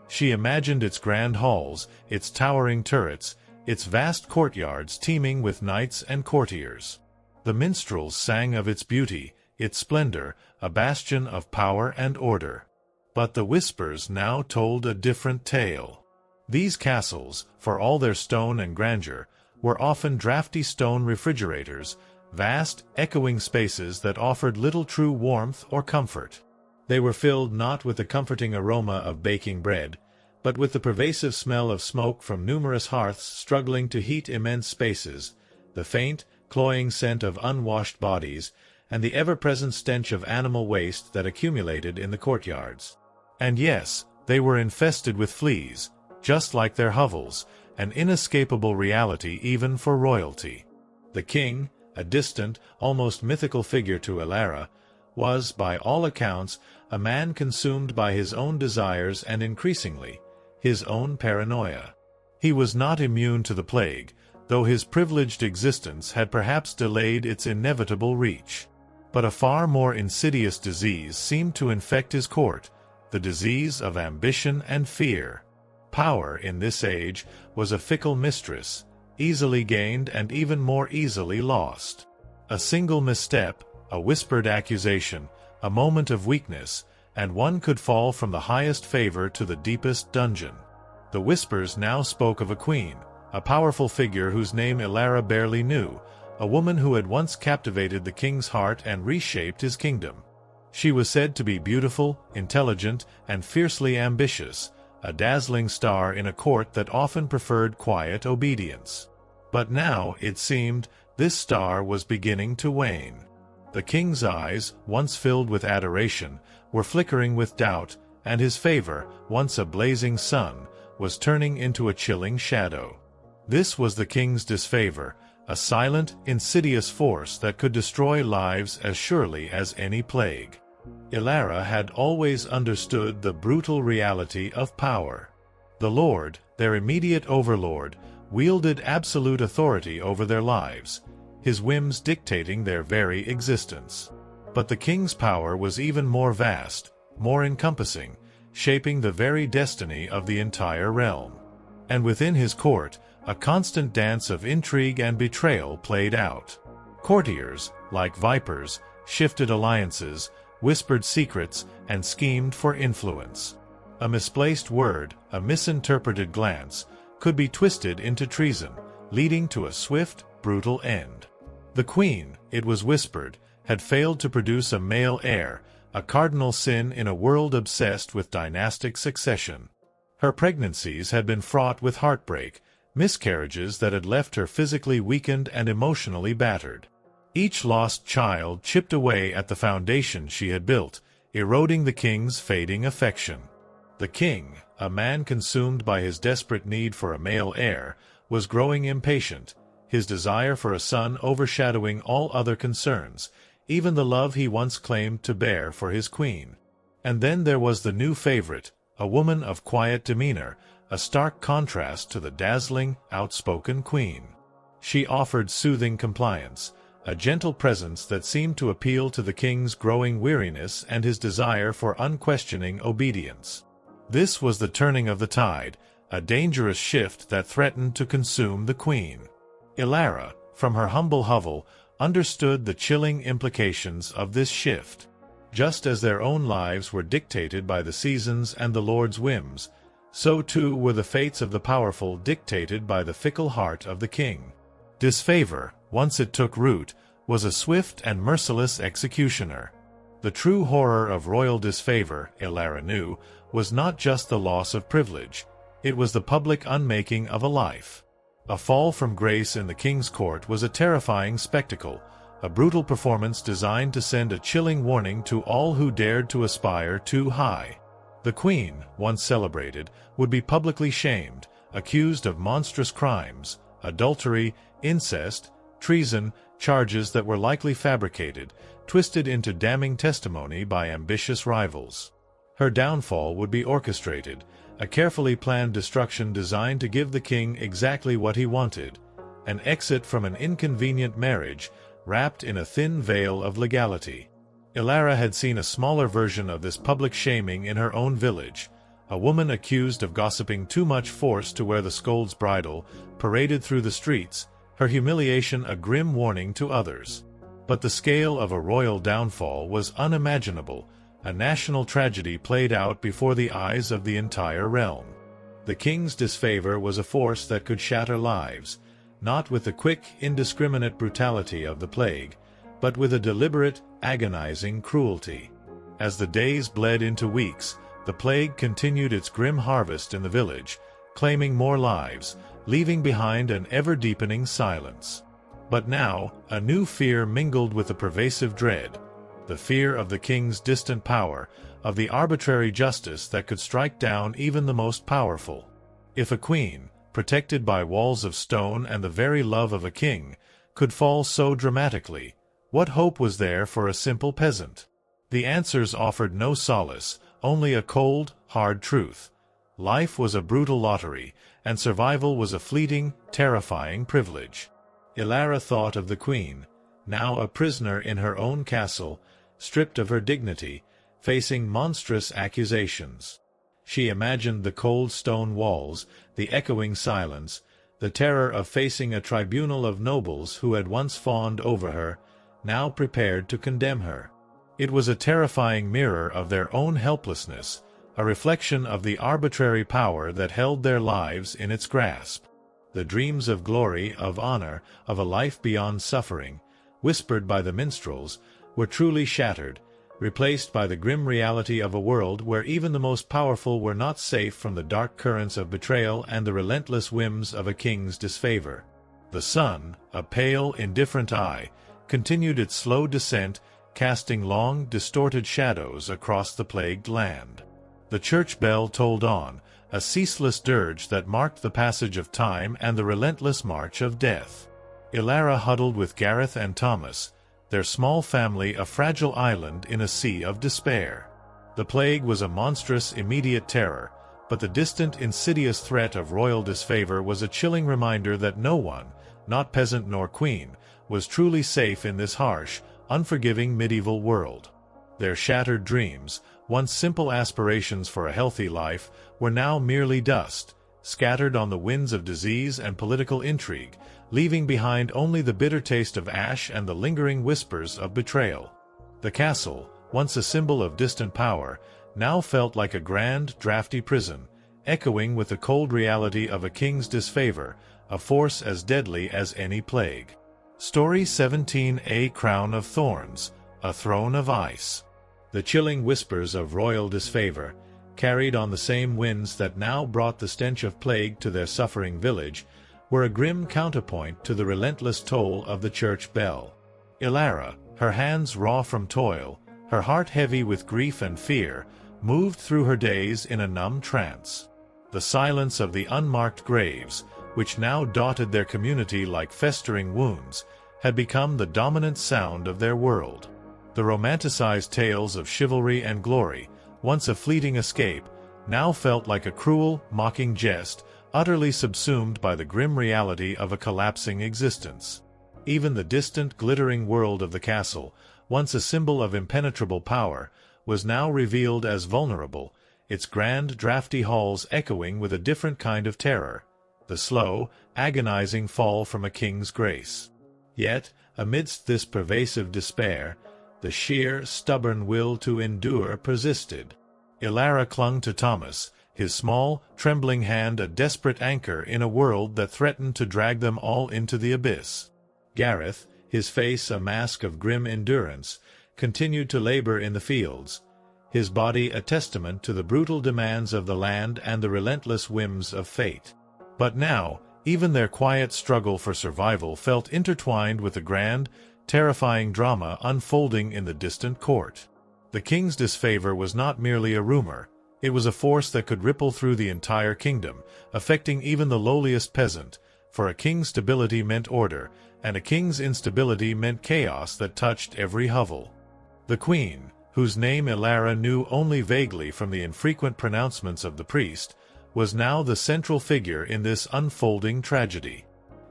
She imagined its grand halls, its towering turrets, its vast courtyards teeming with knights and courtiers. The minstrels sang of its beauty, its splendor, a bastion of power and order. But the whispers now told a different tale. These castles, for all their stone and grandeur, were often draughty stone refrigerators, vast, echoing spaces that offered little true warmth or comfort. They were filled not with the comforting aroma of baking bread, but with the pervasive smell of smoke from numerous hearths struggling to heat immense spaces, the faint, cloying scent of unwashed bodies, and the ever-present stench of animal waste that accumulated in the courtyards. And yes, they were infested with fleas, just like their hovels, an inescapable reality even for royalty. The king, a distant, almost mythical figure to Ilara, was, by all accounts, a man consumed by his own desires and increasingly, his own paranoia. He was not immune to the plague, though his privileged existence had perhaps delayed its inevitable reach. But a far more insidious disease seemed to infect his court, the disease of ambition and fear. Power in this age was a fickle mistress, easily gained and even more easily lost. A single misstep, a whispered accusation, a moment of weakness, and one could fall from the highest favor to the deepest dungeon. The whispers now spoke of a queen, a powerful figure whose name Ilara barely knew, a woman who had once captivated the king's heart and reshaped his kingdom. She was said to be beautiful, intelligent, and fiercely ambitious, a dazzling star in a court that often preferred quiet obedience. But now, it seemed, this star was beginning to wane. The king's eyes, once filled with adoration, were flickering with doubt, and his favor, once a blazing sun, was turning into a chilling shadow. This was the king's disfavor, a silent, insidious force that could destroy lives as surely as any plague. Ilara had always understood the brutal reality of power. The Lord, their immediate overlord, wielded absolute authority over their lives, his whims dictating their very existence. But the king's power was even more vast, more encompassing, shaping the very destiny of the entire realm. And within his court, a constant dance of intrigue and betrayal played out. Courtiers, like vipers, shifted alliances, whispered secrets, and schemed for influence. A misplaced word, a misinterpreted glance, could be twisted into treason, leading to a swift, brutal end. The queen, it was whispered, had failed to produce a male heir, a cardinal sin in a world obsessed with dynastic succession. Her pregnancies had been fraught with heartbreak, miscarriages that had left her physically weakened and emotionally battered. Each lost child chipped away at the foundation she had built, eroding the king's fading affection. The king, a man consumed by his desperate need for a male heir, was growing impatient, his desire for a son overshadowing all other concerns, even the love he once claimed to bear for his queen. And then there was the new favorite, a woman of quiet demeanor, a stark contrast to the dazzling, outspoken queen. She offered soothing compliance, a gentle presence that seemed to appeal to the king's growing weariness and his desire for unquestioning obedience. This was the turning of the tide, a dangerous shift that threatened to consume the queen. Ilara, from her humble hovel, understood the chilling implications of this shift. Just as their own lives were dictated by the seasons and the Lord's whims, so too were the fates of the powerful dictated by the fickle heart of the king. Disfavor, once it took root, was a swift and merciless executioner. The true horror of royal disfavor, Ilara knew, was not just the loss of privilege, it was the public unmaking of a life. A fall from grace in the king's court was a terrifying spectacle, a brutal performance designed to send a chilling warning to all who dared to aspire too high. The queen, once celebrated, would be publicly shamed, accused of monstrous crimes, adultery, incest, treason, charges that were likely fabricated, twisted into damning testimony by ambitious rivals. Her downfall would be orchestrated, a carefully planned destruction designed to give the king exactly what he wanted, an exit from an inconvenient marriage, wrapped in a thin veil of legality. Ilara had seen a smaller version of this public shaming in her own village, a woman accused of gossiping too much forced to wear the scold's bridle, paraded through the streets, her humiliation a grim warning to others. But the scale of a royal downfall was unimaginable, a national tragedy played out before the eyes of the entire realm. The king's disfavor was a force that could shatter lives, not with the quick, indiscriminate brutality of the plague, but with a deliberate, agonizing cruelty. As the days bled into weeks, the plague continued its grim harvest in the village, claiming more lives, leaving behind an ever-deepening silence. But now, a new fear mingled with the pervasive dread, the fear of the king's distant power, of the arbitrary justice that could strike down even the most powerful. If a queen, protected by walls of stone and the very love of a king, could fall so dramatically, what hope was there for a simple peasant? The answers offered no solace, only a cold, hard truth. Life was a brutal lottery, and survival was a fleeting, terrifying privilege. Ilara thought of the queen, now a prisoner in her own castle, stripped of her dignity, facing monstrous accusations. She imagined the cold stone walls, the echoing silence, the terror of facing a tribunal of nobles who had once fawned over her, now prepared to condemn her. It was a terrifying mirror of their own helplessness, a reflection of the arbitrary power that held their lives in its grasp. The dreams of glory, of honor, of a life beyond suffering, whispered by the minstrels, were truly shattered, replaced by the grim reality of a world where even the most powerful were not safe from the dark currents of betrayal and the relentless whims of a king's disfavor. The sun, a pale, indifferent eye, continued its slow descent, casting long, distorted shadows across the plagued land. The church bell tolled on, a ceaseless dirge that marked the passage of time and the relentless march of death. Ilara huddled with Gareth and Thomas, their small family a fragile island in a sea of despair. The plague was a monstrous, immediate terror, but the distant, insidious threat of royal disfavor was a chilling reminder that no one, not peasant nor queen, was truly safe in this harsh, unforgiving medieval world. Their shattered dreams, once simple aspirations for a healthy life, were now merely dust, scattered on the winds of disease and political intrigue, leaving behind only the bitter taste of ash and the lingering whispers of betrayal. The castle, once a symbol of distant power, now felt like a grand, drafty prison, echoing with the cold reality of a king's disfavor, a force as deadly as any plague. Story 17: A Crown of Thorns, a Throne of Ice. The chilling whispers of royal disfavor, carried on the same winds that now brought the stench of plague to their suffering village, were a grim counterpoint to the relentless toll of the church bell. Ilara, her hands raw from toil, her heart heavy with grief and fear, moved through her days in a numb trance. The silence of the unmarked graves, which now dotted their community like festering wounds, had become the dominant sound of their world. The romanticized tales of chivalry and glory, once a fleeting escape, now felt like a cruel, mocking jest, utterly subsumed by the grim reality of a collapsing existence. Even the distant, glittering world of the castle, once a symbol of impenetrable power, was now revealed as vulnerable, its grand, drafty halls echoing with a different kind of terror, the slow, agonizing fall from a king's grace. Yet, amidst this pervasive despair, the sheer, stubborn will to endure persisted. Ilara clung to Thomas, his small, trembling hand a desperate anchor in a world that threatened to drag them all into the abyss. Gareth, his face a mask of grim endurance, continued to labor in the fields, his body a testament to the brutal demands of the land and the relentless whims of fate. But now, even their quiet struggle for survival felt intertwined with the grand, terrifying drama unfolding in the distant court. The king's disfavor was not merely a rumor, it was a force that could ripple through the entire kingdom, affecting even the lowliest peasant, for a king's stability meant order, and a king's instability meant chaos that touched every hovel. The queen, whose name Ilara knew only vaguely from the infrequent pronouncements of the priest, was now the central figure in this unfolding tragedy.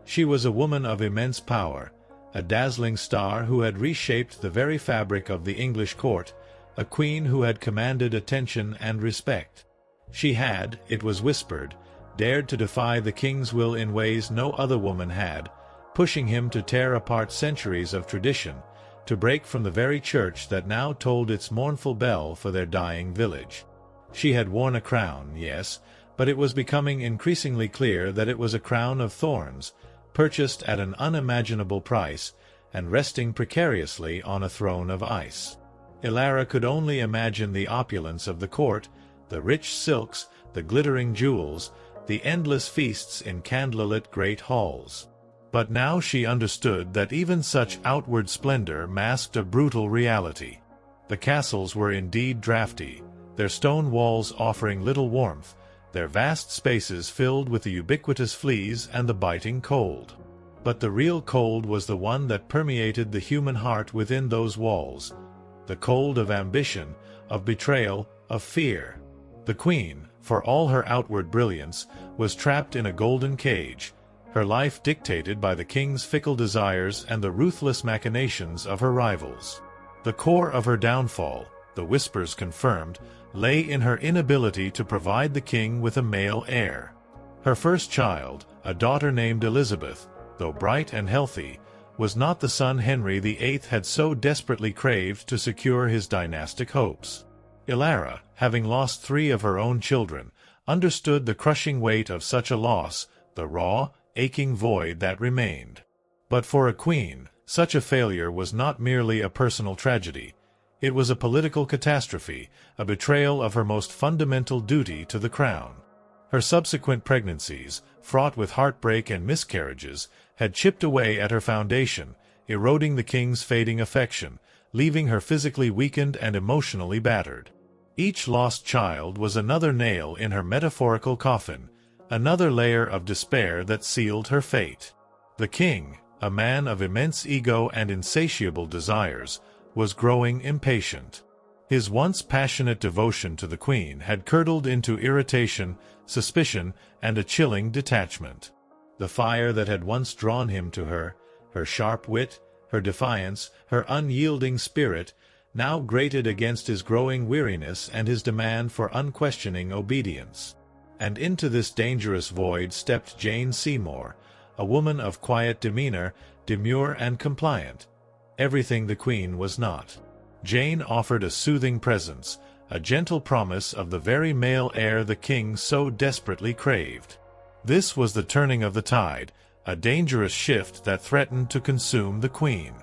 She was a woman of immense power, a dazzling star who had reshaped the very fabric of the English court, a queen who had commanded attention and respect. She had, it was whispered, dared to defy the king's will in ways no other woman had, pushing him to tear apart centuries of tradition, to break from the very church that now tolled its mournful bell for their dying village. She had worn a crown, yes, but it was becoming increasingly clear that it was a crown of thorns, purchased at an unimaginable price, and resting precariously on a throne of ice. Ilara could only imagine the opulence of the court, the rich silks, the glittering jewels, the endless feasts in candlelit great halls. But now she understood that even such outward splendor masked a brutal reality. The castles were indeed drafty, their stone walls offering little warmth, their vast spaces filled with the ubiquitous fleas and the biting cold. But the real cold was the one that permeated the human heart within those walls, the cold of ambition, of betrayal, of fear. The queen, for all her outward brilliance, was trapped in a golden cage, her life dictated by the king's fickle desires and the ruthless machinations of her rivals. The core of her downfall, the whispers confirmed, lay in her inability to provide the king with a male heir. Her first child, a daughter named Elizabeth, though bright and healthy, was not the son Henry VIII had so desperately craved to secure his dynastic hopes. Ilara, having lost 3 of her own children, understood the crushing weight of such a loss, the raw, aching void that remained. But for a queen, such a failure was not merely a personal tragedy. It was a political catastrophe, a betrayal of her most fundamental duty to the crown. Her subsequent pregnancies, fraught with heartbreak and miscarriages, had chipped away at her foundation, eroding the king's fading affection, leaving her physically weakened and emotionally battered. Each lost child was another nail in her metaphorical coffin, another layer of despair that sealed her fate. The king, a man of immense ego and insatiable desires, was growing impatient. His once passionate devotion to the queen had curdled into irritation, suspicion, and a chilling detachment. The fire that had once drawn him to her, her sharp wit, her defiance, her unyielding spirit, now grated against his growing weariness and his demand for unquestioning obedience. And into this dangerous void stepped Jane Seymour, a woman of quiet demeanor, demure and compliant, everything the queen was not. Jane offered a soothing presence, a gentle promise of the very male heir the king so desperately craved. This was the turning of the tide, a dangerous shift that threatened to consume the queen.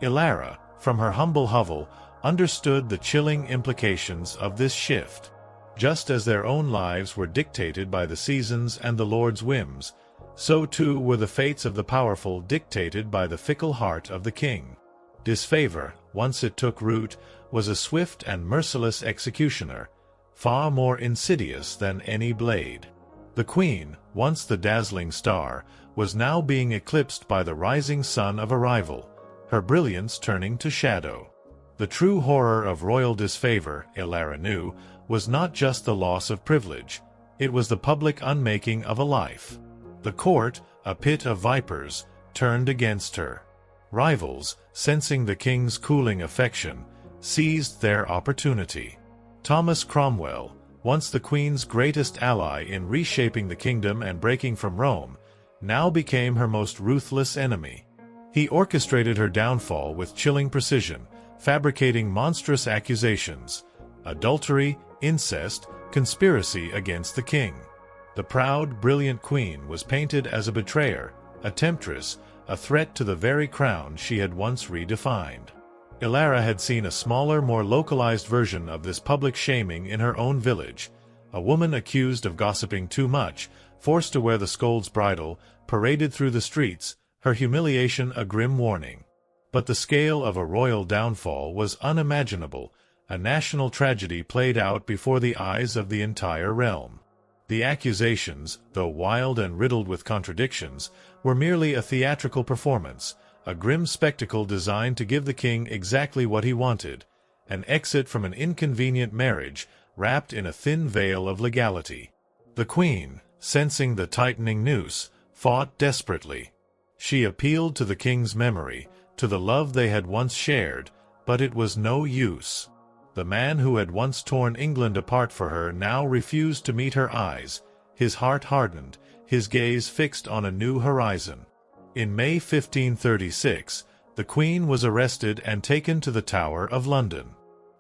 Ilara, from her humble hovel, understood the chilling implications of this shift. Just as their own lives were dictated by the seasons and the Lord's whims, so too were the fates of the powerful dictated by the fickle heart of the king. Disfavor, once it took root, was a swift and merciless executioner, far more insidious than any blade. The queen, once the dazzling star, was now being eclipsed by the rising sun of a rival, her brilliance turning to shadow. The true horror of royal disfavor, Ilara knew, was not just the loss of privilege, it was the public unmaking of a life. The court, a pit of vipers, turned against her. Rivals, sensing the king's cooling affection, seized their opportunity. Thomas Cromwell, once the queen's greatest ally in reshaping the kingdom and breaking from Rome, now became her most ruthless enemy. He orchestrated her downfall with chilling precision, fabricating monstrous accusations: adultery, incest, conspiracy against the king. The proud, brilliant queen was painted as a betrayer, a temptress, a threat to the very crown she had once redefined. Ilara had seen a smaller, more localized version of this public shaming in her own village, a woman accused of gossiping too much, forced to wear the scold's bridle, paraded through the streets, her humiliation a grim warning. But the scale of a royal downfall was unimaginable, a national tragedy played out before the eyes of the entire realm. The accusations, though wild and riddled with contradictions, were merely a theatrical performance, a grim spectacle designed to give the king exactly what he wanted: an exit from an inconvenient marriage wrapped in a thin veil of legality. The queen, sensing the tightening noose, fought desperately. She appealed to the king's memory, to the love they had once shared, but it was no use. The man who had once torn England apart for her now refused to meet her eyes, his heart hardened, his gaze fixed on a new horizon. In May 1536, the Queen was arrested and taken to the Tower of London.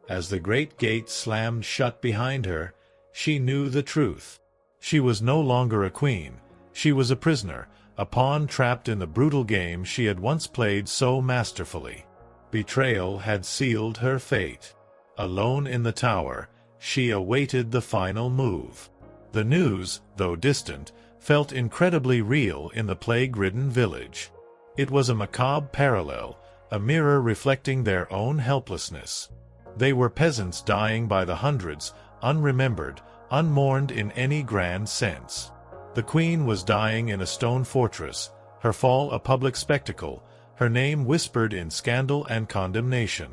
As the great gate slammed shut behind her, she knew the truth. She was no longer a queen, she was a prisoner, a pawn trapped in the brutal game she had once played so masterfully. Betrayal had sealed her fate. Alone in the tower, she awaited the final move. The news, though distant, felt incredibly real in the plague-ridden village. It was a macabre parallel, a mirror reflecting their own helplessness. They were peasants dying by the hundreds, unremembered, unmourned in any grand sense. The queen was dying in a stone fortress, her fall a public spectacle, her name whispered in scandal and condemnation.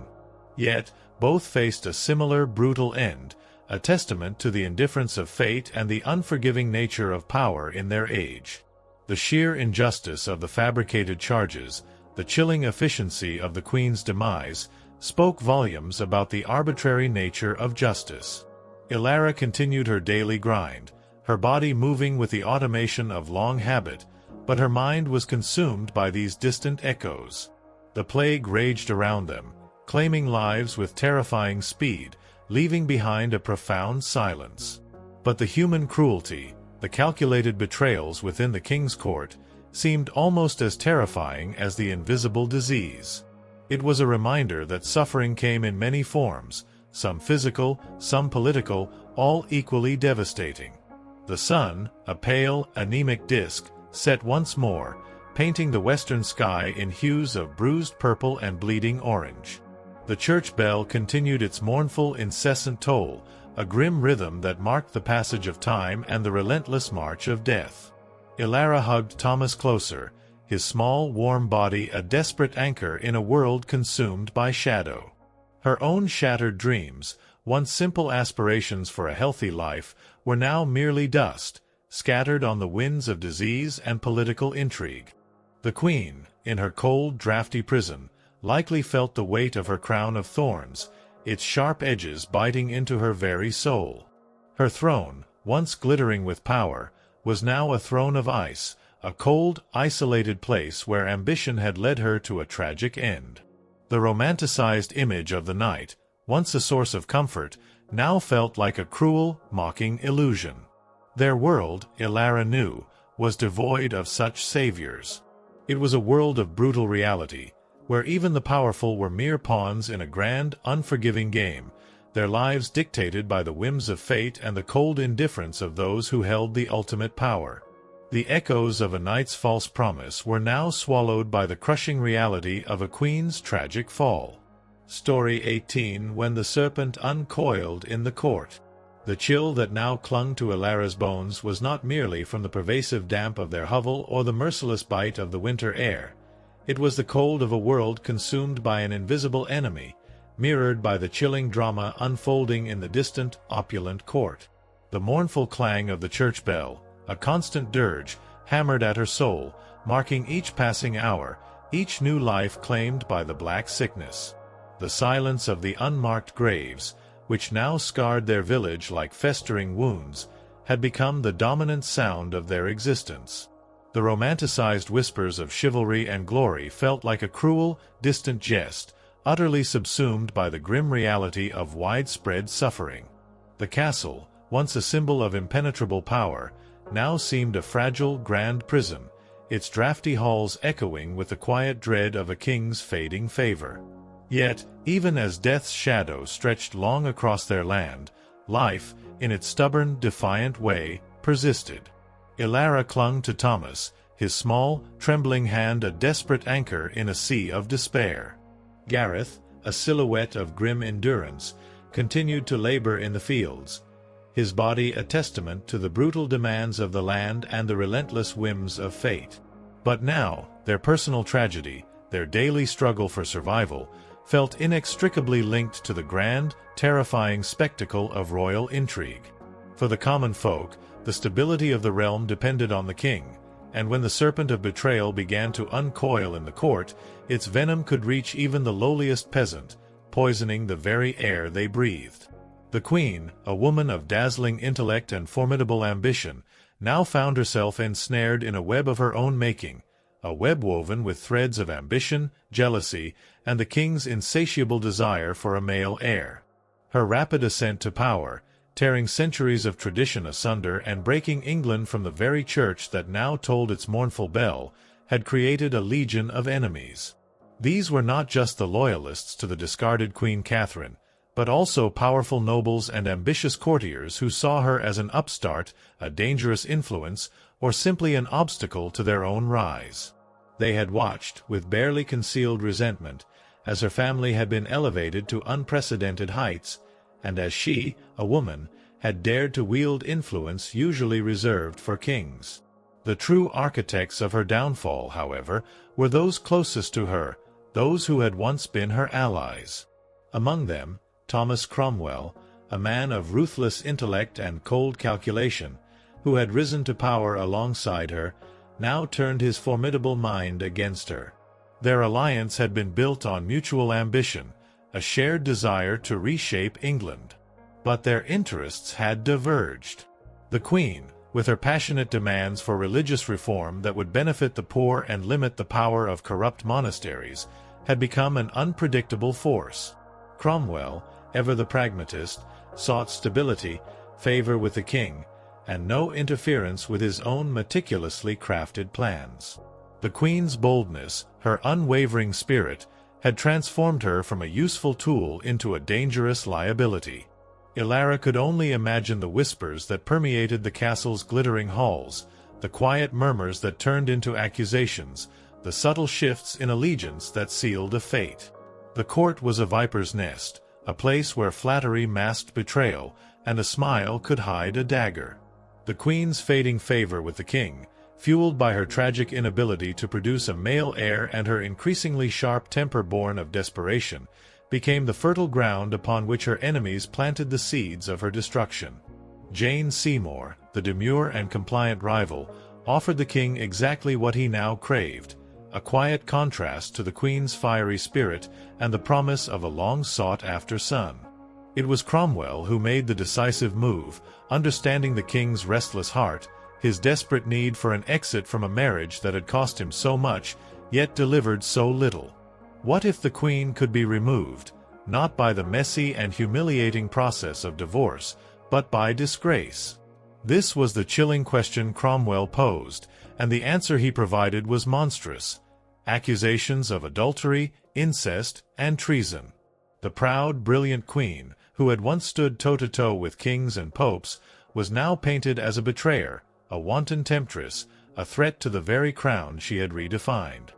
Yet, both faced a similar brutal end, a testament to the indifference of fate and the unforgiving nature of power in their age. The sheer injustice of the fabricated charges, the chilling efficiency of the queen's demise, spoke volumes about the arbitrary nature of justice. Ilara continued her daily grind, her body moving with the automation of long habit, but her mind was consumed by these distant echoes. The plague raged around them, claiming lives with terrifying speed, leaving behind a profound silence. But the human cruelty, the calculated betrayals within the king's court, seemed almost as terrifying as the invisible disease. It was a reminder that suffering came in many forms, some physical, some political, all equally devastating. The sun, a pale, anemic disk, set once more, painting the western sky in hues of bruised purple and bleeding orange. The church bell continued its mournful, incessant toll, a grim rhythm that marked the passage of time and the relentless march of death. Ilara hugged Thomas closer, his small, warm body a desperate anchor in a world consumed by shadow. Her own shattered dreams, once simple aspirations for a healthy life, were now merely dust, scattered on the winds of disease and political intrigue. The queen, in her cold, drafty prison, likely felt the weight of her crown of thorns, its sharp edges biting into her very soul. Her throne, once glittering with power, was now a throne of ice, a cold, isolated place where ambition had led her to a tragic end. The romanticized image of the knight, once a source of comfort, now felt like a cruel, mocking illusion. Their world, Ilara knew, was devoid of such saviors. It was a world of brutal reality, where even the powerful were mere pawns in a grand, unforgiving game, their lives dictated by the whims of fate and the cold indifference of those who held the ultimate power. The echoes of a knight's false promise were now swallowed by the crushing reality of a queen's tragic fall. Story 18. When the serpent uncoiled in the court. The chill that now clung to Ilara's bones was not merely from the pervasive damp of their hovel or the merciless bite of the winter air. It was the cold of a world consumed by an invisible enemy, mirrored by the chilling drama unfolding in the distant, opulent court. The mournful clang of the church bell, a constant dirge, hammered at her soul, marking each passing hour, each new life claimed by the black sickness. The silence of the unmarked graves, which now scarred their village like festering wounds, had become the dominant sound of their existence. The romanticized whispers of chivalry and glory felt like a cruel, distant jest, utterly subsumed by the grim reality of widespread suffering. The castle, once a symbol of impenetrable power, now seemed a fragile, grand prison, its drafty halls echoing with the quiet dread of a king's fading favor. Yet, even as death's shadow stretched long across their land, life, in its stubborn, defiant way, persisted. Ilara clung to Thomas, his small, trembling hand a desperate anchor in a sea of despair. Gareth, a silhouette of grim endurance, continued to labor in the fields, his body a testament to the brutal demands of the land and the relentless whims of fate. But now, their personal tragedy, their daily struggle for survival, felt inextricably linked to the grand, terrifying spectacle of royal intrigue. For the common folk, the stability of the realm depended on the king, and when the serpent of betrayal began to uncoil in the court, its venom could reach even the lowliest peasant, poisoning the very air they breathed. The queen, a woman of dazzling intellect and formidable ambition, now found herself ensnared in a web of her own making, a web woven with threads of ambition, jealousy, and the king's insatiable desire for a male heir. Her rapid ascent to power, tearing centuries of tradition asunder and breaking England from the very church that now tolled its mournful bell, had created a legion of enemies. These were not just the loyalists to the discarded Queen Catherine, but also powerful nobles and ambitious courtiers who saw her as an upstart, a dangerous influence, or simply an obstacle to their own rise. They had watched, with barely concealed resentment, as her family had been elevated to unprecedented heights, and as she, a woman, had dared to wield influence usually reserved for kings. The true architects of her downfall, however, were those closest to her, those who had once been her allies. Among them, Thomas Cromwell, a man of ruthless intellect and cold calculation, who had risen to power alongside her, now turned his formidable mind against her. Their alliance had been built on mutual ambition, a shared desire to reshape England. But their interests had diverged. The Queen, with her passionate demands for religious reform that would benefit the poor and limit the power of corrupt monasteries, had become an unpredictable force. Cromwell, ever the pragmatist, sought stability, favor with the king, and no interference with his own meticulously crafted plans. The Queen's boldness, her unwavering spirit, had transformed her from a useful tool into a dangerous liability. Ilara could only imagine the whispers that permeated the castle's glittering halls, the quiet murmurs that turned into accusations, the subtle shifts in allegiance that sealed a fate. The court was a viper's nest, a place where flattery masked betrayal, and a smile could hide a dagger. The Queen's fading favor with the king, fueled by her tragic inability to produce a male heir and her increasingly sharp temper born of desperation, became the fertile ground upon which her enemies planted the seeds of her destruction. Jane Seymour, the demure and compliant rival, offered the king exactly what he now craved, a quiet contrast to the Queen's fiery spirit and the promise of a long-sought-after son. It was Cromwell who made the decisive move, understanding the king's restless heart, his desperate need for an exit from a marriage that had cost him so much, yet delivered so little. What if the Queen could be removed, not by the messy and humiliating process of divorce, but by disgrace. This was the chilling question Cromwell posed, and the answer he provided was monstrous: accusations of adultery, incest, and treason. The proud, brilliant queen, who had once stood toe-to-toe with kings and popes, was now painted as a betrayer, a wanton temptress, a threat to the very crown she had redefined.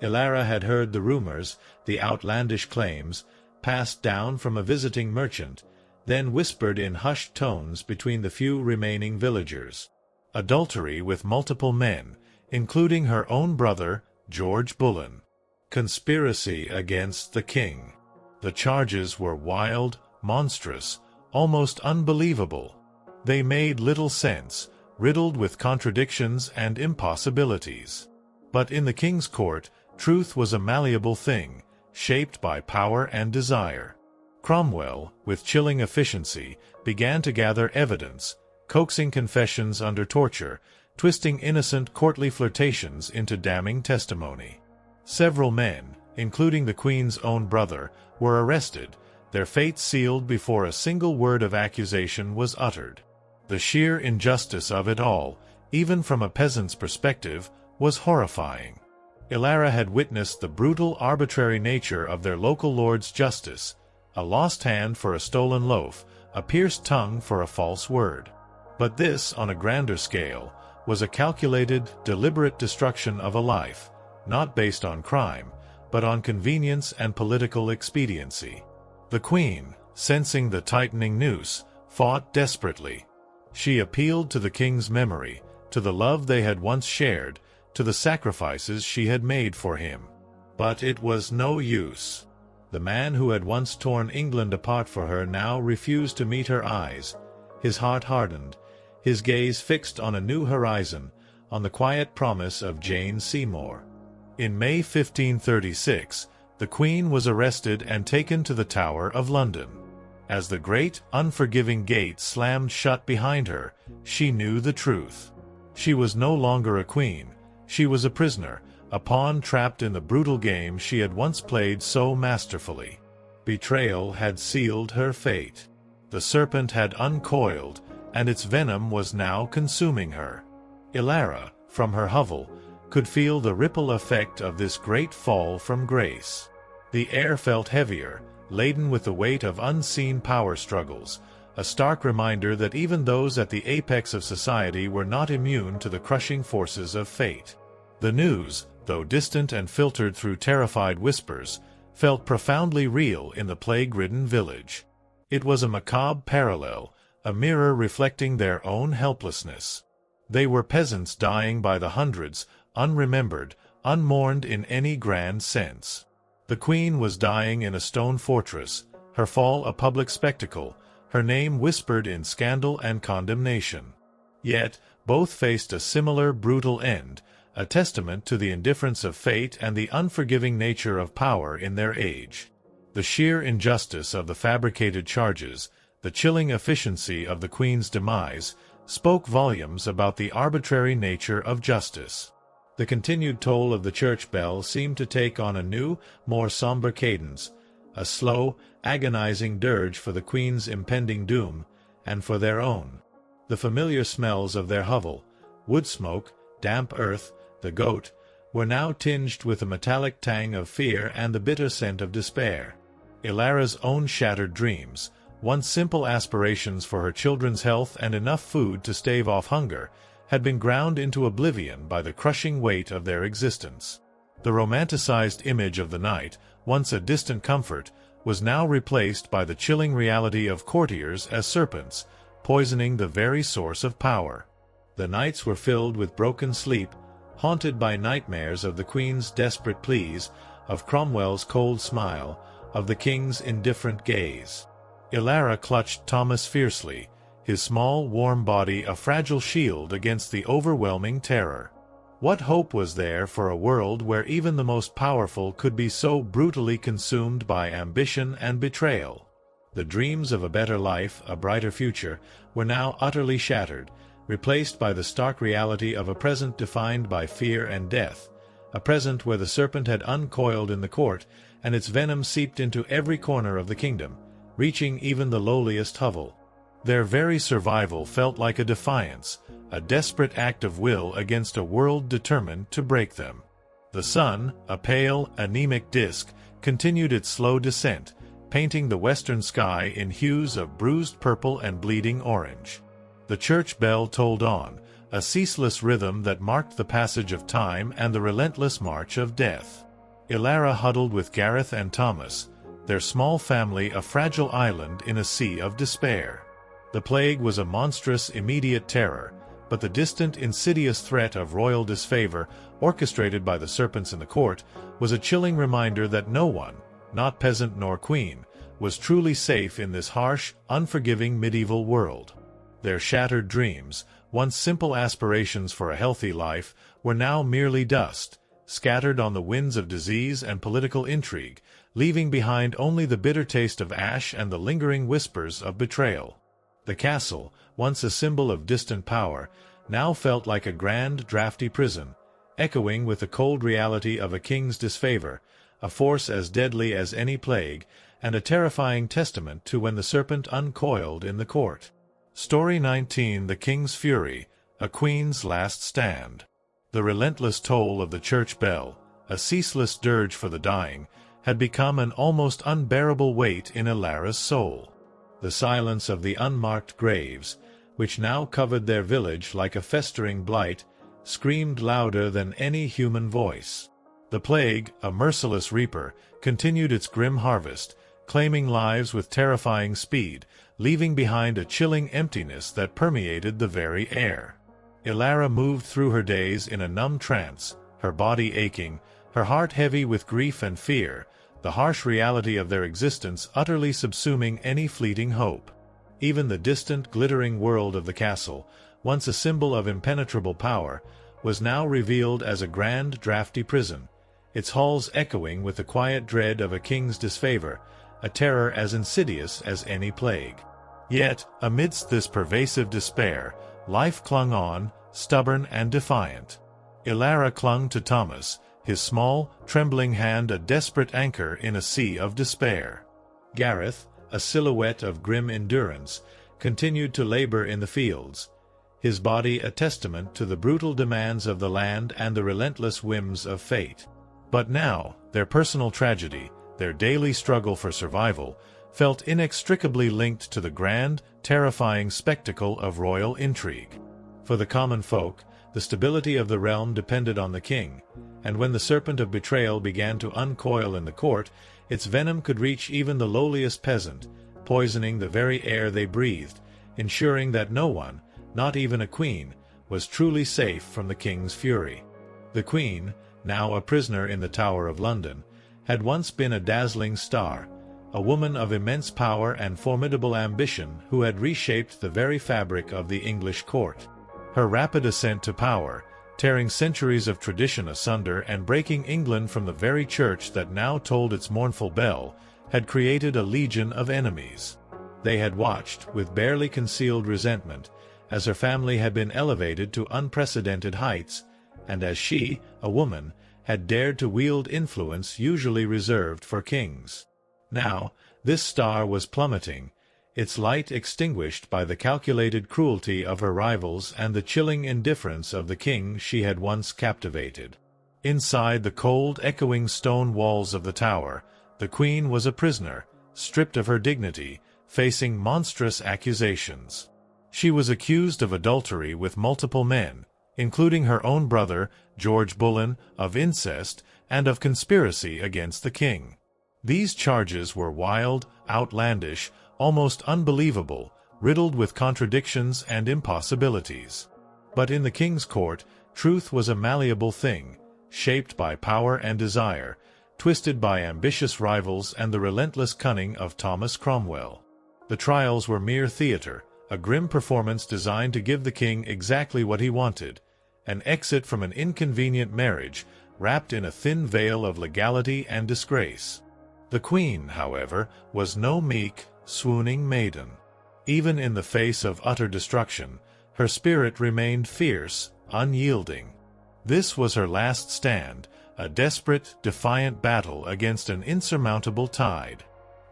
Ilara had heard the rumors, the outlandish claims, passed down from a visiting merchant, then whispered in hushed tones between the few remaining villagers. Adultery with multiple men, including her own brother, George Bullen. Conspiracy against the king. The charges were wild, monstrous, almost unbelievable. They made little sense, riddled with contradictions and impossibilities. But in the king's court, truth was a malleable thing, shaped by power and desire. Cromwell, with chilling efficiency, began to gather evidence, coaxing confessions under torture, twisting innocent courtly flirtations into damning testimony. Several men, including the Queen's own brother, were arrested, their fates sealed before a single word of accusation was uttered. The sheer injustice of it all, even from a peasant's perspective, was horrifying. Ilara had witnessed the brutal, arbitrary nature of their local lord's justice, a lost hand for a stolen loaf, a pierced tongue for a false word. But this, on a grander scale, was a calculated, deliberate destruction of a life, not based on crime, but on convenience and political expediency. The Queen, sensing the tightening noose, fought desperately. She appealed to the king's memory, to the love they had once shared, to the sacrifices she had made for him. But it was no use. The man who had once torn England apart for her now refused to meet her eyes. His heart hardened, his gaze fixed on a new horizon, on the quiet promise of Jane Seymour. In May 1536, the Queen was arrested and taken to the Tower of London. As the great, unforgiving gate slammed shut behind her, she knew the truth. She was no longer a queen. She was a prisoner, a pawn trapped in the brutal game she had once played so masterfully. Betrayal had sealed her fate. The serpent had uncoiled, and its venom was now consuming her. Ilara, from her hovel, could feel the ripple effect of this great fall from grace. The air felt heavier, laden with the weight of unseen power struggles, a stark reminder that even those at the apex of society were not immune to the crushing forces of fate. The news, though distant and filtered through terrified whispers, felt profoundly real in the plague-ridden village. It was a macabre parallel, a mirror reflecting their own helplessness. They were peasants dying by the hundreds, unremembered, unmourned in any grand sense. The Queen was dying in a stone fortress, her fall a public spectacle, her name whispered in scandal and condemnation. Yet, both faced a similar brutal end, a testament to the indifference of fate and the unforgiving nature of power in their age. The sheer injustice of the fabricated charges, the chilling efficiency of the Queen's demise, spoke volumes about the arbitrary nature of justice. The continued toll of the church bell seemed to take on a new, more somber cadence, a slow, agonizing dirge for the Queen's impending doom, and for their own. The familiar smells of their hovel, wood smoke, damp earth, the goat, were now tinged with the metallic tang of fear and the bitter scent of despair. Ilara's own shattered dreams, once simple aspirations for her children's health and enough food to stave off hunger, had been ground into oblivion by the crushing weight of their existence. The romanticized image of the knight, once a distant comfort, was now replaced by the chilling reality of courtiers as serpents, poisoning the very source of power. The nights were filled with broken sleep, haunted by nightmares of the Queen's desperate pleas, of Cromwell's cold smile, of the King's indifferent gaze. Ilara clutched Thomas fiercely, his small, warm body a fragile shield against the overwhelming terror. What hope was there for a world where even the most powerful could be so brutally consumed by ambition and betrayal? The dreams of a better life, a brighter future, were now utterly shattered, replaced by the stark reality of a present defined by fear and death, a present where the serpent had uncoiled in the court, and its venom seeped into every corner of the kingdom, reaching even the lowliest hovel. Their very survival felt like a defiance, a desperate act of will against a world determined to break them. The sun, a pale, anemic disk, continued its slow descent, painting the western sky in hues of bruised purple and bleeding orange. The church bell tolled on, a ceaseless rhythm that marked the passage of time and the relentless march of death. Ilara huddled with Gareth and Thomas, their small family a fragile island in a sea of despair. The plague was a monstrous, immediate terror, but the distant, insidious threat of royal disfavor, orchestrated by the serpents in the court, was a chilling reminder that no one, not peasant nor queen, was truly safe in this harsh, unforgiving medieval world. Their shattered dreams, once simple aspirations for a healthy life, were now merely dust, scattered on the winds of disease and political intrigue, leaving behind only the bitter taste of ash and the lingering whispers of betrayal. The castle, once a symbol of distant power, now felt like a grand, drafty prison, echoing with the cold reality of a king's disfavor, a force as deadly as any plague, and a terrifying testament to when the serpent uncoiled in the court. Story 19: The King's Fury, a Queen's Last Stand. The relentless toll of the church bell, a ceaseless dirge for the dying, had become an almost unbearable weight in Ilara's soul. The silence of the unmarked graves, which now covered their village like a festering blight, screamed louder than any human voice. The plague, a merciless reaper, continued its grim harvest, claiming lives with terrifying speed, leaving behind a chilling emptiness that permeated the very air. Ilara moved through her days in a numb trance, her body aching, her heart heavy with grief and fear, the harsh reality of their existence utterly subsuming any fleeting hope. Even the distant, glittering world of the castle, once a symbol of impenetrable power, was now revealed as a grand, drafty prison, its halls echoing with the quiet dread of a king's disfavor, a terror as insidious as any plague. Yet, amidst this pervasive despair, life clung on, stubborn and defiant. Ilara clung to Thomas, his small, trembling hand a desperate anchor in a sea of despair. Gareth, a silhouette of grim endurance, continued to labor in the fields, his body a testament to the brutal demands of the land and the relentless whims of fate. But now, their personal tragedy, their daily struggle for survival, felt inextricably linked to the grand, terrifying spectacle of royal intrigue. For the common folk, the stability of the realm depended on the king, and when the serpent of betrayal began to uncoil in the court, its venom could reach even the lowliest peasant, poisoning the very air they breathed, ensuring that no one, not even a queen, was truly safe from the king's fury. The queen, now a prisoner in the Tower of London, had once been a dazzling star, a woman of immense power and formidable ambition who had reshaped the very fabric of the English court. Her rapid ascent to power, tearing centuries of tradition asunder and breaking England from the very church that now tolled its mournful bell, had created a legion of enemies. They had watched, with barely concealed resentment, as her family had been elevated to unprecedented heights, and as she, a woman, had dared to wield influence usually reserved for kings. Now, this star was plummeting, its light extinguished by the calculated cruelty of her rivals and the chilling indifference of the king she had once captivated. Inside the cold, echoing stone walls of the tower, the queen was a prisoner, stripped of her dignity, facing monstrous accusations. She was accused of adultery with multiple men, including her own brother, George Bullen, of incest, and of conspiracy against the king. These charges were wild, outlandish, almost unbelievable, riddled with contradictions and impossibilities. But in the king's court, truth was a malleable thing, shaped by power and desire, twisted by ambitious rivals and the relentless cunning of Thomas Cromwell. The trials were mere theater, a grim performance designed to give the king exactly what he wanted, an exit from an inconvenient marriage, wrapped in a thin veil of legality and disgrace. The queen, however, was no meek, swooning maiden. Even in the face of utter destruction, her spirit remained fierce, unyielding. This was her last stand, a desperate, defiant battle against an insurmountable tide.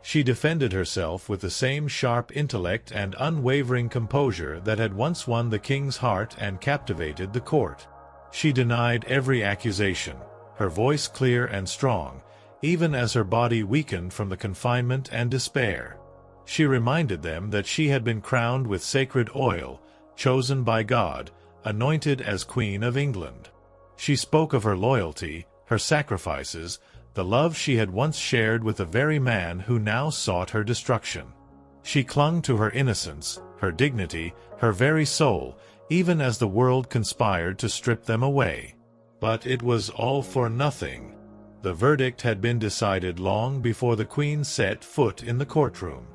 She defended herself with the same sharp intellect and unwavering composure that had once won the king's heart and captivated the court. She denied every accusation, her voice clear and strong, even as her body weakened from the confinement and despair. She reminded them that she had been crowned with sacred oil, chosen by God, anointed as Queen of England. She spoke of her loyalty, her sacrifices, the love she had once shared with the very man who now sought her destruction. She clung to her innocence, her dignity, her very soul, even as the world conspired to strip them away. But it was all for nothing. The verdict had been decided long before the Queen set foot in the courtroom.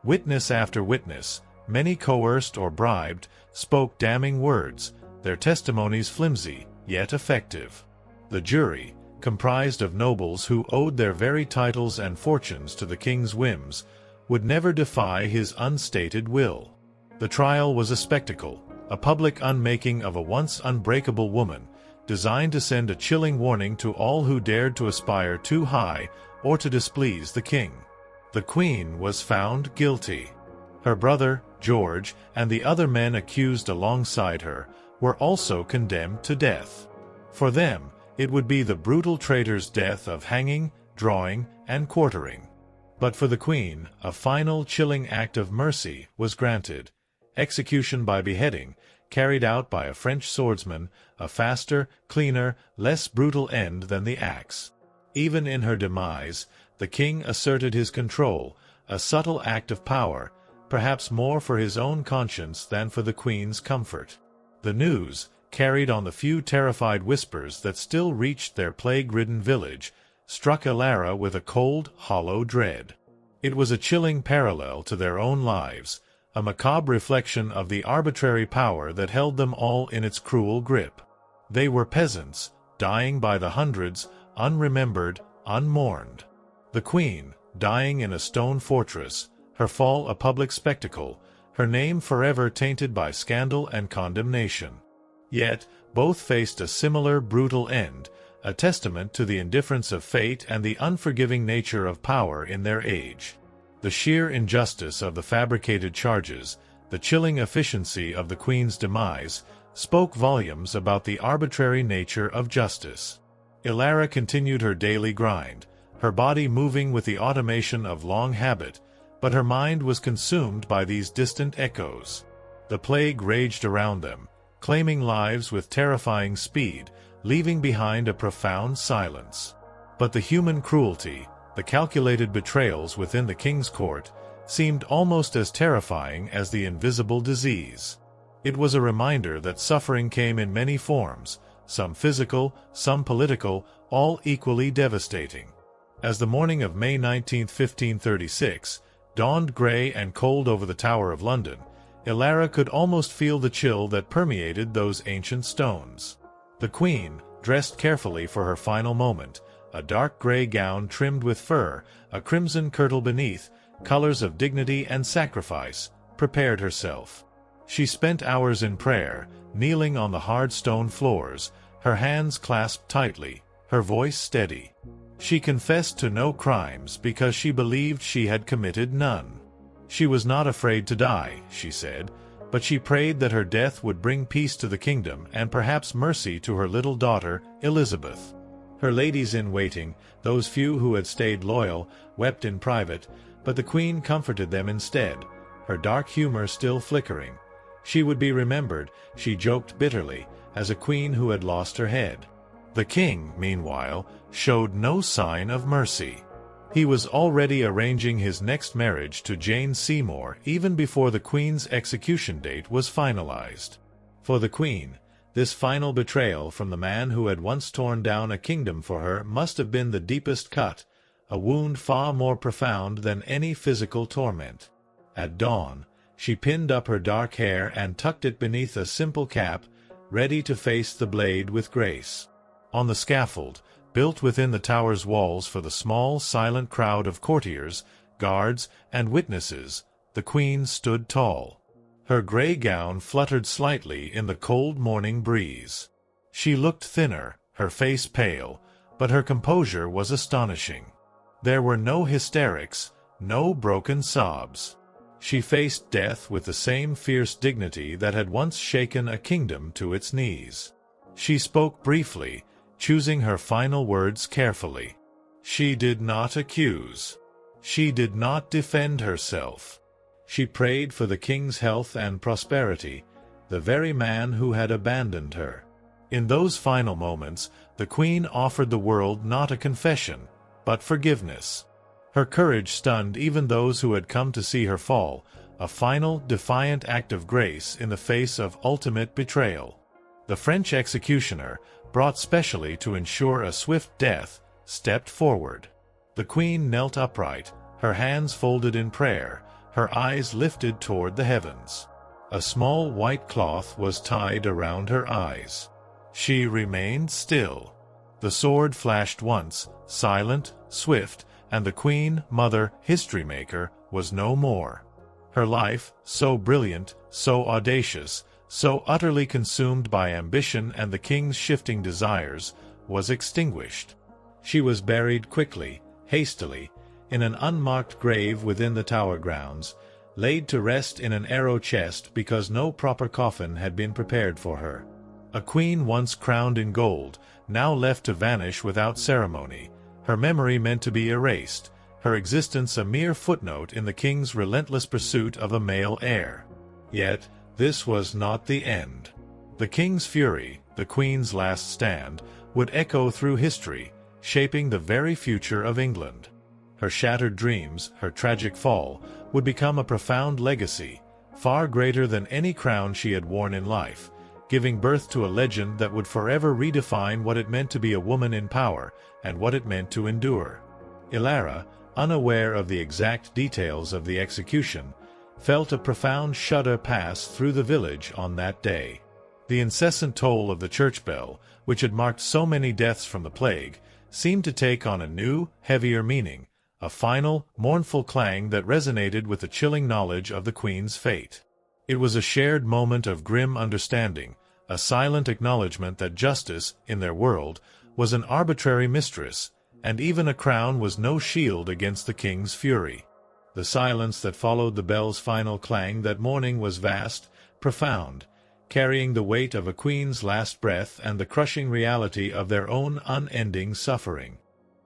Witness after witness, many coerced or bribed, spoke damning words, their testimonies flimsy, yet effective. The jury, comprised of nobles who owed their very titles and fortunes to the king's whims, would never defy his unstated will. The trial was a spectacle, a public unmaking of a once unbreakable woman, designed to send a chilling warning to all who dared to aspire too high or to displease the king. The Queen was found guilty. Her brother, George, and the other men accused alongside her were also condemned to death. For them, it would be the brutal traitor's death of hanging, drawing, and quartering. But for the Queen, a final chilling act of mercy was granted: execution by beheading, carried out by a French swordsman, a faster, cleaner, less brutal end than the axe. Even in her demise, the king asserted his control, a subtle act of power, perhaps more for his own conscience than for the Queen's comfort. The news, carried on the few terrified whispers that still reached their plague-ridden village, struck Ilara with a cold, hollow dread. It was a chilling parallel to their own lives, a macabre reflection of the arbitrary power that held them all in its cruel grip. They were peasants, dying by the hundreds, unremembered, unmourned. The Queen, dying in a stone fortress, her fall a public spectacle, her name forever tainted by scandal and condemnation. Yet, both faced a similar brutal end, a testament to the indifference of fate and the unforgiving nature of power in their age. The sheer injustice of the fabricated charges, the chilling efficiency of the Queen's demise, spoke volumes about the arbitrary nature of justice. Ilara continued her daily grind, her body moving with the automation of long habit, but her mind was consumed by these distant echoes. The plague raged around them, claiming lives with terrifying speed, leaving behind a profound silence. But the human cruelty, the calculated betrayals within the king's court, seemed almost as terrifying as the invisible disease. It was a reminder that suffering came in many forms, some physical, some political, all equally devastating. As the morning of May 19, 1536, dawned grey and cold over the Tower of London, Ilara could almost feel the chill that permeated those ancient stones. The Queen, dressed carefully for her final moment, a dark grey gown trimmed with fur, a crimson kirtle beneath, colors of dignity and sacrifice, prepared herself. She spent hours in prayer, kneeling on the hard stone floors, her hands clasped tightly, her voice steady. She confessed to no crimes because she believed she had committed none. She was not afraid to die, she said, but she prayed that her death would bring peace to the kingdom and perhaps mercy to her little daughter, Elizabeth. Her ladies-in-waiting, those few who had stayed loyal, wept in private, but the Queen comforted them instead, her dark humor still flickering. She would be remembered, she joked bitterly, as a queen who had lost her head. The king, meanwhile, showed no sign of mercy. He was already arranging his next marriage to Jane Seymour even before the Queen's execution date was finalized. For the Queen, this final betrayal from the man who had once torn down a kingdom for her must have been the deepest cut, a wound far more profound than any physical torment. At dawn, she pinned up her dark hair and tucked it beneath a simple cap, ready to face the blade with grace. On the scaffold, built within the tower's walls for the small, silent crowd of courtiers, guards, and witnesses, the Queen stood tall. Her grey gown fluttered slightly in the cold morning breeze. She looked thinner, her face pale, but her composure was astonishing. There were no hysterics, no broken sobs. She faced death with the same fierce dignity that had once shaken a kingdom to its knees. She spoke briefly, choosing her final words carefully. She did not accuse. She did not defend herself. She prayed for the king's health and prosperity, the very man who had abandoned her. In those final moments, the queen offered the world not a confession, but forgiveness. Her courage stunned even those who had come to see her fall, a final, defiant act of grace in the face of ultimate betrayal. The French executioner, brought specially to ensure a swift death, stepped forward. The queen knelt upright, her hands folded in prayer, her eyes lifted toward the heavens. A small white cloth was tied around her eyes. She remained still. The sword flashed once, silent, swift, and the queen, mother, history maker, was no more. Her life, so brilliant, so audacious, so utterly consumed by ambition and the king's shifting desires, was extinguished. She was buried quickly, hastily, in an unmarked grave within the Tower grounds, laid to rest in an arrow chest because no proper coffin had been prepared for her. A queen once crowned in gold, now left to vanish without ceremony, her memory meant to be erased, her existence a mere footnote in the king's relentless pursuit of a male heir. Yet, this was not the end. The king's fury, the queen's last stand, would echo through history, shaping the very future of England. Her shattered dreams, her tragic fall, would become a profound legacy, far greater than any crown she had worn in life, giving birth to a legend that would forever redefine what it meant to be a woman in power and what it meant to endure. Ilara, unaware of the exact details of the execution, felt a profound shudder pass through the village on that day. The incessant toll of the church bell, which had marked so many deaths from the plague, seemed to take on a new, heavier meaning, a final, mournful clang that resonated with the chilling knowledge of the queen's fate. It was a shared moment of grim understanding, a silent acknowledgment that justice, in their world, was an arbitrary mistress, and even a crown was no shield against the king's fury. The silence that followed the bell's final clang that morning was vast, profound, carrying the weight of a queen's last breath and the crushing reality of their own unending suffering.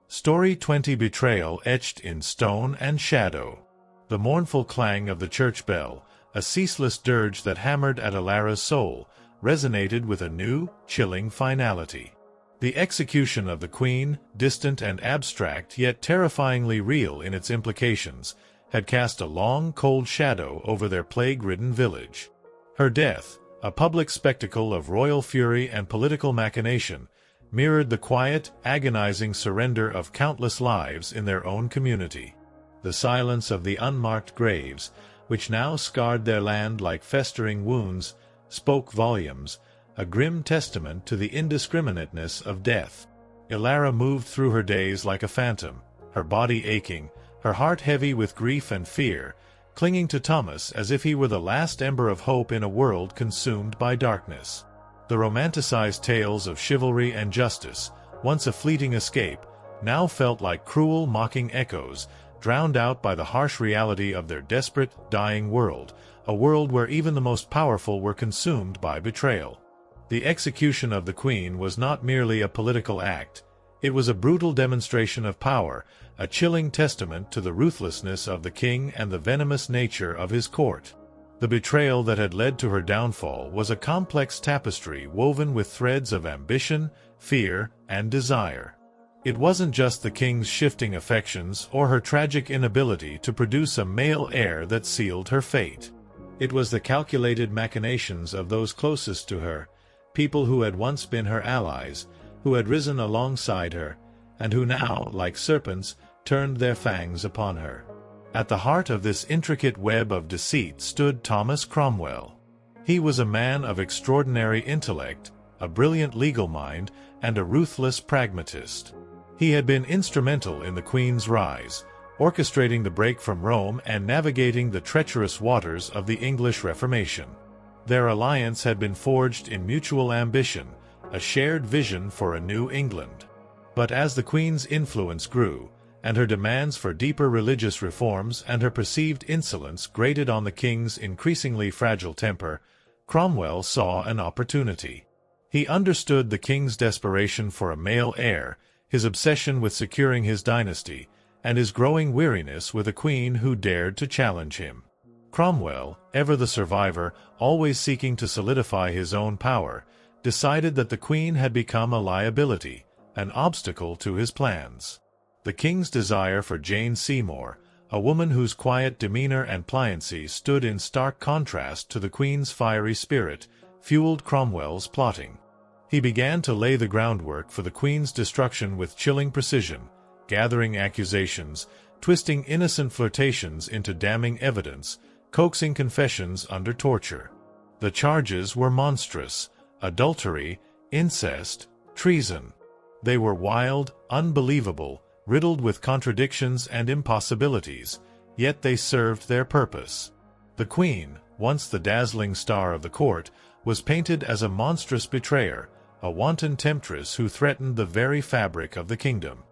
Story 20. Betrayal etched in stone and shadow. The mournful clang of the church bell, a ceaseless dirge that hammered at Ilara's soul, resonated with a new, chilling finality. The execution of the queen, distant and abstract yet terrifyingly real in its implications, had cast a long, cold shadow over their plague-ridden village. Her death, a public spectacle of royal fury and political machination, mirrored the quiet, agonizing surrender of countless lives in their own community. The silence of the unmarked graves, which now scarred their land like festering wounds, spoke volumes, a grim testament to the indiscriminateness of death. Ilara moved through her days like a phantom, her body aching, her heart heavy with grief and fear, clinging to Thomas as if he were the last ember of hope in a world consumed by darkness. The romanticized tales of chivalry and justice, once a fleeting escape, now felt like cruel, mocking echoes, drowned out by the harsh reality of their desperate, dying world, a world where even the most powerful were consumed by betrayal. The execution of the queen was not merely a political act. It was a brutal demonstration of power, a chilling testament to the ruthlessness of the king and the venomous nature of his court. The betrayal that had led to her downfall was a complex tapestry woven with threads of ambition, fear, and desire. It wasn't just the king's shifting affections or her tragic inability to produce a male heir that sealed her fate. It was the calculated machinations of those closest to her, people who had once been her allies, who had risen alongside her, and who now, like serpents, turned their fangs upon her. At the heart of this intricate web of deceit stood Thomas Cromwell. He was a man of extraordinary intellect, a brilliant legal mind, and a ruthless pragmatist. He had been instrumental in the Queen's rise, orchestrating the break from Rome and navigating the treacherous waters of the English Reformation. Their alliance had been forged in mutual ambition, a shared vision for a new England. But as the queen's influence grew, and her demands for deeper religious reforms and her perceived insolence grated on the king's increasingly fragile temper, Cromwell saw an opportunity. He understood the king's desperation for a male heir, his obsession with securing his dynasty, and his growing weariness with a queen who dared to challenge him. Cromwell, ever the survivor, always seeking to solidify his own power, decided that the queen had become a liability, an obstacle to his plans. The king's desire for Jane Seymour, a woman whose quiet demeanor and pliancy stood in stark contrast to the queen's fiery spirit, fueled Cromwell's plotting. He began to lay the groundwork for the queen's destruction with chilling precision, gathering accusations, twisting innocent flirtations into damning evidence, coaxing confessions under torture. The charges were monstrous: adultery, incest, treason. They were wild, unbelievable, riddled with contradictions and impossibilities, yet they served their purpose. The queen, once the dazzling star of the court, was painted as a monstrous betrayer, a wanton temptress who threatened the very fabric of the kingdom.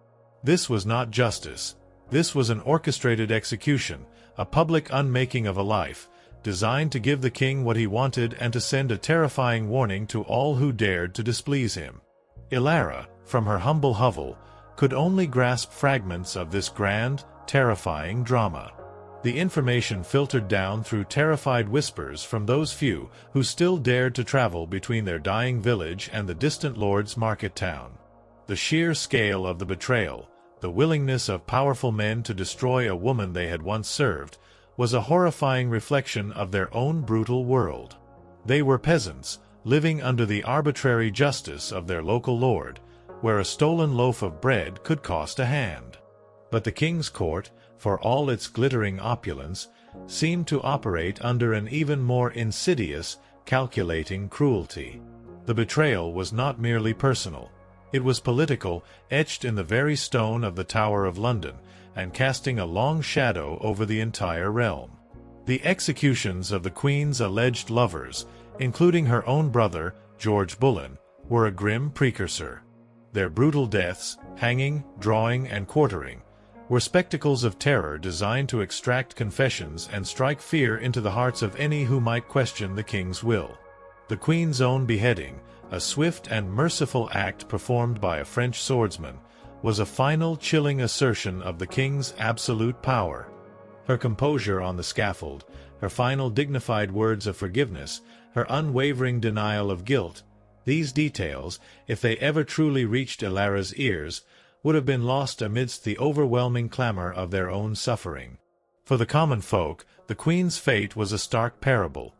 This was not justice. This was an orchestrated execution, a public unmaking of a life, designed to give the king what he wanted and to send a terrifying warning to all who dared to displease him. Ilara, from her humble hovel, could only grasp fragments of this grand, terrifying drama. The information filtered down through terrified whispers from those few who still dared to travel between their dying village and the distant lord's market town. The sheer scale of the betrayal, the willingness of powerful men to destroy a woman they had once served, was a horrifying reflection of their own brutal world. They were peasants, living under the arbitrary justice of their local lord, where a stolen loaf of bread could cost a hand. But the king's court, for all its glittering opulence, seemed to operate under an even more insidious, calculating cruelty. The betrayal was not merely personal. It was political, etched in the very stone of the Tower of London, and casting a long shadow over the entire realm. The executions of the Queen's alleged lovers, including her own brother, George Bullen, were a grim precursor. Their brutal deaths, hanging, drawing, and quartering, were spectacles of terror designed to extract confessions and strike fear into the hearts of any who might question the king's will. The Queen's own beheading, a swift and merciful act performed by a French swordsman, was a final chilling assertion of the king's absolute power. Her composure on the scaffold, her final dignified words of forgiveness, her unwavering denial of guilt, these details, if they ever truly reached Ilara's ears, would have been lost amidst the overwhelming clamor of their own suffering. For the common folk, the Queen's fate was a stark parable.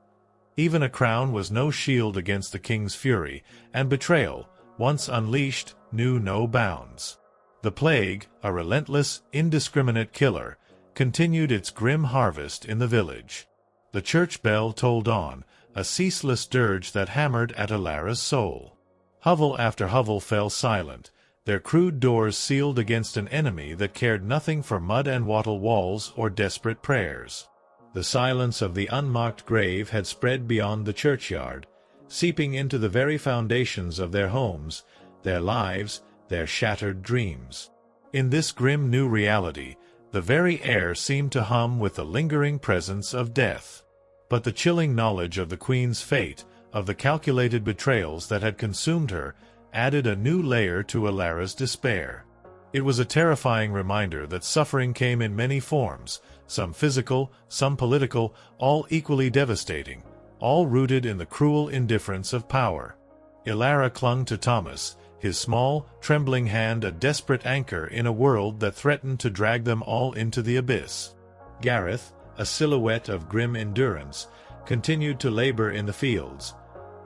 Even a crown was no shield against the king's fury, and betrayal, once unleashed, knew no bounds. The plague, a relentless, indiscriminate killer, continued its grim harvest in the village. The church bell tolled on, a ceaseless dirge that hammered at Ilara's soul. Hovel after hovel fell silent, their crude doors sealed against an enemy that cared nothing for mud and wattle walls or desperate prayers. The silence of the unmarked grave had spread beyond the churchyard, seeping into the very foundations of their homes, their lives, their shattered dreams. In this grim new reality, the very air seemed to hum with the lingering presence of death. But the chilling knowledge of the Queen's fate, of the calculated betrayals that had consumed her, added a new layer to Ilara's despair. It was a terrifying reminder that suffering came in many forms, some physical, some political, all equally devastating, all rooted in the cruel indifference of power. Ilara clung to Thomas, his small, trembling hand a desperate anchor in a world that threatened to drag them all into the abyss. Gareth, a silhouette of grim endurance, continued to labor in the fields,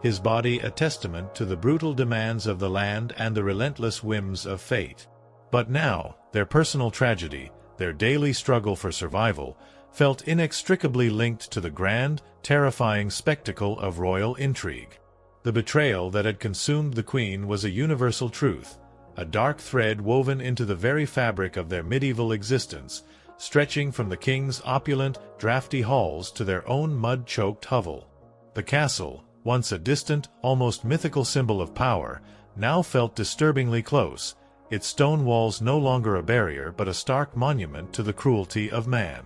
his body a testament to the brutal demands of the land and the relentless whims of fate. But now, their personal tragedy, their daily struggle for survival, felt inextricably linked to the grand, terrifying spectacle of royal intrigue. The betrayal that had consumed the Queen was a universal truth, a dark thread woven into the very fabric of their medieval existence, stretching from the king's opulent, drafty halls to their own mud-choked hovel. The castle, once a distant, almost mythical symbol of power, now felt disturbingly close, its stone walls no longer a barrier but a stark monument to the cruelty of man.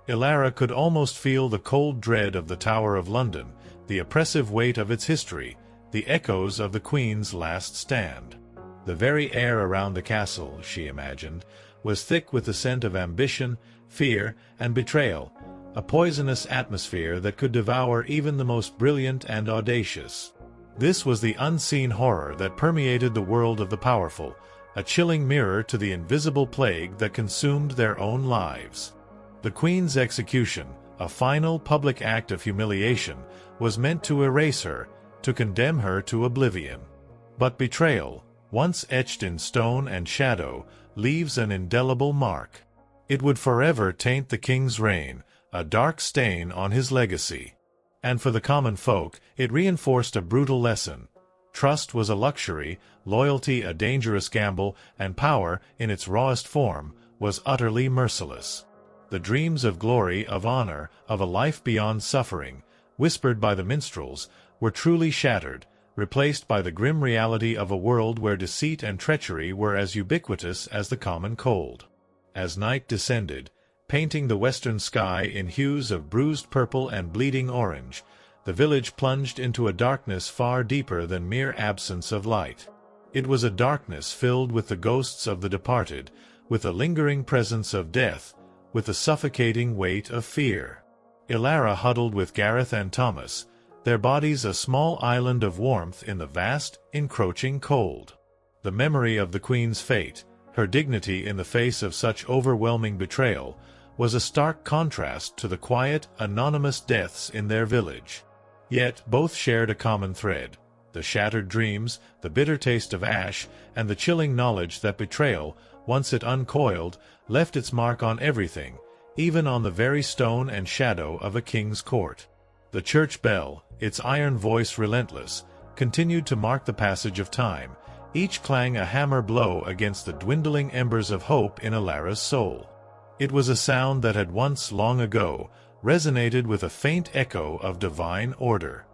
Ilara could almost feel the cold dread of the Tower of London, the oppressive weight of its history, the echoes of the Queen's last stand. The very air around the castle, she imagined, was thick with the scent of ambition, fear, and betrayal, a poisonous atmosphere that could devour even the most brilliant and audacious. This was the unseen horror that permeated the world of the powerful, a chilling mirror to the invisible plague that consumed their own lives. The Queen's execution, a final public act of humiliation, was meant to erase her, to condemn her to oblivion. But betrayal, once etched in stone and shadow, leaves an indelible mark. It would forever taint the king's reign, a dark stain on his legacy. And for the common folk, it reinforced a brutal lesson. Trust was a luxury, loyalty a dangerous gamble, and power, in its rawest form, was utterly merciless. The dreams of glory, of honor, of a life beyond suffering, whispered by the minstrels, were truly shattered, replaced by the grim reality of a world where deceit and treachery were as ubiquitous as the common cold. As night descended, painting the western sky in hues of bruised purple and bleeding orange, the village plunged into a darkness far deeper than mere absence of light. It was a darkness filled with the ghosts of the departed, with the lingering presence of death, with the suffocating weight of fear. Ilara huddled with Gareth and Thomas, their bodies a small island of warmth in the vast, encroaching cold. The memory of the Queen's fate, her dignity in the face of such overwhelming betrayal, was a stark contrast to the quiet, anonymous deaths in their village. Yet both shared a common thread: the shattered dreams, the bitter taste of ash, and the chilling knowledge that betrayal, once it uncoiled, left its mark on everything, even on the very stone and shadow of a king's court. The church bell, its iron voice relentless, continued to mark the passage of time, each clang a hammer blow against the dwindling embers of hope in Ilara's soul. It was a sound that had once, long ago, resonated with a faint echo of divine order.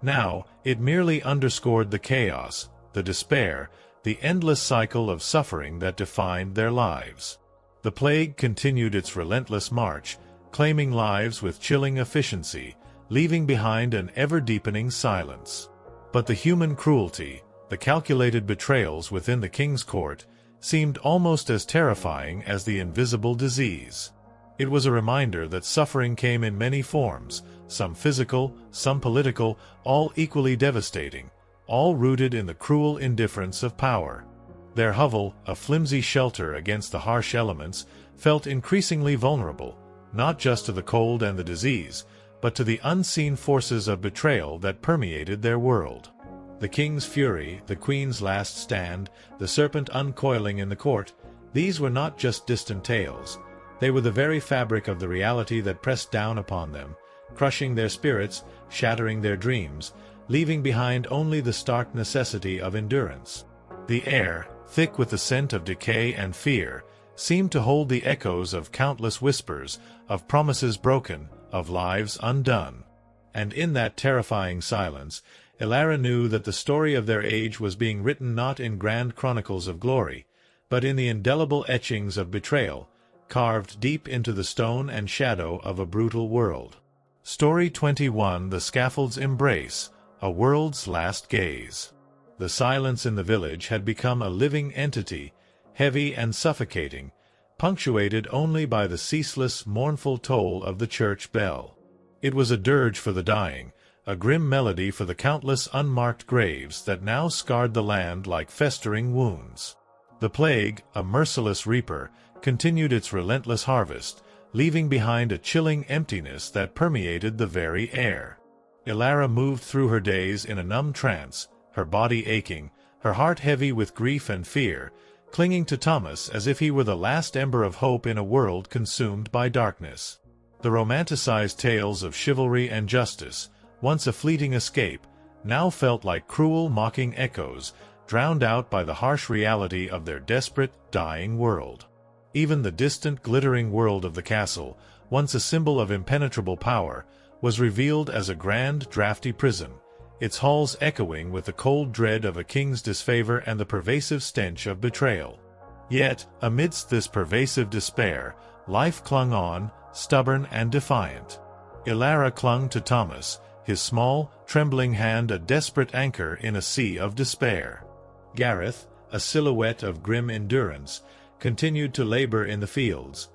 Now, it merely underscored the chaos, the despair, the endless cycle of suffering that defined their lives. The plague continued its relentless march, claiming lives with chilling efficiency, leaving behind an ever-deepening silence. But the human cruelty, the calculated betrayals within the king's court, seemed almost as terrifying as the invisible disease. It was a reminder that suffering came in many forms, some physical, some political, all equally devastating, all rooted in the cruel indifference of power. Their hovel, a flimsy shelter against the harsh elements, felt increasingly vulnerable, not just to the cold and the disease, but to the unseen forces of betrayal that permeated their world. The king's fury, the queen's last stand, the serpent uncoiling in the court, these were not just distant tales. They were the very fabric of the reality that pressed down upon them, crushing their spirits, shattering their dreams, leaving behind only the stark necessity of endurance. The air, thick with the scent of decay and fear, seemed to hold the echoes of countless whispers, of promises broken, of lives undone. And in that terrifying silence, Ilara knew that the story of their age was being written not in grand chronicles of glory, but in the indelible etchings of betrayal, carved deep into the stone and shadow of a brutal world. Story 21: The Scaffold's Embrace, A World's Last Gaze. The silence in the village had become a living entity, heavy and suffocating, punctuated only by the ceaseless, mournful toll of the church bell. It was a dirge for the dying, a grim melody for the countless unmarked graves that now scarred the land like festering wounds. The plague, a merciless reaper, continued its relentless harvest, leaving behind a chilling emptiness that permeated the very air. Ilara moved through her days in a numb trance, her body aching, her heart heavy with grief and fear, clinging to Thomas as if he were the last ember of hope in a world consumed by darkness. The romanticized tales of chivalry and justice, once a fleeting escape, now felt like cruel, mocking echoes, drowned out by the harsh reality of their desperate, dying world. Even the distant, glittering world of the castle, once a symbol of impenetrable power, was revealed as a grand, drafty prison, its halls echoing with the cold dread of a king's disfavor and the pervasive stench of betrayal. Yet, amidst this pervasive despair, life clung on, stubborn and defiant. Ilara clung to Thomas, his small, trembling hand a desperate anchor in a sea of despair. Gareth, a silhouette of grim endurance, continued to labor in the fields,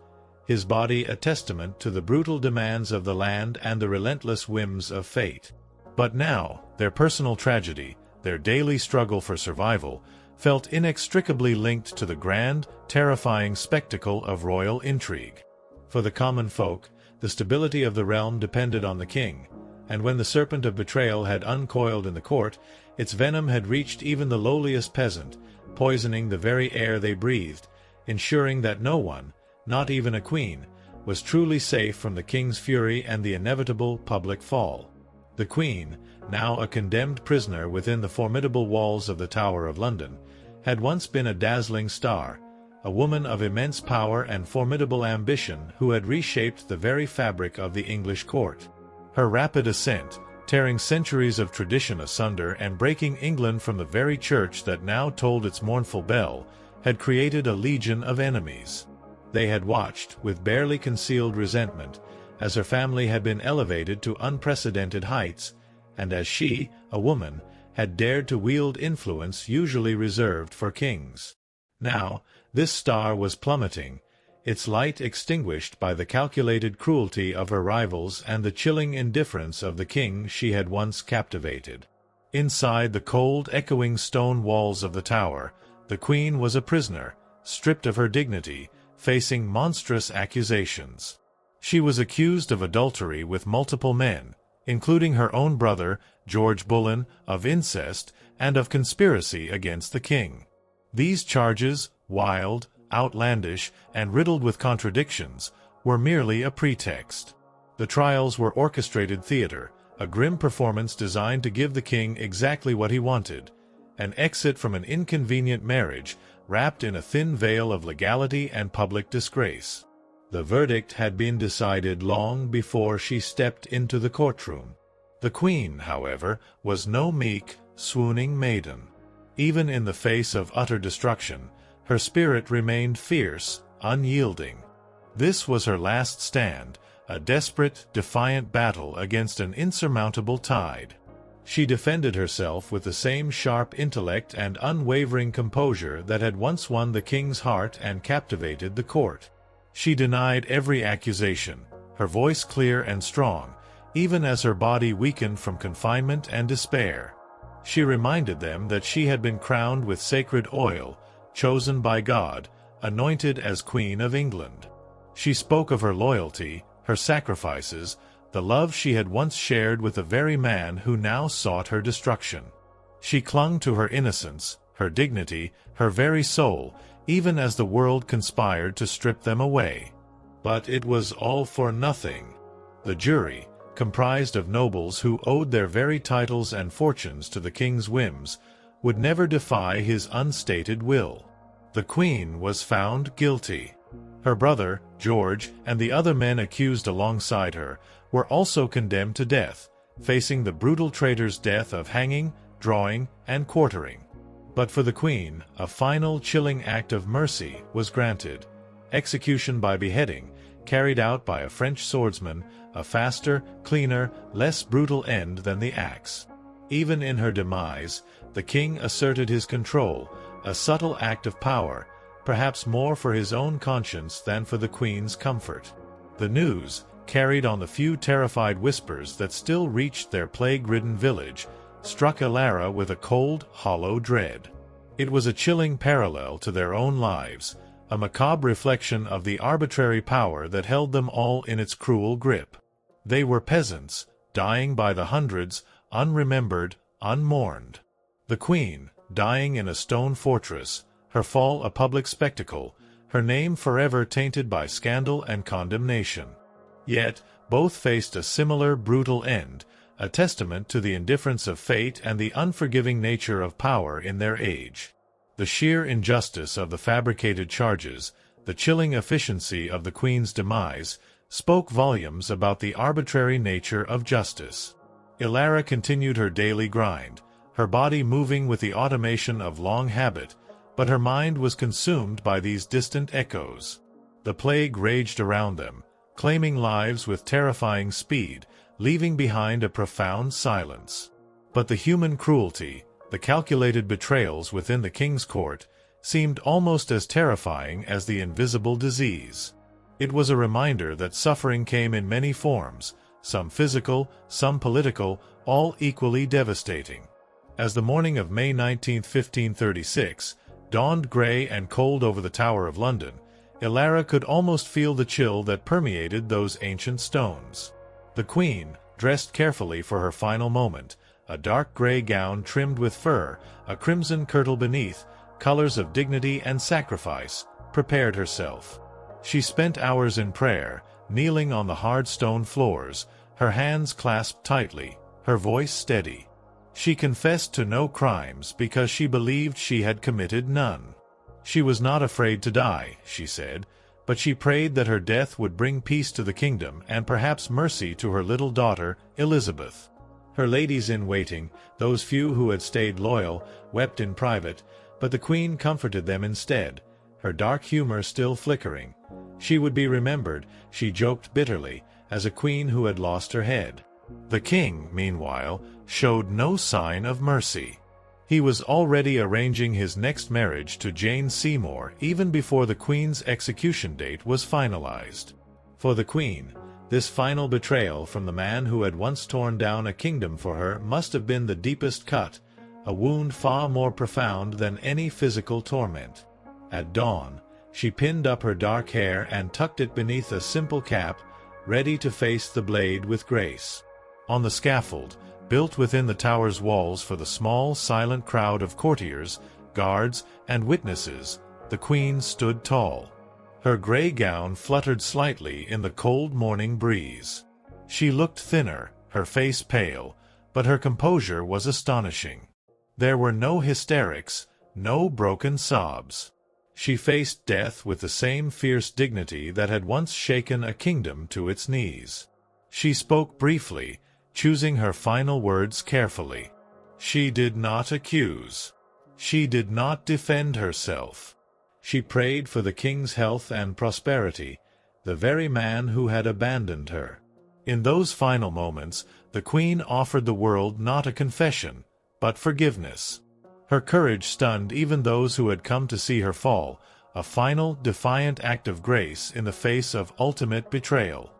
his body a testament to the brutal demands of the land and the relentless whims of fate. But now, their personal tragedy, their daily struggle for survival, felt inextricably linked to the grand, terrifying spectacle of royal intrigue. For the common folk, the stability of the realm depended on the king, and when the serpent of betrayal had uncoiled in the court, its venom had reached even the lowliest peasant, poisoning the very air they breathed, ensuring that no one, not even a queen, was truly safe from the king's fury and the inevitable public fall. The queen, now a condemned prisoner within the formidable walls of the Tower of London, had once been a dazzling star, a woman of immense power and formidable ambition who had reshaped the very fabric of the English court. Her rapid ascent, tearing centuries of tradition asunder and breaking England from the very church that now tolled its mournful bell, had created a legion of enemies. They had watched, with barely concealed resentment, as her family had been elevated to unprecedented heights, and as she, a woman, had dared to wield influence usually reserved for kings. Now, this star was plummeting, its light extinguished by the calculated cruelty of her rivals and the chilling indifference of the king she had once captivated. Inside the cold, echoing stone walls of the tower, the queen was a prisoner, stripped of her dignity, facing monstrous accusations. She was accused of adultery with multiple men, including her own brother, George Bullen, of incest, and of conspiracy against the king. These charges, wild, outlandish, and riddled with contradictions, were merely a pretext. The trials were orchestrated theater, a grim performance designed to give the king exactly what he wanted, an exit from an inconvenient marriage wrapped in a thin veil of legality and public disgrace. The verdict had been decided long before she stepped into the courtroom. The queen, however, was no meek, swooning maiden. Even in the face of utter destruction, her spirit remained fierce, unyielding. This was her last stand, a desperate, defiant battle against an insurmountable tide. She defended herself with the same sharp intellect and unwavering composure that had once won the king's heart and captivated the court. She denied every accusation, her voice clear and strong, even as her body weakened from confinement and despair. She reminded them that she had been crowned with sacred oil, chosen by God, anointed as Queen of England. She spoke of her loyalty, her sacrifices, the love she had once shared with the very man who now sought her destruction. She clung to her innocence, her dignity, her very soul, even as the world conspired to strip them away. But it was all for nothing. The jury, comprised of nobles who owed their very titles and fortunes to the king's whims, would never defy his unstated will. The queen was found guilty. Her brother, George, and the other men accused alongside her were also condemned to death, facing the brutal traitor's death of hanging, drawing, and quartering. But for the queen, a final chilling act of mercy was granted: execution by beheading, carried out by a French swordsman, a faster, cleaner, less brutal end than the axe. Even in her demise, the king asserted his control, a subtle act of power, perhaps more for his own conscience than for the queen's comfort. The news, carried on the few terrified whispers that still reached their plague-ridden village, struck Ilara with a cold, hollow dread. It was a chilling parallel to their own lives, a macabre reflection of the arbitrary power that held them all in its cruel grip. They were peasants, dying by the hundreds, unremembered, unmourned. The queen, dying in a stone fortress, her fall a public spectacle, her name forever tainted by scandal and condemnation. Yet, both faced a similar brutal end, a testament to the indifference of fate and the unforgiving nature of power in their age. The sheer injustice of the fabricated charges, the chilling efficiency of the queen's demise, spoke volumes about the arbitrary nature of justice. Ilara continued her daily grind, her body moving with the automation of long habit, But her mind was consumed by these distant echoes. The plague raged around them, claiming lives with terrifying speed, leaving behind a profound silence. But the human cruelty, the calculated betrayals within the king's court, seemed almost as terrifying as the invisible disease. It was a reminder that suffering came in many forms, some physical, some political, all equally devastating. As the morning of May 19, 1536, dawned grey and cold over the Tower of London, Ilara could almost feel the chill that permeated those ancient stones. The Queen, dressed carefully for her final moment, a dark grey gown trimmed with fur, a crimson kirtle beneath, colors of dignity and sacrifice, prepared herself. She spent hours in prayer, kneeling on the hard stone floors, her hands clasped tightly, her voice steady. She confessed to no crimes because she believed she had committed none. She was not afraid to die, she said, but she prayed that her death would bring peace to the kingdom and perhaps mercy to her little daughter, Elizabeth. Her ladies-in-waiting, those few who had stayed loyal, wept in private, but the Queen comforted them instead, her dark humor still flickering. She would be remembered, she joked bitterly, as a queen who had lost her head. The king, meanwhile, showed no sign of mercy. He was already arranging his next marriage to Jane Seymour even before the Queen's execution date was finalized. For the Queen, this final betrayal from the man who had once torn down a kingdom for her must have been the deepest cut, a wound far more profound than any physical torment. At dawn, she pinned up her dark hair and tucked it beneath a simple cap, ready to face the blade with grace. On the scaffold, built within the tower's walls for the small, silent crowd of courtiers, guards, and witnesses, the Queen stood tall. Her grey gown fluttered slightly in the cold morning breeze. She looked thinner, her face pale, but her composure was astonishing. There were no hysterics, no broken sobs. She faced death with the same fierce dignity that had once shaken a kingdom to its knees. She spoke briefly, choosing her final words carefully. She did not accuse. She did not defend herself. She prayed for the king's health and prosperity, the very man who had abandoned her. In those final moments, the Queen offered the world not a confession, but forgiveness. Her courage stunned even those who had come to see her fall, a final, defiant act of grace in the face of ultimate betrayal.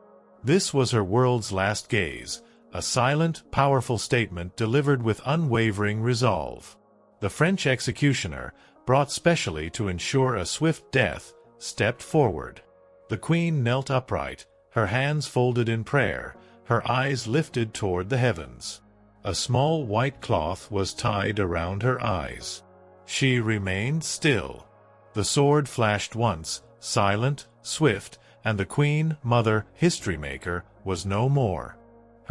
This was her world's last gaze, a silent, powerful statement delivered with unwavering resolve. The French executioner, brought specially to ensure a swift death, stepped forward. The Queen knelt upright, her hands folded in prayer, her eyes lifted toward the heavens. A small white cloth was tied around her eyes. She remained still. The sword flashed once, silent, swift, and the Queen, Mother, History Maker, was no more.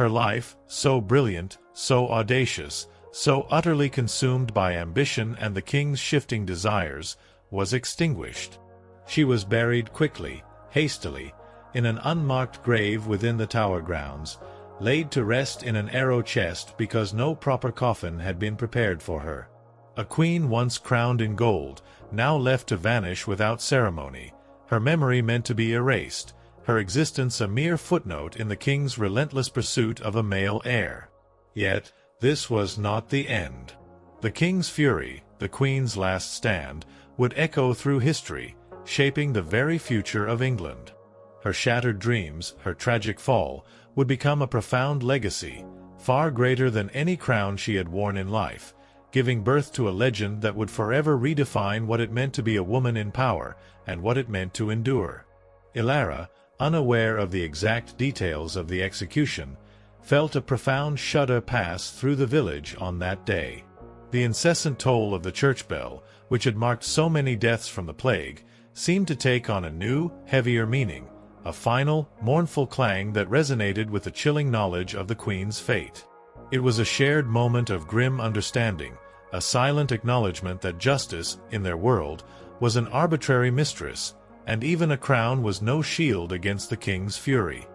Her life, so brilliant, so audacious, so utterly consumed by ambition and the king's shifting desires, was extinguished. She was buried quickly, hastily, in an unmarked grave within the Tower grounds, laid to rest in an arrow chest because no proper coffin had been prepared for her. A queen once crowned in gold, now left to vanish without ceremony, her memory meant to be erased, her existence a mere footnote in the king's relentless pursuit of a male heir. Yet, this was not the end. The king's fury, the queen's last stand, would echo through history, shaping the very future of England. Her shattered dreams, her tragic fall, would become a profound legacy, far greater than any crown she had worn in life, giving birth to a legend that would forever redefine what it meant to be a woman in power and what it meant to endure. Ilara, unaware of the exact details of the execution, felt a profound shudder pass through the village on that day. The incessant toll of the church bell, which had marked so many deaths from the plague, seemed to take on a new, heavier meaning, a final, mournful clang that resonated with the chilling knowledge of the Queen's fate. It was a shared moment of grim understanding, a silent acknowledgement that justice, in their world, was an arbitrary mistress, and even a crown was no shield against the king's fury.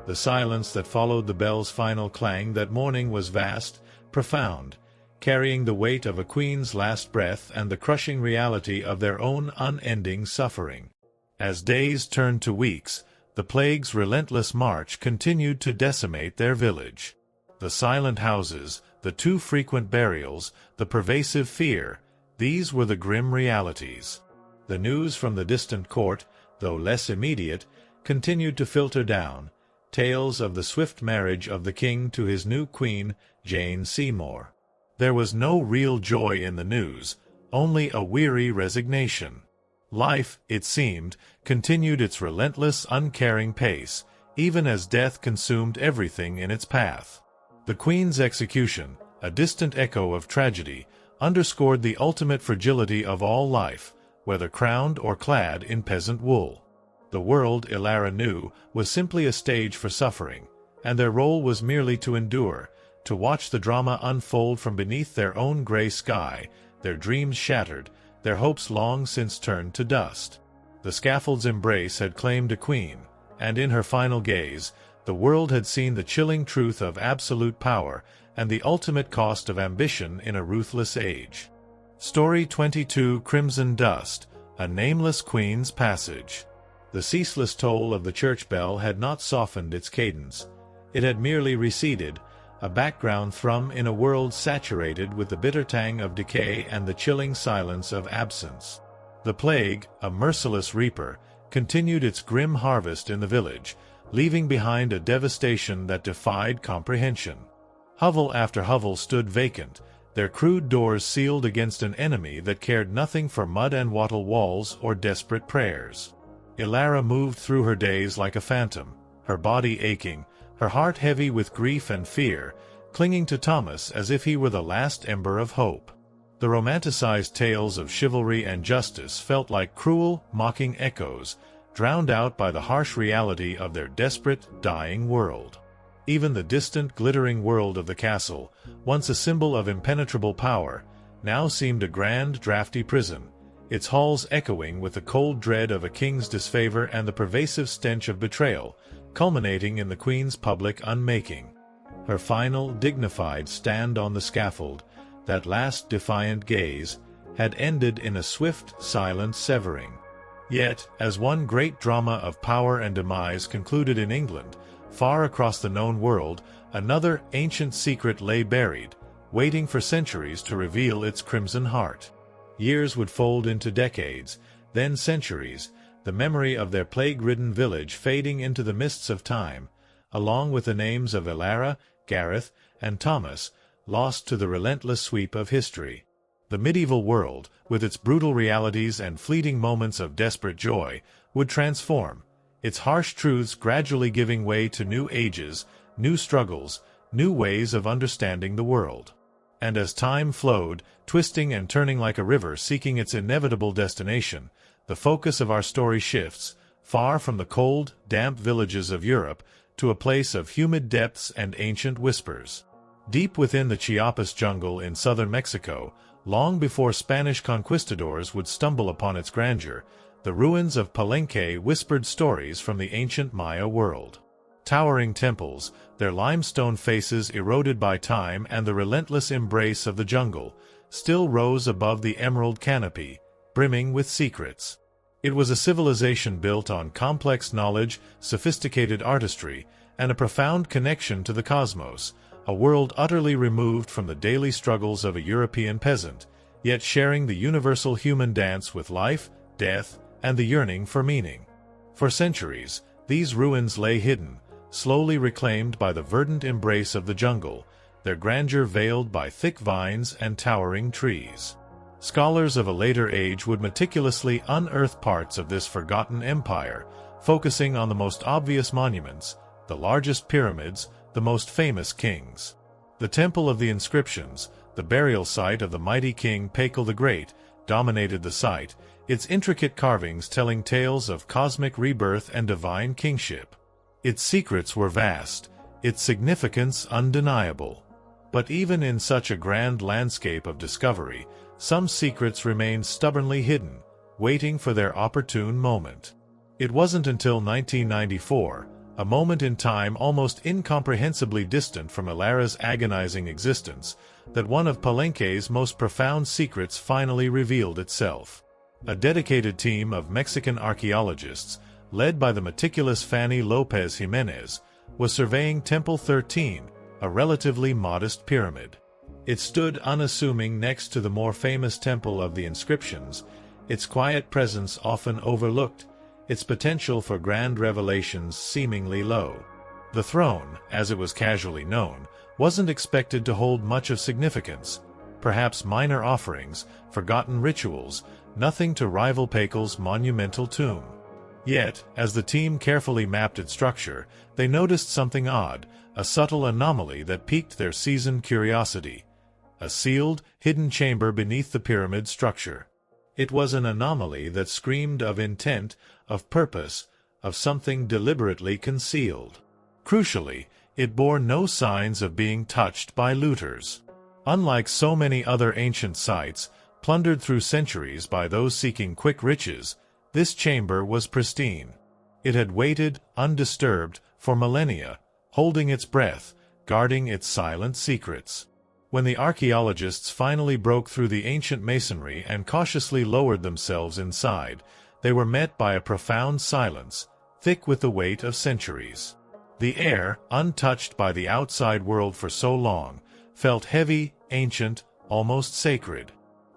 The silence that followed the bell's final clang that morning was vast, profound, carrying the weight of a queen's last breath and the crushing reality of their own unending suffering. As days turned to weeks, the plague's relentless march continued to decimate their village. The silent houses, the too frequent burials, the pervasive fear, these were the grim realities. The news from the distant court, though less immediate, continued to filter down, tales of the swift marriage of the king to his new queen, Jane Seymour. There was no real joy in the news, only a weary resignation. Life, it seemed, continued its relentless, uncaring pace, even as death consumed everything in its path. The queen's execution, a distant echo of tragedy, underscored the ultimate fragility of all life, whether crowned or clad in peasant wool. The world, Ilara knew, was simply a stage for suffering, and their role was merely to endure, to watch the drama unfold from beneath their own gray sky, their dreams shattered, their hopes long since turned to dust. The scaffold's embrace had claimed a queen, and in her final gaze, the world had seen the chilling truth of absolute power and the ultimate cost of ambition in a ruthless age. Story 22: Crimson Dust, A Nameless Queen's Passage. The ceaseless toll of the church bell had not softened its cadence. It had merely receded, a background thrum in a world saturated with the bitter tang of decay and the chilling silence of absence. The plague, a merciless reaper, continued its grim harvest in the village, leaving behind a devastation that defied comprehension. Hovel after hovel stood vacant, their crude doors sealed against an enemy that cared nothing for mud and wattle walls or desperate prayers. Ilara moved through her days like a phantom, her body aching, her heart heavy with grief and fear, clinging to Thomas as if he were the last ember of hope. The romanticized tales of chivalry and justice felt like cruel, mocking echoes, drowned out by the harsh reality of their desperate, dying world. Even the distant, glittering world of the castle, once a symbol of impenetrable power, now seemed a grand, drafty prison, its halls echoing with the cold dread of a king's disfavor and the pervasive stench of betrayal, culminating in the queen's public unmaking. Her final, dignified stand on the scaffold, that last defiant gaze, had ended in a swift, silent severing. Yet, as one great drama of power and demise concluded in England, far across the known world, another ancient secret lay buried, waiting for centuries to reveal its crimson heart. Years would fold into decades, then centuries, the memory of their plague-ridden village fading into the mists of time, along with the names of Ilara, Gareth, and Thomas, lost to the relentless sweep of history. The medieval world, with its brutal realities and fleeting moments of desperate joy, would transform, its harsh truths gradually giving way to new ages, new struggles, new ways of understanding the world. And as time flowed, twisting and turning like a river seeking its inevitable destination, the focus of our story shifts, far from the cold, damp villages of Europe, to a place of humid depths and ancient whispers. Deep within the Chiapas jungle in southern Mexico, long before Spanish conquistadors would stumble upon its grandeur, the ruins of Palenque whispered stories from the ancient Maya world. Towering temples, their limestone faces eroded by time and the relentless embrace of the jungle, still rose above the emerald canopy, brimming with secrets. It was a civilization built on complex knowledge, sophisticated artistry, and a profound connection to the cosmos, a world utterly removed from the daily struggles of a European peasant, yet sharing the universal human dance with life, death, and the yearning for meaning. For centuries, these ruins lay hidden, slowly reclaimed by the verdant embrace of the jungle, their grandeur veiled by thick vines and towering trees. Scholars of a later age would meticulously unearth parts of this forgotten empire, focusing on the most obvious monuments, the largest pyramids, the most famous kings. The Temple of the Inscriptions, the burial site of the mighty King Pakel the Great, dominated the site, its intricate carvings telling tales of cosmic rebirth and divine kingship. Its secrets were vast, its significance undeniable. But even in such a grand landscape of discovery, some secrets remained stubbornly hidden, waiting for their opportune moment. It wasn't until 1994, a moment in time almost incomprehensibly distant from Ilara's agonizing existence, that one of Palenque's most profound secrets finally revealed itself. A dedicated team of Mexican archaeologists, led by the meticulous Fanny Lopez Jimenez, was surveying Temple 13, a relatively modest pyramid. It stood unassuming next to the more famous Temple of the Inscriptions, its quiet presence often overlooked, its potential for grand revelations seemingly low. The throne, as it was casually known, wasn't expected to hold much of significance, perhaps minor offerings, forgotten rituals, nothing to rival Pakal's monumental tomb. Yet, as the team carefully mapped its structure, they noticed something odd, a subtle anomaly that piqued their seasoned curiosity. A sealed, hidden chamber beneath the pyramid structure. It was an anomaly that screamed of intent, of purpose, of something deliberately concealed. Crucially, it bore no signs of being touched by looters. Unlike so many other ancient sites, plundered through centuries by those seeking quick riches, this chamber was pristine. It had waited, undisturbed, for millennia, holding its breath, guarding its silent secrets. When the archaeologists finally broke through the ancient masonry and cautiously lowered themselves inside, they were met by a profound silence, thick with the weight of centuries. The air, untouched by the outside world for so long, felt heavy, ancient, almost sacred.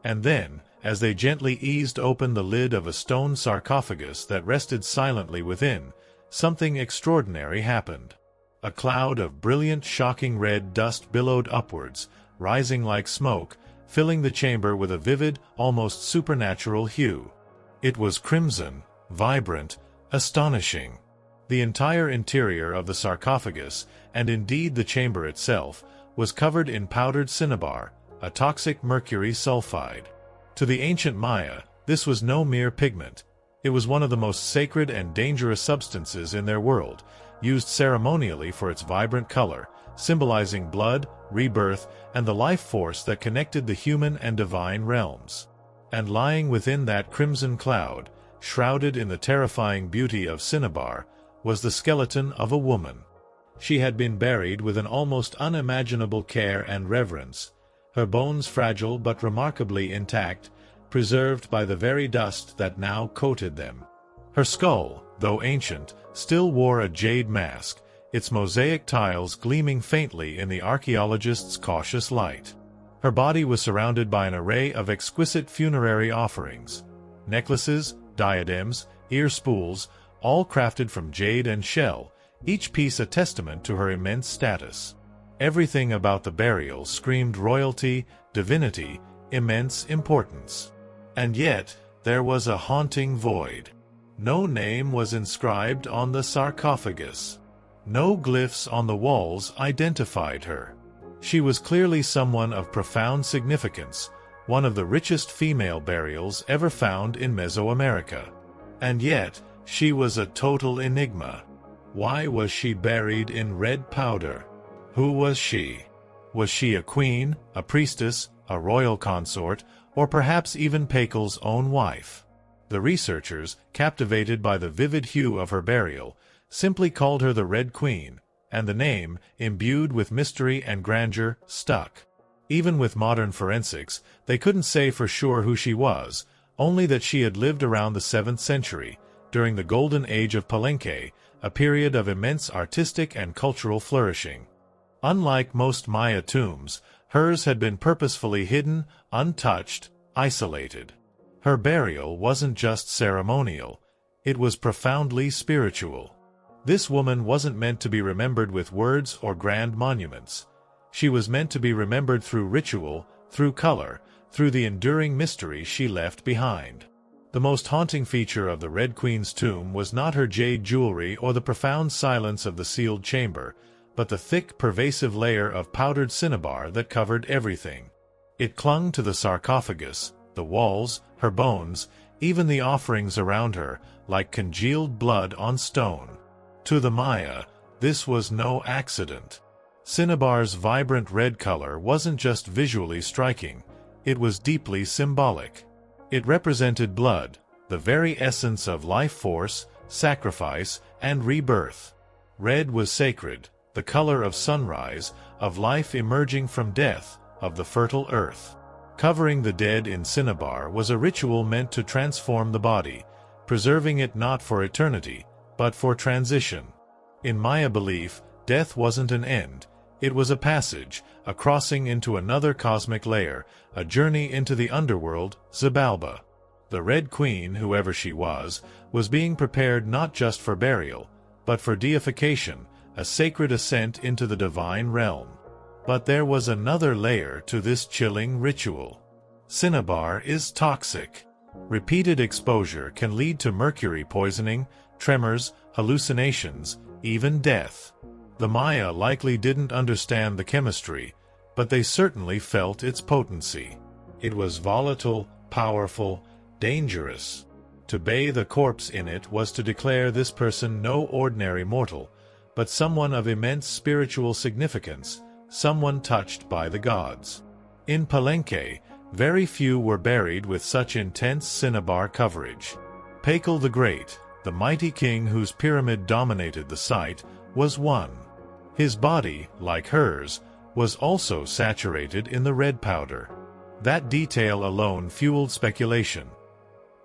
And then, as they gently eased open the lid of a stone sarcophagus that rested silently within, something extraordinary happened. A cloud of brilliant, shocking red dust billowed upwards, rising like smoke, filling the chamber with a vivid, almost supernatural hue. It was crimson, vibrant, astonishing. The entire interior of the sarcophagus, and indeed the chamber itself, was covered in powdered cinnabar, a toxic mercury sulfide. To the ancient Maya, this was no mere pigment. It was one of the most sacred and dangerous substances in their world, used ceremonially for its vibrant color, symbolizing blood, rebirth, and the life force that connected the human and divine realms. And lying within that crimson cloud, shrouded in the terrifying beauty of cinnabar, was the skeleton of a woman. She had been buried with an almost unimaginable care and reverence, her bones fragile but remarkably intact, preserved by the very dust that now coated them. Her skull, though ancient, still wore a jade mask, its mosaic tiles gleaming faintly in the archaeologist's cautious light. Her body was surrounded by an array of exquisite funerary offerings, necklaces, diadems, ear spools, all crafted from jade and shell, each piece a testament to her immense status. Everything about the burial screamed royalty, divinity, immense importance. And yet, there was a haunting void. No name was inscribed on the sarcophagus. No glyphs on the walls identified her. She was clearly someone of profound significance, one of the richest female burials ever found in Mesoamerica. And yet, she was a total enigma. Why was she buried in red powder? Who was she? Was she a queen, a priestess, a royal consort, or perhaps even Pakal's own wife? The researchers, captivated by the vivid hue of her burial, simply called her the Red Queen, and the name, imbued with mystery and grandeur, stuck. Even with modern forensics, they couldn't say for sure who she was, only that she had lived around the 7th century, during the golden age of Palenque, a period of immense artistic and cultural flourishing. Unlike most Maya tombs, hers had been purposefully hidden, untouched, isolated. Her burial wasn't just ceremonial, it was profoundly spiritual. This woman wasn't meant to be remembered with words or grand monuments. She was meant to be remembered through ritual, through color, through the enduring mystery she left behind. The most haunting feature of the Red Queen's tomb was not her jade jewelry or the profound silence of the sealed chamber, but the thick, pervasive layer of powdered cinnabar that covered everything. It clung to the sarcophagus, the walls, her bones, even the offerings around her, like congealed blood on stone. To the Maya, this was no accident. Cinnabar's vibrant red color wasn't just visually striking, it was deeply symbolic. It represented blood, the very essence of life force, sacrifice, and rebirth. Red was sacred, the color of sunrise, of life emerging from death, of the fertile earth. Covering the dead in cinnabar was a ritual meant to transform the body, preserving it not for eternity, but for transition. In Maya belief, death wasn't an end, it was a passage, a crossing into another cosmic layer, a journey into the underworld, Xibalba. The Red Queen, whoever she was being prepared not just for burial, but for deification, a sacred ascent into the divine realm. But there was another layer to this chilling ritual. Cinnabar is toxic. Repeated exposure can lead to mercury poisoning, tremors, hallucinations, even death. The Maya likely didn't understand the chemistry, but they certainly felt its potency. It was volatile, powerful, dangerous. To bathe a corpse in it was to declare this person no ordinary mortal, but someone of immense spiritual significance, someone touched by the gods. In Palenque, very few were buried with such intense cinnabar coverage. Pakal the Great, the mighty king whose pyramid dominated the site, was one. His body, like hers, was also saturated in the red powder. That detail alone fueled speculation.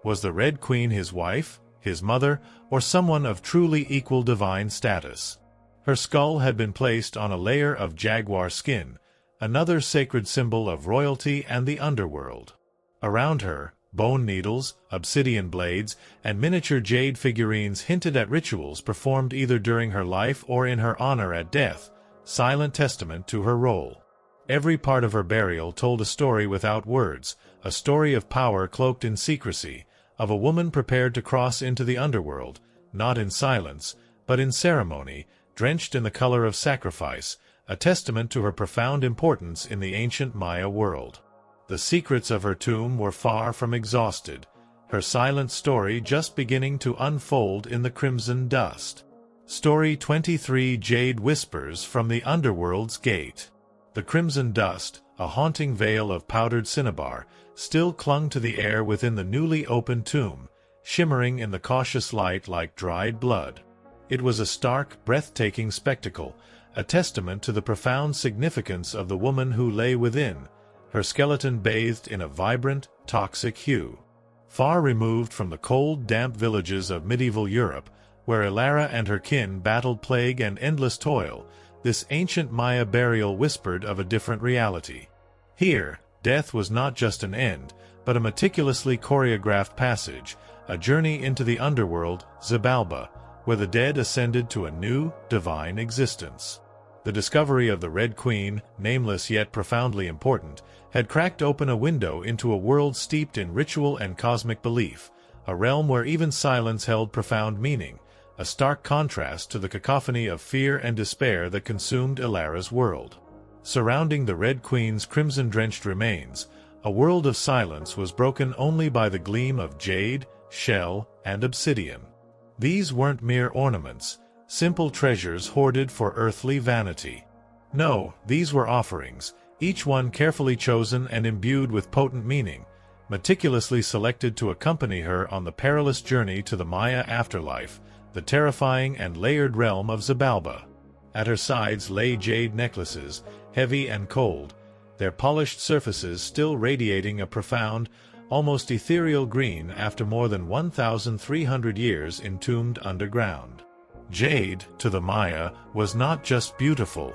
Was the Red Queen his wife, his mother, or someone of truly equal divine status? Her skull had been placed on a layer of jaguar skin, another sacred symbol of royalty and the underworld. Around her, bone needles, obsidian blades, and miniature jade figurines hinted at rituals performed either during her life or in her honor at death, silent testament to her role. Every part of her burial told a story without words, a story of power cloaked in secrecy, of a woman prepared to cross into the underworld, not in silence, but in ceremony, drenched in the color of sacrifice, a testament to her profound importance in the ancient Maya world. The secrets of her tomb were far from exhausted, her silent story just beginning to unfold in the crimson dust. Story 23: Jade Whispers from the Underworld's Gate. The crimson dust, a haunting veil of powdered cinnabar, still clung to the air within the newly opened tomb, shimmering in the cautious light like dried blood. It was a stark, breathtaking spectacle, a testament to the profound significance of the woman who lay within, her skeleton bathed in a vibrant, toxic hue. Far removed from the cold, damp villages of medieval Europe, where Ilara and her kin battled plague and endless toil, this ancient Maya burial whispered of a different reality. Here, death was not just an end, but a meticulously choreographed passage, a journey into the underworld, Xibalba, where the dead ascended to a new, divine existence. The discovery of the Red Queen, nameless yet profoundly important, had cracked open a window into a world steeped in ritual and cosmic belief, a realm where even silence held profound meaning, a stark contrast to the cacophony of fear and despair that consumed Ilara's world. Surrounding the Red Queen's crimson-drenched remains, a world of silence was broken only by the gleam of jade, shell, and obsidian. These weren't mere ornaments, simple treasures hoarded for earthly vanity. No, these were offerings, each one carefully chosen and imbued with potent meaning, meticulously selected to accompany her on the perilous journey to the Maya afterlife, the terrifying and layered realm of Xibalba. At her sides lay jade necklaces, heavy and cold, their polished surfaces still radiating a profound, almost ethereal green after more than 1,300 years entombed underground. Jade, to the Maya, was not just beautiful,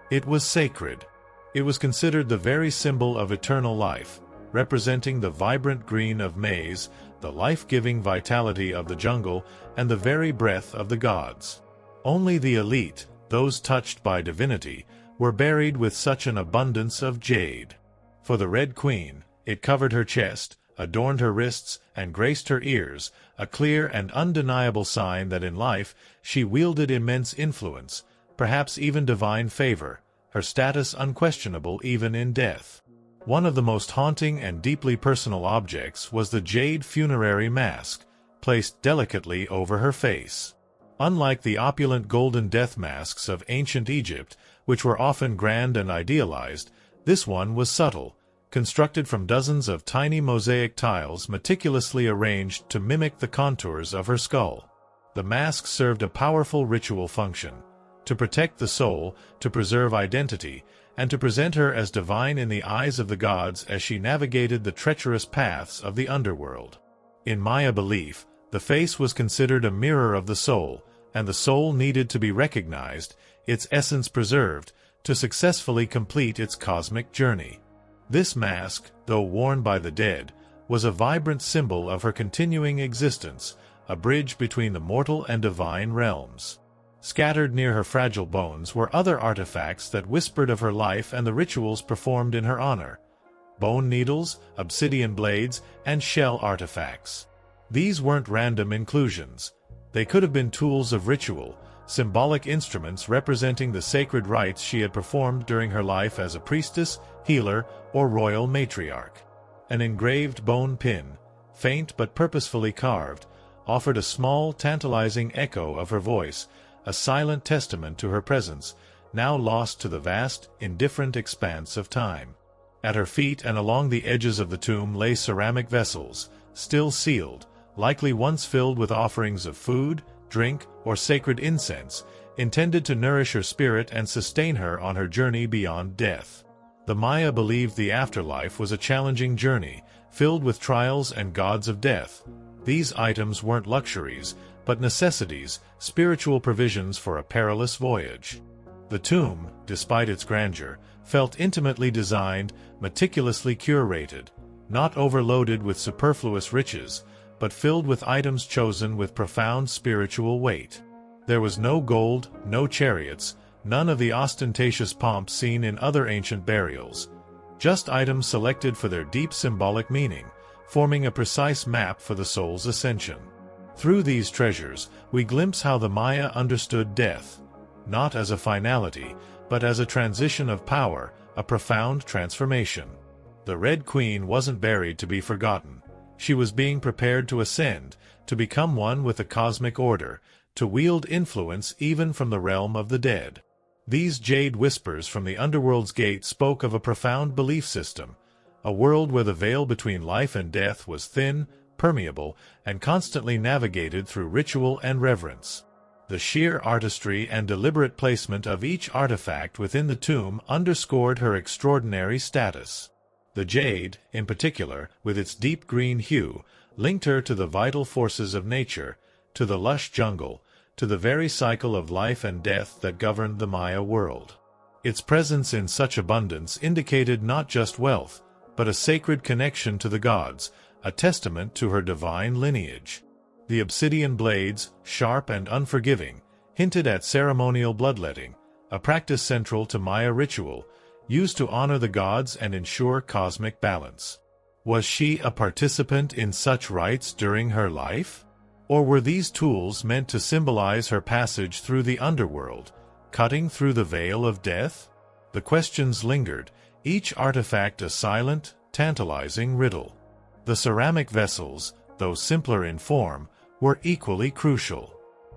it was sacred. It was considered the very symbol of eternal life, representing the vibrant green of maize, the life-giving vitality of the jungle, and the very breath of the gods. Only the elite, those touched by divinity, were buried with such an abundance of jade. For the Red Queen, it covered her chest, adorned her wrists, and graced her ears, a clear and undeniable sign that in life she wielded immense influence, perhaps even divine favor, her status unquestionable even in death. One of the most haunting and deeply personal objects was the jade funerary mask, placed delicately over her face. Unlike the opulent golden death masks of ancient Egypt, which were often grand and idealized, this one was subtle, constructed from dozens of tiny mosaic tiles meticulously arranged to mimic the contours of her skull. The mask served a powerful ritual function, to protect the soul, to preserve identity, and to present her as divine in the eyes of the gods as she navigated the treacherous paths of the underworld. In Maya belief, the face was considered a mirror of the soul, and the soul needed to be recognized, its essence preserved, to successfully complete its cosmic journey. This mask, though worn by the dead, was a vibrant symbol of her continuing existence, a bridge between the mortal and divine realms. Scattered near her fragile bones were other artifacts that whispered of her life and the rituals performed in her honor: bone needles, obsidian blades, and shell artifacts. These weren't random inclusions. They could have been tools of ritual, symbolic instruments representing the sacred rites she had performed during her life as a priestess, healer, or royal matriarch. An engraved bone pin, faint but purposefully carved, offered a small, tantalizing echo of her voice, a silent testament to her presence, now lost to the vast, indifferent expanse of time. At her feet and along the edges of the tomb lay ceramic vessels, still sealed, likely once filled with offerings of food, drink, or sacred incense, intended to nourish her spirit and sustain her on her journey beyond death. The Maya believed the afterlife was a challenging journey, filled with trials and gods of death. These items weren't luxuries, but necessities, spiritual provisions for a perilous voyage. The tomb, despite its grandeur, felt intimately designed, meticulously curated, not overloaded with superfluous riches, but filled with items chosen with profound spiritual weight. There was no gold, no chariots, none of the ostentatious pomp seen in other ancient burials. Just items selected for their deep symbolic meaning, forming a precise map for the soul's ascension. Through these treasures, we glimpse how the Maya understood death, not as a finality, but as a transition of power, a profound transformation. The Red Queen wasn't buried to be forgotten. She was being prepared to ascend, to become one with the cosmic order, to wield influence even from the realm of the dead. These jade whispers from the underworld's gate spoke of a profound belief system, a world where the veil between life and death was thin, permeable, and constantly navigated through ritual and reverence. The sheer artistry and deliberate placement of each artifact within the tomb underscored her extraordinary status. The jade, in particular, with its deep green hue, linked her to the vital forces of nature, to the lush jungle, to the very cycle of life and death that governed the Maya world. Its presence in such abundance indicated not just wealth, but a sacred connection to the gods, a testament to her divine lineage. The obsidian blades, sharp and unforgiving, hinted at ceremonial bloodletting, a practice central to Maya ritual, used to honor the gods and ensure cosmic balance. Was she a participant in such rites during her life? Or were these tools meant to symbolize her passage through the underworld, cutting through the veil of death? The questions lingered, each artifact a silent, tantalizing riddle. The ceramic vessels, though simpler in form, were equally crucial.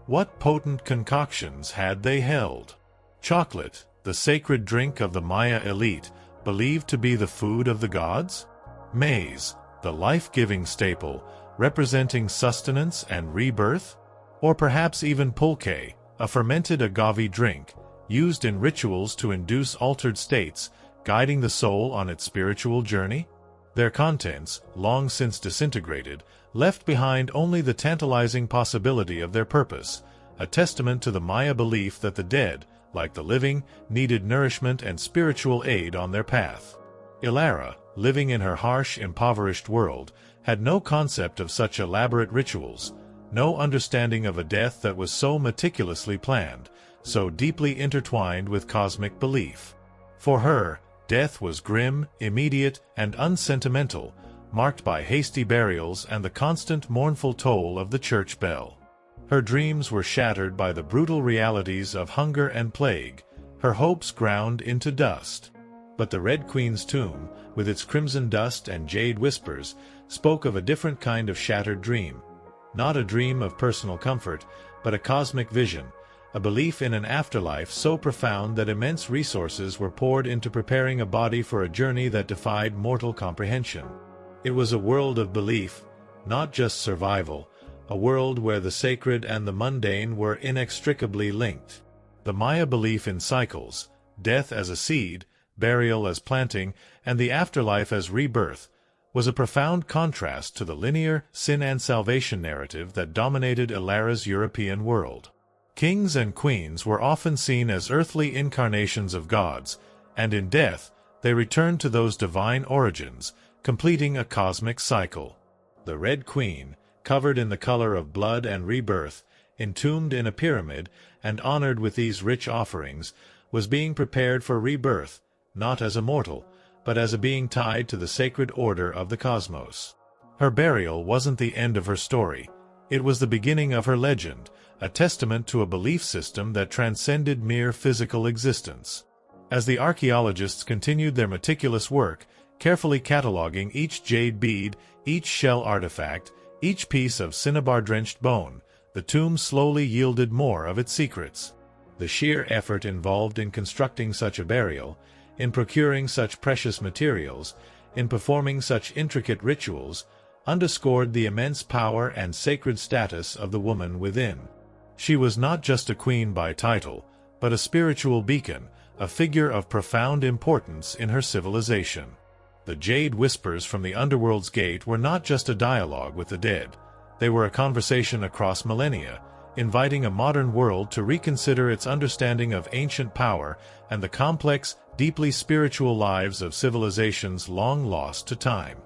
What potent concoctions had they held? Chocolate, the sacred drink of the Maya elite, believed to be the food of the gods? Maize, the life-giving staple, representing sustenance and rebirth? Or perhaps even pulque, a fermented agave drink, used in rituals to induce altered states, guiding the soul on its spiritual journey? Their contents, long since disintegrated, left behind only the tantalizing possibility of their purpose, a testament to the Maya belief that the dead, like the living, needed nourishment and spiritual aid on their path. Ilara, living in her harsh, impoverished world, had no concept of such elaborate rituals, no understanding of a death that was so meticulously planned, so deeply intertwined with cosmic belief. For her, death was grim, immediate, and unsentimental, marked by hasty burials and the constant mournful toll of the church bell. Her dreams were shattered by the brutal realities of hunger and plague, her hopes ground into dust. But the Red Queen's tomb, with its crimson dust and jade whispers, spoke of a different kind of shattered dream. Not a dream of personal comfort, but a cosmic vision, a belief in an afterlife so profound that immense resources were poured into preparing a body for a journey that defied mortal comprehension. It was a world of belief, not just survival, a world where the sacred and the mundane were inextricably linked. The Maya belief in cycles, death as a seed, burial as planting, and the afterlife as rebirth, was a profound contrast to the linear sin and salvation narrative that dominated Elara's European world. Kings and queens were often seen as earthly incarnations of gods, and in death they returned to those divine origins, completing a cosmic cycle. The Red Queen, covered in the color of blood and rebirth, entombed in a pyramid, and honored with these rich offerings, was being prepared for rebirth, not as a mortal, but as a being tied to the sacred order of the cosmos. Her burial wasn't the end of her story. It was the beginning of her legend, a testament to a belief system that transcended mere physical existence. As the archaeologists continued their meticulous work, carefully cataloging each jade bead, each shell artifact, each piece of cinnabar-drenched bone, the tomb slowly yielded more of its secrets. The sheer effort involved in constructing such a burial, in procuring such precious materials, in performing such intricate rituals, underscored the immense power and sacred status of the woman within. She was not just a queen by title, but a spiritual beacon, a figure of profound importance in her civilization. The jade whispers from the underworld's gate were not just a dialogue with the dead. They were a conversation across millennia, inviting a modern world to reconsider its understanding of ancient power and the complex, deeply spiritual lives of civilizations long lost to time.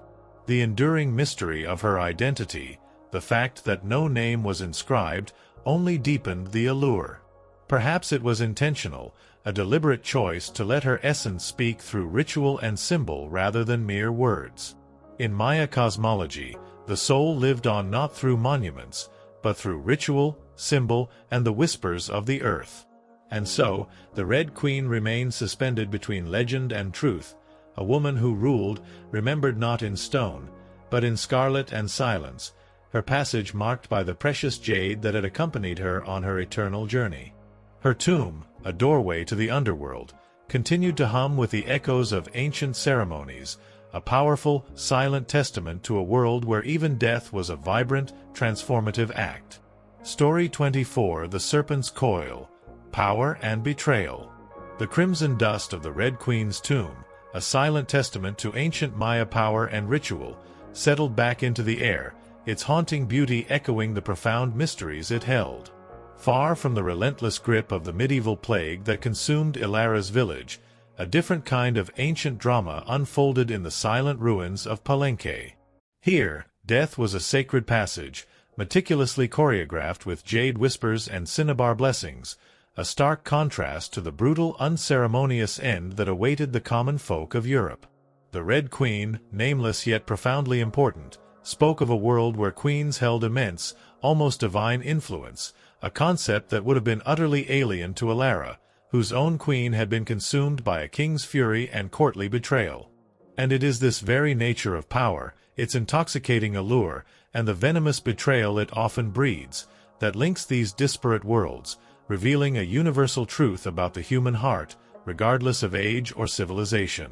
The enduring mystery of her identity, the fact that no name was inscribed, only deepened the allure. Perhaps it was intentional, a deliberate choice to let her essence speak through ritual and symbol rather than mere words. In Maya cosmology, the soul lived on not through monuments, but through ritual, symbol, and the whispers of the earth. And so, the Red Queen remained suspended between legend and truth, a woman who ruled, remembered not in stone, but in scarlet and silence, her passage marked by the precious jade that had accompanied her on her eternal journey. Her tomb, a doorway to the underworld, continued to hum with the echoes of ancient ceremonies, a powerful, silent testament to a world where even death was a vibrant, transformative act. Story 24: The Serpent's Coil, Power and Betrayal. The crimson dust of the Red Queen's tomb, a silent testament to ancient Maya power and ritual, settled back into the air, its haunting beauty echoing the profound mysteries it held. Far from the relentless grip of the medieval plague that consumed Elara's village, a different kind of ancient drama unfolded in the silent ruins of Palenque. Here, death was a sacred passage, meticulously choreographed with jade whispers and cinnabar blessings, a stark contrast to the brutal, unceremonious end that awaited the common folk of Europe. The Red Queen, nameless yet profoundly important, spoke of a world where queens held immense, almost divine influence, a concept that would have been utterly alien to Elara, whose own queen had been consumed by a king's fury and courtly betrayal. And it is this very nature of power, its intoxicating allure, and the venomous betrayal it often breeds, that links these disparate worlds, revealing a universal truth about the human heart, regardless of age or civilization.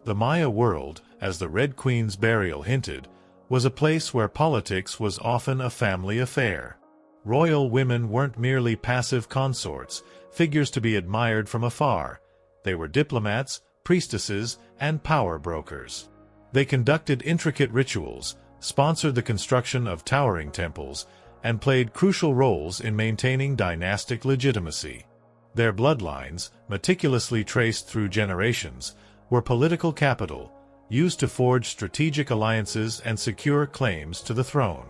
The Maya world, as the Red Queen's burial hinted, was a place where politics was often a family affair. Royal women weren't merely passive consorts, figures to be admired from afar. They were diplomats, priestesses, and power brokers. They conducted intricate rituals, sponsored the construction of towering temples, and played crucial roles in maintaining dynastic legitimacy. Their bloodlines, meticulously traced through generations, were political capital, used to forge strategic alliances and secure claims to the throne.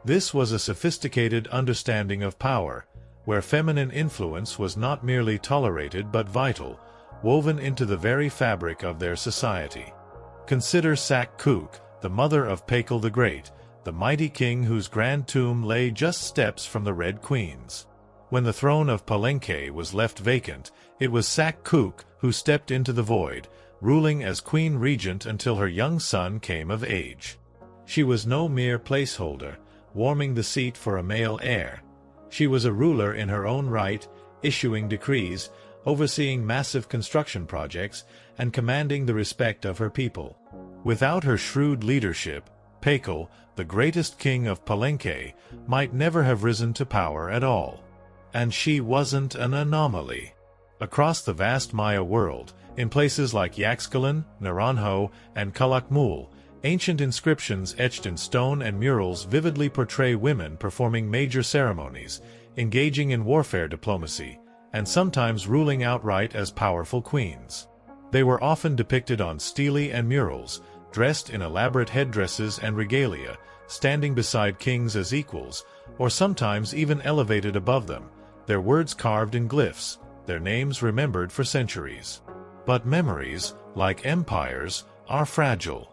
This was a sophisticated understanding of power, where feminine influence was not merely tolerated but vital, woven into the very fabric of their society. Consider Sak-Kuk, the mother of Pakal the Great, the mighty king whose grand tomb lay just steps from the Red Queen's. When the throne of Palenque was left vacant, it was Sak-Kuk who stepped into the void, ruling as queen regent until her young son came of age. She was no mere placeholder, warming the seat for a male heir. She was a ruler in her own right, issuing decrees, overseeing massive construction projects, and commanding the respect of her people. Without her shrewd leadership, Pakal, the greatest king of Palenque, might never have risen to power at all. And she wasn't an anomaly. Across the vast Maya world, in places like Yaxchilan, Naranjo, and Calakmul, ancient inscriptions etched in stone and murals vividly portray women performing major ceremonies, engaging in warfare diplomacy, and sometimes ruling outright as powerful queens. They were often depicted on stelae and murals, dressed in elaborate headdresses and regalia, standing beside kings as equals, or sometimes even elevated above them, their words carved in glyphs, their names remembered for centuries. But memories, like empires, are fragile.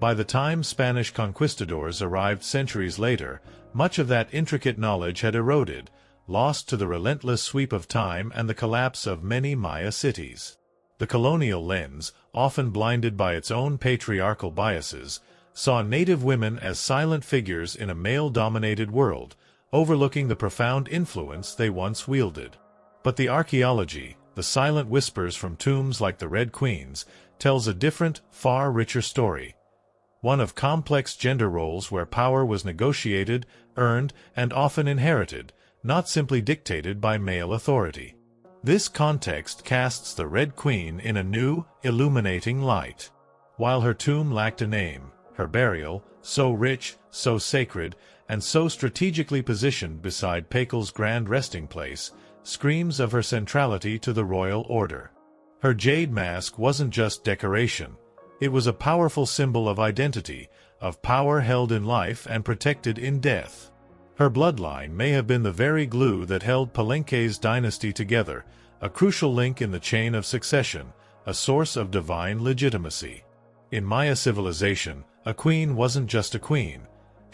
By the time Spanish conquistadors arrived centuries later, much of that intricate knowledge had eroded, lost to the relentless sweep of time and the collapse of many Maya cities. The colonial lens, often blinded by its own patriarchal biases, saw native women as silent figures in a male-dominated world, overlooking the profound influence they once wielded. But the archaeology, the silent whispers from tombs like the Red Queen's, tells a different, far richer story. One of complex gender roles where power was negotiated, earned, and often inherited, not simply dictated by male authority. This context casts the Red Queen in a new, illuminating light. While her tomb lacked a name, her burial, so rich, so sacred, and so strategically positioned beside Pakal's grand resting place, screams of her centrality to the royal order. Her jade mask wasn't just decoration. It was a powerful symbol of identity, of power held in life and protected in death. Her bloodline may have been the very glue that held Palenque's dynasty together, a crucial link in the chain of succession, a source of divine legitimacy. In Maya civilization, a queen wasn't just a queen.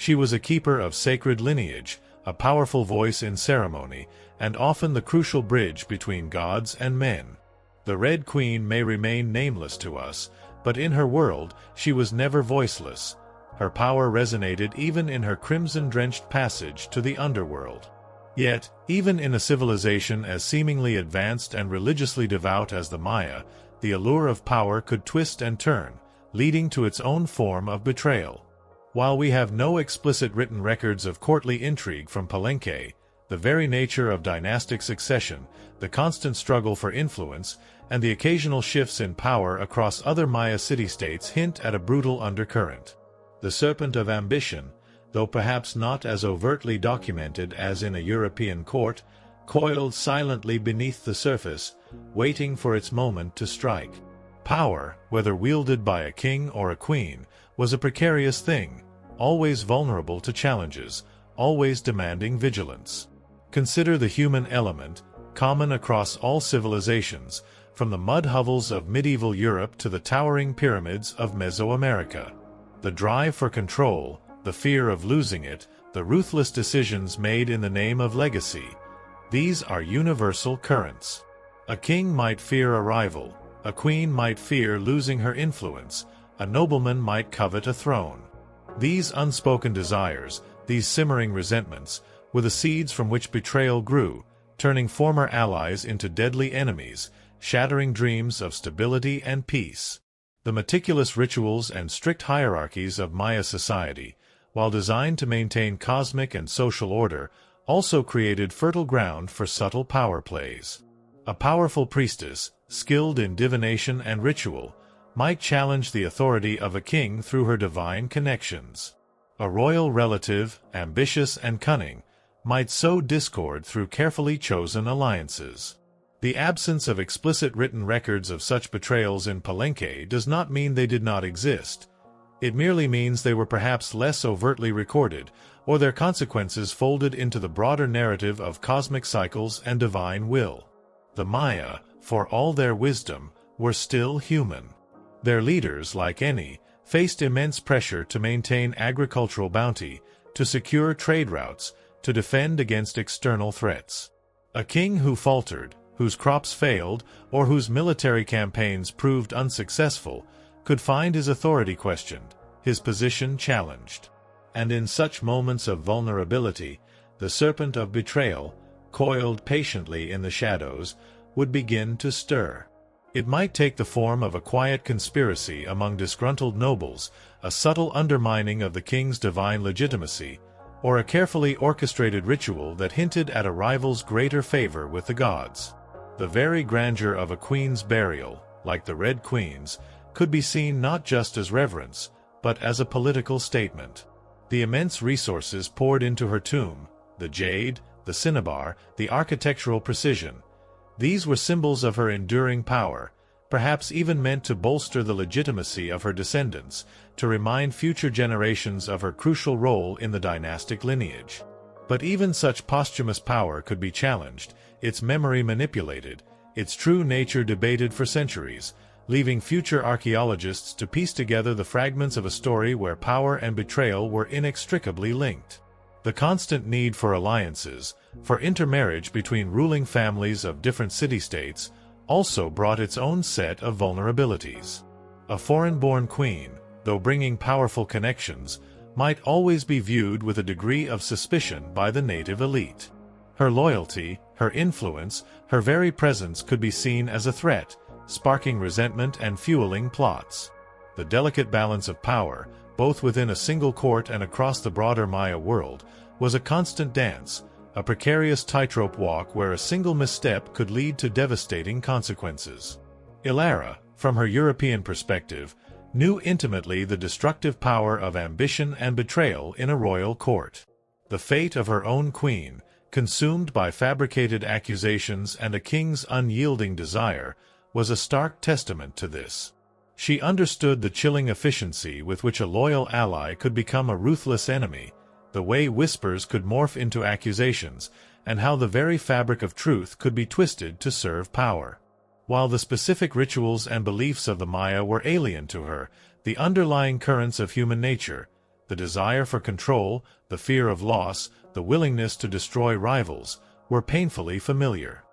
She was a keeper of sacred lineage, a powerful voice in ceremony, and often the crucial bridge between gods and men. The Red Queen may remain nameless to us, but in her world, she was never voiceless. Her power resonated even in her crimson-drenched passage to the underworld. Yet, even in a civilization as seemingly advanced and religiously devout as the Maya, the allure of power could twist and turn, leading to its own form of betrayal. While we have no explicit written records of courtly intrigue from Palenque, the very nature of dynastic succession, the constant struggle for influence, and the occasional shifts in power across other Maya city-states hint at a brutal undercurrent. The serpent of ambition, though perhaps not as overtly documented as in a European court, coiled silently beneath the surface, waiting for its moment to strike. Power, whether wielded by a king or a queen, was a precarious thing, always vulnerable to challenges, always demanding vigilance. Consider the human element, common across all civilizations, from the mud hovels of medieval Europe to the towering pyramids of Mesoamerica. The drive for control, the fear of losing it, the ruthless decisions made in the name of legacy. These are universal currents. A king might fear a rival, a queen might fear losing her influence, a nobleman might covet a throne. These unspoken desires, these simmering resentments, were the seeds from which betrayal grew, turning former allies into deadly enemies, shattering dreams of stability and peace. The meticulous rituals and strict hierarchies of Maya society, while designed to maintain cosmic and social order, also created fertile ground for subtle power plays. A powerful priestess, skilled in divination and ritual, might challenge the authority of a king through her divine connections. A royal relative, ambitious and cunning, might sow discord through carefully chosen alliances. The absence of explicit written records of such betrayals in Palenque does not mean they did not exist. It merely means they were perhaps less overtly recorded, or their consequences folded into the broader narrative of cosmic cycles and divine will. The Maya, for all their wisdom, were still human. Their leaders, like any, faced immense pressure to maintain agricultural bounty, to secure trade routes, to defend against external threats. A king who faltered, whose crops failed, or whose military campaigns proved unsuccessful, could find his authority questioned, his position challenged. And in such moments of vulnerability, the serpent of betrayal, coiled patiently in the shadows, would begin to stir. It might take the form of a quiet conspiracy among disgruntled nobles, a subtle undermining of the king's divine legitimacy, or a carefully orchestrated ritual that hinted at a rival's greater favor with the gods. The very grandeur of a queen's burial, like the Red Queen's, could be seen not just as reverence, but as a political statement. The immense resources poured into her tomb, the jade, the cinnabar, the architectural precision, these were symbols of her enduring power, perhaps even meant to bolster the legitimacy of her descendants, to remind future generations of her crucial role in the dynastic lineage. But even such posthumous power could be challenged, its memory manipulated, its true nature debated for centuries, leaving future archaeologists to piece together the fragments of a story where power and betrayal were inextricably linked. The constant need for alliances, for intermarriage between ruling families of different city-states, also brought its own set of vulnerabilities. A foreign-born queen, though bringing powerful connections, might always be viewed with a degree of suspicion by the native elite. Her loyalty, her influence, her very presence could be seen as a threat, sparking resentment and fueling plots. The delicate balance of power, both within a single court and across the broader Maya world, was a constant dance, a precarious tightrope walk where a single misstep could lead to devastating consequences. Ilara, from her European perspective, knew intimately the destructive power of ambition and betrayal in a royal court. The fate of her own queen, consumed by fabricated accusations and a king's unyielding desire, was a stark testament to this. She understood the chilling efficiency with which a loyal ally could become a ruthless enemy, the way whispers could morph into accusations, and how the very fabric of truth could be twisted to serve power. While the specific rituals and beliefs of the Maya were alien to her, the underlying currents of human nature, the desire for control, the fear of loss, the willingness to destroy rivals, were painfully familiar.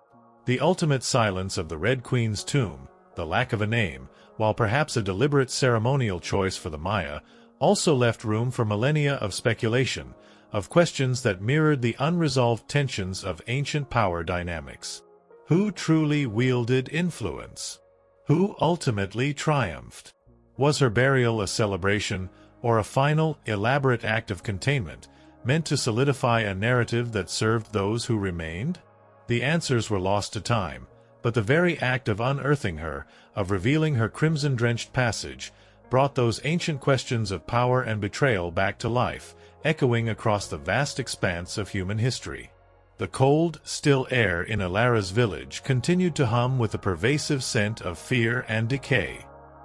The ultimate silence of the Red Queen's tomb, the lack of a name, while perhaps a deliberate ceremonial choice for the Maya, also left room for millennia of speculation, of questions that mirrored the unresolved tensions of ancient power dynamics. Who truly wielded influence? Who ultimately triumphed? Was her burial a celebration, or a final, elaborate act of containment, meant to solidify a narrative that served those who remained? The answers were lost to time, but the very act of unearthing her, of revealing her crimson-drenched passage, brought those ancient questions of power and betrayal back to life, echoing across the vast expanse of human history. The cold, still air in Ilara's village continued to hum with a pervasive scent of fear and decay.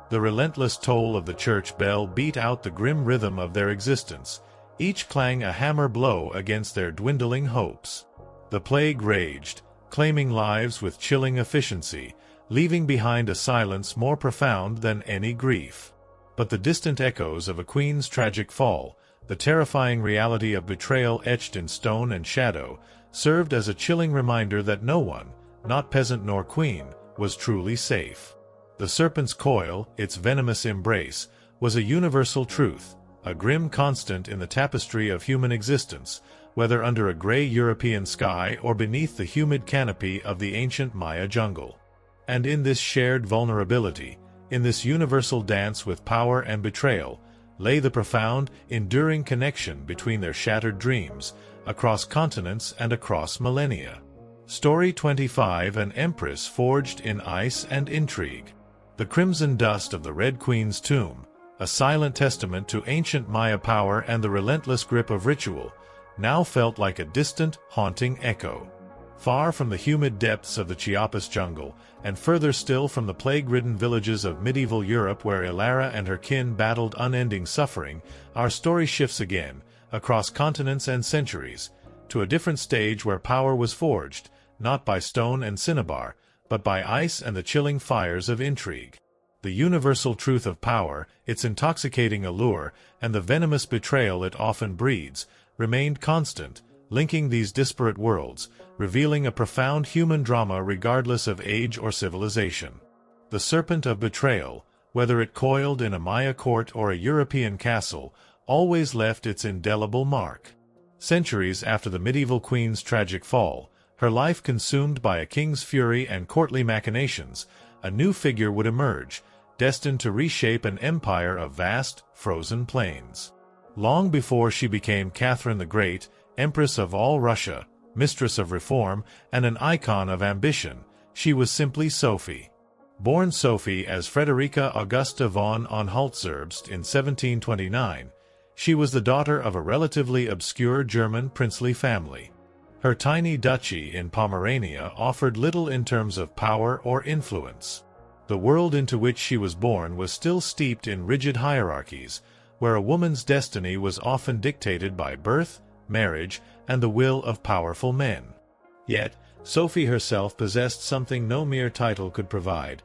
The relentless toll of the church bell beat out the grim rhythm of their existence, each clang a hammer blow against their dwindling hopes. The plague raged, claiming lives with chilling efficiency, leaving behind a silence more profound than any grief. But the distant echoes of a queen's tragic fall, the terrifying reality of betrayal etched in stone and shadow, served as a chilling reminder that no one, not peasant nor queen, was truly safe. The serpent's coil, its venomous embrace, was a universal truth, a grim constant in the tapestry of human existence, whether under a gray European sky or beneath the humid canopy of the ancient Maya jungle. And in this shared vulnerability, in this universal dance with power and betrayal, lay the profound, enduring connection between their shattered dreams, across continents and across millennia. Story 25: An Empress Forged in Ice and Intrigue. The crimson dust of the Red Queen's tomb, a silent testament to ancient Maya power and the relentless grip of ritual, now felt like a distant, haunting echo. Far from the humid depths of the Chiapas jungle, and further still from the plague-ridden villages of medieval Europe where Ilara and her kin battled unending suffering, our story shifts again, across continents and centuries, to a different stage where power was forged, not by stone and cinnabar, but by ice and the chilling fires of intrigue. The universal truth of power, its intoxicating allure, and the venomous betrayal it often breeds, remained constant, linking these disparate worlds, revealing a profound human drama regardless of age or civilization. The serpent of betrayal, whether it coiled in a Maya court or a European castle, always left its indelible mark. Centuries after the medieval queen's tragic fall, her life consumed by a king's fury and courtly machinations, a new figure would emerge, destined to reshape an empire of vast, frozen plains. Long before she became Catherine the Great, Empress of all Russia, mistress of reform, and an icon of ambition, she was simply Sophie. Born Sophie as Friederike Augusta von Anhalt-Zerbst in 1729, she was the daughter of a relatively obscure German princely family. Her tiny duchy in Pomerania offered little in terms of power or influence. The world into which she was born was still steeped in rigid hierarchies, where a woman's destiny was often dictated by birth, marriage, and the will of powerful men. Yet, Sophie herself possessed something no mere title could provide: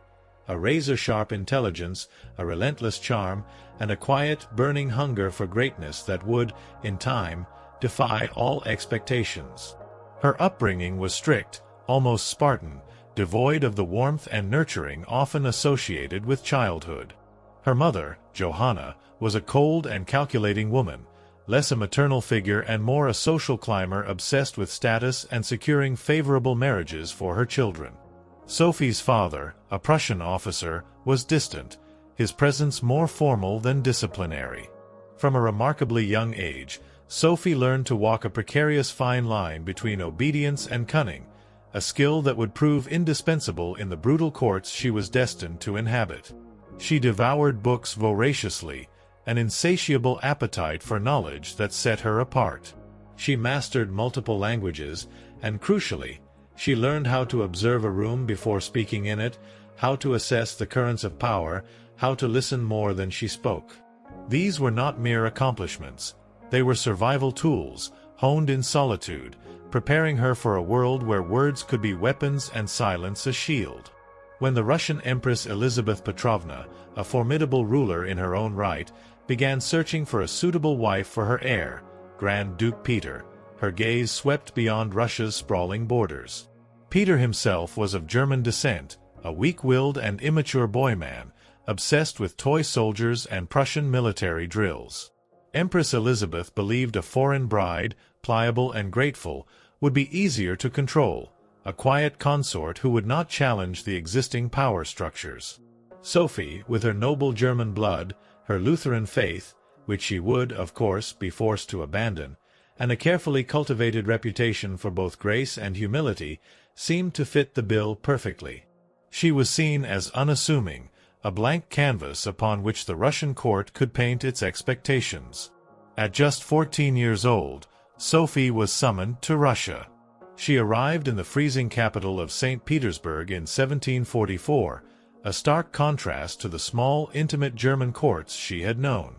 a razor-sharp intelligence, a relentless charm, and a quiet, burning hunger for greatness that would, in time, defy all expectations. Her upbringing was strict, almost Spartan, devoid of the warmth and nurturing often associated with childhood. Her mother, Johanna, was a cold and calculating woman, less a maternal figure and more a social climber obsessed with status and securing favorable marriages for her children. Sophie's father, a Prussian officer, was distant, his presence more formal than disciplinary. From a remarkably young age, Sophie learned to walk a precarious fine line between obedience and cunning, a skill that would prove indispensable in the brutal courts she was destined to inhabit. She devoured books voraciously, an insatiable appetite for knowledge that set her apart. She mastered multiple languages, and crucially, she learned how to observe a room before speaking in it, how to assess the currents of power, how to listen more than she spoke. These were not mere accomplishments. They were survival tools, honed in solitude, preparing her for a world where words could be weapons and silence a shield. When the Russian Empress Elizabeth Petrovna, a formidable ruler in her own right, began searching for a suitable wife for her heir, Grand Duke Peter, her gaze swept beyond Russia's sprawling borders. Peter himself was of German descent, a weak-willed and immature boy-man, obsessed with toy soldiers and Prussian military drills. Empress Elizabeth believed a foreign bride, pliable and grateful, would be easier to control, a quiet consort who would not challenge the existing power structures. Sophie, with her noble German blood, her Lutheran faith, which she would, of course, be forced to abandon, and a carefully cultivated reputation for both grace and humility, seemed to fit the bill perfectly. She was seen as unassuming, a blank canvas upon which the Russian court could paint its expectations. At just 14 years old, Sophie was summoned to Russia. She arrived in the freezing capital of St. Petersburg in 1744, a stark contrast to the small, intimate German courts she had known.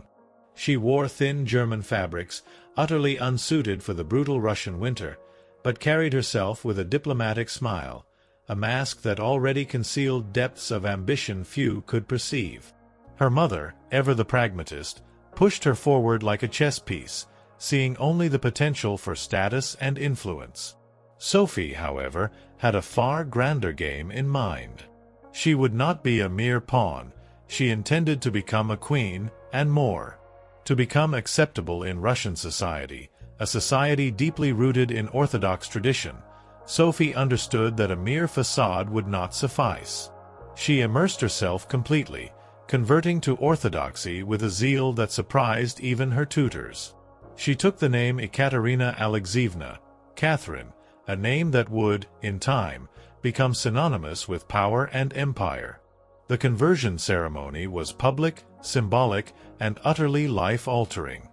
She wore thin German fabrics, utterly unsuited for the brutal Russian winter, but carried herself with a diplomatic smile, a mask that already concealed depths of ambition few could perceive. Her mother, ever the pragmatist, pushed her forward like a chess piece, seeing only the potential for status and influence. Sophie, however, had a far grander game in mind. She would not be a mere pawn. She intended to become a queen, and more. To become acceptable in Russian society, a society deeply rooted in Orthodox tradition, Sophie understood that a mere facade would not suffice. She immersed herself completely, converting to orthodoxy with a zeal that surprised even her tutors. She took the name Ekaterina Alexeyevna, Catherine, a name that would, in time, become synonymous with power and empire. The conversion ceremony was public, symbolic, and utterly life-altering.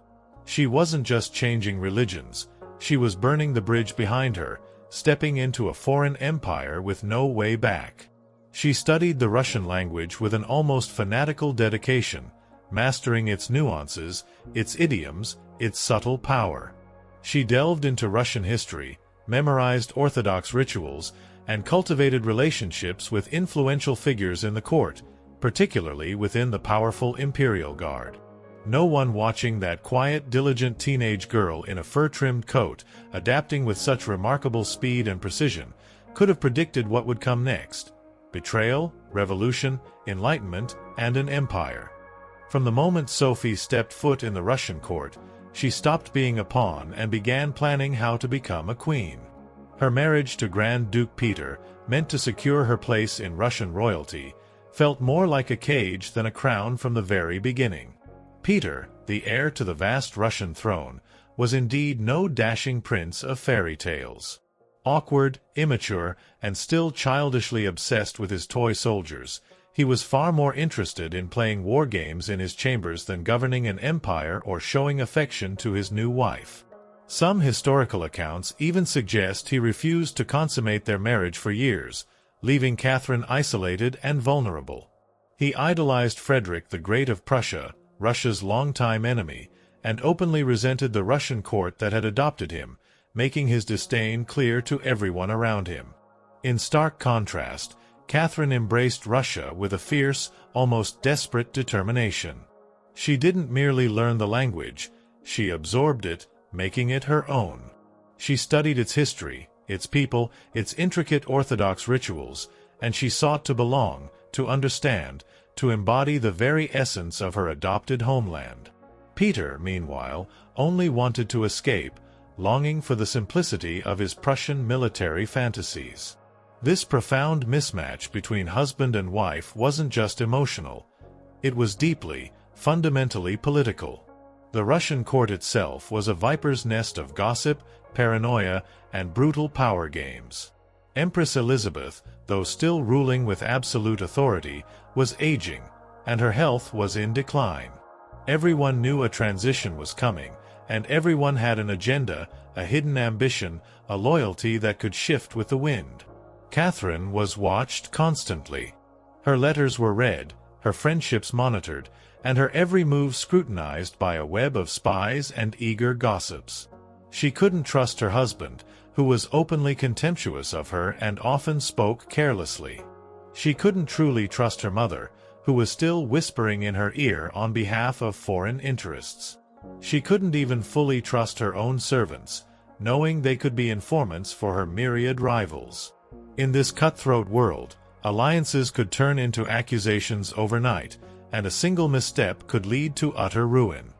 She wasn't just changing religions, she was burning the bridge behind her, stepping into a foreign empire with no way back. She studied the Russian language with an almost fanatical dedication, mastering its nuances, its idioms, its subtle power. She delved into Russian history, memorized Orthodox rituals, and cultivated relationships with influential figures in the court, particularly within the powerful imperial guard. No one watching that quiet, diligent teenage girl in a fur-trimmed coat, adapting with such remarkable speed and precision, could have predicted what would come next: betrayal, revolution, enlightenment, and an empire. From the moment Sophie stepped foot in the Russian court, she stopped being a pawn and began planning how to become a queen. Her marriage to Grand Duke Peter, meant to secure her place in Russian royalty, felt more like a cage than a crown from the very beginning. Peter, the heir to the vast Russian throne, was indeed no dashing prince of fairy tales. Awkward, immature, and still childishly obsessed with his toy soldiers, he was far more interested in playing war games in his chambers than governing an empire or showing affection to his new wife. Some historical accounts even suggest he refused to consummate their marriage for years, leaving Catherine isolated and vulnerable. He idolized Frederick the Great of Prussia, Russia's longtime enemy, and openly resented the Russian court that had adopted him, making his disdain clear to everyone around him. In stark contrast, Catherine embraced Russia with a fierce, almost desperate determination. She didn't merely learn the language, she absorbed it, making it her own. She studied its history, its people, its intricate Orthodox rituals, and she sought to belong, to understand, to embody the very essence of her adopted homeland. Peter, meanwhile, only wanted to escape, longing for the simplicity of his Prussian military fantasies. This profound mismatch between husband and wife wasn't just emotional. It was deeply, fundamentally political. The Russian court itself was a viper's nest of gossip, paranoia, and brutal power games. Empress Elizabeth, though still ruling with absolute authority, was aging, and her health was in decline. Everyone knew a transition was coming, and everyone had an agenda, a hidden ambition, a loyalty that could shift with the wind. Catherine was watched constantly. Her letters were read, her friendships monitored, and her every move scrutinized by a web of spies and eager gossips. She couldn't trust her husband, who was openly contemptuous of her and often spoke carelessly. She couldn't truly trust her mother, who was still whispering in her ear on behalf of foreign interests. She couldn't even fully trust her own servants, knowing they could be informants for her myriad rivals. In this cutthroat world, alliances could turn into accusations overnight, and a single misstep could lead to utter ruin.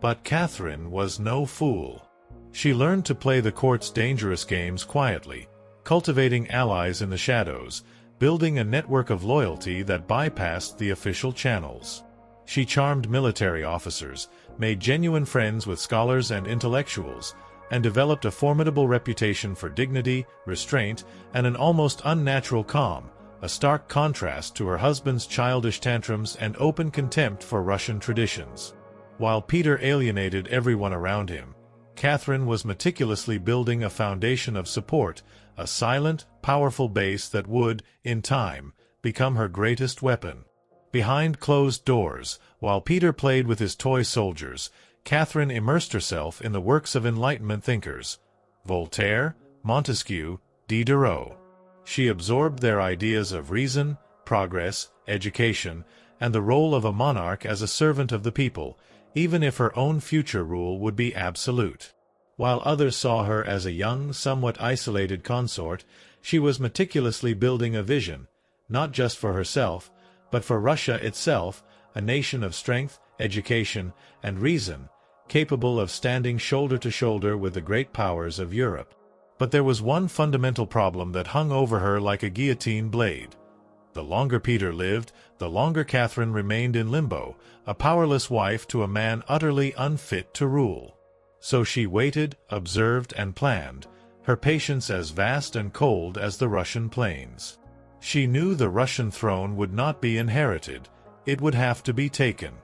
But Catherine was no fool. She learned to play the court's dangerous games quietly, cultivating allies in the shadows, building a network of loyalty that bypassed the official channels. She charmed military officers, made genuine friends with scholars and intellectuals, and developed a formidable reputation for dignity, restraint, and an almost unnatural calm, a stark contrast to her husband's childish tantrums and open contempt for Russian traditions. While Peter alienated everyone around him, Catherine was meticulously building a foundation of support, a silent, powerful base that would, in time, become her greatest weapon. Behind closed doors, while Peter played with his toy soldiers, Catherine immersed herself in the works of Enlightenment thinkers, Voltaire, Montesquieu, Diderot. She absorbed their ideas of reason, progress, education, and the role of a monarch as a servant of the people, even if her own future rule would be absolute. While others saw her as a young, somewhat isolated consort, she was meticulously building a vision, not just for herself, but for Russia itself, a nation of strength, education, and reason, capable of standing shoulder to shoulder with the great powers of Europe. But there was one fundamental problem that hung over her like a guillotine blade. The longer Peter lived, the longer Catherine remained in limbo, a powerless wife to a man utterly unfit to rule. So she waited, observed, and planned, her patience as vast and cold as the Russian plains. She knew the Russian throne would not be inherited, it would have to be taken.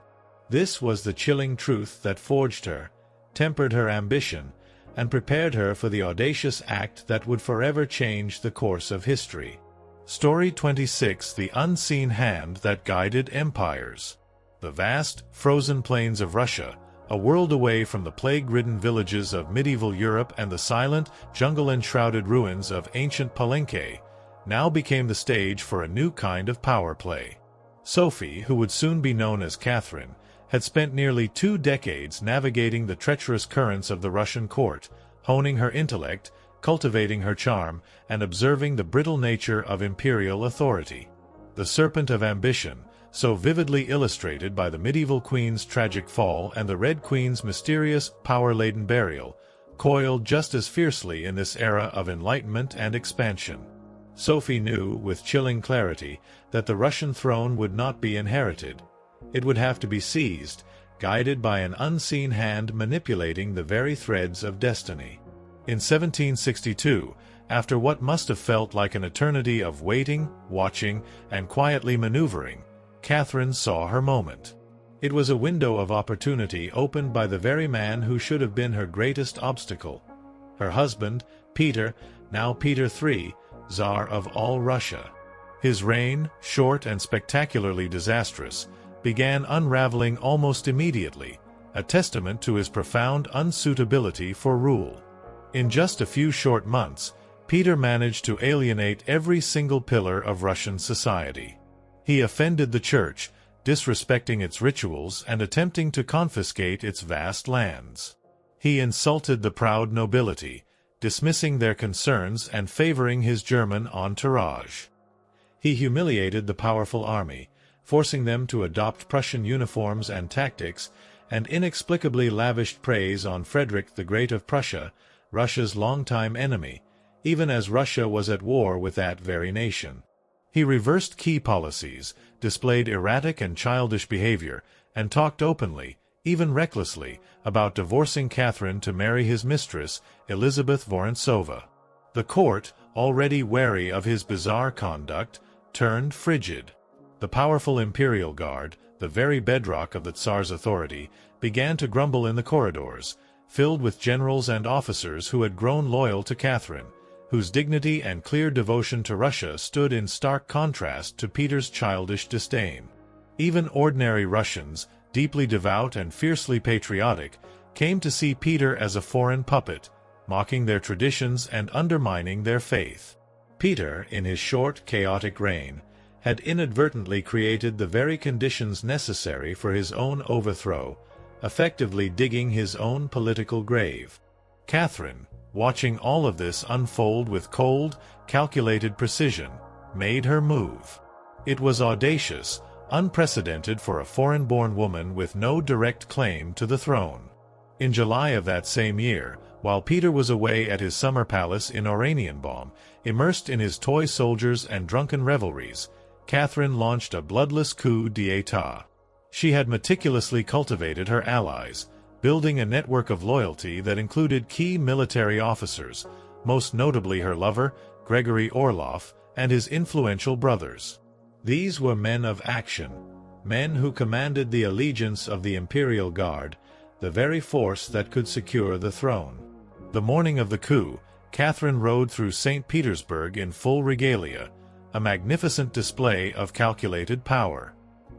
This was the chilling truth that forged her, tempered her ambition, and prepared her for the audacious act that would forever change the course of history. Story 26: The Unseen Hand That Guided Empires. The vast, frozen plains of Russia, a world away from the plague-ridden villages of medieval Europe and the silent, jungle-enshrouded ruins of ancient Palenque, now became the stage for a new kind of power play. Sophie, who would soon be known as Catherine, had spent nearly 2 decades navigating the treacherous currents of the Russian court, honing her intellect, cultivating her charm, and observing the brittle nature of imperial authority. The serpent of ambition, so vividly illustrated by the medieval queen's tragic fall and the Red Queen's mysterious, power-laden burial, coiled just as fiercely in this era of enlightenment and expansion. Sophie knew, with chilling clarity, that the Russian throne would not be inherited. It would have to be seized, guided by an unseen hand manipulating the very threads of destiny. In 1762, after what must have felt like an eternity of waiting, watching, and quietly maneuvering, Catherine saw her moment. It was a window of opportunity opened by the very man who should have been her greatest obstacle. Her husband, Peter, now Peter III, Tsar of all Russia. His reign, short and spectacularly disastrous, began unraveling almost immediately, a testament to his profound unsuitability for rule. In just a few short months, Peter managed to alienate every single pillar of Russian society. He offended the church, disrespecting its rituals and attempting to confiscate its vast lands. He insulted the proud nobility, dismissing their concerns and favoring his German entourage. He humiliated the powerful army, forcing them to adopt Prussian uniforms and tactics, and inexplicably lavished praise on Frederick the Great of Prussia, Russia's longtime enemy, even as Russia was at war with that very nation. He reversed key policies, displayed erratic and childish behavior, and talked openly, even recklessly, about divorcing Catherine to marry his mistress, Elizabeth Vorontsova. The court, already wary of his bizarre conduct, turned frigid. The powerful imperial guard, the very bedrock of the Tsar's authority, began to grumble in the corridors, filled with generals and officers who had grown loyal to Catherine, whose dignity and clear devotion to Russia stood in stark contrast to Peter's childish disdain. Even ordinary Russians, deeply devout and fiercely patriotic, came to see Peter as a foreign puppet, mocking their traditions and undermining their faith. Peter, in his short, chaotic reign, had inadvertently created the very conditions necessary for his own overthrow, effectively digging his own political grave. Catherine, watching all of this unfold with cold, calculated precision, made her move. It was audacious, unprecedented for a foreign-born woman with no direct claim to the throne. In July of that same year, while Peter was away at his summer palace in Oranienbaum, immersed in his toy soldiers and drunken revelries, Catherine launched a bloodless coup d'état. She had meticulously cultivated her allies, building a network of loyalty that included key military officers, most notably her lover, Gregory Orloff, and his influential brothers. These were men of action, men who commanded the allegiance of the Imperial Guard, the very force that could secure the throne. The morning of the coup, Catherine rode through St. Petersburg in full regalia, a magnificent display of calculated power.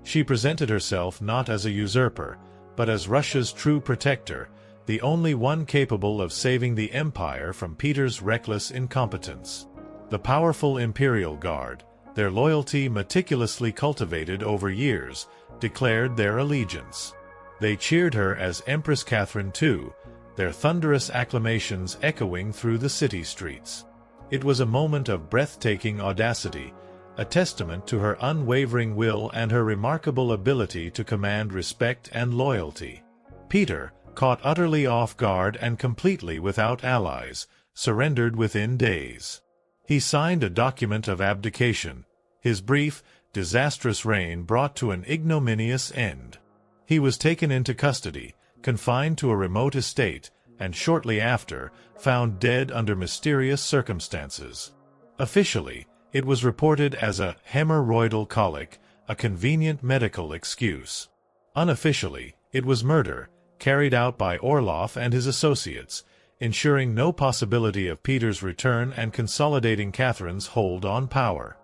She presented herself not as a usurper, but as Russia's true protector, the only one capable of saving the empire from Peter's reckless incompetence. The powerful Imperial Guard, their loyalty meticulously cultivated over years, declared their allegiance. They cheered her as Empress Catherine II, their thunderous acclamations echoing through the city streets. It was a moment of breathtaking audacity, a testament to her unwavering will and her remarkable ability to command respect and loyalty. Peter, caught utterly off guard and completely without allies, surrendered within days. He signed a document of abdication, his brief, disastrous reign brought to an ignominious end. He was taken into custody, confined to a remote estate, and shortly after, found dead under mysterious circumstances. Officially, it was reported as a hemorrhoidal colic, a convenient medical excuse. Unofficially, it was murder, carried out by Orloff and his associates, ensuring no possibility of Peter's return and consolidating Catherine's hold on power.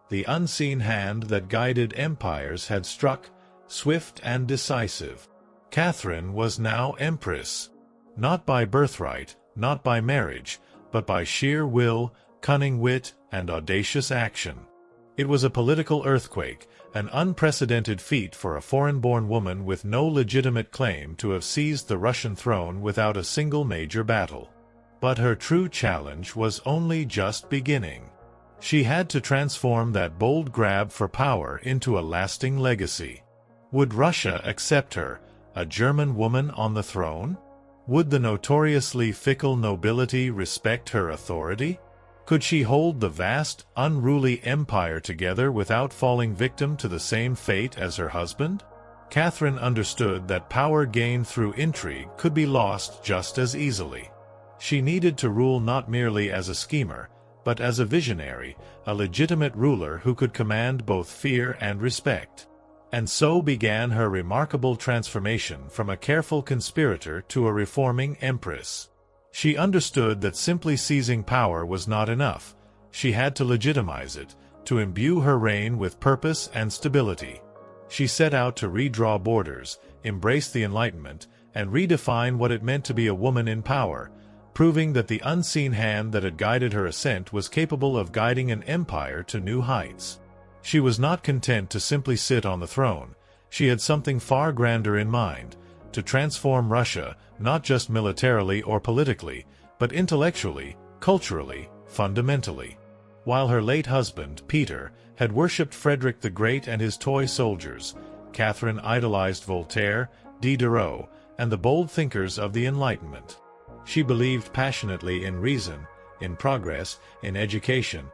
The unseen hand that guided empires had struck, swift and decisive. Catherine was now Empress. Not by birthright, not by marriage, but by sheer will, cunning wit, and audacious action. It was a political earthquake, an unprecedented feat for a foreign-born woman with no legitimate claim to have seized the Russian throne without a single major battle. But her true challenge was only just beginning. She had to transform that bold grab for power into a lasting legacy. Would Russia accept her, a German woman on the throne? Would the notoriously fickle nobility respect her authority? Could she hold the vast, unruly empire together without falling victim to the same fate as her husband? Catherine understood that power gained through intrigue could be lost just as easily. She needed to rule not merely as a schemer, but as a visionary, a legitimate ruler who could command both fear and respect. And so began her remarkable transformation from a careful conspirator to a reforming empress. She understood that simply seizing power was not enough. She had to legitimize it, to imbue her reign with purpose and stability. She set out to redraw borders, embrace the Enlightenment, and redefine what it meant to be a woman in power, proving that the unseen hand that had guided her ascent was capable of guiding an empire to new heights. She was not content to simply sit on the throne. She had something far grander in mind, to transform Russia, not just militarily or politically, but intellectually, culturally, fundamentally. While her late husband, Peter, had worshipped Frederick the Great and his toy soldiers, Catherine idolized Voltaire, Diderot, and the bold thinkers of the Enlightenment. She believed passionately in reason, in progress, in education,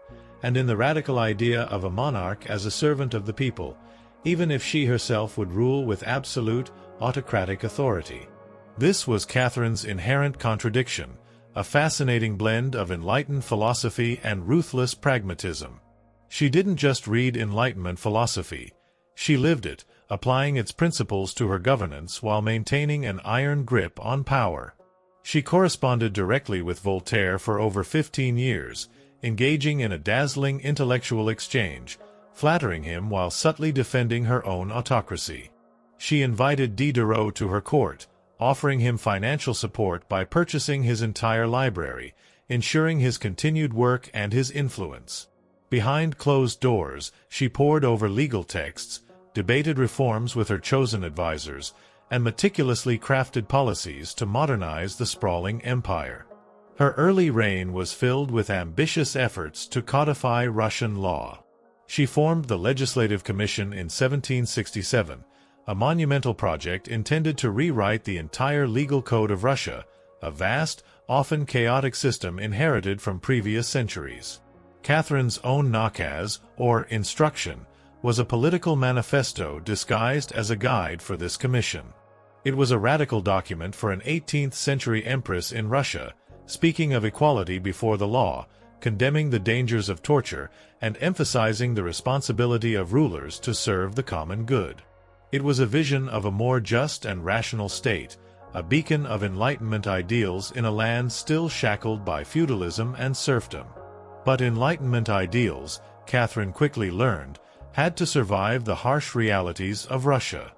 and in the radical idea of a monarch as a servant of the people, even if she herself would rule with absolute, autocratic authority. This was Catherine's inherent contradiction, a fascinating blend of enlightened philosophy and ruthless pragmatism. She didn't just read Enlightenment philosophy. She lived it, applying its principles to her governance while maintaining an iron grip on power. She corresponded directly with Voltaire for over 15 years, engaging in a dazzling intellectual exchange, flattering him while subtly defending her own autocracy. She invited Diderot to her court, offering him financial support by purchasing his entire library, ensuring his continued work and his influence. Behind closed doors, she pored over legal texts, debated reforms with her chosen advisors, and meticulously crafted policies to modernize the sprawling empire. Her early reign was filled with ambitious efforts to codify Russian law. She formed the Legislative Commission in 1767, a monumental project intended to rewrite the entire legal code of Russia, a vast, often chaotic system inherited from previous centuries. Catherine's own nakaz, or instruction, was a political manifesto disguised as a guide for this commission. It was a radical document for an 18th-century empress in Russia, speaking of equality before the law, condemning the dangers of torture, and emphasizing the responsibility of rulers to serve the common good. It was a vision of a more just and rational state, a beacon of Enlightenment ideals in a land still shackled by feudalism and serfdom. But Enlightenment ideals, Catherine quickly learned, had to survive the harsh realities of Russia.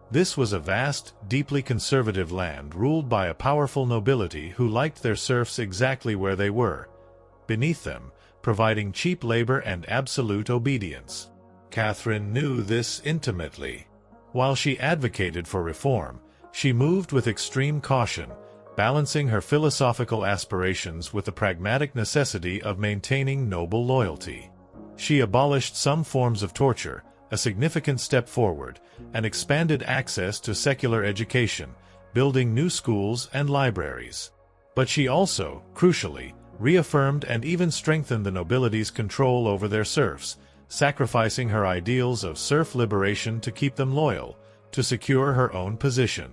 This was a vast, deeply conservative land ruled by a powerful nobility who liked their serfs exactly where they were, beneath them, providing cheap labor and absolute obedience. Catherine knew this intimately. While she advocated for reform, she moved with extreme caution, balancing her philosophical aspirations with the pragmatic necessity of maintaining noble loyalty. She abolished some forms of torture, a significant step forward, and expanded access to secular education, building new schools and libraries. But she also, crucially, reaffirmed and even strengthened the nobility's control over their serfs, sacrificing her ideals of serf liberation to keep them loyal, to secure her own position.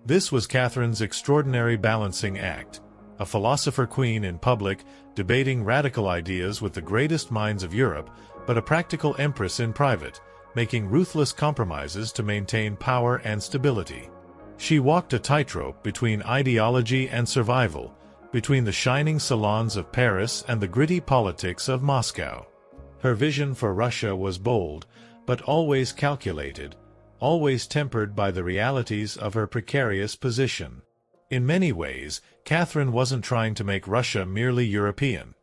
This was Catherine's extraordinary balancing act, a philosopher queen in public, debating radical ideas with the greatest minds of Europe, but a practical empress in private, making ruthless compromises to maintain power and stability. She walked a tightrope between ideology and survival, between the shining salons of Paris and the gritty politics of Moscow. Her vision for Russia was bold, but always calculated, always tempered by the realities of her precarious position. In many ways, Catherine wasn't trying to make Russia merely European.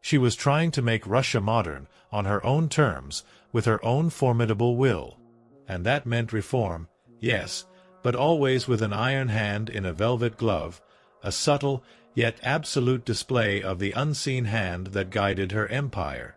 She was trying to make Russia modern, on her own terms, with her own formidable will. And that meant reform, yes, but always with an iron hand in a velvet glove, a subtle, yet absolute display of the unseen hand that guided her empire.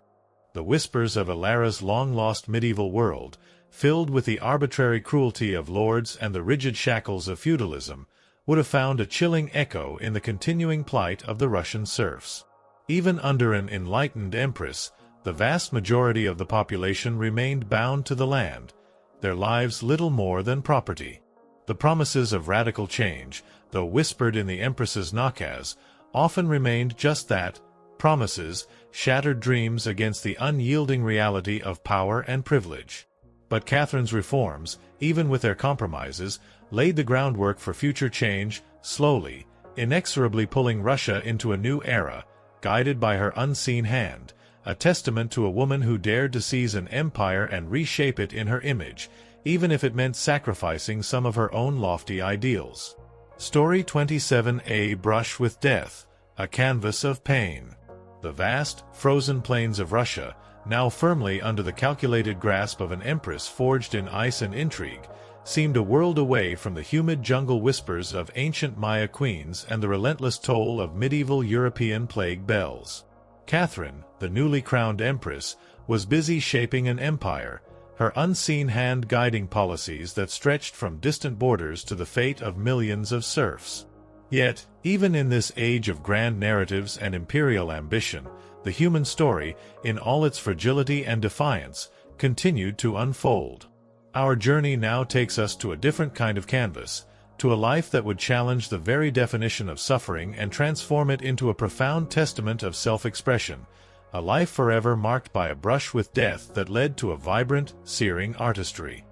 The whispers of Ilara's long-lost medieval world, filled with the arbitrary cruelty of lords and the rigid shackles of feudalism, would have found a chilling echo in the continuing plight of the Russian serfs. Even under an enlightened empress, the vast majority of the population remained bound to the land, their lives little more than property. The promises of radical change, though whispered in the Empress's nakaz, often remained just that, promises, shattered dreams against the unyielding reality of power and privilege. But Catherine's reforms, even with their compromises, laid the groundwork for future change, slowly, inexorably pulling Russia into a new era, guided by her unseen hand, a testament to a woman who dared to seize an empire and reshape it in her image, even if it meant sacrificing some of her own lofty ideals. Story 27: A Brush with Death, a Canvas of Pain. The vast, frozen plains of Russia, now firmly under the calculated grasp of an empress forged in ice and intrigue, seemed a world away from the humid jungle whispers of ancient Maya queens and the relentless toll of medieval European plague bells. Catherine, the newly crowned empress, was busy shaping an empire, her unseen hand guiding policies that stretched from distant borders to the fate of millions of serfs. Yet, even in this age of grand narratives and imperial ambition, the human story, in all its fragility and defiance, continued to unfold. Our journey now takes us to a different kind of canvas, to a life that would challenge the very definition of suffering and transform it into a profound testament of self-expression, a life forever marked by a brush with death that led to a vibrant, searing artistry.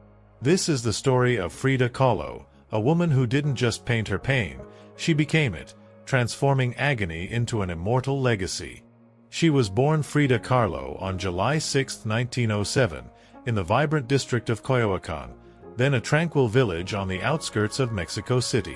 This is the story of Frida Kahlo, a woman who didn't just paint her pain, she became it, transforming agony into an immortal legacy. She was born Frida Kahlo on July 6, 1907, in the vibrant district of Coyoacán, then a tranquil village on the outskirts of Mexico City.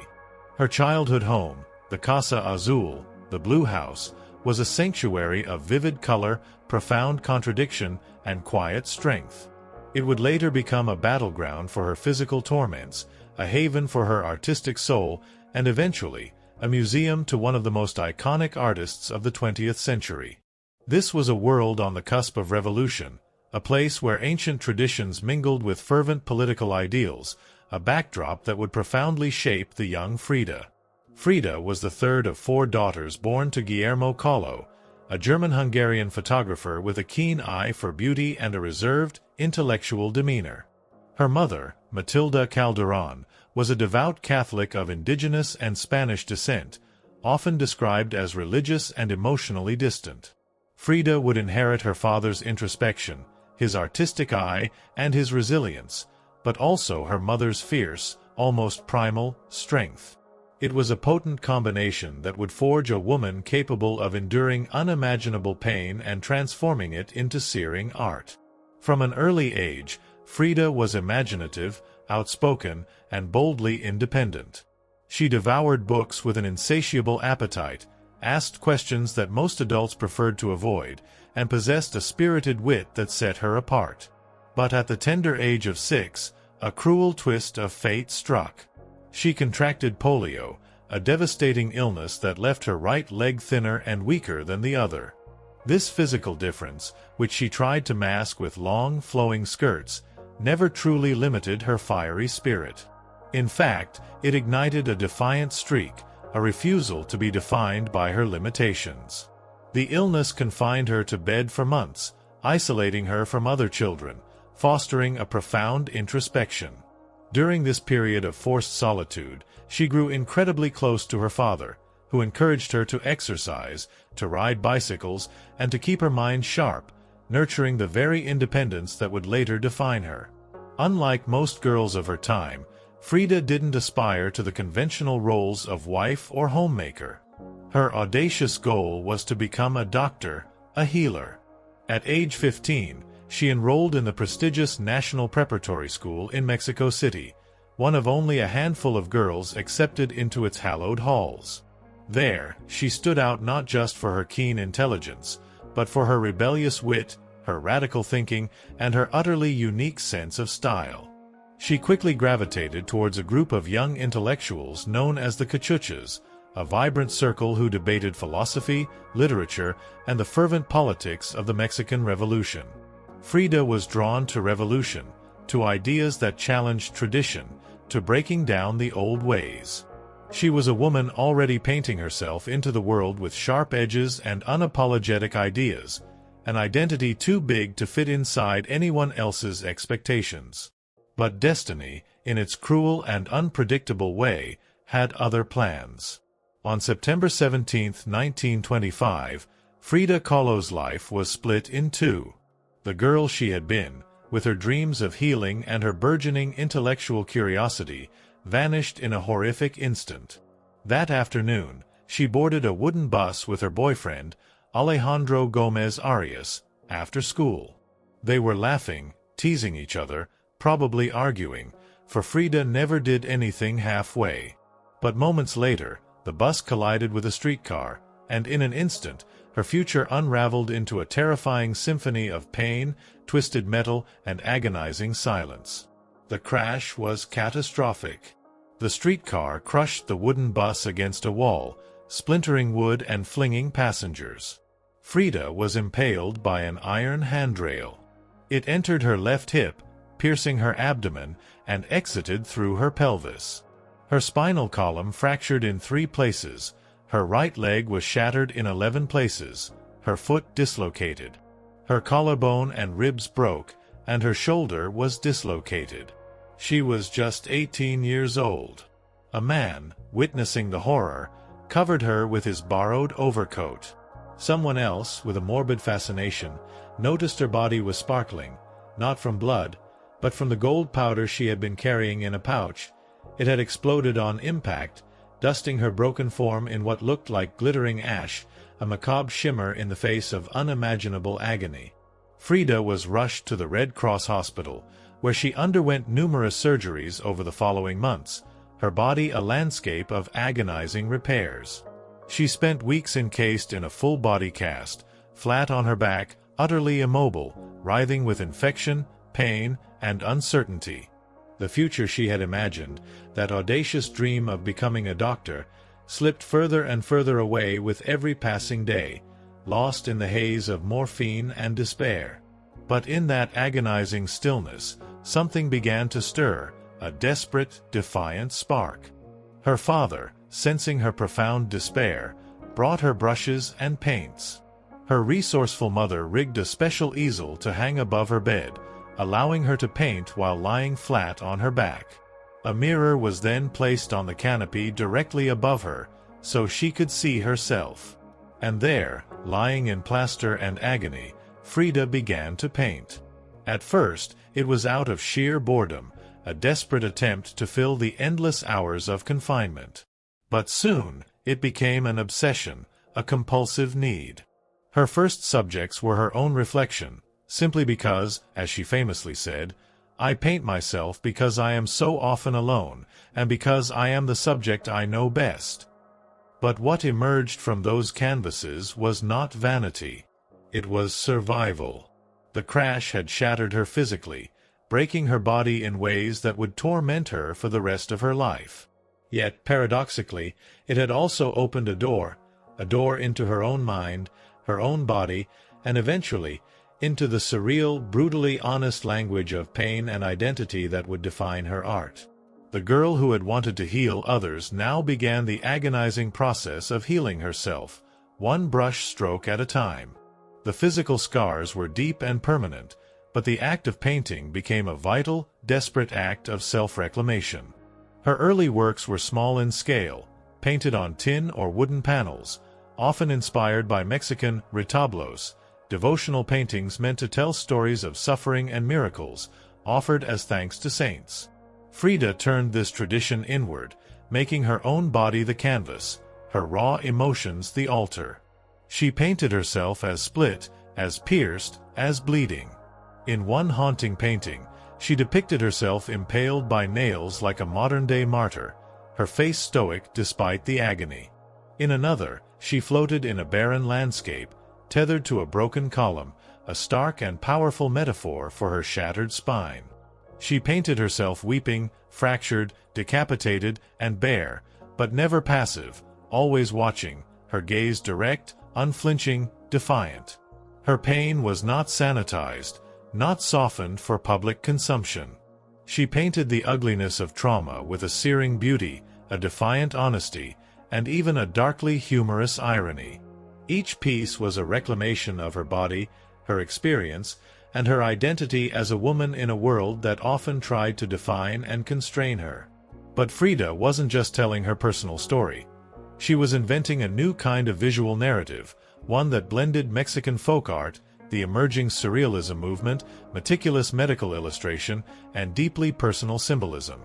Her childhood home, the Casa Azul, the Blue House, was a sanctuary of vivid color, profound contradiction, and quiet strength. It would later become a battleground for her physical torments, a haven for her artistic soul, and eventually, a museum to one of the most iconic artists of the 20th century. This was a world on the cusp of revolution, a place where ancient traditions mingled with fervent political ideals, a backdrop that would profoundly shape the young Frida. Frida was the third of 4 daughters born to Guillermo Kahlo, a German-Hungarian photographer with a keen eye for beauty and a reserved, intellectual demeanor. Her mother, Matilda Calderon, was a devout Catholic of indigenous and Spanish descent, often described as religious and emotionally distant. Frida would inherit her father's introspection, his artistic eye, and his resilience, but also her mother's fierce, almost primal, strength. It was a potent combination that would forge a woman capable of enduring unimaginable pain and transforming it into searing art. From an early age, Frida was imaginative, outspoken, and boldly independent. She devoured books with an insatiable appetite, asked questions that most adults preferred to avoid, and possessed a spirited wit that set her apart. But at the tender age of 6, a cruel twist of fate struck. She contracted polio, a devastating illness that left her right leg thinner and weaker than the other. This physical difference, which she tried to mask with long, flowing skirts, never truly limited her fiery spirit. In fact, it ignited a defiant streak, a refusal to be defined by her limitations. The illness confined her to bed for months, isolating her from other children, fostering a profound introspection. During this period of forced solitude, she grew incredibly close to her father, who encouraged her to exercise, to ride bicycles, and to keep her mind sharp, nurturing the very independence that would later define her. Unlike most girls of her time, Frida didn't aspire to the conventional roles of wife or homemaker. Her audacious goal was to become a doctor, a healer. At age 15, she enrolled in the prestigious National Preparatory School in Mexico City, one of only a handful of girls accepted into its hallowed halls. There, she stood out not just for her keen intelligence, but for her rebellious wit, her radical thinking, and her utterly unique sense of style. She quickly gravitated towards a group of young intellectuals known as the Cachuchas, a vibrant circle who debated philosophy, literature, and the fervent politics of the Mexican Revolution. Frida was drawn to revolution, to ideas that challenged tradition, to breaking down the old ways. She was a woman already painting herself into the world with sharp edges and unapologetic ideas, an identity too big to fit inside anyone else's expectations. But destiny, in its cruel and unpredictable way, had other plans. On September 17, 1925, Frida Kahlo's life was split in two. The girl she had been, with her dreams of healing and her burgeoning intellectual curiosity, vanished in a horrific instant. That afternoon, she boarded a wooden bus with her boyfriend, Alejandro Gomez Arias, after school. They were laughing, teasing each other, probably arguing, for Frida never did anything halfway. But moments later, the bus collided with a streetcar, and in an instant, her future unraveled into a terrifying symphony of pain, twisted metal, and agonizing silence. The crash was catastrophic. The streetcar crushed the wooden bus against a wall, splintering wood and flinging passengers. Frida was impaled by an iron handrail. It entered her left hip, piercing her abdomen, and exited through her pelvis. Her spinal column fractured in 3 places, her right leg was shattered in 11 places, her foot dislocated. Her collarbone and ribs broke, and her shoulder was dislocated. She was just 18 years old. A man, witnessing the horror, covered her with his borrowed overcoat. Someone else, with a morbid fascination, noticed her body was sparkling, not from blood, but from the gold powder she had been carrying in a pouch. It had exploded on impact, dusting her broken form in what looked like glittering ash, a macabre shimmer in the face of unimaginable agony. Frida was rushed to the Red Cross Hospital, where she underwent numerous surgeries over the following months, her body a landscape of agonizing repairs. She spent weeks encased in a full-body cast, flat on her back, utterly immobile, writhing with infection, pain, and uncertainty. The future she had imagined, that audacious dream of becoming a doctor, slipped further and further away with every passing day, lost in the haze of morphine and despair. But in that agonizing stillness, something began to stir, a desperate, defiant spark. Her father, sensing her profound despair, brought her brushes and paints. Her resourceful mother rigged a special easel to hang above her bed, allowing her to paint while lying flat on her back. A mirror was then placed on the canopy directly above her, so she could see herself. And there, lying in plaster and agony, Frida began to paint. At first, it was out of sheer boredom, a desperate attempt to fill the endless hours of confinement. But soon, it became an obsession, a compulsive need. Her first subjects were her own reflection, simply because, as she famously said, "I paint myself because I am so often alone, and because I am the subject I know best." But what emerged from those canvases was not vanity. It was survival. The crash had shattered her physically, breaking her body in ways that would torment her for the rest of her life. Yet, paradoxically, it had also opened a door into her own mind, her own body, and eventually, into the surreal, brutally honest language of pain and identity that would define her art. The girl who had wanted to heal others now began the agonizing process of healing herself, one brush stroke at a time. The physical scars were deep and permanent, but the act of painting became a vital, desperate act of self-reclamation. Her early works were small in scale, painted on tin or wooden panels, often inspired by Mexican retablos, devotional paintings meant to tell stories of suffering and miracles, offered as thanks to saints. Frida turned this tradition inward, making her own body the canvas, her raw emotions the altar. She painted herself as split, as pierced, as bleeding. In one haunting painting, she depicted herself impaled by nails like a modern-day martyr, her face stoic despite the agony. In another, she floated in a barren landscape, tethered to a broken column, a stark and powerful metaphor for her shattered spine. She painted herself weeping, fractured, decapitated, and bare, but never passive, always watching, her gaze direct, unflinching, defiant. Her pain was not sanitized, not softened for public consumption. She painted the ugliness of trauma with a searing beauty, a defiant honesty, and even a darkly humorous irony. Each piece was a reclamation of her body, her experience, and her identity as a woman in a world that often tried to define and constrain her. But Frida wasn't just telling her personal story. She was inventing a new kind of visual narrative, one that blended Mexican folk art, the emerging surrealism movement, meticulous medical illustration, and deeply personal symbolism.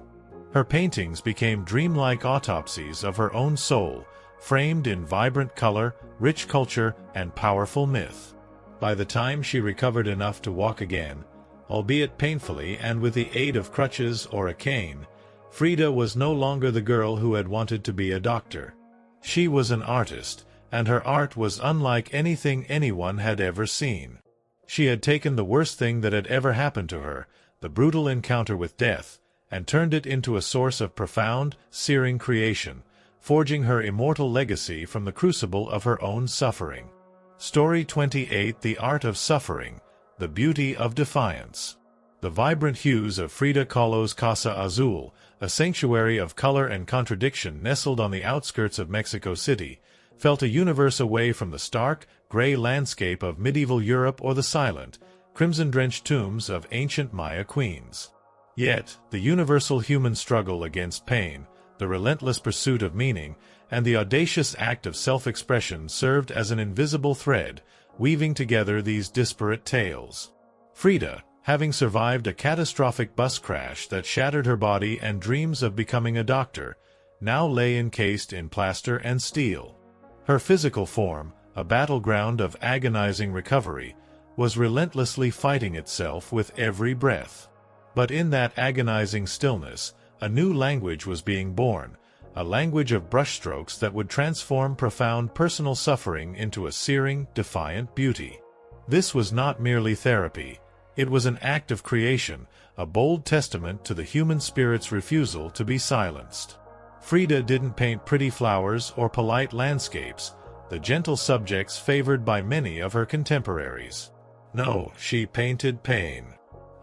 Her paintings became dreamlike autopsies of her own soul, framed in vibrant color, rich culture, and powerful myth. By the time she recovered enough to walk again, albeit painfully and with the aid of crutches or a cane, Frida was no longer the girl who had wanted to be a doctor. She was an artist, and her art was unlike anything anyone had ever seen. She had taken the worst thing that had ever happened to her, the brutal encounter with death, and turned it into a source of profound, searing creation, forging her immortal legacy from the crucible of her own suffering. Story 28: The Art of Suffering, the Beauty of Defiance. The vibrant hues of Frida Kahlo's Casa Azul, a sanctuary of color and contradiction nestled on the outskirts of Mexico City, felt a universe away from the stark, gray landscape of medieval Europe or the silent, crimson-drenched tombs of ancient Maya queens. Yet, the universal human struggle against pain, the relentless pursuit of meaning, and the audacious act of self-expression served as an invisible thread, weaving together these disparate tales. Frida, having survived a catastrophic bus crash that shattered her body and dreams of becoming a doctor, now lay encased in plaster and steel. Her physical form, a battleground of agonizing recovery, was relentlessly fighting itself with every breath. But in that agonizing stillness, a new language was being born, a language of brushstrokes that would transform profound personal suffering into a searing, defiant beauty. This was not merely therapy. It was an act of creation, a bold testament to the human spirit's refusal to be silenced. Frida didn't paint pretty flowers or polite landscapes, the gentle subjects favored by many of her contemporaries. No, she painted pain.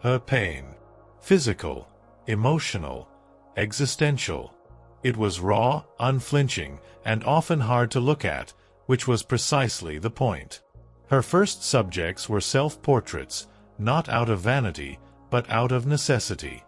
Her pain. Physical, emotional, existential. It was raw, unflinching, and often hard to look at, which was precisely the point. Her first subjects were self-portraits, not out of vanity, but out of necessity.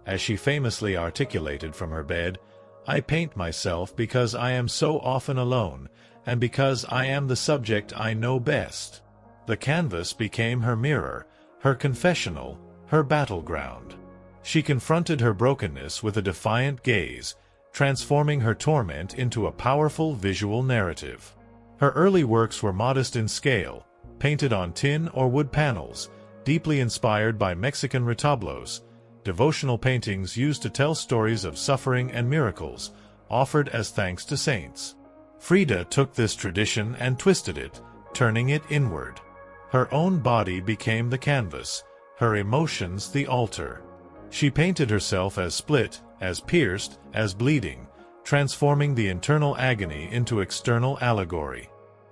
As she famously articulated from her bed, "I paint myself because I am so often alone, and because I am the subject I know best." The canvas became her mirror, her confessional, her battleground. She confronted her brokenness with a defiant gaze, transforming her torment into a powerful visual narrative. Her early works were modest in scale, painted on tin or wood panels, deeply inspired by Mexican retablos, devotional paintings used to tell stories of suffering and miracles, offered as thanks to saints. Frida took this tradition and twisted it, turning it inward. Her own body became the canvas, her emotions the altar. She painted herself as split, as pierced, as bleeding, transforming the internal agony into external allegory.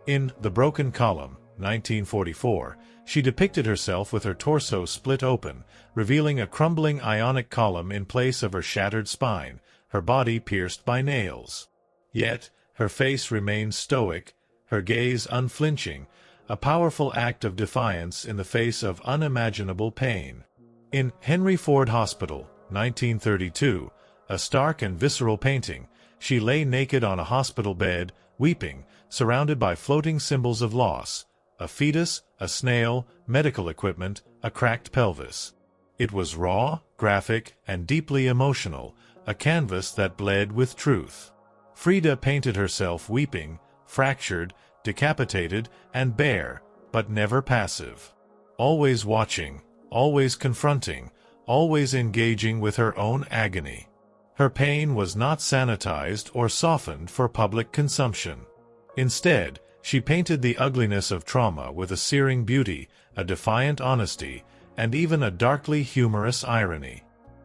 In The Broken Column, 1944, she depicted herself with her torso split open, revealing a crumbling ionic column in place of her shattered spine, her body pierced by nails. Yet, her face remained stoic, her gaze unflinching, a powerful act of defiance in the face of unimaginable pain. In Henry Ford Hospital, 1932, a stark and visceral painting, she lay naked on a hospital bed, weeping, surrounded by floating symbols of loss, a fetus, a snail, medical equipment, a cracked pelvis. It was raw, graphic, and deeply emotional, a canvas that bled with truth. Frida painted herself weeping, fractured, decapitated, and bare, but never passive. Always watching, always confronting, always engaging with her own agony. Her pain was not sanitized or softened for public consumption. Instead, she painted the ugliness of trauma with a searing beauty, a defiant honesty, and even a darkly humorous irony.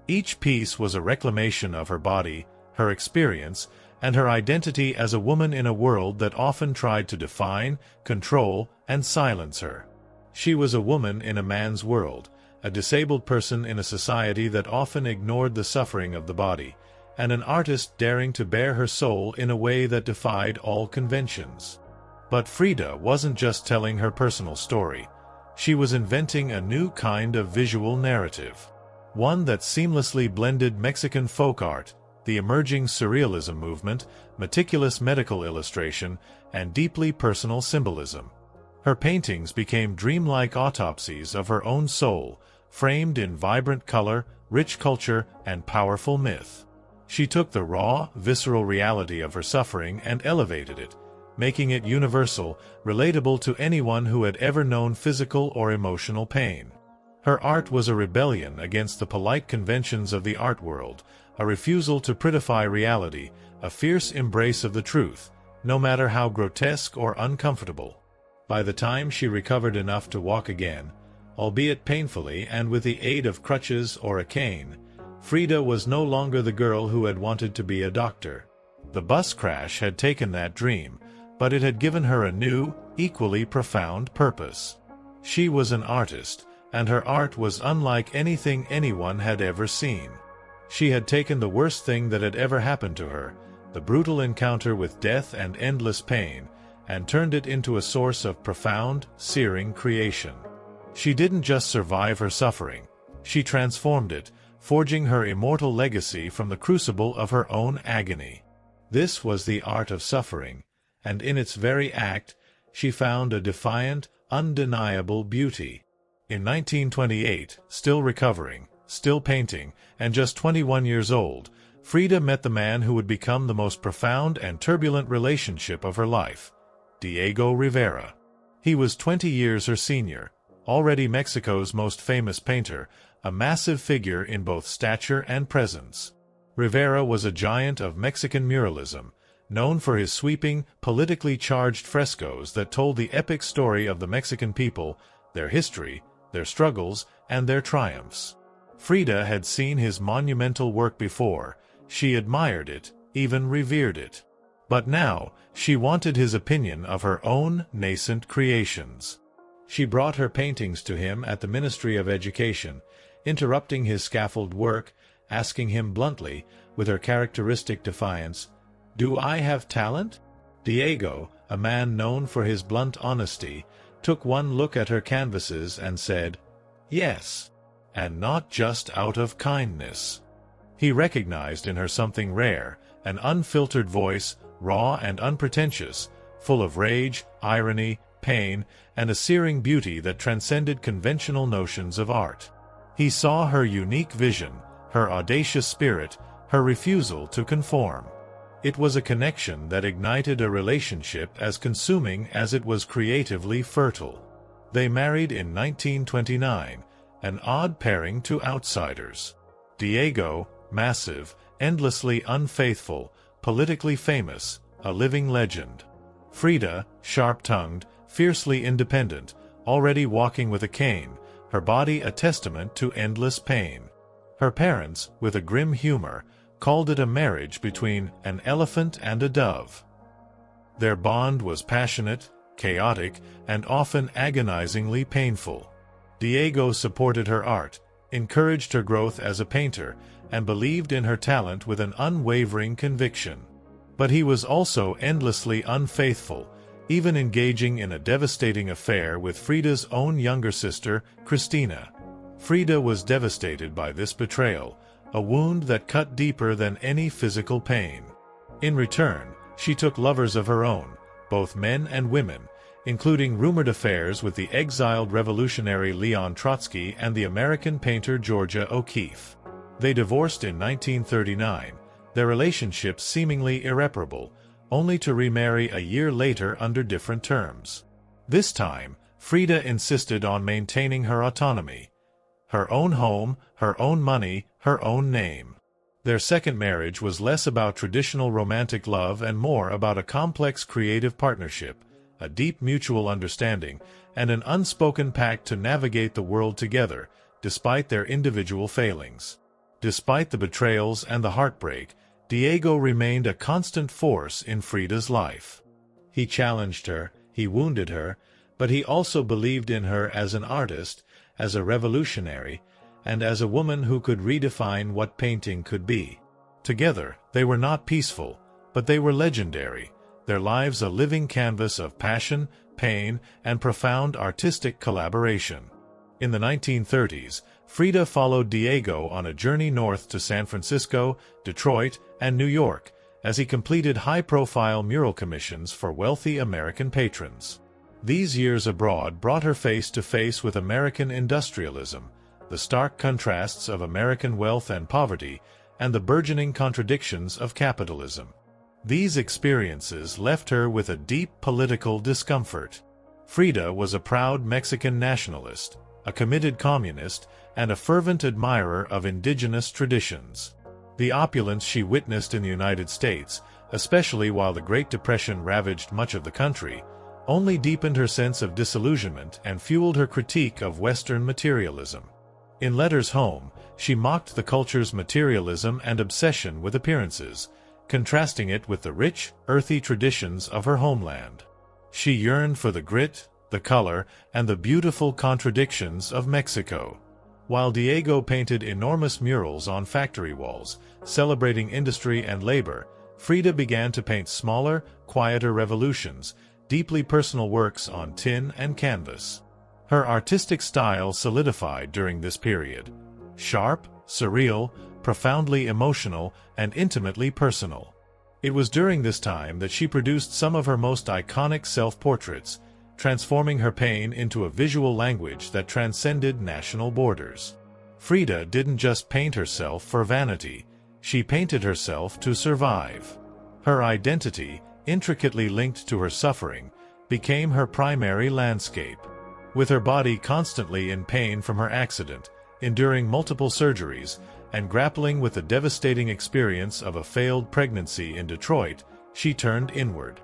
Each piece was a reclamation of her body, her experience, and her identity as a woman in a world that often tried to define, control, and silence her. She was a woman in a man's world, a disabled person in a society that often ignored the suffering of the body, and an artist daring to bare her soul in a way that defied all conventions. But Frida wasn't just telling her personal story. She was inventing a new kind of visual narrative, one that seamlessly blended Mexican folk art, the emerging surrealism movement, meticulous medical illustration, and deeply personal symbolism. Her paintings became dreamlike autopsies of her own soul, framed in vibrant color, rich culture, and powerful myth. She took the raw, visceral reality of her suffering and elevated it, making it universal, relatable to anyone who had ever known physical or emotional pain. Her art was a rebellion against the polite conventions of the art world, a refusal to prettify reality, a fierce embrace of the truth, no matter how grotesque or uncomfortable. By the time she recovered enough to walk again, albeit painfully and with the aid of crutches or a cane, Frida was no longer the girl who had wanted to be a doctor. The bus crash had taken that dream, but it had given her a new, equally profound purpose. She was an artist, and her art was unlike anything anyone had ever seen. She had taken the worst thing that had ever happened to her, the brutal encounter with death and endless pain, and turned it into a source of profound, searing creation. She didn't just survive her suffering. She transformed it, forging her immortal legacy from the crucible of her own agony. This was the art of suffering, and in its very act, she found a defiant, undeniable beauty. In 1928, still recovering, still painting, and just 21 years old, Frida met the man who would become the most profound and turbulent relationship of her life, Diego Rivera. He was 20 years her senior, already Mexico's most famous painter, a massive figure in both stature and presence. Rivera was a giant of Mexican muralism, known for his sweeping, politically charged frescoes that told the epic story of the Mexican people, their history, their struggles, and their triumphs. Frida had seen his monumental work before. She admired it, even revered it. But now, she wanted his opinion of her own nascent creations. She brought her paintings to him at the Ministry of Education, interrupting his scaffold work, asking him bluntly, with her characteristic defiance, "Do I have talent?" Diego, a man known for his blunt honesty, took one look at her canvases and said, "Yes," and not just out of kindness. He recognized in her something rare, an unfiltered voice, raw and unpretentious, full of rage, irony, pain, and a searing beauty that transcended conventional notions of art. He saw her unique vision, her audacious spirit, her refusal to conform. It was a connection that ignited a relationship as consuming as it was creatively fertile. They married in 1929, an odd pairing to outsiders. Diego, massive, endlessly unfaithful, politically famous, a living legend. Frida, sharp-tongued, fiercely independent, already walking with a cane, her body a testament to endless pain. Her parents, with a grim humor, called it a marriage between an elephant and a dove. Their bond was passionate, chaotic, and often agonizingly painful. Diego supported her art, encouraged her growth as a painter, and believed in her talent with an unwavering conviction. But he was also endlessly unfaithful, even engaging in a devastating affair with Frida's own younger sister, Cristina. Frida was devastated by this betrayal, a wound that cut deeper than any physical pain. In return, she took lovers of her own, both men and women, including rumored affairs with the exiled revolutionary Leon Trotsky and the American painter Georgia O'Keeffe. They divorced in 1939, their relationship seemingly irreparable, only to remarry a year later under different terms. This time, Frida insisted on maintaining her autonomy. Her own home, her own money, her own name. Their second marriage was less about traditional romantic love and more about a complex creative partnership, a deep mutual understanding, and an unspoken pact to navigate the world together, despite their individual failings. Despite the betrayals and the heartbreak, Diego remained a constant force in Frida's life. He challenged her, he wounded her, but he also believed in her as an artist, as a revolutionary, and as a woman who could redefine what painting could be. Together, they were not peaceful, but they were legendary, their lives a living canvas of passion, pain and profound artistic collaboration. In the 1930s, Frida followed Diego on a journey north to San Francisco, Detroit, and New York, as he completed high-profile mural commissions for wealthy American patrons. These years abroad brought her face to face with American industrialism, the stark contrasts of American wealth and poverty, and the burgeoning contradictions of capitalism. These experiences left her with a deep political discomfort. Frida was a proud Mexican nationalist, a committed communist, and a fervent admirer of indigenous traditions. The opulence she witnessed in the United States, especially while the Great Depression ravaged much of the country, only deepened her sense of disillusionment and fueled her critique of Western materialism. In letters home, she mocked the culture's materialism and obsession with appearances, contrasting it with the rich, earthy traditions of her homeland. She yearned for the grit, the color, and the beautiful contradictions of Mexico. While Diego painted enormous murals on factory walls, celebrating industry and labor, Frida began to paint smaller, quieter revolutions, deeply personal works on tin and canvas. Her artistic style solidified during this period. Sharp, surreal, profoundly emotional, and intimately personal. It was during this time that she produced some of her most iconic self-portraits, transforming her pain into a visual language that transcended national borders. Frida didn't just paint herself for vanity, she painted herself to survive. Her identity, intricately linked to her suffering, became her primary landscape. With her body constantly in pain from her accident, enduring multiple surgeries, and grappling with the devastating experience of a failed pregnancy in Detroit, she turned inward.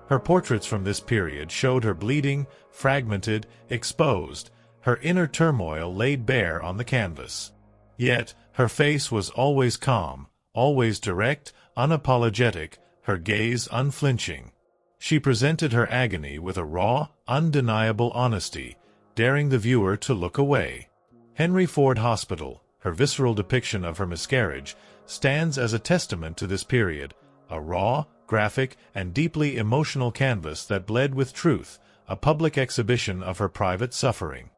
Her portraits from this period showed her bleeding, fragmented, exposed, her inner turmoil laid bare on the canvas. Yet, her face was always calm, always direct, unapologetic, her gaze unflinching. She presented her agony with a raw, undeniable honesty, daring the viewer to look away. Henry Ford Hospital, her visceral depiction of her miscarriage, stands as a testament to this period, a raw, graphic, and deeply emotional canvas that bled with truth, a public exhibition of her private suffering.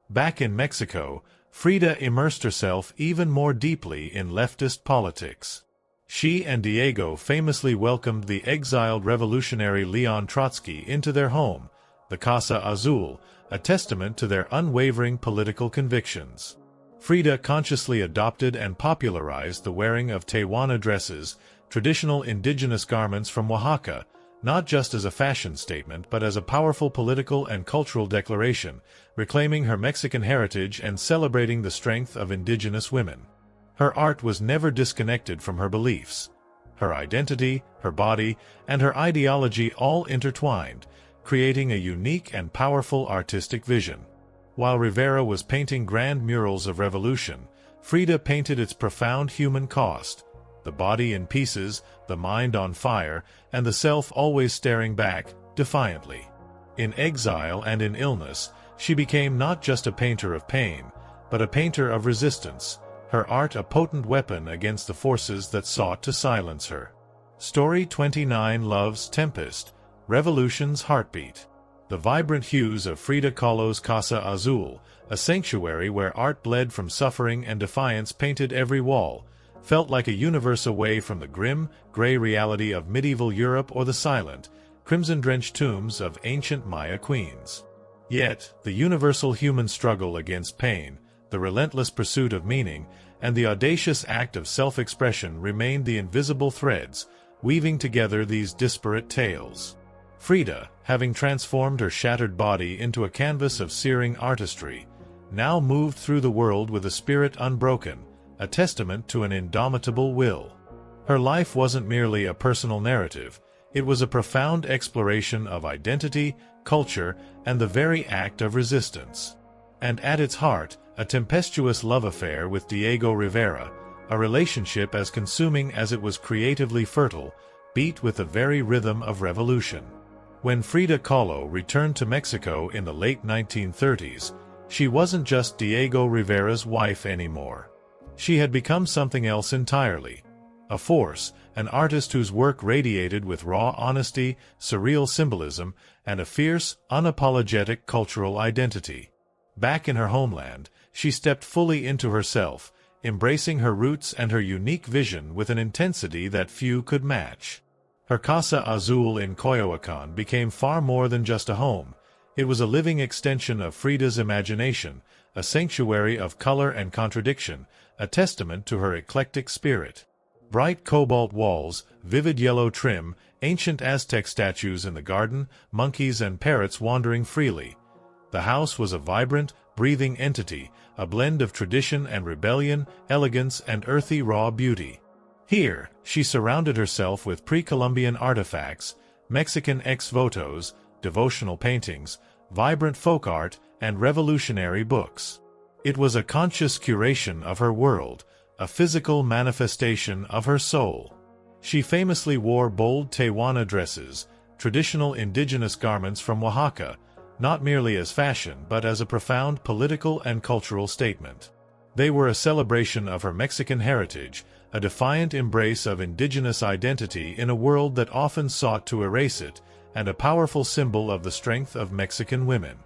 Back in Mexico, Frida immersed herself even more deeply in leftist politics. She and Diego famously welcomed the exiled revolutionary Leon Trotsky into their home, the Casa Azul, a testament to their unwavering political convictions. Frida consciously adopted and popularized the wearing of Tehuana dresses, traditional indigenous garments from Oaxaca, not just as a fashion statement but as a powerful political and cultural declaration, reclaiming her Mexican heritage and celebrating the strength of indigenous women. Her art was never disconnected from her beliefs. Her identity, her body, and her ideology all intertwined, creating a unique and powerful artistic vision. While Rivera was painting grand murals of revolution, Frida painted its profound human cost, the body in pieces, the mind on fire, and the self always staring back, defiantly. In exile and in illness, she became not just a painter of pain, but a painter of resistance, her art a potent weapon against the forces that sought to silence her. Story 29 Love's Tempest, Revolution's Heartbeat. The vibrant hues of Frida Kahlo's Casa Azul, a sanctuary where art bled from suffering and defiance painted every wall, felt like a universe away from the grim, gray reality of medieval Europe or the silent, crimson-drenched tombs of ancient Maya queens. Yet, the universal human struggle against pain, the relentless pursuit of meaning, and the audacious act of self-expression remained the invisible threads, weaving together these disparate tales. Frida, having transformed her shattered body into a canvas of searing artistry, now moved through the world with a spirit unbroken, a testament to an indomitable will. Her life wasn't merely a personal narrative, it was a profound exploration of identity, culture, and the very act of resistance. And at its heart, a tempestuous love affair with Diego Rivera, a relationship as consuming as it was creatively fertile, beat with the very rhythm of revolution. When Frida Kahlo returned to Mexico in the late 1930s, she wasn't just Diego Rivera's wife anymore. She had become something else entirely. a force, an artist whose work radiated with raw honesty, surreal symbolism, and a fierce, unapologetic cultural identity. Back in her homeland, she stepped fully into herself, embracing her roots and her unique vision with an intensity that few could match. Her Casa Azul in Coyoacán became far more than just a home. It was a living extension of Frida's imagination, a sanctuary of color and contradiction, a testament to her eclectic spirit. Bright cobalt walls, vivid yellow trim, ancient Aztec statues in the garden, monkeys and parrots wandering freely. The house was a vibrant, breathing entity, a blend of tradition and rebellion, elegance and earthy raw beauty. Here, she surrounded herself with pre-Columbian artifacts, Mexican ex-votos, devotional paintings, vibrant folk art, and revolutionary books. It was a conscious curation of her world, a physical manifestation of her soul. She famously wore bold Tehuana dresses, traditional indigenous garments from Oaxaca, not merely as fashion but as a profound political and cultural statement. They were a celebration of her Mexican heritage, a defiant embrace of indigenous identity in a world that often sought to erase it, and a powerful symbol of the strength of Mexican women.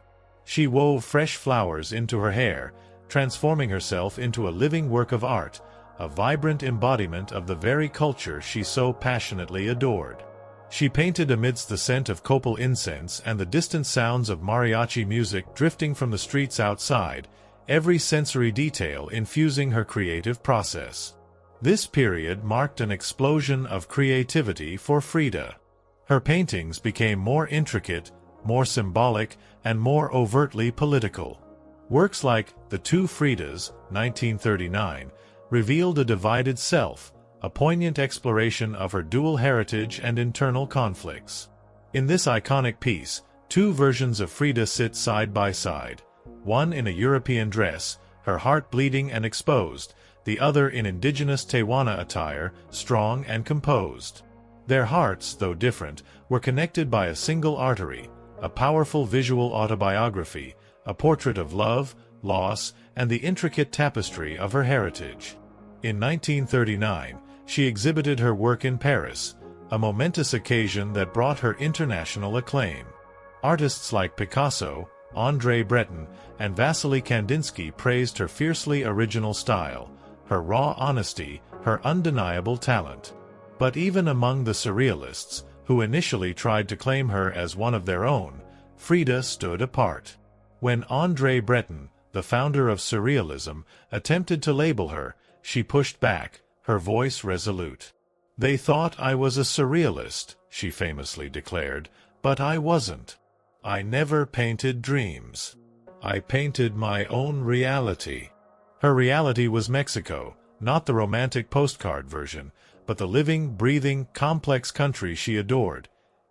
She wove fresh flowers into her hair, transforming herself into a living work of art, a vibrant embodiment of the very culture she so passionately adored. She painted amidst the scent of copal incense and the distant sounds of mariachi music drifting from the streets outside, every sensory detail infusing her creative process. This period marked an explosion of creativity for Frida. Her paintings became more intricate, more symbolic, and more overtly political. Works like The Two Fridas, 1939, revealed a divided self, a poignant exploration of her dual heritage and internal conflicts. In this iconic piece, two versions of Frida sit side by side, one in a European dress, her heart bleeding and exposed, the other in indigenous Tehuana attire, strong and composed. Their hearts, though different, were connected by a single artery, a powerful visual autobiography, a portrait of love, loss, and the intricate tapestry of her heritage. In 1939, she exhibited her work in Paris, a momentous occasion that brought her international acclaim. Artists like Picasso, André Breton, and Vasily Kandinsky praised her fiercely original style, her raw honesty, her undeniable talent. But even among the surrealists, who initially tried to claim her as one of their own, Frida stood apart. When André Breton, the founder of surrealism, attempted to label her, she pushed back, her voice resolute. "They thought I was a surrealist," she famously declared, "but I wasn't. I never painted dreams. I painted my own reality." Her reality was Mexico, not the romantic postcard version, but the living, breathing, complex country she adored.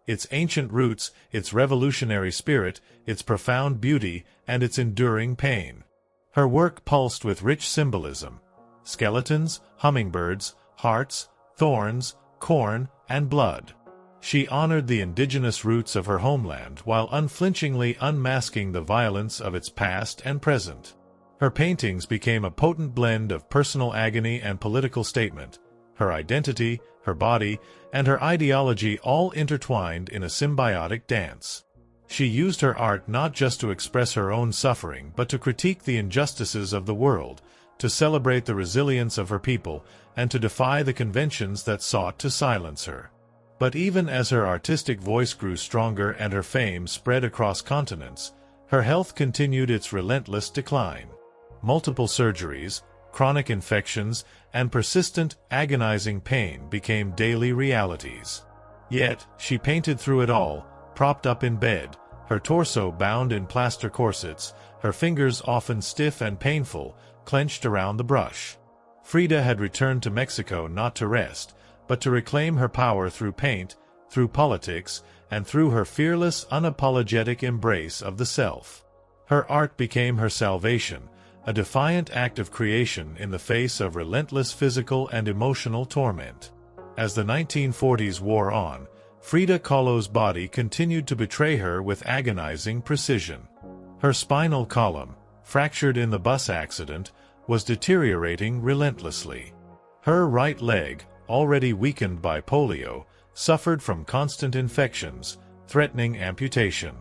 Its ancient roots, its revolutionary spirit, its profound beauty, and its enduring pain. Her work pulsed with rich symbolism: skeletons, hummingbirds, hearts, thorns, corn, and blood. She honored the indigenous roots of her homeland while unflinchingly unmasking the violence of its past and present. Her paintings became a potent blend of personal agony and political statement, her identity, her body, and her ideology all intertwined in a symbiotic dance. She used her art not just to express her own suffering but to critique the injustices of the world, to celebrate the resilience of her people, and to defy the conventions that sought to silence her. But even as her artistic voice grew stronger and her fame spread across continents, her health continued its relentless decline. Multiple surgeries, chronic infections, and persistent, agonizing pain became daily realities. Yet, she painted through it all, propped up in bed, her torso bound in plaster corsets, her fingers often stiff and painful, clenched around the brush. Frida had returned to Mexico not to rest, but to reclaim her power through paint, through politics, and through her fearless, unapologetic embrace of the self. Her art became her salvation, a defiant act of creation in the face of relentless physical and emotional torment. As the 1940s wore on, Frida Kahlo's body continued to betray her with agonizing precision. Her spinal column, fractured in the bus accident, was deteriorating relentlessly. Her right leg, already weakened by polio, suffered from constant infections, threatening amputation.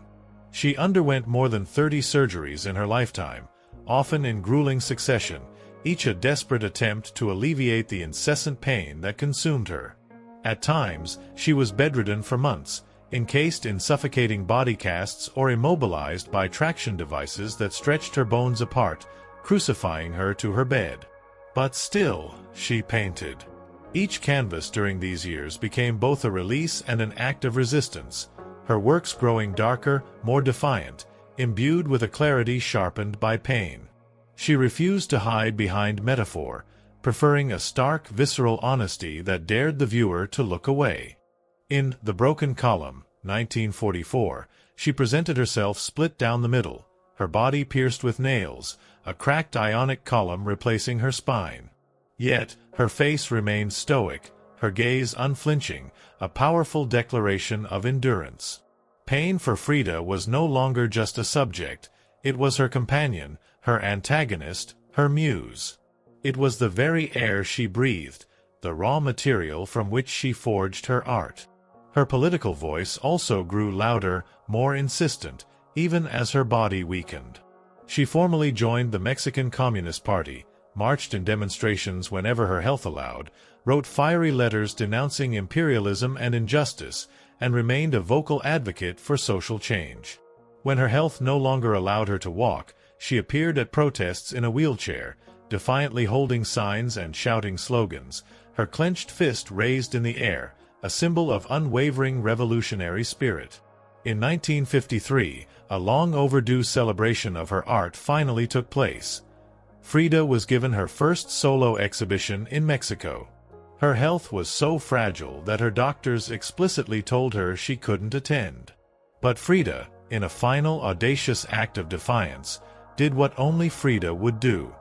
She underwent more than 30 surgeries in her lifetime, often in grueling succession, each a desperate attempt to alleviate the incessant pain that consumed her. At times, she was bedridden for months, encased in suffocating body casts or immobilized by traction devices that stretched her bones apart, crucifying her to her bed. But still, she painted. Each canvas during these years became both a release and an act of resistance, her works growing darker, more defiant, imbued with a clarity sharpened by pain. She refused to hide behind metaphor, preferring a stark, visceral honesty that dared the viewer to look away. In The Broken Column, 1944, she presented herself split down the middle, her body pierced with nails, a cracked ionic column replacing her spine. Yet, her face remained stoic, her gaze unflinching, a powerful declaration of endurance. Pain for Frida was no longer just a subject, it was her companion, her antagonist, her muse. It was the very air she breathed, the raw material from which she forged her art. Her political voice also grew louder, more insistent, even as her body weakened. She formally joined the Mexican Communist Party, marched in demonstrations whenever her health allowed, wrote fiery letters denouncing imperialism and injustice, and remained a vocal advocate for social change. When her health no longer allowed her to walk, she appeared at protests in a wheelchair, defiantly holding signs and shouting slogans, her clenched fist raised in the air, a symbol of unwavering revolutionary spirit. In 1953, a long-overdue celebration of her art finally took place. Frida was given her first solo exhibition in Mexico. Her health was so fragile that her doctors explicitly told her she couldn't attend. But Frida, in a final audacious act of defiance, did what only Frida would do.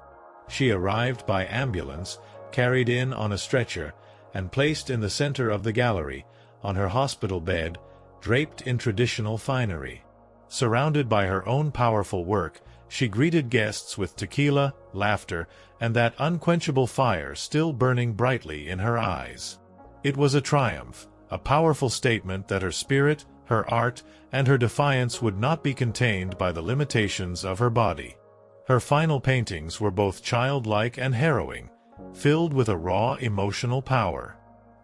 She arrived by ambulance, carried in on a stretcher, and placed in the center of the gallery, on her hospital bed, draped in traditional finery. Surrounded by her own powerful work, she greeted guests with tequila, laughter, and that unquenchable fire still burning brightly in her eyes. It was a triumph, a powerful statement that her spirit, her art, and her defiance would not be contained by the limitations of her body. Her final paintings were both childlike and harrowing, filled with a raw emotional power.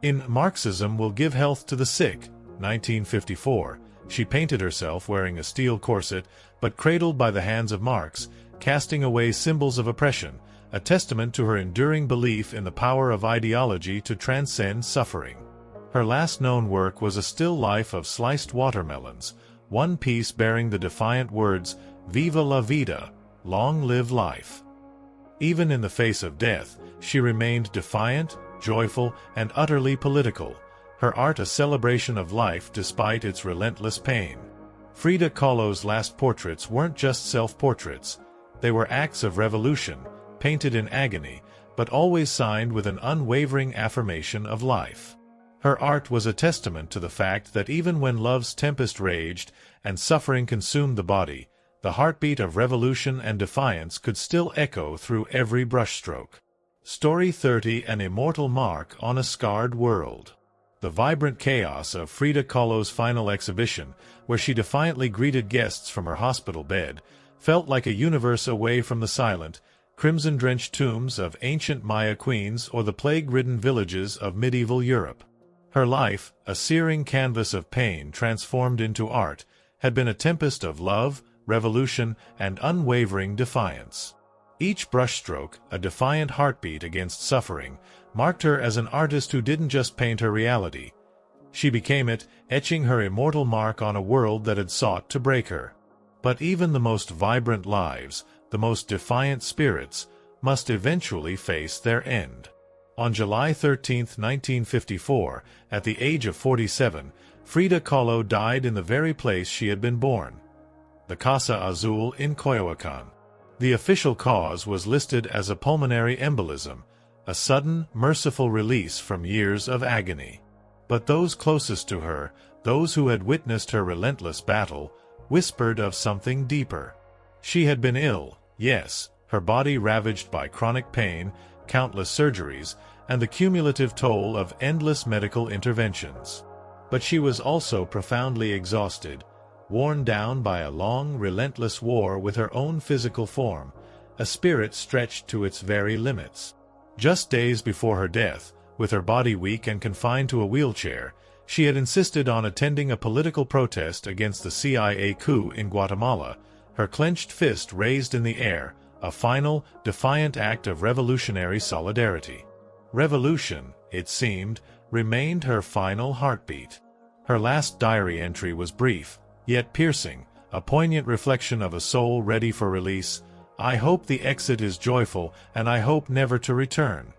In Marxism Will Give Health to the Sick, 1954, she painted herself wearing a steel corset, but cradled by the hands of Marx, casting away symbols of oppression, a testament to her enduring belief in the power of ideology to transcend suffering. Her last known work was a still life of sliced watermelons, one piece bearing the defiant words, "Viva la vida," long live life. Even in the face of death, she remained defiant, joyful, and utterly political, her art a celebration of life despite its relentless pain. Frida Kahlo's last portraits weren't just self-portraits. They were acts of revolution, painted in agony, but always signed with an unwavering affirmation of life. Her art was a testament to the fact that even when love's tempest raged and suffering consumed the body, the heartbeat of revolution and defiance could still echo through every brushstroke. Story 30: An Immortal Mark on a Scarred World. The vibrant chaos of Frida Kahlo's final exhibition, where she defiantly greeted guests from her hospital bed, felt like a universe away from the silent, crimson-drenched tombs of ancient Maya queens or the plague-ridden villages of medieval Europe. Her life, a searing canvas of pain transformed into art, had been a tempest of love, revolution, and unwavering defiance. Each brushstroke, a defiant heartbeat against suffering, marked her as an artist who didn't just paint her reality. She became it, etching her immortal mark on a world that had sought to break her. But even the most vibrant lives, the most defiant spirits, must eventually face their end. On July 13, 1954, at the age of 47, Frida Kahlo died in the very place she had been born, the Casa Azul in Coyoacán. The official cause was listed as a pulmonary embolism, a sudden, merciful release from years of agony. But those closest to her, those who had witnessed her relentless battle, whispered of something deeper. She had been ill, yes, her body ravaged by chronic pain, countless surgeries, and the cumulative toll of endless medical interventions. But she was also profoundly exhausted, worn down by a long, relentless war with her own physical form, a spirit stretched to its very limits. Just days before her death, with her body weak and confined to a wheelchair, she had insisted on attending a political protest against the CIA coup in Guatemala, her clenched fist raised in the air, a final, defiant act of revolutionary solidarity. Revolution, it seemed, remained her final heartbeat. Her last diary entry was brief, yet piercing, a poignant reflection of a soul ready for release. "I hope the exit is joyful, and I hope never to return."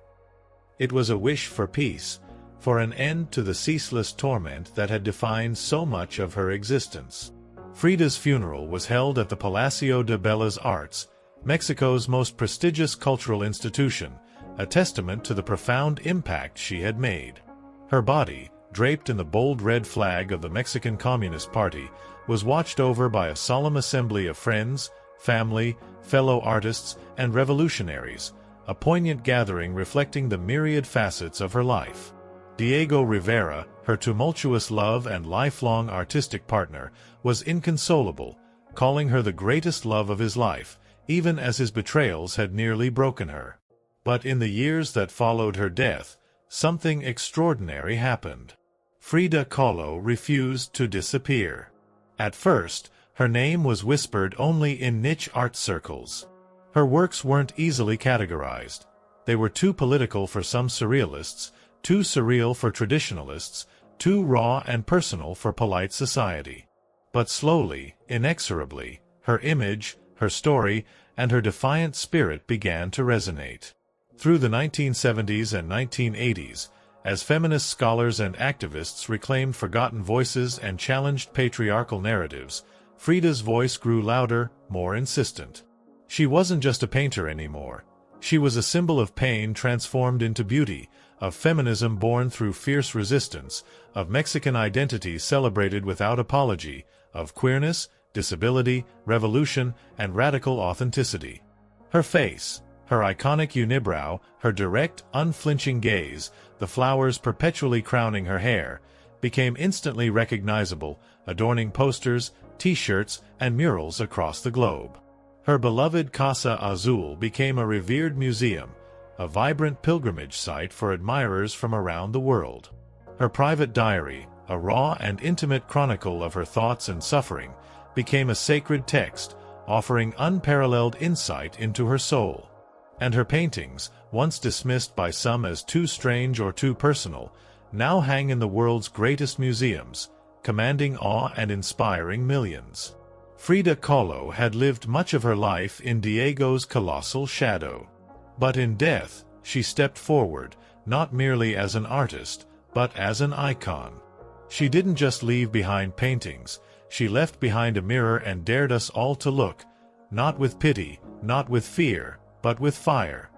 It was a wish for peace, for an end to the ceaseless torment that had defined so much of her existence. Frida's funeral was held at the Palacio de Bellas Arts, Mexico's most prestigious cultural institution, a testament to the profound impact she had made. Her body, draped in the bold red flag of the Mexican Communist Party, was watched over by a solemn assembly of friends, family, fellow artists, and revolutionaries, a poignant gathering reflecting the myriad facets of her life. Diego Rivera, her tumultuous love and lifelong artistic partner, was inconsolable, calling her the greatest love of his life, even as his betrayals had nearly broken her. But in the years that followed her death, something extraordinary happened. Frida Kahlo refused to disappear. At first, her name was whispered only in niche art circles. Her works weren't easily categorized. They were too political for some surrealists, too surreal for traditionalists, too raw and personal for polite society. But slowly, inexorably, her image, her story, and her defiant spirit began to resonate. Through the 1970s and 1980s, as feminist scholars and activists reclaimed forgotten voices and challenged patriarchal narratives, Frida's voice grew louder, more insistent. She wasn't just a painter anymore. She was a symbol of pain transformed into beauty, of feminism born through fierce resistance, of Mexican identity celebrated without apology, of queerness, disability, revolution, and radical authenticity. Her face, her iconic unibrow, her direct, unflinching gaze, the flowers perpetually crowning her hair, became instantly recognizable, adorning posters, T-shirts, and murals across the globe. Her beloved Casa Azul became a revered museum, a vibrant pilgrimage site for admirers from around the world. Her private diary, a raw and intimate chronicle of her thoughts and suffering, became a sacred text, offering unparalleled insight into her soul. And her paintings, once dismissed by some as too strange or too personal, now hang in the world's greatest museums, commanding awe and inspiring millions. Frida Kahlo had lived much of her life in Diego's colossal shadow. But in death, she stepped forward, not merely as an artist, but as an icon. She didn't just leave behind paintings, she left behind a mirror and dared us all to look, not with pity, not with fear, but with fire.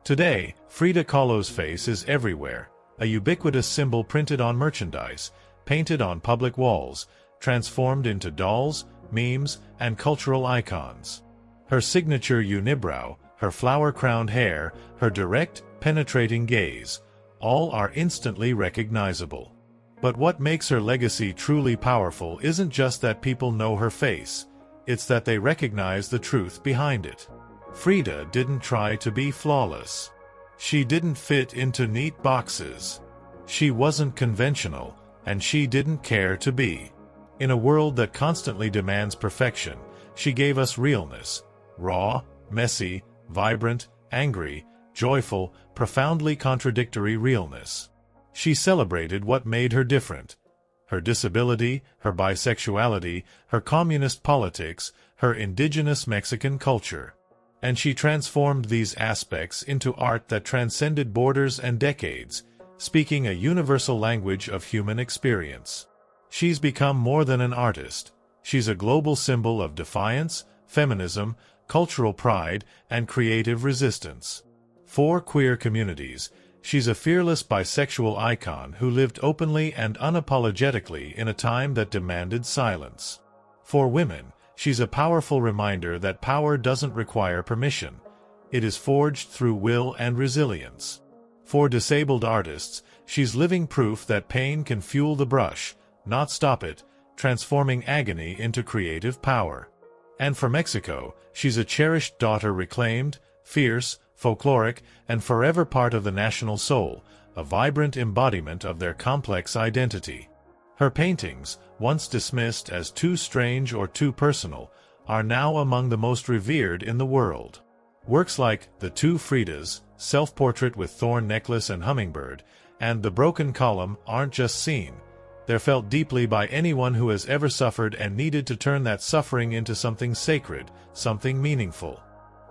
Today, Frida Kahlo's face is everywhere, a ubiquitous symbol printed on merchandise, painted on public walls, transformed into dolls, memes, and cultural icons. Her signature unibrow, her flower-crowned hair, her direct, penetrating gaze, all are instantly recognizable. But what makes her legacy truly powerful isn't just that people know her face, it's that they recognize the truth behind it. Frida didn't try to be flawless. She didn't fit into neat boxes. She wasn't conventional, and she didn't care to be. In a world that constantly demands perfection, she gave us realness, raw, messy, vibrant, angry, joyful, profoundly contradictory realness. She celebrated what made her different: her disability, her bisexuality, her communist politics, her indigenous Mexican culture. And she transformed these aspects into art that transcended borders and decades, speaking a universal language of human experience. She's become more than an artist. She's a global symbol of defiance, feminism, cultural pride, and creative resistance. For queer communities, she's a fearless bisexual icon who lived openly and unapologetically in a time that demanded silence. For women, she's a powerful reminder that power doesn't require permission. It is forged through will and resilience. For disabled artists, she's living proof that pain can fuel the brush, not stop it, transforming agony into creative power. And for Mexico, she's a cherished daughter, reclaimed, fierce, folkloric, and forever part of the national soul, a vibrant embodiment of their complex identity. Her paintings, once dismissed as too strange or too personal, are now among the most revered in the world. Works like The Two Fridas, Self-Portrait with Thorn Necklace and Hummingbird, and The Broken Column aren't just seen. They're felt deeply by anyone who has ever suffered and needed to turn that suffering into something sacred, something meaningful.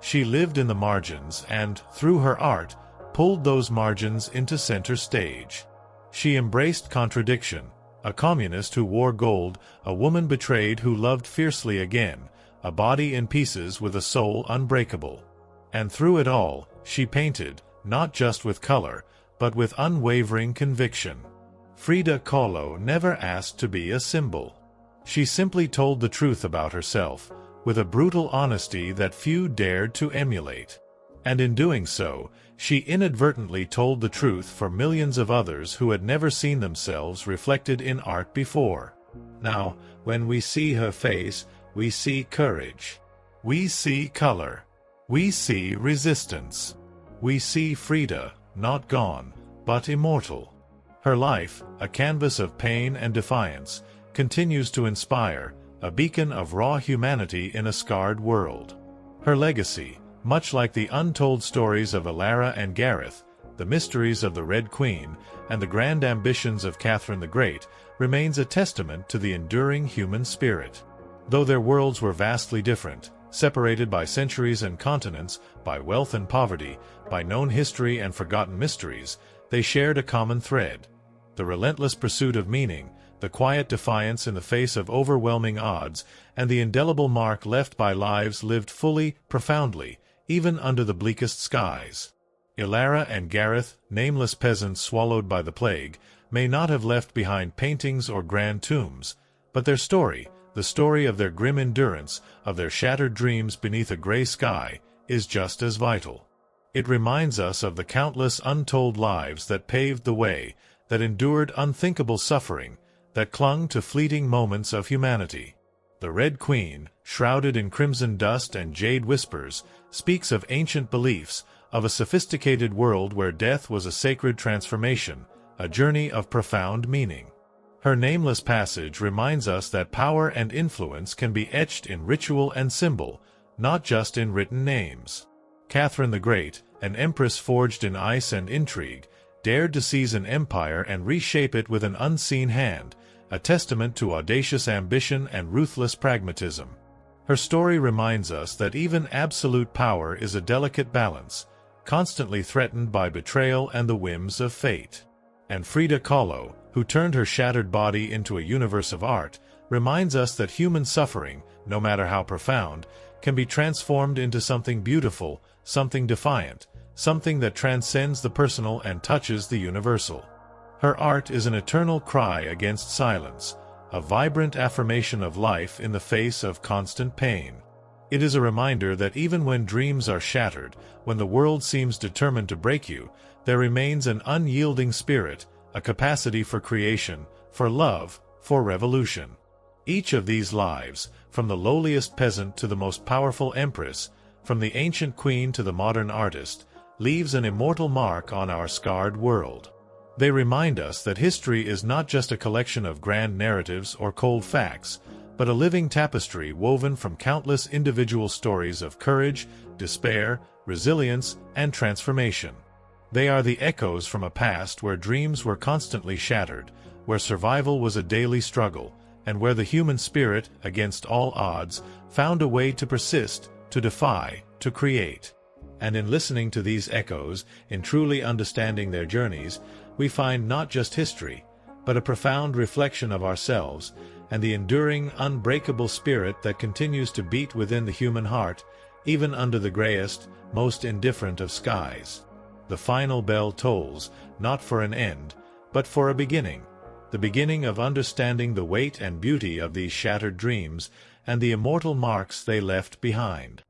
She lived in the margins and, through her art, pulled those margins into center stage. She embraced contradiction, a communist who wore gold, a woman betrayed who loved fiercely again, a body in pieces with a soul unbreakable. And through it all, she painted, not just with color, but with unwavering conviction. Frida Kahlo never asked to be a symbol. She simply told the truth about herself, with a brutal honesty that few dared to emulate. And in doing so, she inadvertently told the truth for millions of others who had never seen themselves reflected in art before. Now, when we see her face, we see courage. We see color. We see resistance. We see Frida, not gone, but immortal. Her life, a canvas of pain and defiance, continues to inspire, a beacon of raw humanity in a scarred world. Her legacy, much like the untold stories of Alara and Gareth, the mysteries of the Red Queen, and the grand ambitions of Catherine the Great, remains a testament to the enduring human spirit. Though their worlds were vastly different, separated by centuries and continents, by wealth and poverty, by known history and forgotten mysteries, they shared a common thread: the relentless pursuit of meaning, the quiet defiance in the face of overwhelming odds, and the indelible mark left by lives lived fully, profoundly, even under the bleakest skies. Alara and Gareth, nameless peasants swallowed by the plague, may not have left behind paintings or grand tombs, but their story, the story of their grim endurance, of their shattered dreams beneath a gray sky, is just as vital. It reminds us of the countless untold lives that paved the way, that endured unthinkable suffering, that clung to fleeting moments of humanity. The Red Queen, shrouded in crimson dust and jade whispers, speaks of ancient beliefs, of a sophisticated world where death was a sacred transformation, a journey of profound meaning. Her nameless passage reminds us that power and influence can be etched in ritual and symbol, not just in written names. Catherine the Great, an empress forged in ice and intrigue, dared to seize an empire and reshape it with an unseen hand, a testament to audacious ambition and ruthless pragmatism. Her story reminds us that even absolute power is a delicate balance, constantly threatened by betrayal and the whims of fate. And Frida Kahlo, who turned her shattered body into a universe of art, reminds us that human suffering, no matter how profound, can be transformed into something beautiful, something defiant, something that transcends the personal and touches the universal. Her art is an eternal cry against silence, a vibrant affirmation of life in the face of constant pain. It is a reminder that even when dreams are shattered, when the world seems determined to break you, there remains an unyielding spirit, a capacity for creation, for love, for revolution. Each of these lives, from the lowliest peasant to the most powerful empress, from the ancient queen to the modern artist, leaves an immortal mark on our scarred world. They remind us that history is not just a collection of grand narratives or cold facts, but a living tapestry woven from countless individual stories of courage, despair, resilience, and transformation. They are the echoes from a past where dreams were constantly shattered, where survival was a daily struggle, and where the human spirit, against all odds, found a way to persist, to defy, to create. And in listening to these echoes, in truly understanding their journeys, we find not just history, but a profound reflection of ourselves, and the enduring, unbreakable spirit that continues to beat within the human heart, even under the grayest, most indifferent of skies. The final bell tolls, not for an end, but for a beginning, the beginning of understanding the weight and beauty of these shattered dreams, and the immortal marks they left behind.